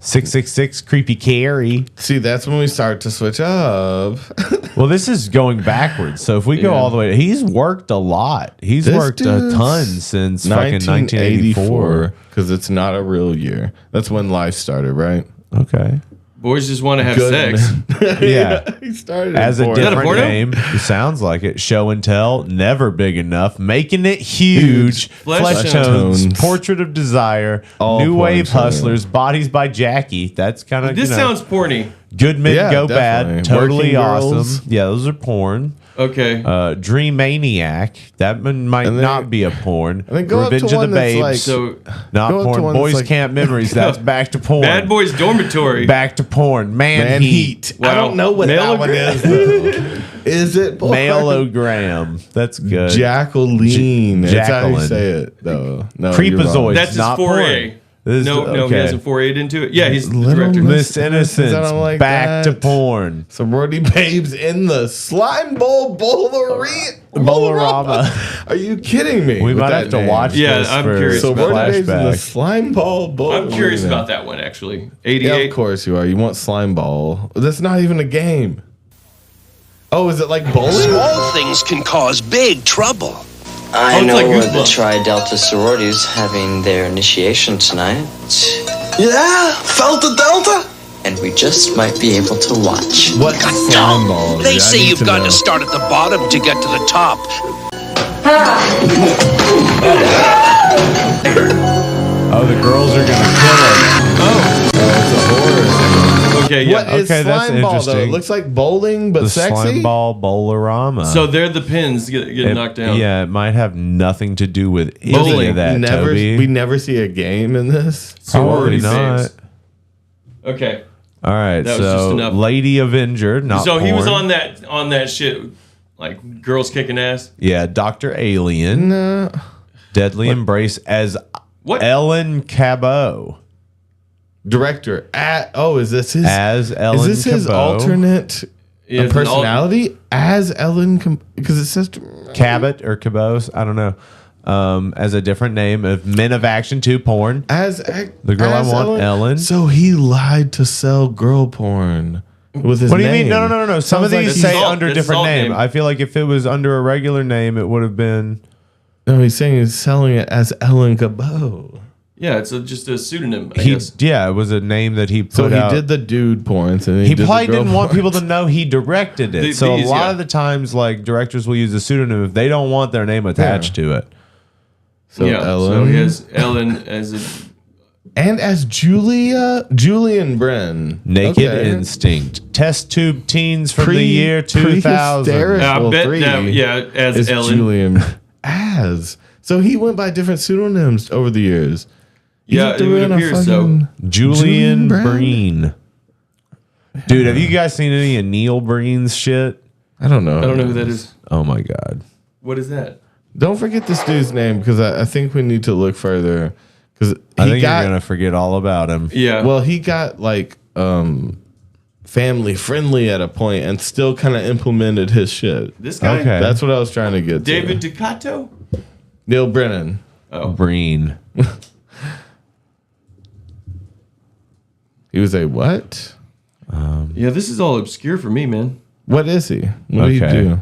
666 Creepy Carrie. See, that's when we start to switch up. Well, this is going backwards. So if we go all the way, he's worked a lot. He's This worked a dude's ton since fucking 1984. because it's not a real year. That's when life started, right? Okay. Boys just want to have Good sex. Yeah. He started As in a porn. Is that a different porno? name, it sounds like it. Show and Tell, Never Big Enough, Making It Huge, Flesh Tones, Tones. Portrait of Desire, All New Wave porn, Hustlers, Bodies by Jackie. That's kind of This sounds porny. Good Men Yeah, Go definitely. Bad, Totally Working Awesome. Girls. Yeah, those are porn. Okay. Dream Maniac, that one might And then- not be a porn. And then go up to Revenge of the one that's Babes, like- So not go up to porn. one that's Boys like- Camp Memories, that's back to porn. Bad Boys Dormitory. Back to porn. Man Heat. Wow. I don't know what that one is. Though. Is it porn? Mailogram. That's good. Jacqueline. That's how you Jacqueline. say it, though. No, you're wrong. Creepazoids. That's his not foray. porn. This is- No, he okay. hasn't forayed into it. Yeah, he's the Little director. Miss I Innocence. don't like back that. to porn. Sorority babes in the slime bowl Bolorama. Are you kidding me? We with might that have to name? watch Yeah, this I'm for curious about Sorority babes in the flashback. slime ball bowl. I'm curious about that one, actually. Yeah, 88. of course you are. You want slime ball. That's not even a game. Oh, is it like bowling? Small things can cause big trouble. I know the Tri-Delta sororities having their initiation tonight. Yeah, Delta Delta. And we just might be able to watch. What slime ball? They say you've got to start at the bottom to get to the top. Oh, the girls are gonna kill it. It's a horror. Okay, yeah. What is Okay, that's slime ball though? It interesting. looks like bowling, but The sexy. slime ball Bolorama. So they're the pins getting knocked down. Yeah, it might have nothing to do with any Bowling. of that, never, Toby. we never see a game in this. Probably Sorority not. babes. Okay. All right, That was just so enough. Lady Avenger, not So he was porn. on that shit, like girls kicking ass. Yeah, Dr. Alien, No. Deadly Embrace as What? Ellen Cabot. Director is this his As Ellen Is this his Cabot. alternate Yeah, it's an personality as Ellen? Because it says Cabot or Cabot, I don't know. as a different name of Men of Action 2 porn. The girl as I want, Ellen. So he lied to sell girl porn with his What do you name. mean? No. Some of these say under a different name. I feel like if it was under a regular name, it would have been. No, he's saying he's selling it as Ellen Cabot. Yeah, it's just a pseudonym. I He, guess. yeah, it was a name that he put So he out. did the dude porns, and He did probably the girl didn't want porns. people to know he directed it. So a lot of the times, like directors will use a pseudonym if they don't want their name attached to it. So So Ellen, he has Ellen as a. and as Julian Bren, Naked Okay. Instinct, Test Tube Teens from the year 2000. Pre-hysterical I bet 3 that- yeah, as is Ellen. Julian as. So he went by different pseudonyms over the years. You Yeah, have to it would run a appear so. fucking Julian Brand? Breen. Dude, have you guys seen any of Neil Breen's shit? I don't know. I don't know who that is. Oh my god. What is that? Don't forget this dude's name because I think we need to look further. Because I think you're gonna forget all about him. Yeah. Well, he got like family friendly at a point and still kind of implemented his shit. This guy? Okay. That's what I was trying to get David to. Ducato? Neil Brennan. Oh. Breen. He was a what? Yeah, this is all obscure for me, man. What is he? What do you do?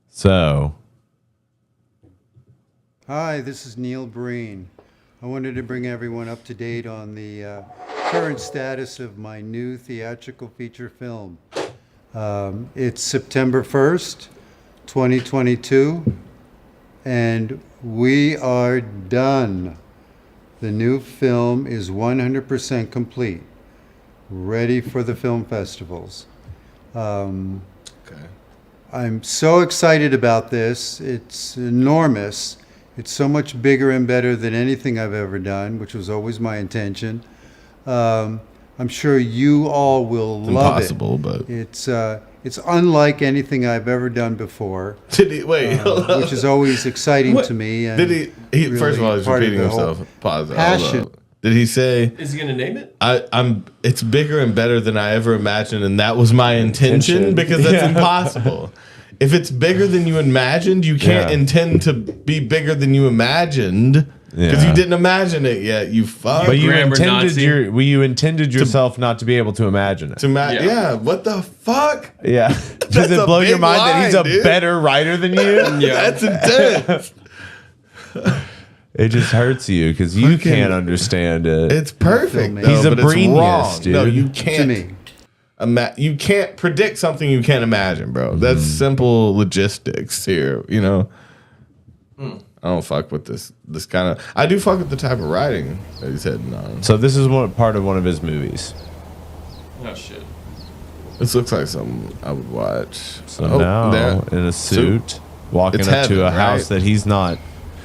So. Hi, this is Neil Breen. I wanted to bring everyone up to date on the current status of my new theatrical feature film. It's September 1st, 2022, and we are done. The new film is 100% complete, ready for the film festivals. I'm so excited about this. It's enormous. It's so much bigger and better than anything I've ever done, which was always my intention. I'm sure you all will love impossible, it. but It's unlike anything I've ever done before. Did he wait? Which is always exciting What? to me. And Did he really first of all, he's part repeating the whole himself. Pause. Passion. Did he say? Is he gonna name it? It's bigger and better than I ever imagined, and that was my intention because that's Yeah. impossible. If it's bigger than you imagined, you can't Yeah. intend to be bigger than you imagined because Yeah. you didn't imagine it yet. You fuck. But you grammar intended Nazi. you intended yourself not to be able to imagine it. Yeah. What the fuck? Yeah. Does That's it a blow your big mind that he's a line, dude. better writer than you? Yeah. That's intense. It just hurts you because you can't understand it. It's perfect. He's though, a but it's genius, wrong. dude. No, you to can't. me. You can't predict something you can't imagine, bro. That's simple logistics here. You know. I don't fuck with this kind of. I do fuck with the type of writing that he's heading on. So this is part of one of his movies. Oh shit. This looks like something I would watch. So now in a suit, walking It's up heaven, to a right? house that he's not.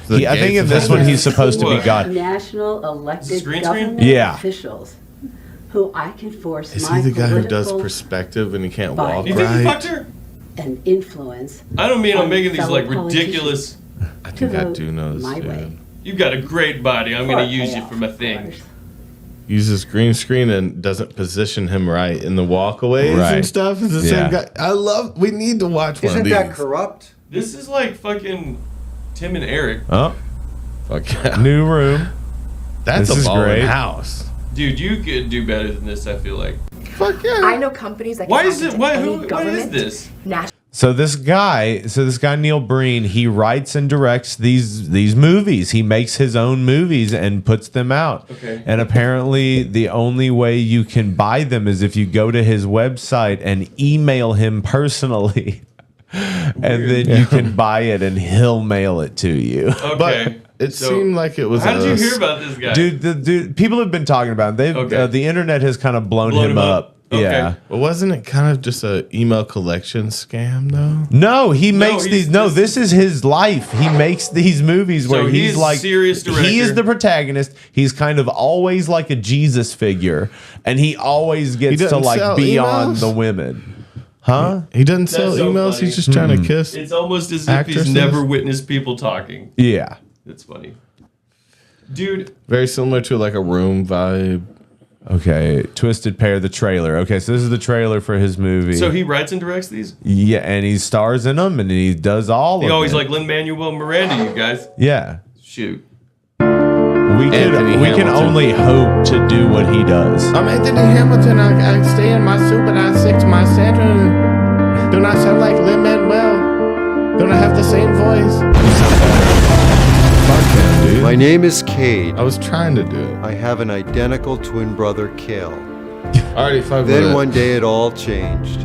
The I think gates in of this heaven. one he's supposed to be God. National elected Screen screen? government Yeah. officials who I can force Is my he the guy who does political perspective and he can't Bye. walk You think he fucked right? her? and influence. I don't mean I'm on making these fellow like ridiculous. I think I do know this my dude. way. You've got a great body. I'm gonna For use you payoff, for my of thing. course. Uses green screen and doesn't position him right in the walkaways Right. and stuff. Is the Yeah. same guy? We need to watch one Isn't of that these. corrupt? This is like fucking Tim and Eric. Oh, Fuck yeah. new room. That's This a is ballin' great. house. Dude, you could do better than this, I feel like. Fuck yeah. I know companies that can Why hack is it into why any who what is government, this? national So this guy Neil Breen, he writes and directs these movies. He makes his own movies and puts them out. Okay. And apparently the only way you can buy them is if you go to his website and email him personally. And then you can buy it and he'll mail it to you. Okay. But it So, seemed like it was. How did you hear about this guy? Dude, people have been talking about him. They've Okay. the internet has kind of blown Blown him him up. up. Okay. Yeah. Well, wasn't it kind of just a email collection scam though? No, he makes he's these. No, this is his life. He makes these movies where So he's he's like serious he is director. the protagonist. He's kind of always like a Jesus figure, and he always gets to doesn't like sell be on emails? the women. Huh? He doesn't sell That's so emails. funny. He's just trying to kiss. It's almost as if actresses. he's never witnessed people talking. Yeah. That's funny. Dude, Very similar to like a Room vibe. Okay. Twisted Pair, the trailer. Okay, so this is the trailer for his movie. so he writes and directs these? yeah, and he stars in them, and he does all He of always it. like Lin-Manuel Miranda, you guys. Yeah. shoot. We can only hope to do what he does. I'm Anthony Hamilton. I stay in my suit, but I stick to my center. Do not sound like Lin-Manuel. Do not have the same voice. Fuck him, dude. My name is Cade. I was trying to do it. I have an identical twin brother, Cale. Already fucked with Then it. one day it all changed.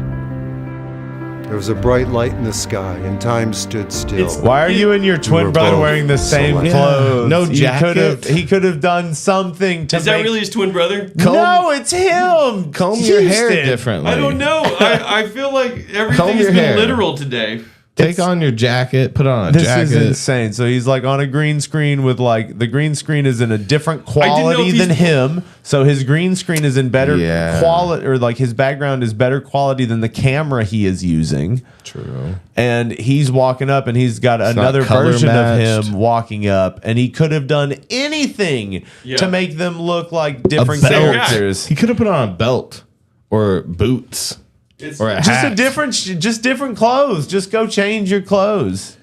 There was a bright light in the sky, and time stood still. Why are you and your twin brother wearing the same selected. clothes? No You jacket. He could have done something to Is that really his twin brother? No, it's him. Comb your hair Houston. differently. I don't know. I feel like everything Comb has your been hair. literal today. Take on your jacket. Put on a This jacket. is insane. So he's like on a green screen with like the green screen is in a different didn't know quality if than he's- him. So his green screen is in better Yeah. quality, or like his background is better quality than the camera he is using. True. And he's walking up and he's got It's another not color version matched. of him walking up, and he could have done anything Yeah. to make them look like different A belt. characters. He could have put on a belt or boots It's or a Just hat. just different clothes. Just go change your clothes.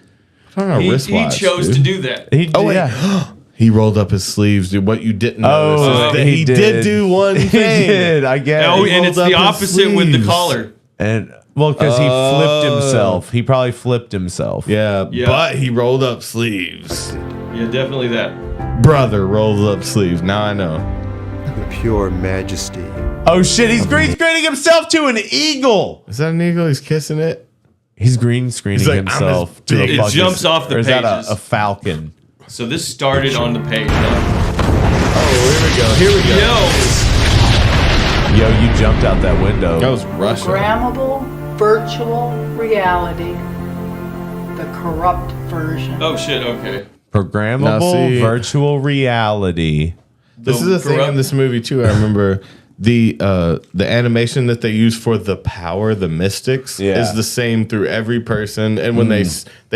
Put on a he wristwatch, chose dude. to do that. Oh wait, he rolled up his sleeves, dude. What you didn't notice is that he did do one He thing. did. I guess. Oh, He and it's rolled the up his opposite with the sleeves. collar. And well, because he flipped himself. He probably flipped himself. Yeah, Yeah. but he rolled up sleeves. Yeah, definitely that. Brother rolled up sleeves. Now I know. The pure majesty. Oh shit! He's green screening himself to an eagle. Is that an eagle? He's kissing it. He's green screening He's like, I'm himself. as to big- a It fucking- jumps off the or is that pages. a falcon? So this started on the page. Oh, here we go. Yo, Yo, you jumped out that window. That was Russia. Programmable virtual reality, the corrupt version. oh shit. Okay. Programmable Now, see- virtual reality. This is a thing in this movie too. I remember the animation that they use for the power, the mystics, Yeah. is the same through every person, and when they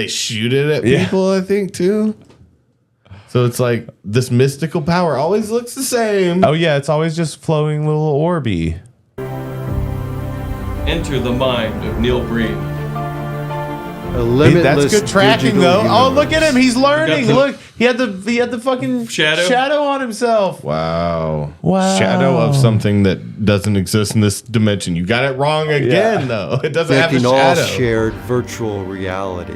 shoot it at Yeah. people, I think too. So it's like this mystical power always looks the same. Oh yeah, it's always just flowing little orby. Enter the mind of Neil Breen. A limitless That's good tracking digital though. Oh, look at him, he's learning. the- Look, he had the fucking Shadow? on himself. Wow. Wow. Shadow of something that doesn't exist in this dimension. You got it wrong again, though. It doesn't have a Making all shadow. shared virtual reality.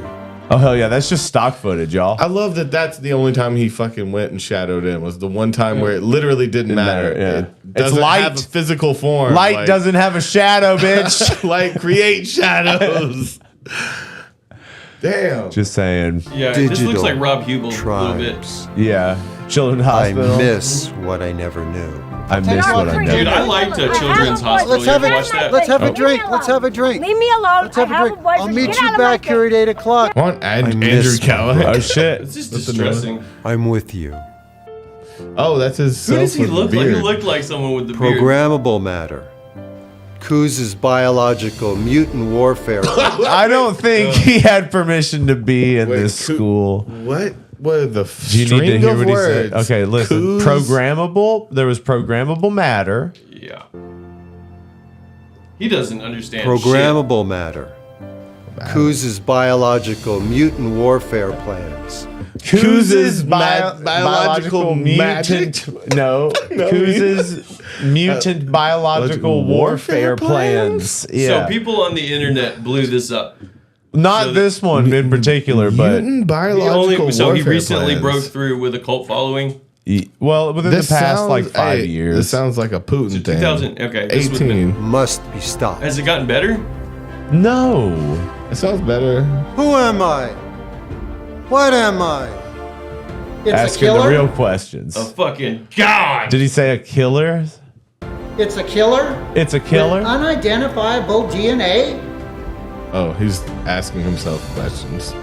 Oh hell yeah, that's just stock footage, y'all. I love that that's the only time he fucking went and shadowed in was the one time where it literally didn't matter. yeah. It It's doesn't light. have a physical form. Light like- doesn't have a shadow, bitch. Light create shadows. Damn. Just saying. Yeah, this looks Digital like Rob Hubel a little bit. tribes. Yeah. Children's I Hospital. miss what I never knew. I miss what I Dude, know. I liked Children's Hospital. Let's You have ever a- watch that? let's have a drink. Let's have a drink. Leave me alone. Let's have a drink. I'll meet Get you out of back my here at 8 o'clock. Come on, I Andrew miss my Callaghan. Oh shit. It's just That's the new one. distressing. I'm with you. Oh, that's his. Who does he self with look the like? He beard. looked like someone with the beard. Programmable matter. Kuz's biological mutant warfare. I don't think he had permission to be in Wait, this school. What? What are the Do you need to string hear of what he words? said? Okay, listen. Kuz? Programmable. There was programmable matter. Yeah. He doesn't understand Programmable matter. Kuz's biological mutant warfare plans. Kuz's biological mutant. No. Kuz's mutant biological warfare plans. shit. Yeah. So people on the internet blew this up. Not this one in particular, but Mutant He biological so he warfare recently plans. broke through with a cult following. well, within This the past sounds- like 5 hey, years. This sounds like a Putin thing. 2000. Okay, this would've 18. Must be stopped. Has it gotten better? No. It sounds better. Who am I? What am I? It's Asking a the killer. real questions. A fucking god. Did he say a killer? It's a killer. It's a killer? With unidentifiable DNA. Oh, he's asking himself questions. It's a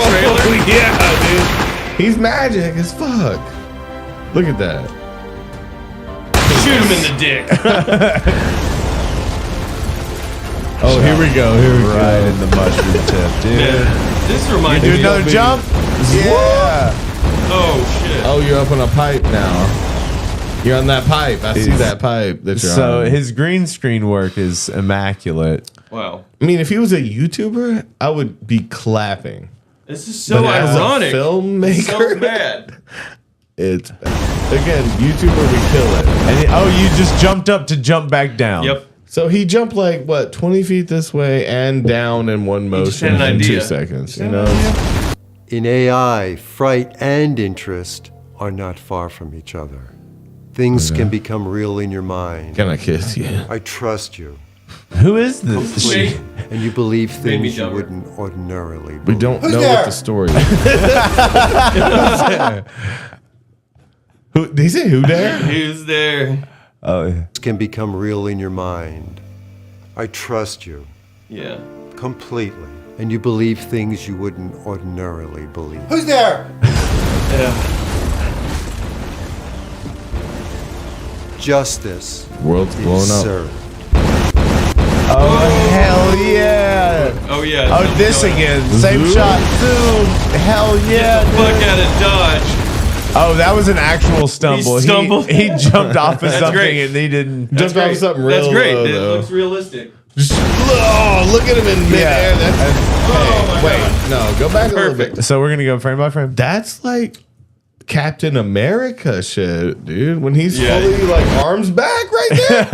trailer. Oh, yeah, dude. He's magic as fuck. Look at that. Shoot him in the dick. Oh, here we go. Here we go. Right in the mushroom tip, dude. Man, this reminds You do me another of jump? Yeah. Oh shit. Oh, you're up on a pipe now. You're on that pipe. I see that pipe that you're So on. his green screen work is immaculate. Wow. I mean, if he was a YouTuber, I would be clapping. This is so But as a ironic. filmmaker, So bad. It's again, YouTuber would kill it. And you just jumped up to jump back down. Yep. So he jumped like what 20 feet this way and down in one motion had an in 2 idea. seconds. You know, In AI, fright and interest are not far from each other. Things can become real in your mind. Can I kiss you? I trust you. Who is this? Completely. And you believe Made me things you dumber. wouldn't ordinarily believe. We don't know what the story is. Who, did he say who there? Who's there? Oh, yeah. Can become real in your mind. I trust you. Yeah. Completely. And you believe things you wouldn't ordinarily believe. Who's there? Yeah. Justice World's is blown up. served. Oh, hell yeah. Oh yeah. Oh, this again. Same Zoom? shot. Zoom. Hell yeah. Get the fuck out of Dodge. Oh, that was an actual stumble. He stumbled. He jumped off of That's something great. and he didn't. That's Jumped off great. something real That's great. low, It though. looks realistic. Oh, look at him in midair. Yeah. That's wait, no, go back a little bit. So we're going to go frame by frame. That's like Captain America shit, dude. When he's Yeah. fully like arms back right there.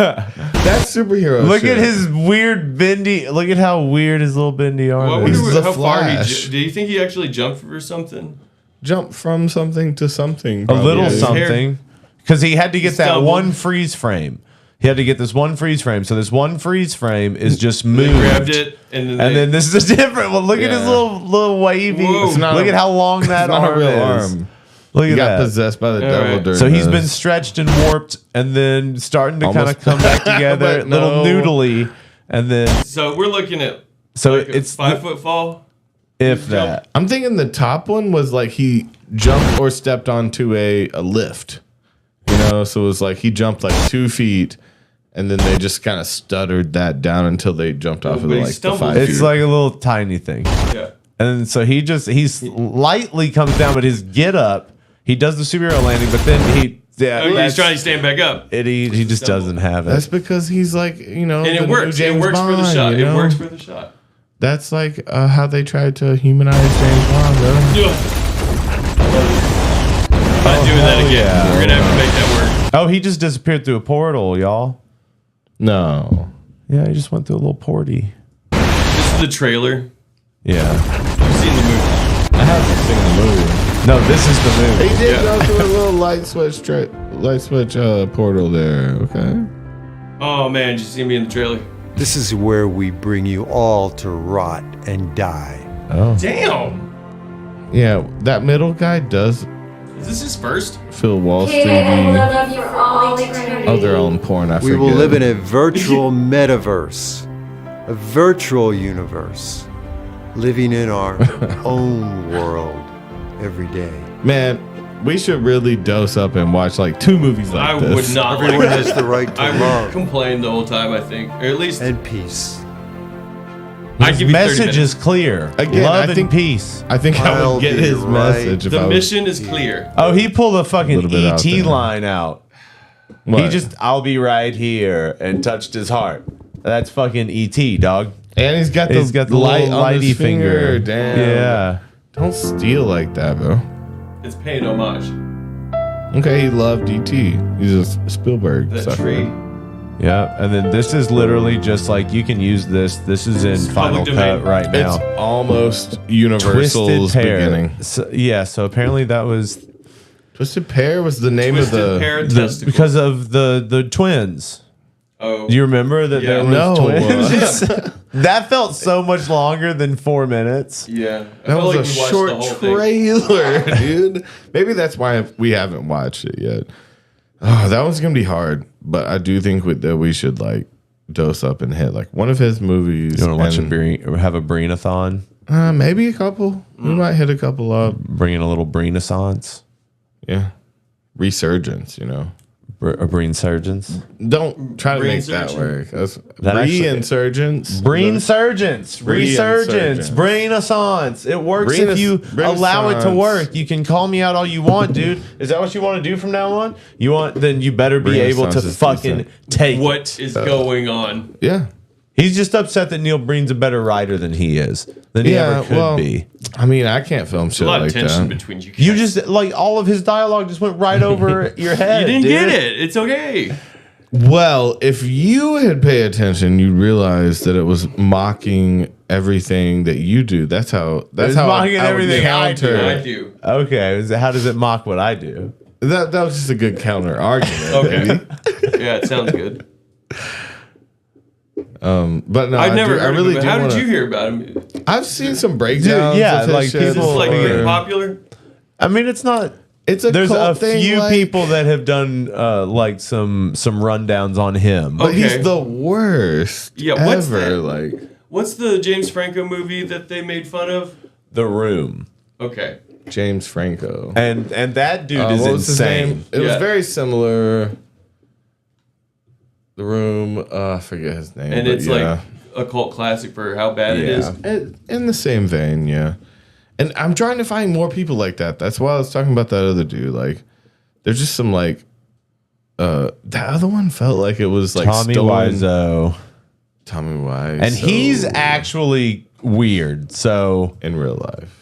That's superhero Look shit. at his weird bendy. Look at how weird his little bendy Well, I arm wonder is. the how far he. Flash. Do you think he actually jumped for something? Jump from something to something. A little probably. something. Because he had to get that stumbled. one freeze frame. He had to get this one freeze frame. So this one freeze frame is just They moved. grabbed it and And then this is a different one. Look at his Yeah. little wavy. Whoa. It's not Look a- at how long that It's not arm a real is. arm. Look He at got that. possessed by the All devil right. during So he's this. been stretched and warped, and then starting to kind Almost- of come back together, But little no. noodly, and then So we're looking at so like a it's 5 foot fall. if that. I'm thinking the top one was like he jumped or stepped onto a lift. You know, so it was like he jumped like 2 feet and then they just kind of stuttered that down until they jumped off of But he like the stumbled. 5 It's feet. like a little tiny thing, Yeah. and so he's lightly comes down, but his get up, he does the superhero landing, but then Oh, he's trying to stand back up. He just doesn't have That's it. because he's like, you know, And the it new works. It James works for the Bond, shot. you It know? works for the shot. That's like how they tried to humanize James Bond, though. I'm not doing that again. yeah. We're gonna have to make that work. Oh, he just disappeared through a portal, y'all. No. Yeah, he just went through a little porty. This is the trailer. Yeah. You've seen the movie. I haven't seen the movie. No, this is the movie. He did Yeah. go through a little light switch portal there. Okay. Oh man, did you see me in the trailer? This is where we bring you all to rot and die. Oh. Damn. Yeah, that middle guy does Is this his first? feel Wall Street. Oh, they're all in porn. I We forget. will live in a virtual metaverse, a virtual universe, living in our own world every day. Man, we should really dose up and watch like 2 movies like I this. would not Everyone like has that. the right to I love would complain the whole time, I think. Or at least and peace. I'd His give you 30 message minutes. is clear. Again, Love I think- and peace. I think I I'll would get be his right. message if The I was mission is clear. Oh, he pulled a Little fucking bit out ET there. line out. What? He just, I'll be right here, and touched his heart. That's fucking ET, dog. And he's got the light little on his lighty finger. Damn. Yeah. Don't steal like that, bro. It's paying homage. Okay, he loved E.T. He's a Spielberg. That sucker. tree. Yeah, and then this is literally just like you can use this. This is in It's Final public Cut domain. right now. It's almost Universal's beginning. So, yeah, so apparently that was Twisted Pair was the name Twisted of Pair the, Testicle. because of the twins. Oh. Do you remember that Yeah. there was No. twins? That felt so much longer than 4 minutes. Yeah. I That felt was like a we watched short the whole thing. trailer, dude. Maybe that's why we haven't watched it yet. Oh, that one's gonna be hard, but I do think that we should like dose up and hit like one of his movies. You want to watch and, or have a Breen-a-thon? maybe a couple. We might hit a couple up. Bring in a little Breen-a-sance? Yeah, resurgence. You know, A Breen-surgence? don't try to make that Breen-surgence? work. That's That actually- re-insurgence. Breen-surgence, resurgence, Re-insurgence. Brain-a-sance. It works if you allow it to work. You can call me out all you want, dude. Is that what you want to do from now on? You want? Then you better be able to Renaissance is fucking decent. take What is going on? Yeah, He's just upset that Neil Breen's a better writer than he is, than he ever could be. I mean, I can't film shit a lot like of tension that. between you guys. You just like all of his dialogue just went right over your head. You didn't dude. get it. It's okay. Well, if you had paid attention, you'd realize that it was mocking everything that you do. That's how. That's how mocking I would everything I counter. do. Okay, how does it mock what I do? That was just a good counter argument. Okay. Baby. Yeah, it sounds good. But no, I've never heard I really of him. do How did wanna- you hear about him? I've seen some breakdowns. yeah, of his like shit Is this like before. getting popular? I mean, it's not. It's a There's a cult thing, few like- people that have done like some rundowns on him. But Okay. he's the worst. Yeah, what's ever. that? Like What's the James Franco movie that they made fun of? The Room. Okay. James Franco. And that dude is what was his insane. name? It was very similar. The Room. I forget his name. And but it's like a cult classic for how bad it is. In the same vein, yeah. And I'm trying to find more people like that. That's why I was talking about that other dude. Like, there's just some like, that other one felt like it was like Tommy Wiseau. Tommy Wiseau. And he's actually weird. So in real life.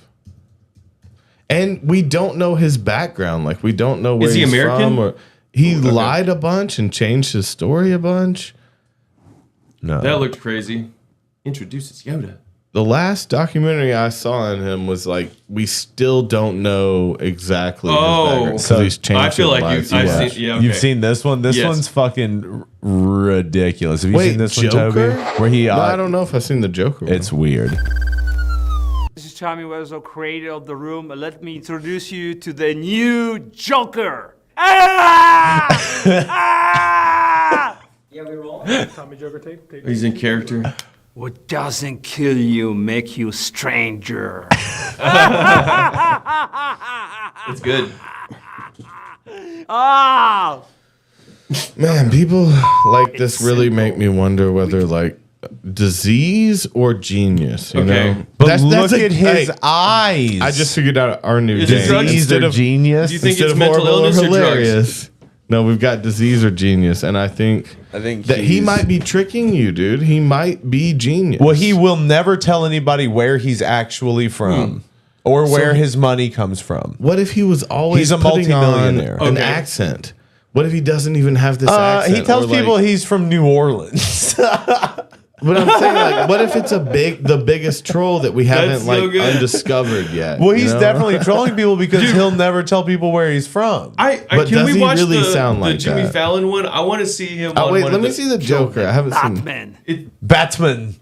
And we don't know his background. Like, we don't know where Is he he's American? from. Or he lied a bunch and changed his story a bunch. No. That looked crazy. Introduces Yoda. The last documentary I saw on him was like, we still don't know exactly his background. so he's changed I feel his like life. I've seen. Yeah, okay. You've seen this one? This Yes. one's fucking ridiculous. Have you Wait, seen this Joker? one, Toby? Where he? No, I don't know if I've seen the Joker one. It's weird. This is Tommy Wiseau, creator of The Room. Let me introduce you to the new Joker. Yeah, we roll. Tommy Joker tape. He's in character. What doesn't kill you make you stranger. It's good. Ah! Man, people like this really make me wonder whether like disease or genius. You know, But look at his eyes. I just figured out our new Is it game. drugs? Instead of genius. Do you think instead it's of mental horrible illness or drugs? hilarious. No, we've got disease or genius, and I think that he he's- might be tricking you, dude. He might be genius. Well, he will never tell anybody where he's actually from or where his money comes from. What if he was always He's a putting on multimillionaire. an Okay. accent? What if he doesn't even have this accent? He tells or, like- people he's from New Orleans. But I'm saying, like, what if it's the biggest troll that we haven't That's so like good. undiscovered yet? Well, you he's know? definitely trolling people because Dude. he'll never tell people where he's from. But Can does we he watch really the sound like Jimmy that? Fallon one? I want to see him. Oh on wait, one let of me the- see the Joker. I haven't seen. Batman. Batman.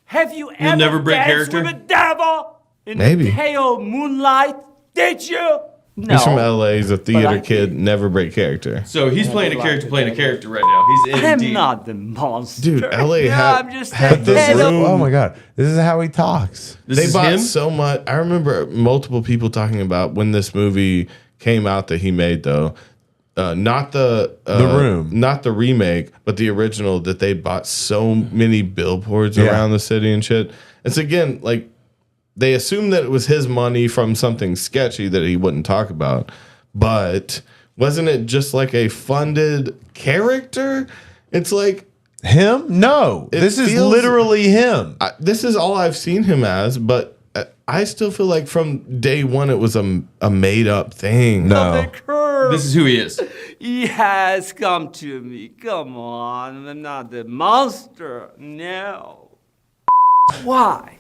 Have you ever never break danced character? with the devil in Maybe. the pale moonlight? Did you? No. He's from LA. He's a theater I kid. Never break character. So he's playing a character right now. He's in I'm deep. not the monster. Dude, LA No, had, I'm just had a this devil. room. Oh my god, this is how he talks. This They is bought him? so much. I remember multiple people talking about when this movie came out that he made, though. Not the Room, not the remake, but the original. That they bought so many billboards around the city and shit. It's again like they assumed that it was his money from something sketchy that he wouldn't talk about. But wasn't it just like a funded character? It's like him? No, It this is feels- literally him. this is all I've seen him as, but I still feel like from day one it was a made up thing. No, This is who he is. He has come to me. Come on, I'm not the monster. No. Why?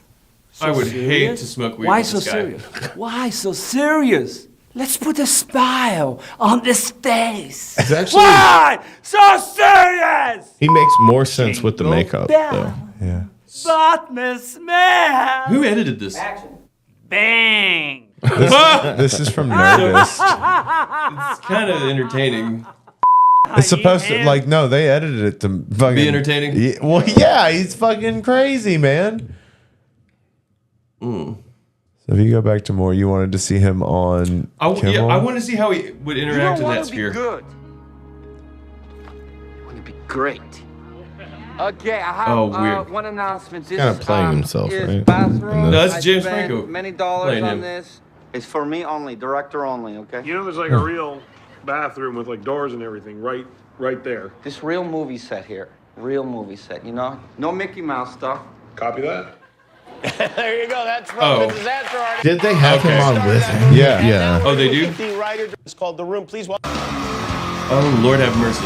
I would hate to smoke weed Why with so this guy. serious? Why so serious? Let's put a smile on this face. It's actually Why so serious? he makes more sense with the makeup bell. though. yeah. Batman smell. Who edited this? Bang. This is from Nervous. It's kind of entertaining. It's supposed to like no, they edited it to fucking Be entertaining? Yeah, well, yeah, he's fucking crazy, man. So if you go back to more, you wanted to see him on. Kimmel? I want to see how he would interact in that sphere. Good. I want to be great. Okay, I have Oh, weird. one announcement. This Kind of playing himself, is right? bathroom. No, that's I James spent Franco Many dollars playing on him. this. It's for me only, director only. Okay. You know, there's like a real bathroom with like doors and everything right there. This real movie set here. real movie set, you know? No Mickey Mouse stuff. Copy that. There you go. That's Oh. Roman's answer already. Did they have him on with him? Yeah. Yeah. Oh, they do? The writer is called The Room. Please welcome. Oh, Lord have mercy.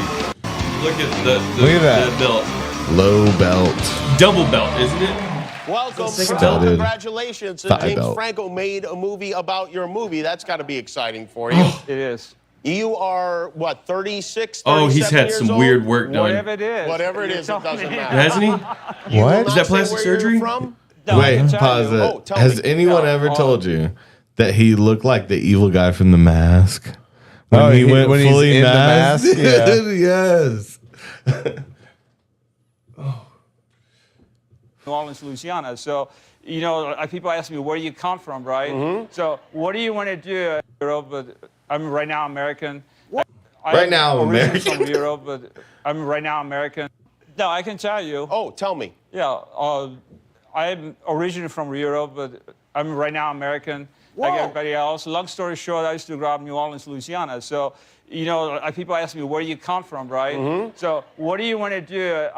Look at the Look at that. the belt. Low belt. Double belt, isn't it? Welcome. Studded Congratulations. thigh James belt. Franco made a movie about your movie. That's got to be exciting for you. It is. You are, what, 36, Oh, he's 37 had years some old? weird work done. Whatever it is. Whatever it is, it doesn't matter. Hasn't he? You will What? not Is that say plastic where you're surgery? From? No, I can Wait, tell pause you. it. Oh, tell Has me. anyone No, ever oh. told you that he looked like the evil guy from The Mask? When Oh, he went when he's fully in the masked? mask? Yeah. Yes. New Orleans, Louisiana. So, you know, people ask me, where do you come from, right? Mm-hmm. So, what do you want to do? Europe, but I'm right now American. Right now, I'm originally American. from Europe, but I'm right now American. No, I can tell you. Oh, tell me. Yeah, I'm originally from Europe, but I'm right now American, like Whoa. everybody else. Long story short, I used to grow up in New Orleans, Louisiana. So, you know, people ask me, where do you come from, right? Mm-hmm. So, what do you want to do?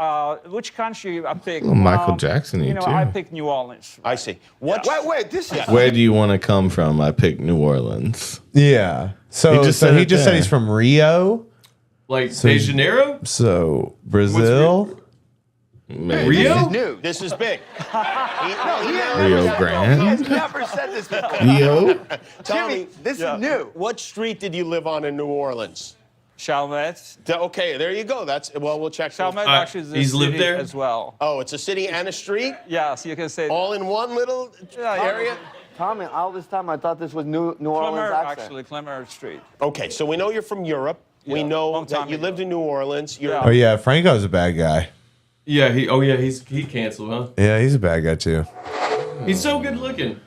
Which country I pick? Little Michael Jackson-y, You know, too. I picked New Orleans. I see. What? Wait, this is... Where do you want to come from? I picked New Orleans. Yeah. So He he just just, said it said there. he's from Rio. Like So- De Janeiro? So Brazil. Maybe. Rio? New. This is big. Rio Grande? Never said this before. Rio? Tell me, this is new. What street did you live on in New Orleans? Chalmette. Okay, there you go. That's well. We'll check. Chalmette actually is a he's lived city there? as well. Oh, it's a city and a street, Yes, you can say all in one little area. Tommy, all this time I thought this was New Orleans Clemmer, accent. actually, Clemmer Street. Okay, so we know you're from Europe. We Yeah, know long that time you ago. lived in New Orleans. You're, Yeah. Oh yeah, Franco's a bad guy. Yeah, he canceled, huh? Yeah, he's a bad guy too. He's so good looking.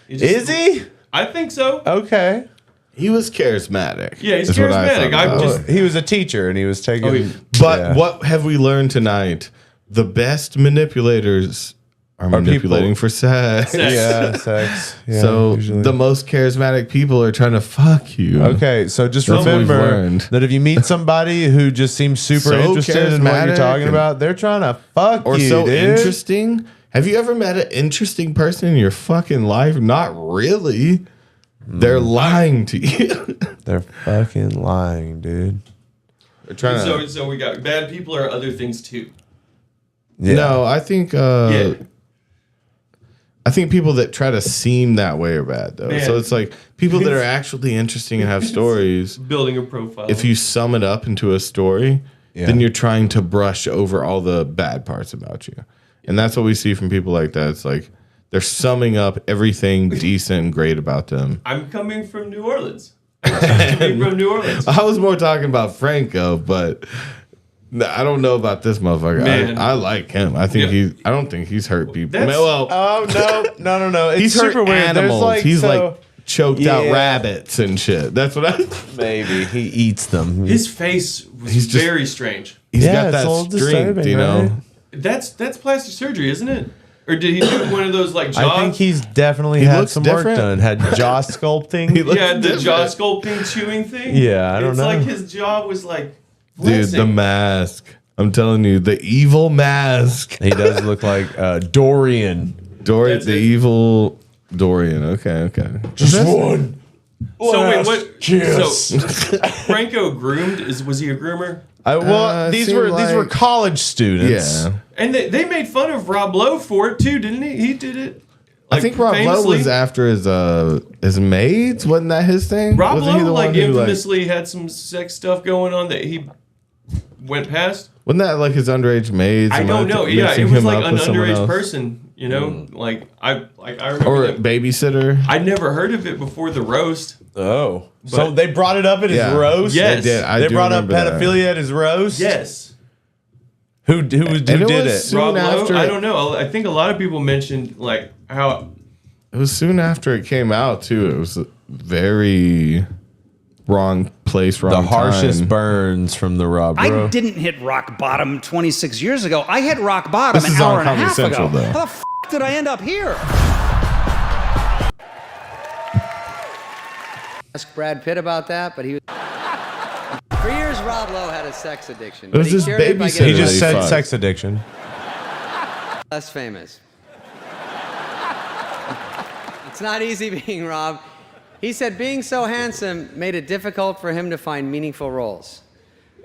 Is he? I think so. Okay. He was charismatic. Yeah, he's is what I charismatic. thought I about just it. He was a teacher and he was taking. Oh, he- But yeah. what have we learned tonight? The best manipulators are manipulating people- for sex. Sex. Yeah, sex. Yeah, So usually. the most charismatic people are trying to fuck you. Okay, so just That's what we've remember learned. that if you meet somebody who just seems super So interested in what you're charismatic talking and- about, they're trying to fuck Or you, so dude. interesting. Have you ever met an interesting person in your fucking life? Not really. They're lying to you. They're fucking lying, dude. They're trying to. So we got bad people or other things too. Yeah. No, I think. Yeah. I think people that try to seem that way are bad though. Man. So it's like people that are actually interesting and have stories. Building a profile. If you sum it up into a story, Yeah. then you're trying to brush over all the bad parts about you. And that's what we see from people like that. It's like they're summing up everything decent and great about them. I'm coming from New Orleans. I'm coming from New Orleans. I was more talking about Franco, but I don't know about this motherfucker. Man. I like him. I think Yeah. I don't think he's hurt people. That's- Well, Oh no! It's he's super hurt weird. animals. There's like He's so, like choked out Yeah. rabbits and shit. That's what I. maybe he eats them. His face was He's just- very strange. He's Yeah, got it's that a little strength, disturbing, you know. right? That's plastic surgery, isn't it? Or did he do one of those like jaw? I think he's definitely He had looks some different. work done. Had jaw sculpting. He looks yeah, the different. jaw sculpting chewing thing. Yeah, I don't it's know. like his jaw was like Dude, the flexing. mask. I'm telling you, the evil mask. He does look like Dorian. Dorian, That's the it. evil Dorian. Okay. Just one. So wait, what? Kiss. So Franco groomed? Was he a groomer? These seemed were like- college students. Yeah. And they made fun of Rob Lowe for it too, didn't he? He did it. I think Rob Lowe famously. was after his maids. Wasn't that his thing? Rob Wasn't he Lowe the like one who, infamously had some sex stuff going on that he went past. wasn't that like his underage maids? I and, don't like, know. Yeah, mixing it was him like up an with someone underage else? person. You know, like I remember. Or a that. babysitter. I'd never heard of it before the roast. Oh, so But- they brought it up at his Yeah. roast. Yes. They did. I They do brought up remember that. pedophilia at his roast. Yes. Who did it it? was soon Rob Lowe. after I it- don't know. I think a lot of people mentioned like how It was soon after it came out too. It was a very wrong place, wrong The harshest time. burns from the Rob I Rowe. didn't hit rock bottom 26 years ago. I hit rock bottom This an is hour on and a Comedy half Central, ago. though. How the f*** did I end up here? Ask Brad Pitt about that, but he was. For years, Rob Lowe had a sex addiction. It was but he his cured it by babysitter. getting He just said fucked. sex addiction. less famous. It's not easy being Rob. He said being so handsome made it difficult for him to find meaningful roles.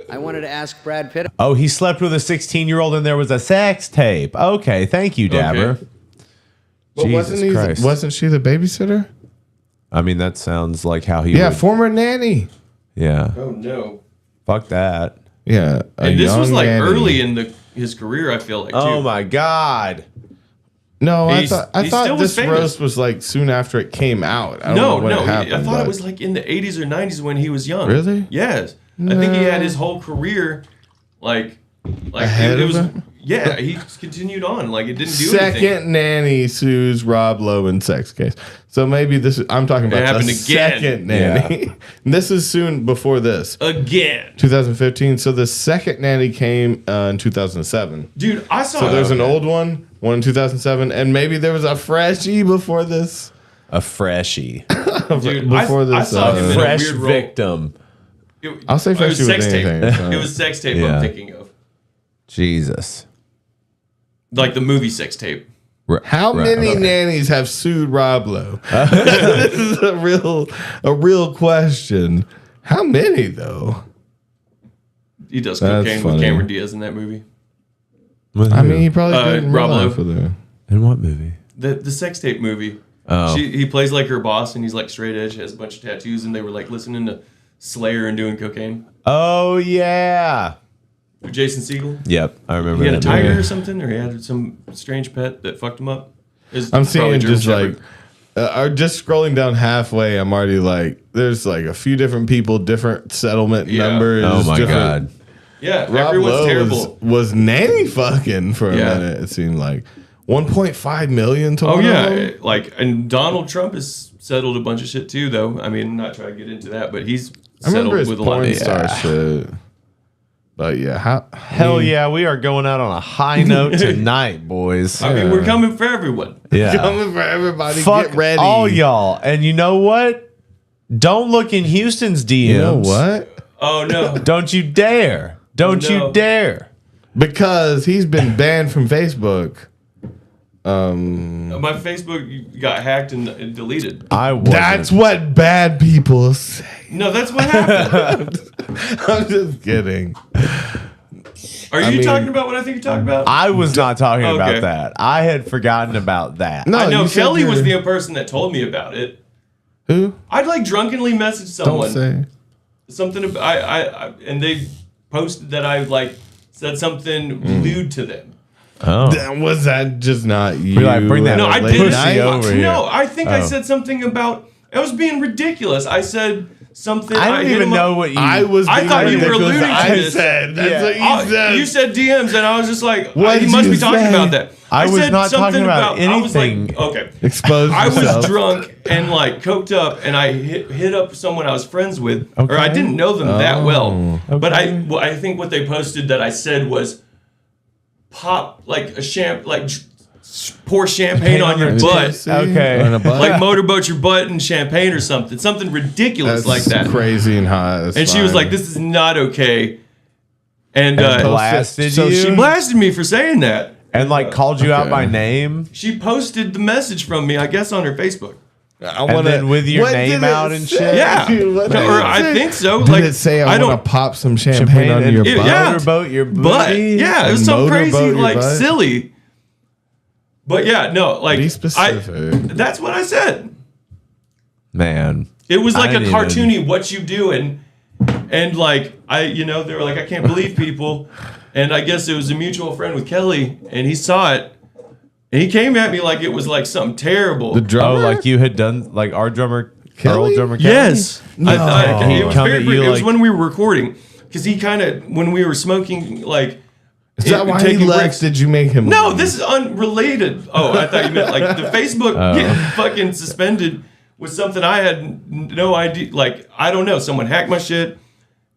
I wanted to ask Brad Pitt. Oh, he slept with a 16-year-old and there was a sex tape. Okay, thank you, Dabber. Okay. But Jesus Christ. wasn't she the babysitter? I mean, that sounds like how he Yeah, would. former nanny. Yeah. Oh no. Fuck that. Yeah, And this was like nanny. early in his career, I feel like, too. Oh my God. No, He I still thought was this famous. roast was like soon after it came out. I don't know when it happened, I thought but- it was like in the 80s or 90s when he was young. Really? Yes. I think he had his whole career like Ahead it of was. him? Yeah, he continued on. Like it didn't do Second anything. nanny sues Rob Lowe in sex case. So maybe this is, I'm talking It about the happened again. second nanny. This is soon before this. Again. 2015. So the second nanny came in 2007. Dude, I saw So there's an okay. old one in 2007, and maybe there was a freshie before this. A freshie. Dude, before I this, saw him in a Fresh weird role. victim. I'll say it was freshie with sex tape. anything. so. It was sex tape Yeah. I'm thinking of. Jesus. Like the movie sex tape. How many okay. nannies have sued Rob Lowe? This is a real question. How many though? He does That's cocaine funny. with Cameron Diaz in that movie. I mean, he probably did in real Rob life Lowe. with her. In what movie? The sex tape movie. Oh. He plays like her boss, and he's like straight edge, has a bunch of tattoos, and they were like listening to Slayer and doing cocaine. Oh, yeah. With Jason Segel. Yep, I remember He had a that tiger movie. or something, or he had some strange pet that fucked him up. It was I'm probably seeing German just Shepherd. like, just scrolling down halfway. I'm already like, there's like a few different people, different settlement Yeah. numbers. Oh, my different- God. Yeah, Rob everyone's Lowe terrible. was nanny fucking for a Yeah. minute. It seemed like 1.5 million to Oh one of yeah, them? like and Donald Trump has settled a bunch of shit too, though. I mean, I'm not trying to get into that, but he's I remember settled his with a lot porn of star shit. But yeah, Hell yeah, we are going out on a high note tonight, boys. I mean, we're coming for everyone. Yeah. Coming for everybody. Fuck Get ready. all y'all. And you know what? Don't look in Houston's DMs. You know what? Oh no! Don't you dare. Don't No. you dare. Because he's been banned from Facebook. My Facebook got hacked and deleted. I wasn't. That's what bad people say. No, that's what happened. I'm just kidding. Are you I mean- talking about what I think you're talking about? I was not talking Okay. about that. I had forgotten about that. No, I know you said Kelly was you're- the person that told me about it. Who? I'd like drunkenly message someone. Don't say. Something about I and they posted that I like said something lewd to them. Oh. Then was that just not you? Be like, bring that No, I late didn't. night? over here. No, I think I Oh. said something about. I was being ridiculous. I said something. I don't hit even him up- know what you. I was. I being thought you were ridiculous. alluding to I this. said that's Yeah. what you Oh, said. you said DMs, and I was just like, What he did must you be talking say? about that. I was said not talking something about I was anything. like, okay. Exposed I was yourself. drunk and like coked up, and I hit up someone I was friends with, or I Okay. didn't know them that well. Oh, But okay. I think what they posted that I said was pop like pour champagne on your butt. Okay. On a butt? Like motorboat your butt in champagne or something ridiculous That's like that. crazy and hot. That's And she was fine. like, "This is not okay." And blasted so you? she blasted me for saying that. And like called you out Okay. by name. She posted the message from me, I guess, on her Facebook. I And then with your What name did out it and say? shit. Yeah, What did or it I say? think so. Did Like it say I I don't. want to pop some champagne on and your it- butt? yeah. motorboat your But booty. yeah, it was And some crazy, motorboat your like butt? silly. But yeah, no, like Be specific. that's what I said. Man. It was like I a didn't cartoony what you do and like they were like, I can't believe people. And I guess it was a mutual friend with Kelly, and he saw it, and he came at me like it was like something terrible. The drummer? Oh, like you had done, like our drummer, our old Kelly? drummer Kelly? Yes. No. It was Come very at brief. you It was like- when we were recording, because he kind of when we were smoking like. Is that why he taking left? breaks. Did you make him? No, leave? this is unrelated. Oh, I thought you meant like the Facebook getting fucking suspended was something I had no idea. Like, I don't know. Someone hacked my shit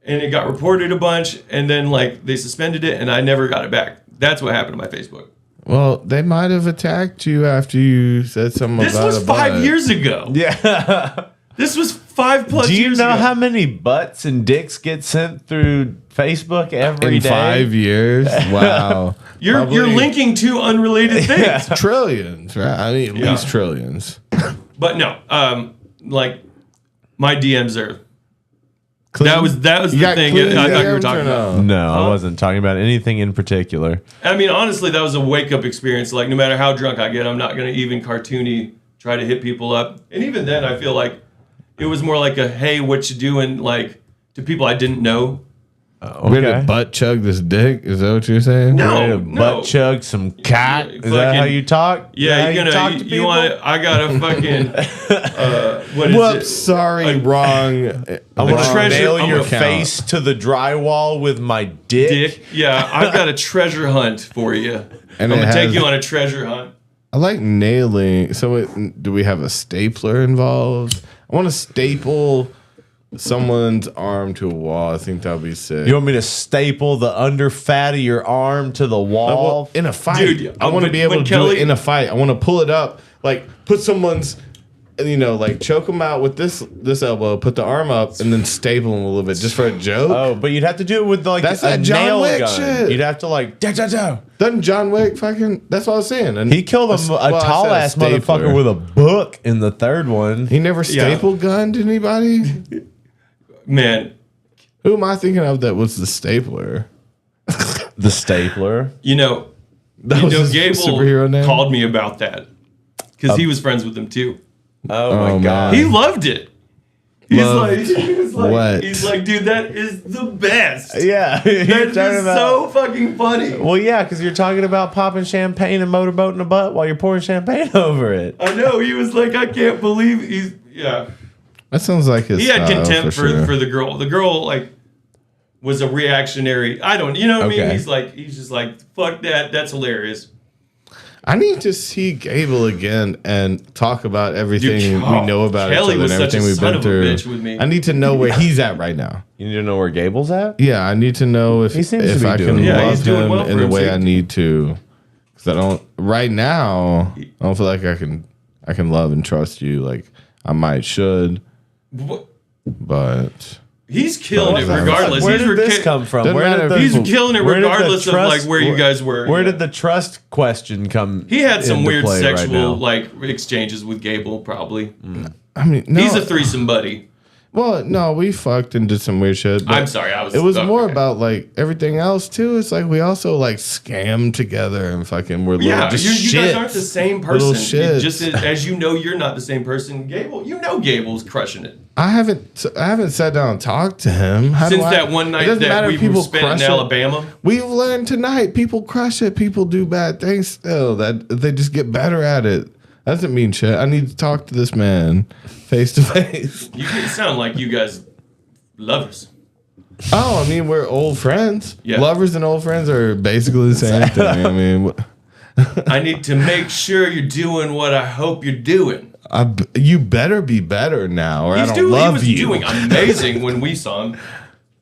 and it got reported a bunch, and then like they suspended it and I never got it back. That's what happened to my Facebook. Well, they might have attacked you after you said something This about was a 5 butt. years ago. Yeah. This was 5+ Do you years know ago. how many butts and dicks get sent through Facebook every In day? 5 years? Wow. You're linking two unrelated things. Trillions, right? I mean, at least trillions. But no, like my DMs are. That was the thing I thought you were talking about. No, I wasn't talking about anything in particular. I mean, honestly, that was a wake up experience. Like, no matter how drunk I get, I'm not going to even cartoony try to hit people up. And even then, I feel like it was more like a, hey, what you doing? Like, to people I didn't know. We're gonna butt chug this dick? Is that what you're saying? No, butt chug some cock. Is that how you talk? Yeah, you want to, I got a fucking, what is Whoops, it? sorry, wrong. I'm gonna nail your account. face to the drywall with my dick. Yeah, I've got a treasure hunt for you. And I'm it going to take has- you on a treasure hunt. I like nailing. So, do we have a stapler involved? I want to staple someone's arm to a wall. I think that would be sick. You want me to staple the under fat of your arm to the wall? Well, in a fight, Dude, I want to be able to do Kelly- it in a fight. I want to pull it up, like put someone's, like choke them out with this elbow, put the arm up, and then staple them a little bit just for a joke. Oh, but you'd have to do it with like That's a that John nail Wick gun. shit. You'd have to like. Doesn't John Wick fucking? That's what I was saying. And He killed a tall ass motherfucker with a book in the third one. He never staple gunned anybody. Man, who am I thinking of that was the stapler? The stapler. You know, That was his superhero Gable name? called me about that because he was friends with him too. Oh my god, He loved it. Loved what? He's like, dude, that is the best. Yeah, you're That's talking just about- so fucking funny. Well, yeah, because you're talking about popping champagne and motorboating a butt while you're pouring champagne over it. I know. He was like, I can't believe he's That sounds like his. He had style, contempt for sure. the girl. The girl like was a reactionary. I don't. You know what I mean? Okay. He's just like, fuck that. That's hilarious. I need to see Gable again and talk about everything Dude, we know about Kelly each other was and such a everything we've son been of a through. bitch with me. I need to know where he's at right now. You need to know where Gable's at? Yeah, I need to know if He seems to be I doing can well. Yeah, love he's doing him well for in the way I himself. need to. Because I don't right now. I don't feel like I can love and trust you like I might should. But He's killing it regardless. Where He's did this ca- come from? Doesn't matter if He's people- killing it where did the regardless of trust- like where you guys were. Where Yeah. did the trust question come? He had some into weird play right sexual now? like exchanges with Gable. Probably. I mean, no. He's a threesome buddy. Well, no, we fucked and did some weird shit. but I'm sorry, I was- It was okay. more about like everything else too. It's like we also like scammed together and fucking we're little Yeah, just you guys shits. aren't the same Little person. shits. Just as you know, you're not the same person. Gable, you know, Gable's crushing it. I haven't sat down and talked to him. How Since do I- that one it night doesn't that matter we if people spent in crush it. Alabama. We've learned tonight. People crush it. People do bad things still. That they just get better at it. That doesn't mean shit. I need to talk to this man face to face. You sound like you guys lovers. Oh, I mean, we're old friends. Yeah. Lovers and old friends are basically the same thing. I mean, I need to make sure you're doing what I hope you're doing. you better be better now, or I don't He love was you. doing amazing when we saw him.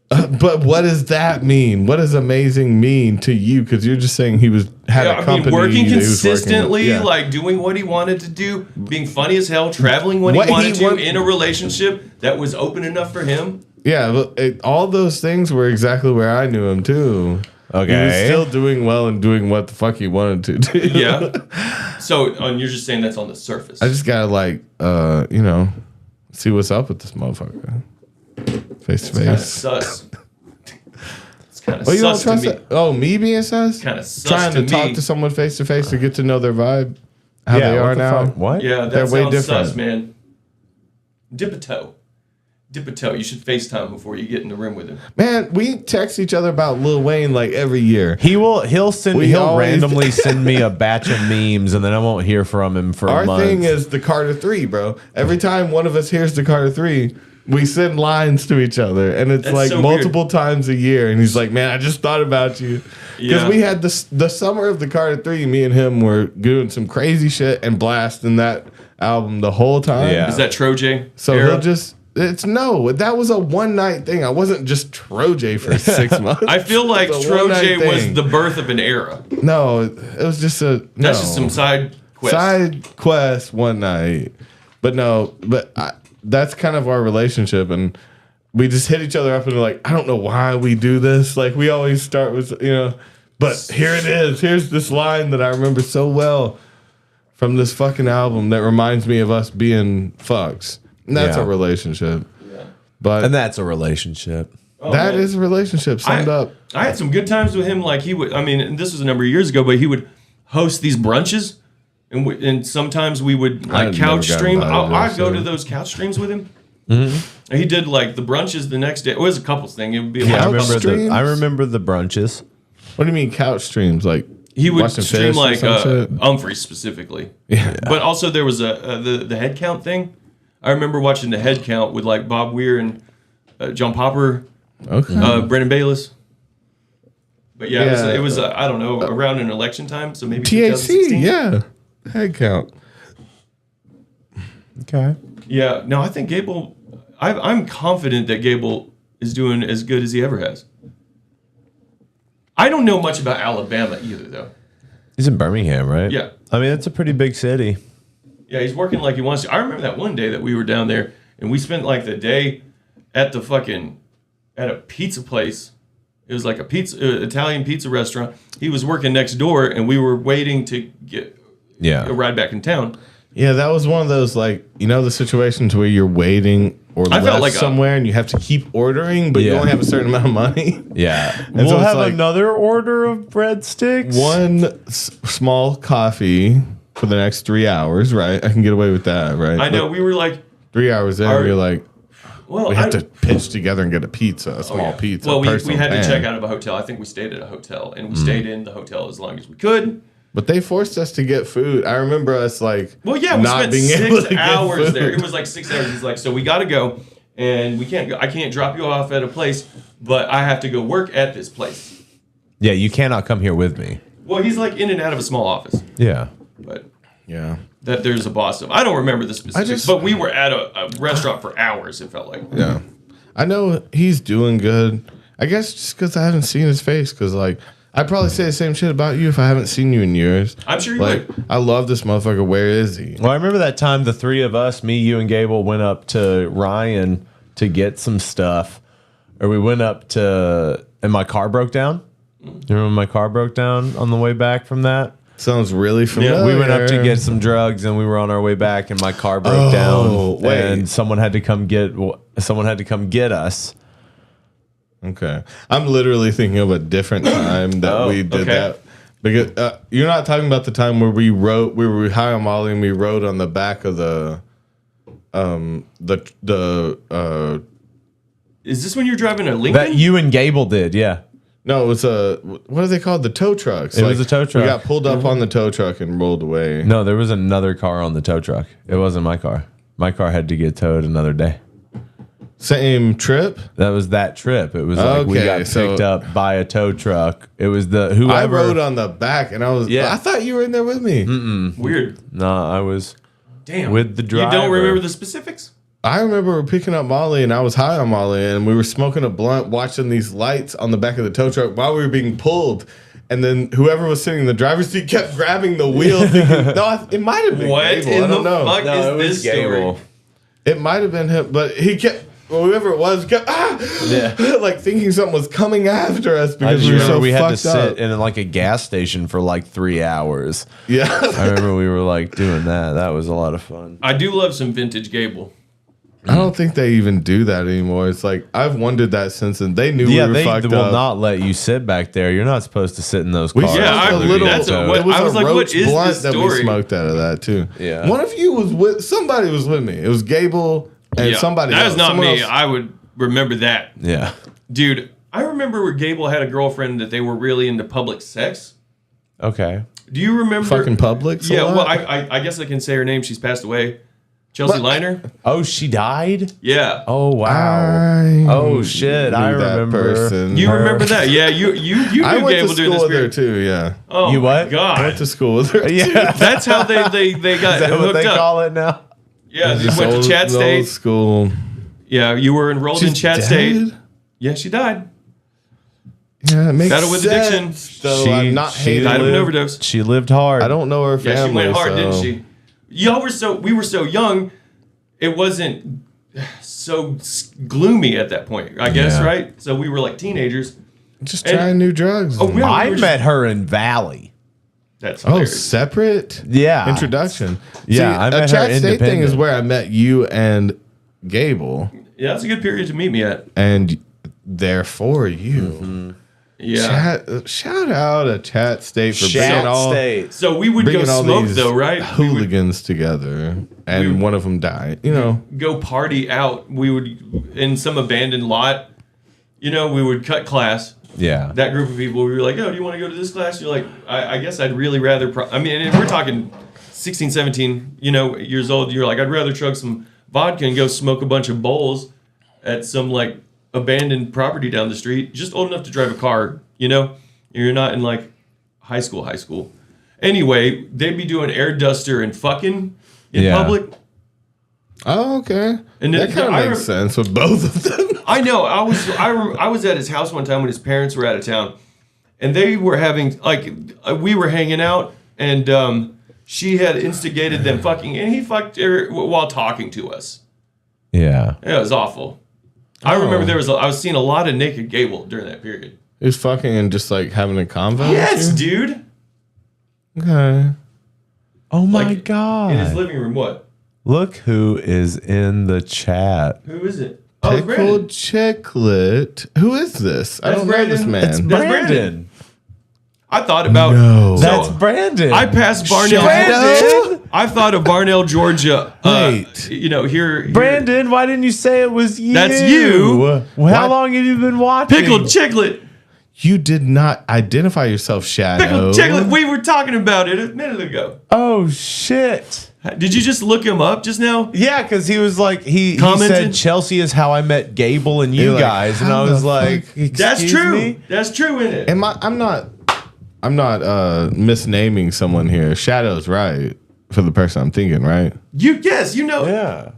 But what does that mean? What does amazing mean to you? Because you're just saying he had a company. Working that he was working with. consistently, Yeah. like doing what he wanted to do, being funny as hell, traveling when What he wanted he to, want- in a relationship that was open enough for him. Yeah, but all those things were exactly where I knew him too. Okay. He was still doing well and doing what the fuck he wanted to do. Yeah. So you're just saying that's on the surface. I just gotta see what's up with this motherfucker. Face to Kind of face. sus. It's kind of Oh, you don't sus to trust me. it? Oh, me being sus? Kind of sus Trying to to talk me. to someone face to face to get to know their vibe, how Yeah, they what are the now. fuck? What? Yeah, that They're way sounds different. sus, man. Dip a toe. Dip a toe. You should FaceTime before you get in the room with him. Man, we text each other about Lil Wayne like every year. He'll We he'll always- randomly send me a batch of memes and then I won't hear from him for Our months. thing is the Carter 3, bro. Every time one of us hears the Carter 3, we send lines to each other, and it's That's like so multiple times a year. And he's like, "Man, I just thought about you," because Yeah. we had the summer of the Carter 3. Me and him were doing some crazy shit and blasting that album the whole time. Yeah. Is that Troje? So era? he'll just. That was a one night thing. I wasn't just Troje for 6 months. I feel like It's a one-night Troje was thing. the birth of an era. No, it was just That's just some side quest. Side quest one night. That's kind of our relationship, and we just hit each other up and we're like, I don't know why we do this. Like we always start with, but here it is. Here's this line that I remember so well from this fucking album that reminds me of us being fucks. And that's a relationship. Yeah. And that's a relationship. That is a relationship summed up. I had some good times with him. Like he would, and this was a number of years ago, but he would host these brunches, and sometimes we would like couch stream. I'd go to those couch streams with him. Mm-hmm. He did like the brunches the next day. It was a couples thing. It would be I remember the brunches. What do you mean couch streams? Like he would stream like Humphreys specifically. Yeah. But also there was the head count thing. I remember watching the head count with like Bob Weir and John Popper, Brendan Bayless. But it was I don't know, around an election time, so maybe THC, head count. Okay. Yeah, no, I think Gable. I'm confident that Gable is doing as good as he ever has. I don't know much about Alabama either, though. He's in Birmingham, right? Yeah. I mean, it's a pretty big city. Yeah, he's working like he wants to. I remember that one day that we were down there, and we spent like the day at a pizza place. It was like a Italian pizza restaurant. He was working next door, and we were waiting to get a ride back in town. Yeah, that was one of those, like, the situations where you're waiting or left like somewhere and you have to keep ordering, but you only have a certain amount of money. Yeah. And we'll so have another order of breadsticks. One small coffee for the next 3 hours, right? I can get away with that, right? I know. We were like... 3 hours in, we were like... Well, we have to pitch together and get a pizza, a small pizza. Well, we had to check out of a hotel. I think we stayed at a hotel, and we stayed in the hotel as long as we could. But they forced us to get food. I remember us like, we spent 6 hours there. It was like 6 hours. He's like, so we got to go, and we can't go. I can't drop you off at a place, but I have to go work at this place. Yeah, you cannot come here with me. Well, he's like in and out of a small office. Yeah. But yeah, that there's a boss of. I don't remember the specifics, but we were at a restaurant for hours. It felt like. Yeah, I know he's doing good. I guess just because I haven't seen his face, because like. I'd probably say the same shit about you if I haven't seen you in years. I'm sure you would. I love this motherfucker. Where is he? Well, I remember that time the three of us, me, you, and Gable, went up to Ryan to get some stuff. Or we went up to... And my car broke down. You remember my car broke down on the way back from that? Sounds really familiar. Yeah, we went up to get some drugs, and we were on our way back, and my car broke down. And someone had to come get us. Okay, I'm literally thinking of a different time that we did that, because you're not talking about the time where we were high on Molly and we rode on the back of the Is this when you're driving a Lincoln? That you and Gable did, yeah. No, it was what are they called? The tow trucks. It was a tow truck. We got pulled up on the tow truck and rolled away. No, there was another car on the tow truck. It wasn't my car. My car had to get towed another day. Same trip? That was that trip. It was like we got picked up by a tow truck. It was whoever. I rode on the back, and I thought you were in there with me. Mm-mm. Weird. No, I was Damn. with the driver. You don't remember the specifics? I remember picking up Molly, and I was high on Molly, and we were smoking a blunt, watching these lights on the back of the tow truck while we were being pulled. And then whoever was sitting in the driver's seat kept grabbing the wheel, thinking, no, it might have been what Gable. in I don't the know. fuck is this story? It might have been him, but he kept... whoever it was kept like thinking something was coming after us because we were so we had to fucked up. sit in like a gas station for like 3 hours. Yeah. I remember we were like doing that. That was a lot of fun. I do love some vintage Gable. I don't think they even do that anymore. It's like I've wondered that since, and they knew we were fucked up. They will not let you sit back there. You're not supposed to sit in those cars. I believe that's it was like, what is blunt that we smoked out of that too. Yeah. One of you was with somebody was with me. It was Gable and somebody else. That is not Someone me. else. I would remember that. Yeah. Dude, I remember where Gable had a girlfriend that they were really into public sex. Okay. Do you remember? Fucking Publix? Yeah, well, I guess I can say her name. She's passed away. Chelsea Liner. Oh, she died? Yeah. Oh, wow. Oh, shit. I remember. Person. You remember that? Yeah, you knew Gable during this period too, yeah. Oh, you what? My God. I went to school with her. Yeah. That's how they got Is that hooked what they up. call it now? Yeah, you went to Chat State. Old school. Yeah, you were enrolled in Chat State. Yeah, she died. Yeah, it makes Battle with sense. addiction. So I'm not hating. Died of an overdose. She lived hard. I don't know her family. Yeah, she went hard, didn't she? We were so young it wasn't so gloomy at that point, I guess, right? So we were like teenagers. Just trying new drugs. Oh, yeah, I met her in Valley. That's hilarious. Separate introduction. Yeah, I met her Chat State thing is independent. where I met you and Gable. Yeah, that's a good period to meet me at. And therefore you. Yeah. Shout out to Chat State for Chat bringing all, State. So we would go bringing all smoke these though, right? hooligans together, and one of them died. You know, Go party out. We would in some abandoned lot. You know, we would cut class. Yeah. That group of people, we were like, oh, do you want to go to this class? You're like, I guess I'd really rather. I mean, and we're talking 16, 17, years old. You're like, I'd rather chug some vodka and go smoke a bunch of bowls at some like abandoned property down the street. Just old enough to drive a car, You're not in like high school. Anyway, they'd be doing air duster and fucking in public. Oh, okay. And that kind of makes sense with both of them. I know. I was at his house one time when his parents were out of town, and they were having we were hanging out, and she had instigated them fucking, and he fucked her while talking to us. Yeah. It was awful. I remember I was seeing a lot of naked Gable during that period. He was fucking and just like having a convo. Yes, dude. Okay. Oh my God. In his living room. What? Look who is in the chat. Who is it? Oh, it's Brandon. Pickled Chicklet. Who is this? I don't know this man. It's Brandon. I thought about That's Brandon. I passed Barnell. Brandon? I thought of Barnell, Georgia. Wait. Here. Brandon, why didn't you say it was you? That's you. Well, how long have you been watching? Pickled Chicklet. You did not identify yourself, Shadow. Pickled Chicklet. We were talking about it a minute ago. Oh shit. Did you just look him up just now? Yeah, because he was like he Commented? said Chelsea is how I met Gable and you You're like, guys, and how I was the like, That's "Excuse true. me?" That's true, isn't it? I'm not misnaming someone here. Shadow's right for the person I'm thinking, right? Yes, you know. Yeah.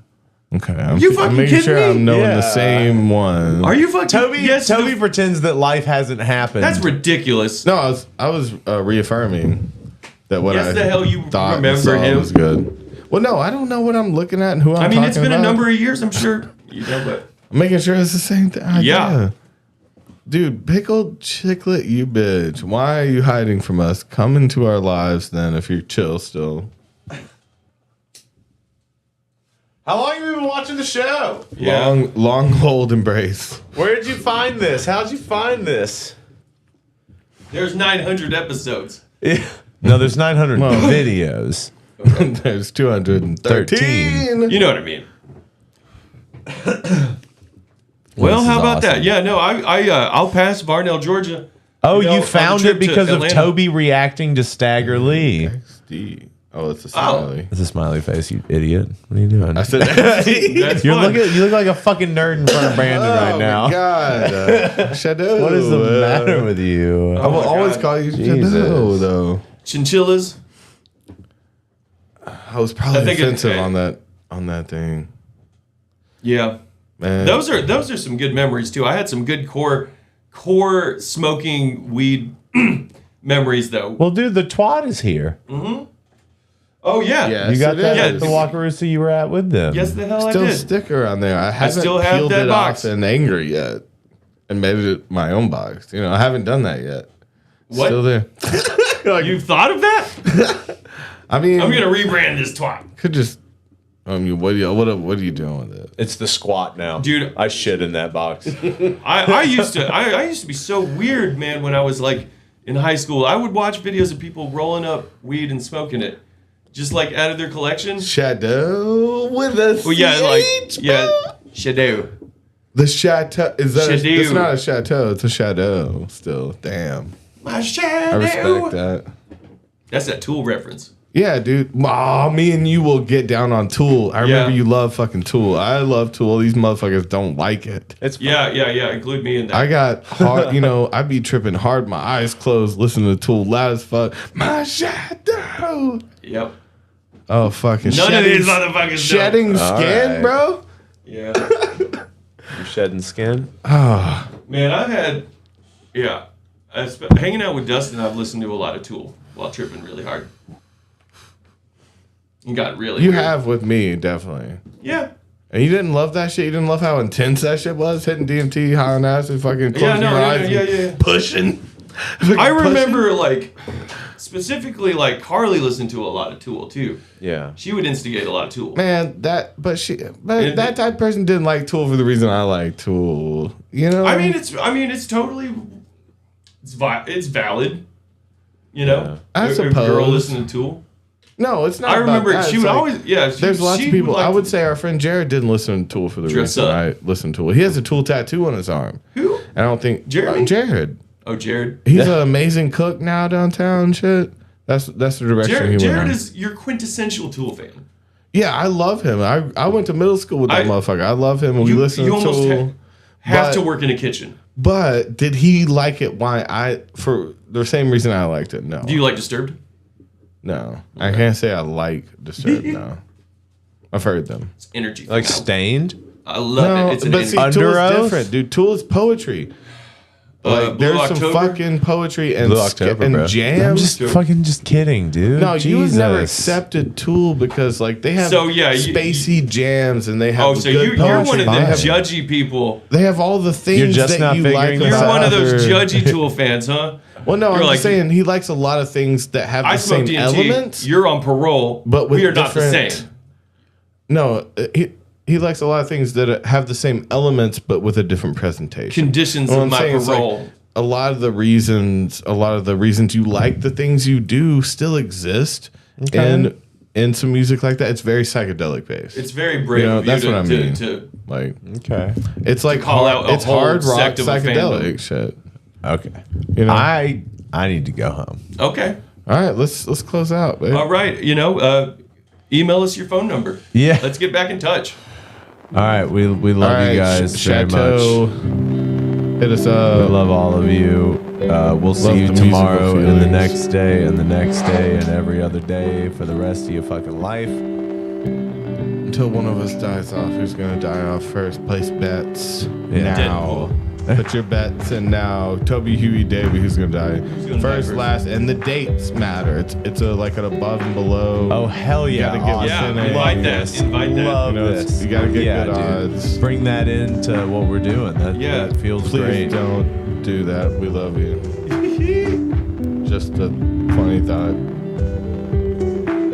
Okay. You fucking I'm making kidding sure me? I'm knowing Yeah. the same one. Are you fucking Toby pretends that life hasn't happened. That's ridiculous. No, I was reaffirming that what Yes, I the hell you thought and remember saw him. was good. Well, no, I don't know what I'm looking at and who I'm talking about. It's been a number of years, I'm sure. But I'm making sure it's the same thing. Yeah. Dude, Pickled Chicklet, you bitch. Why are you hiding from us? Come into our lives then if you're chill still. How long have you been watching the show? Long hold embrace. Where did you find this? How'd you find this? There's 900 episodes. Yeah. No, there's 900 videos. There's 213. You know what I mean. Well, how about that? Yeah, no, I'll pass Barnell, Georgia. Oh, on you the found trip it to because of Atlanta. Toby reacting to Stagger Lee. Oh, it's a smiley. It's a smiley face, you idiot. What are you doing? I said That's you fun. look like a fucking nerd in front of Brandon right now. Oh my God. Shadow. What is the matter with you? I will always call you Shadow, though. Chinchillas. I was probably offensive on that thing. Yeah. Man. Those are some good memories too. I had some good core smoking weed memories though. Well, dude, the twat is here. Mm-hmm. Oh yeah. Yes, You got that is. at the Wakarusa you were at with them. Yes, the hell Still I did. sticker on there. I haven't still have peeled that it box. off in anger yet and made it my own box. I haven't done that yet. What? Still there. You've thought of that? I mean, I'm gonna rebrand this twat. Could just. I mean, what are you doing with it? It's the squat now, dude. I shit in that box. I used to be so weird, man. When I was like in high school, I would watch videos of people rolling up weed and smoking it, just like out of their collection. Shadow with a Well, yeah, Shadow. The chateau is that? Shadow. It's not a chateau. It's a shadow. Still, damn. My shadow. I respect that. That's that Tool reference. Yeah, dude. Me and you will get down on Tool. I remember you love fucking Tool. I love Tool. These motherfuckers don't like it. Yeah. Include me in that. I got hard, I'd be tripping hard, my eyes closed, listening to Tool loud as fuck. My shadow. Yep. Oh, fucking None of these motherfuckers shedding know. skin, Right. bro? Yeah. You shedding skin? Oh. Man, I've had, hanging out with Dustin, I've listened to a lot of Tool while tripping really hard. You got really. You weird. have with me, definitely. Yeah. And you didn't love that shit? You didn't love how intense that shit was? Hitting DMT, high on acid, fucking closing your eyes and pushing. I remember, like, specifically, like, Carly listened to a lot of Tool, too. Yeah. She would instigate a lot of Tool. Man, that type of person didn't like Tool for the reason I like Tool. You know? I mean, it's totally, it's valid. You know? I A suppose. girl listening to Tool. No, it's not. I remember about that. she It's would like, always, yeah. There's lots of people. Like I would say our friend Jared didn't listen to Tool for the reason I listened to Tool. He has a Tool tattoo on his arm. Who? And I don't think Jeremy? Jared. Oh, Jared. He's an amazing cook now downtown and shit. That's the direction he went Jared on. is your quintessential Tool fan. Yeah, I love him. I went to middle school with that motherfucker. I love him. We listen to almost Tool. have to work in a kitchen. But did he like it? For the same reason I liked it? No. Do you like Disturbed? No, I can't say I like Disturbed. No, I've heard them. It's energy. Like Stained. I love it. It's an but see, energy. Tool is different, dude. Tool is poetry. Like Blue there's some October? fucking poetry and Blue October, and bro. jams. I'm just kidding, dude. No, you have never Jesus. accepted Tool because like they have spacey jams and they have Oh, so good you're one of poetry. them They have- judgy people. They have all the things You're just that not you figuring like. this You're one of those other- judgy Tool fans, huh? Well, no, You're I'm like, just saying he likes a lot of things that have I the smoke same DMT. elements. You're on parole, but with we are not the different- same. No, he likes a lot of things that have the same elements but with a different presentation. Conditions What of I'm my saying is, like, parole. a lot of the reasons you like the things you do still exist in some music like that. It's very psychedelic based. It's very brave of you that's to, what I mean. to like, okay, it's like call out a it's whole hard rock sect of a psychedelic fandom. shit. Okay, You know? I need to go home. Okay. All right, let's close out, babe. All right. Email us your phone number. Yeah. Let's get back in touch. All right, we love All right, you guys very Chateau, much. hit us We up. love all of you. We'll see Love you the tomorrow musical and the feelings. next day and the next day and every other day for the rest of your fucking life. Until one of us dies off. Who's gonna die off first? Place bets Yeah. now. Put your bets in now. Toby, Huey, Davey. Who's gonna die gonna first, die first? last, and the dates matter. It's like an above and below. Oh hell You yeah! gotta get Awesome. Yeah, within it. invite that. Invite that. Love You know, it's- this. you gotta get Yeah, good dude. odds. Bring that into what we're doing. That feels Please great. don't do that. We love you. Just a funny thought.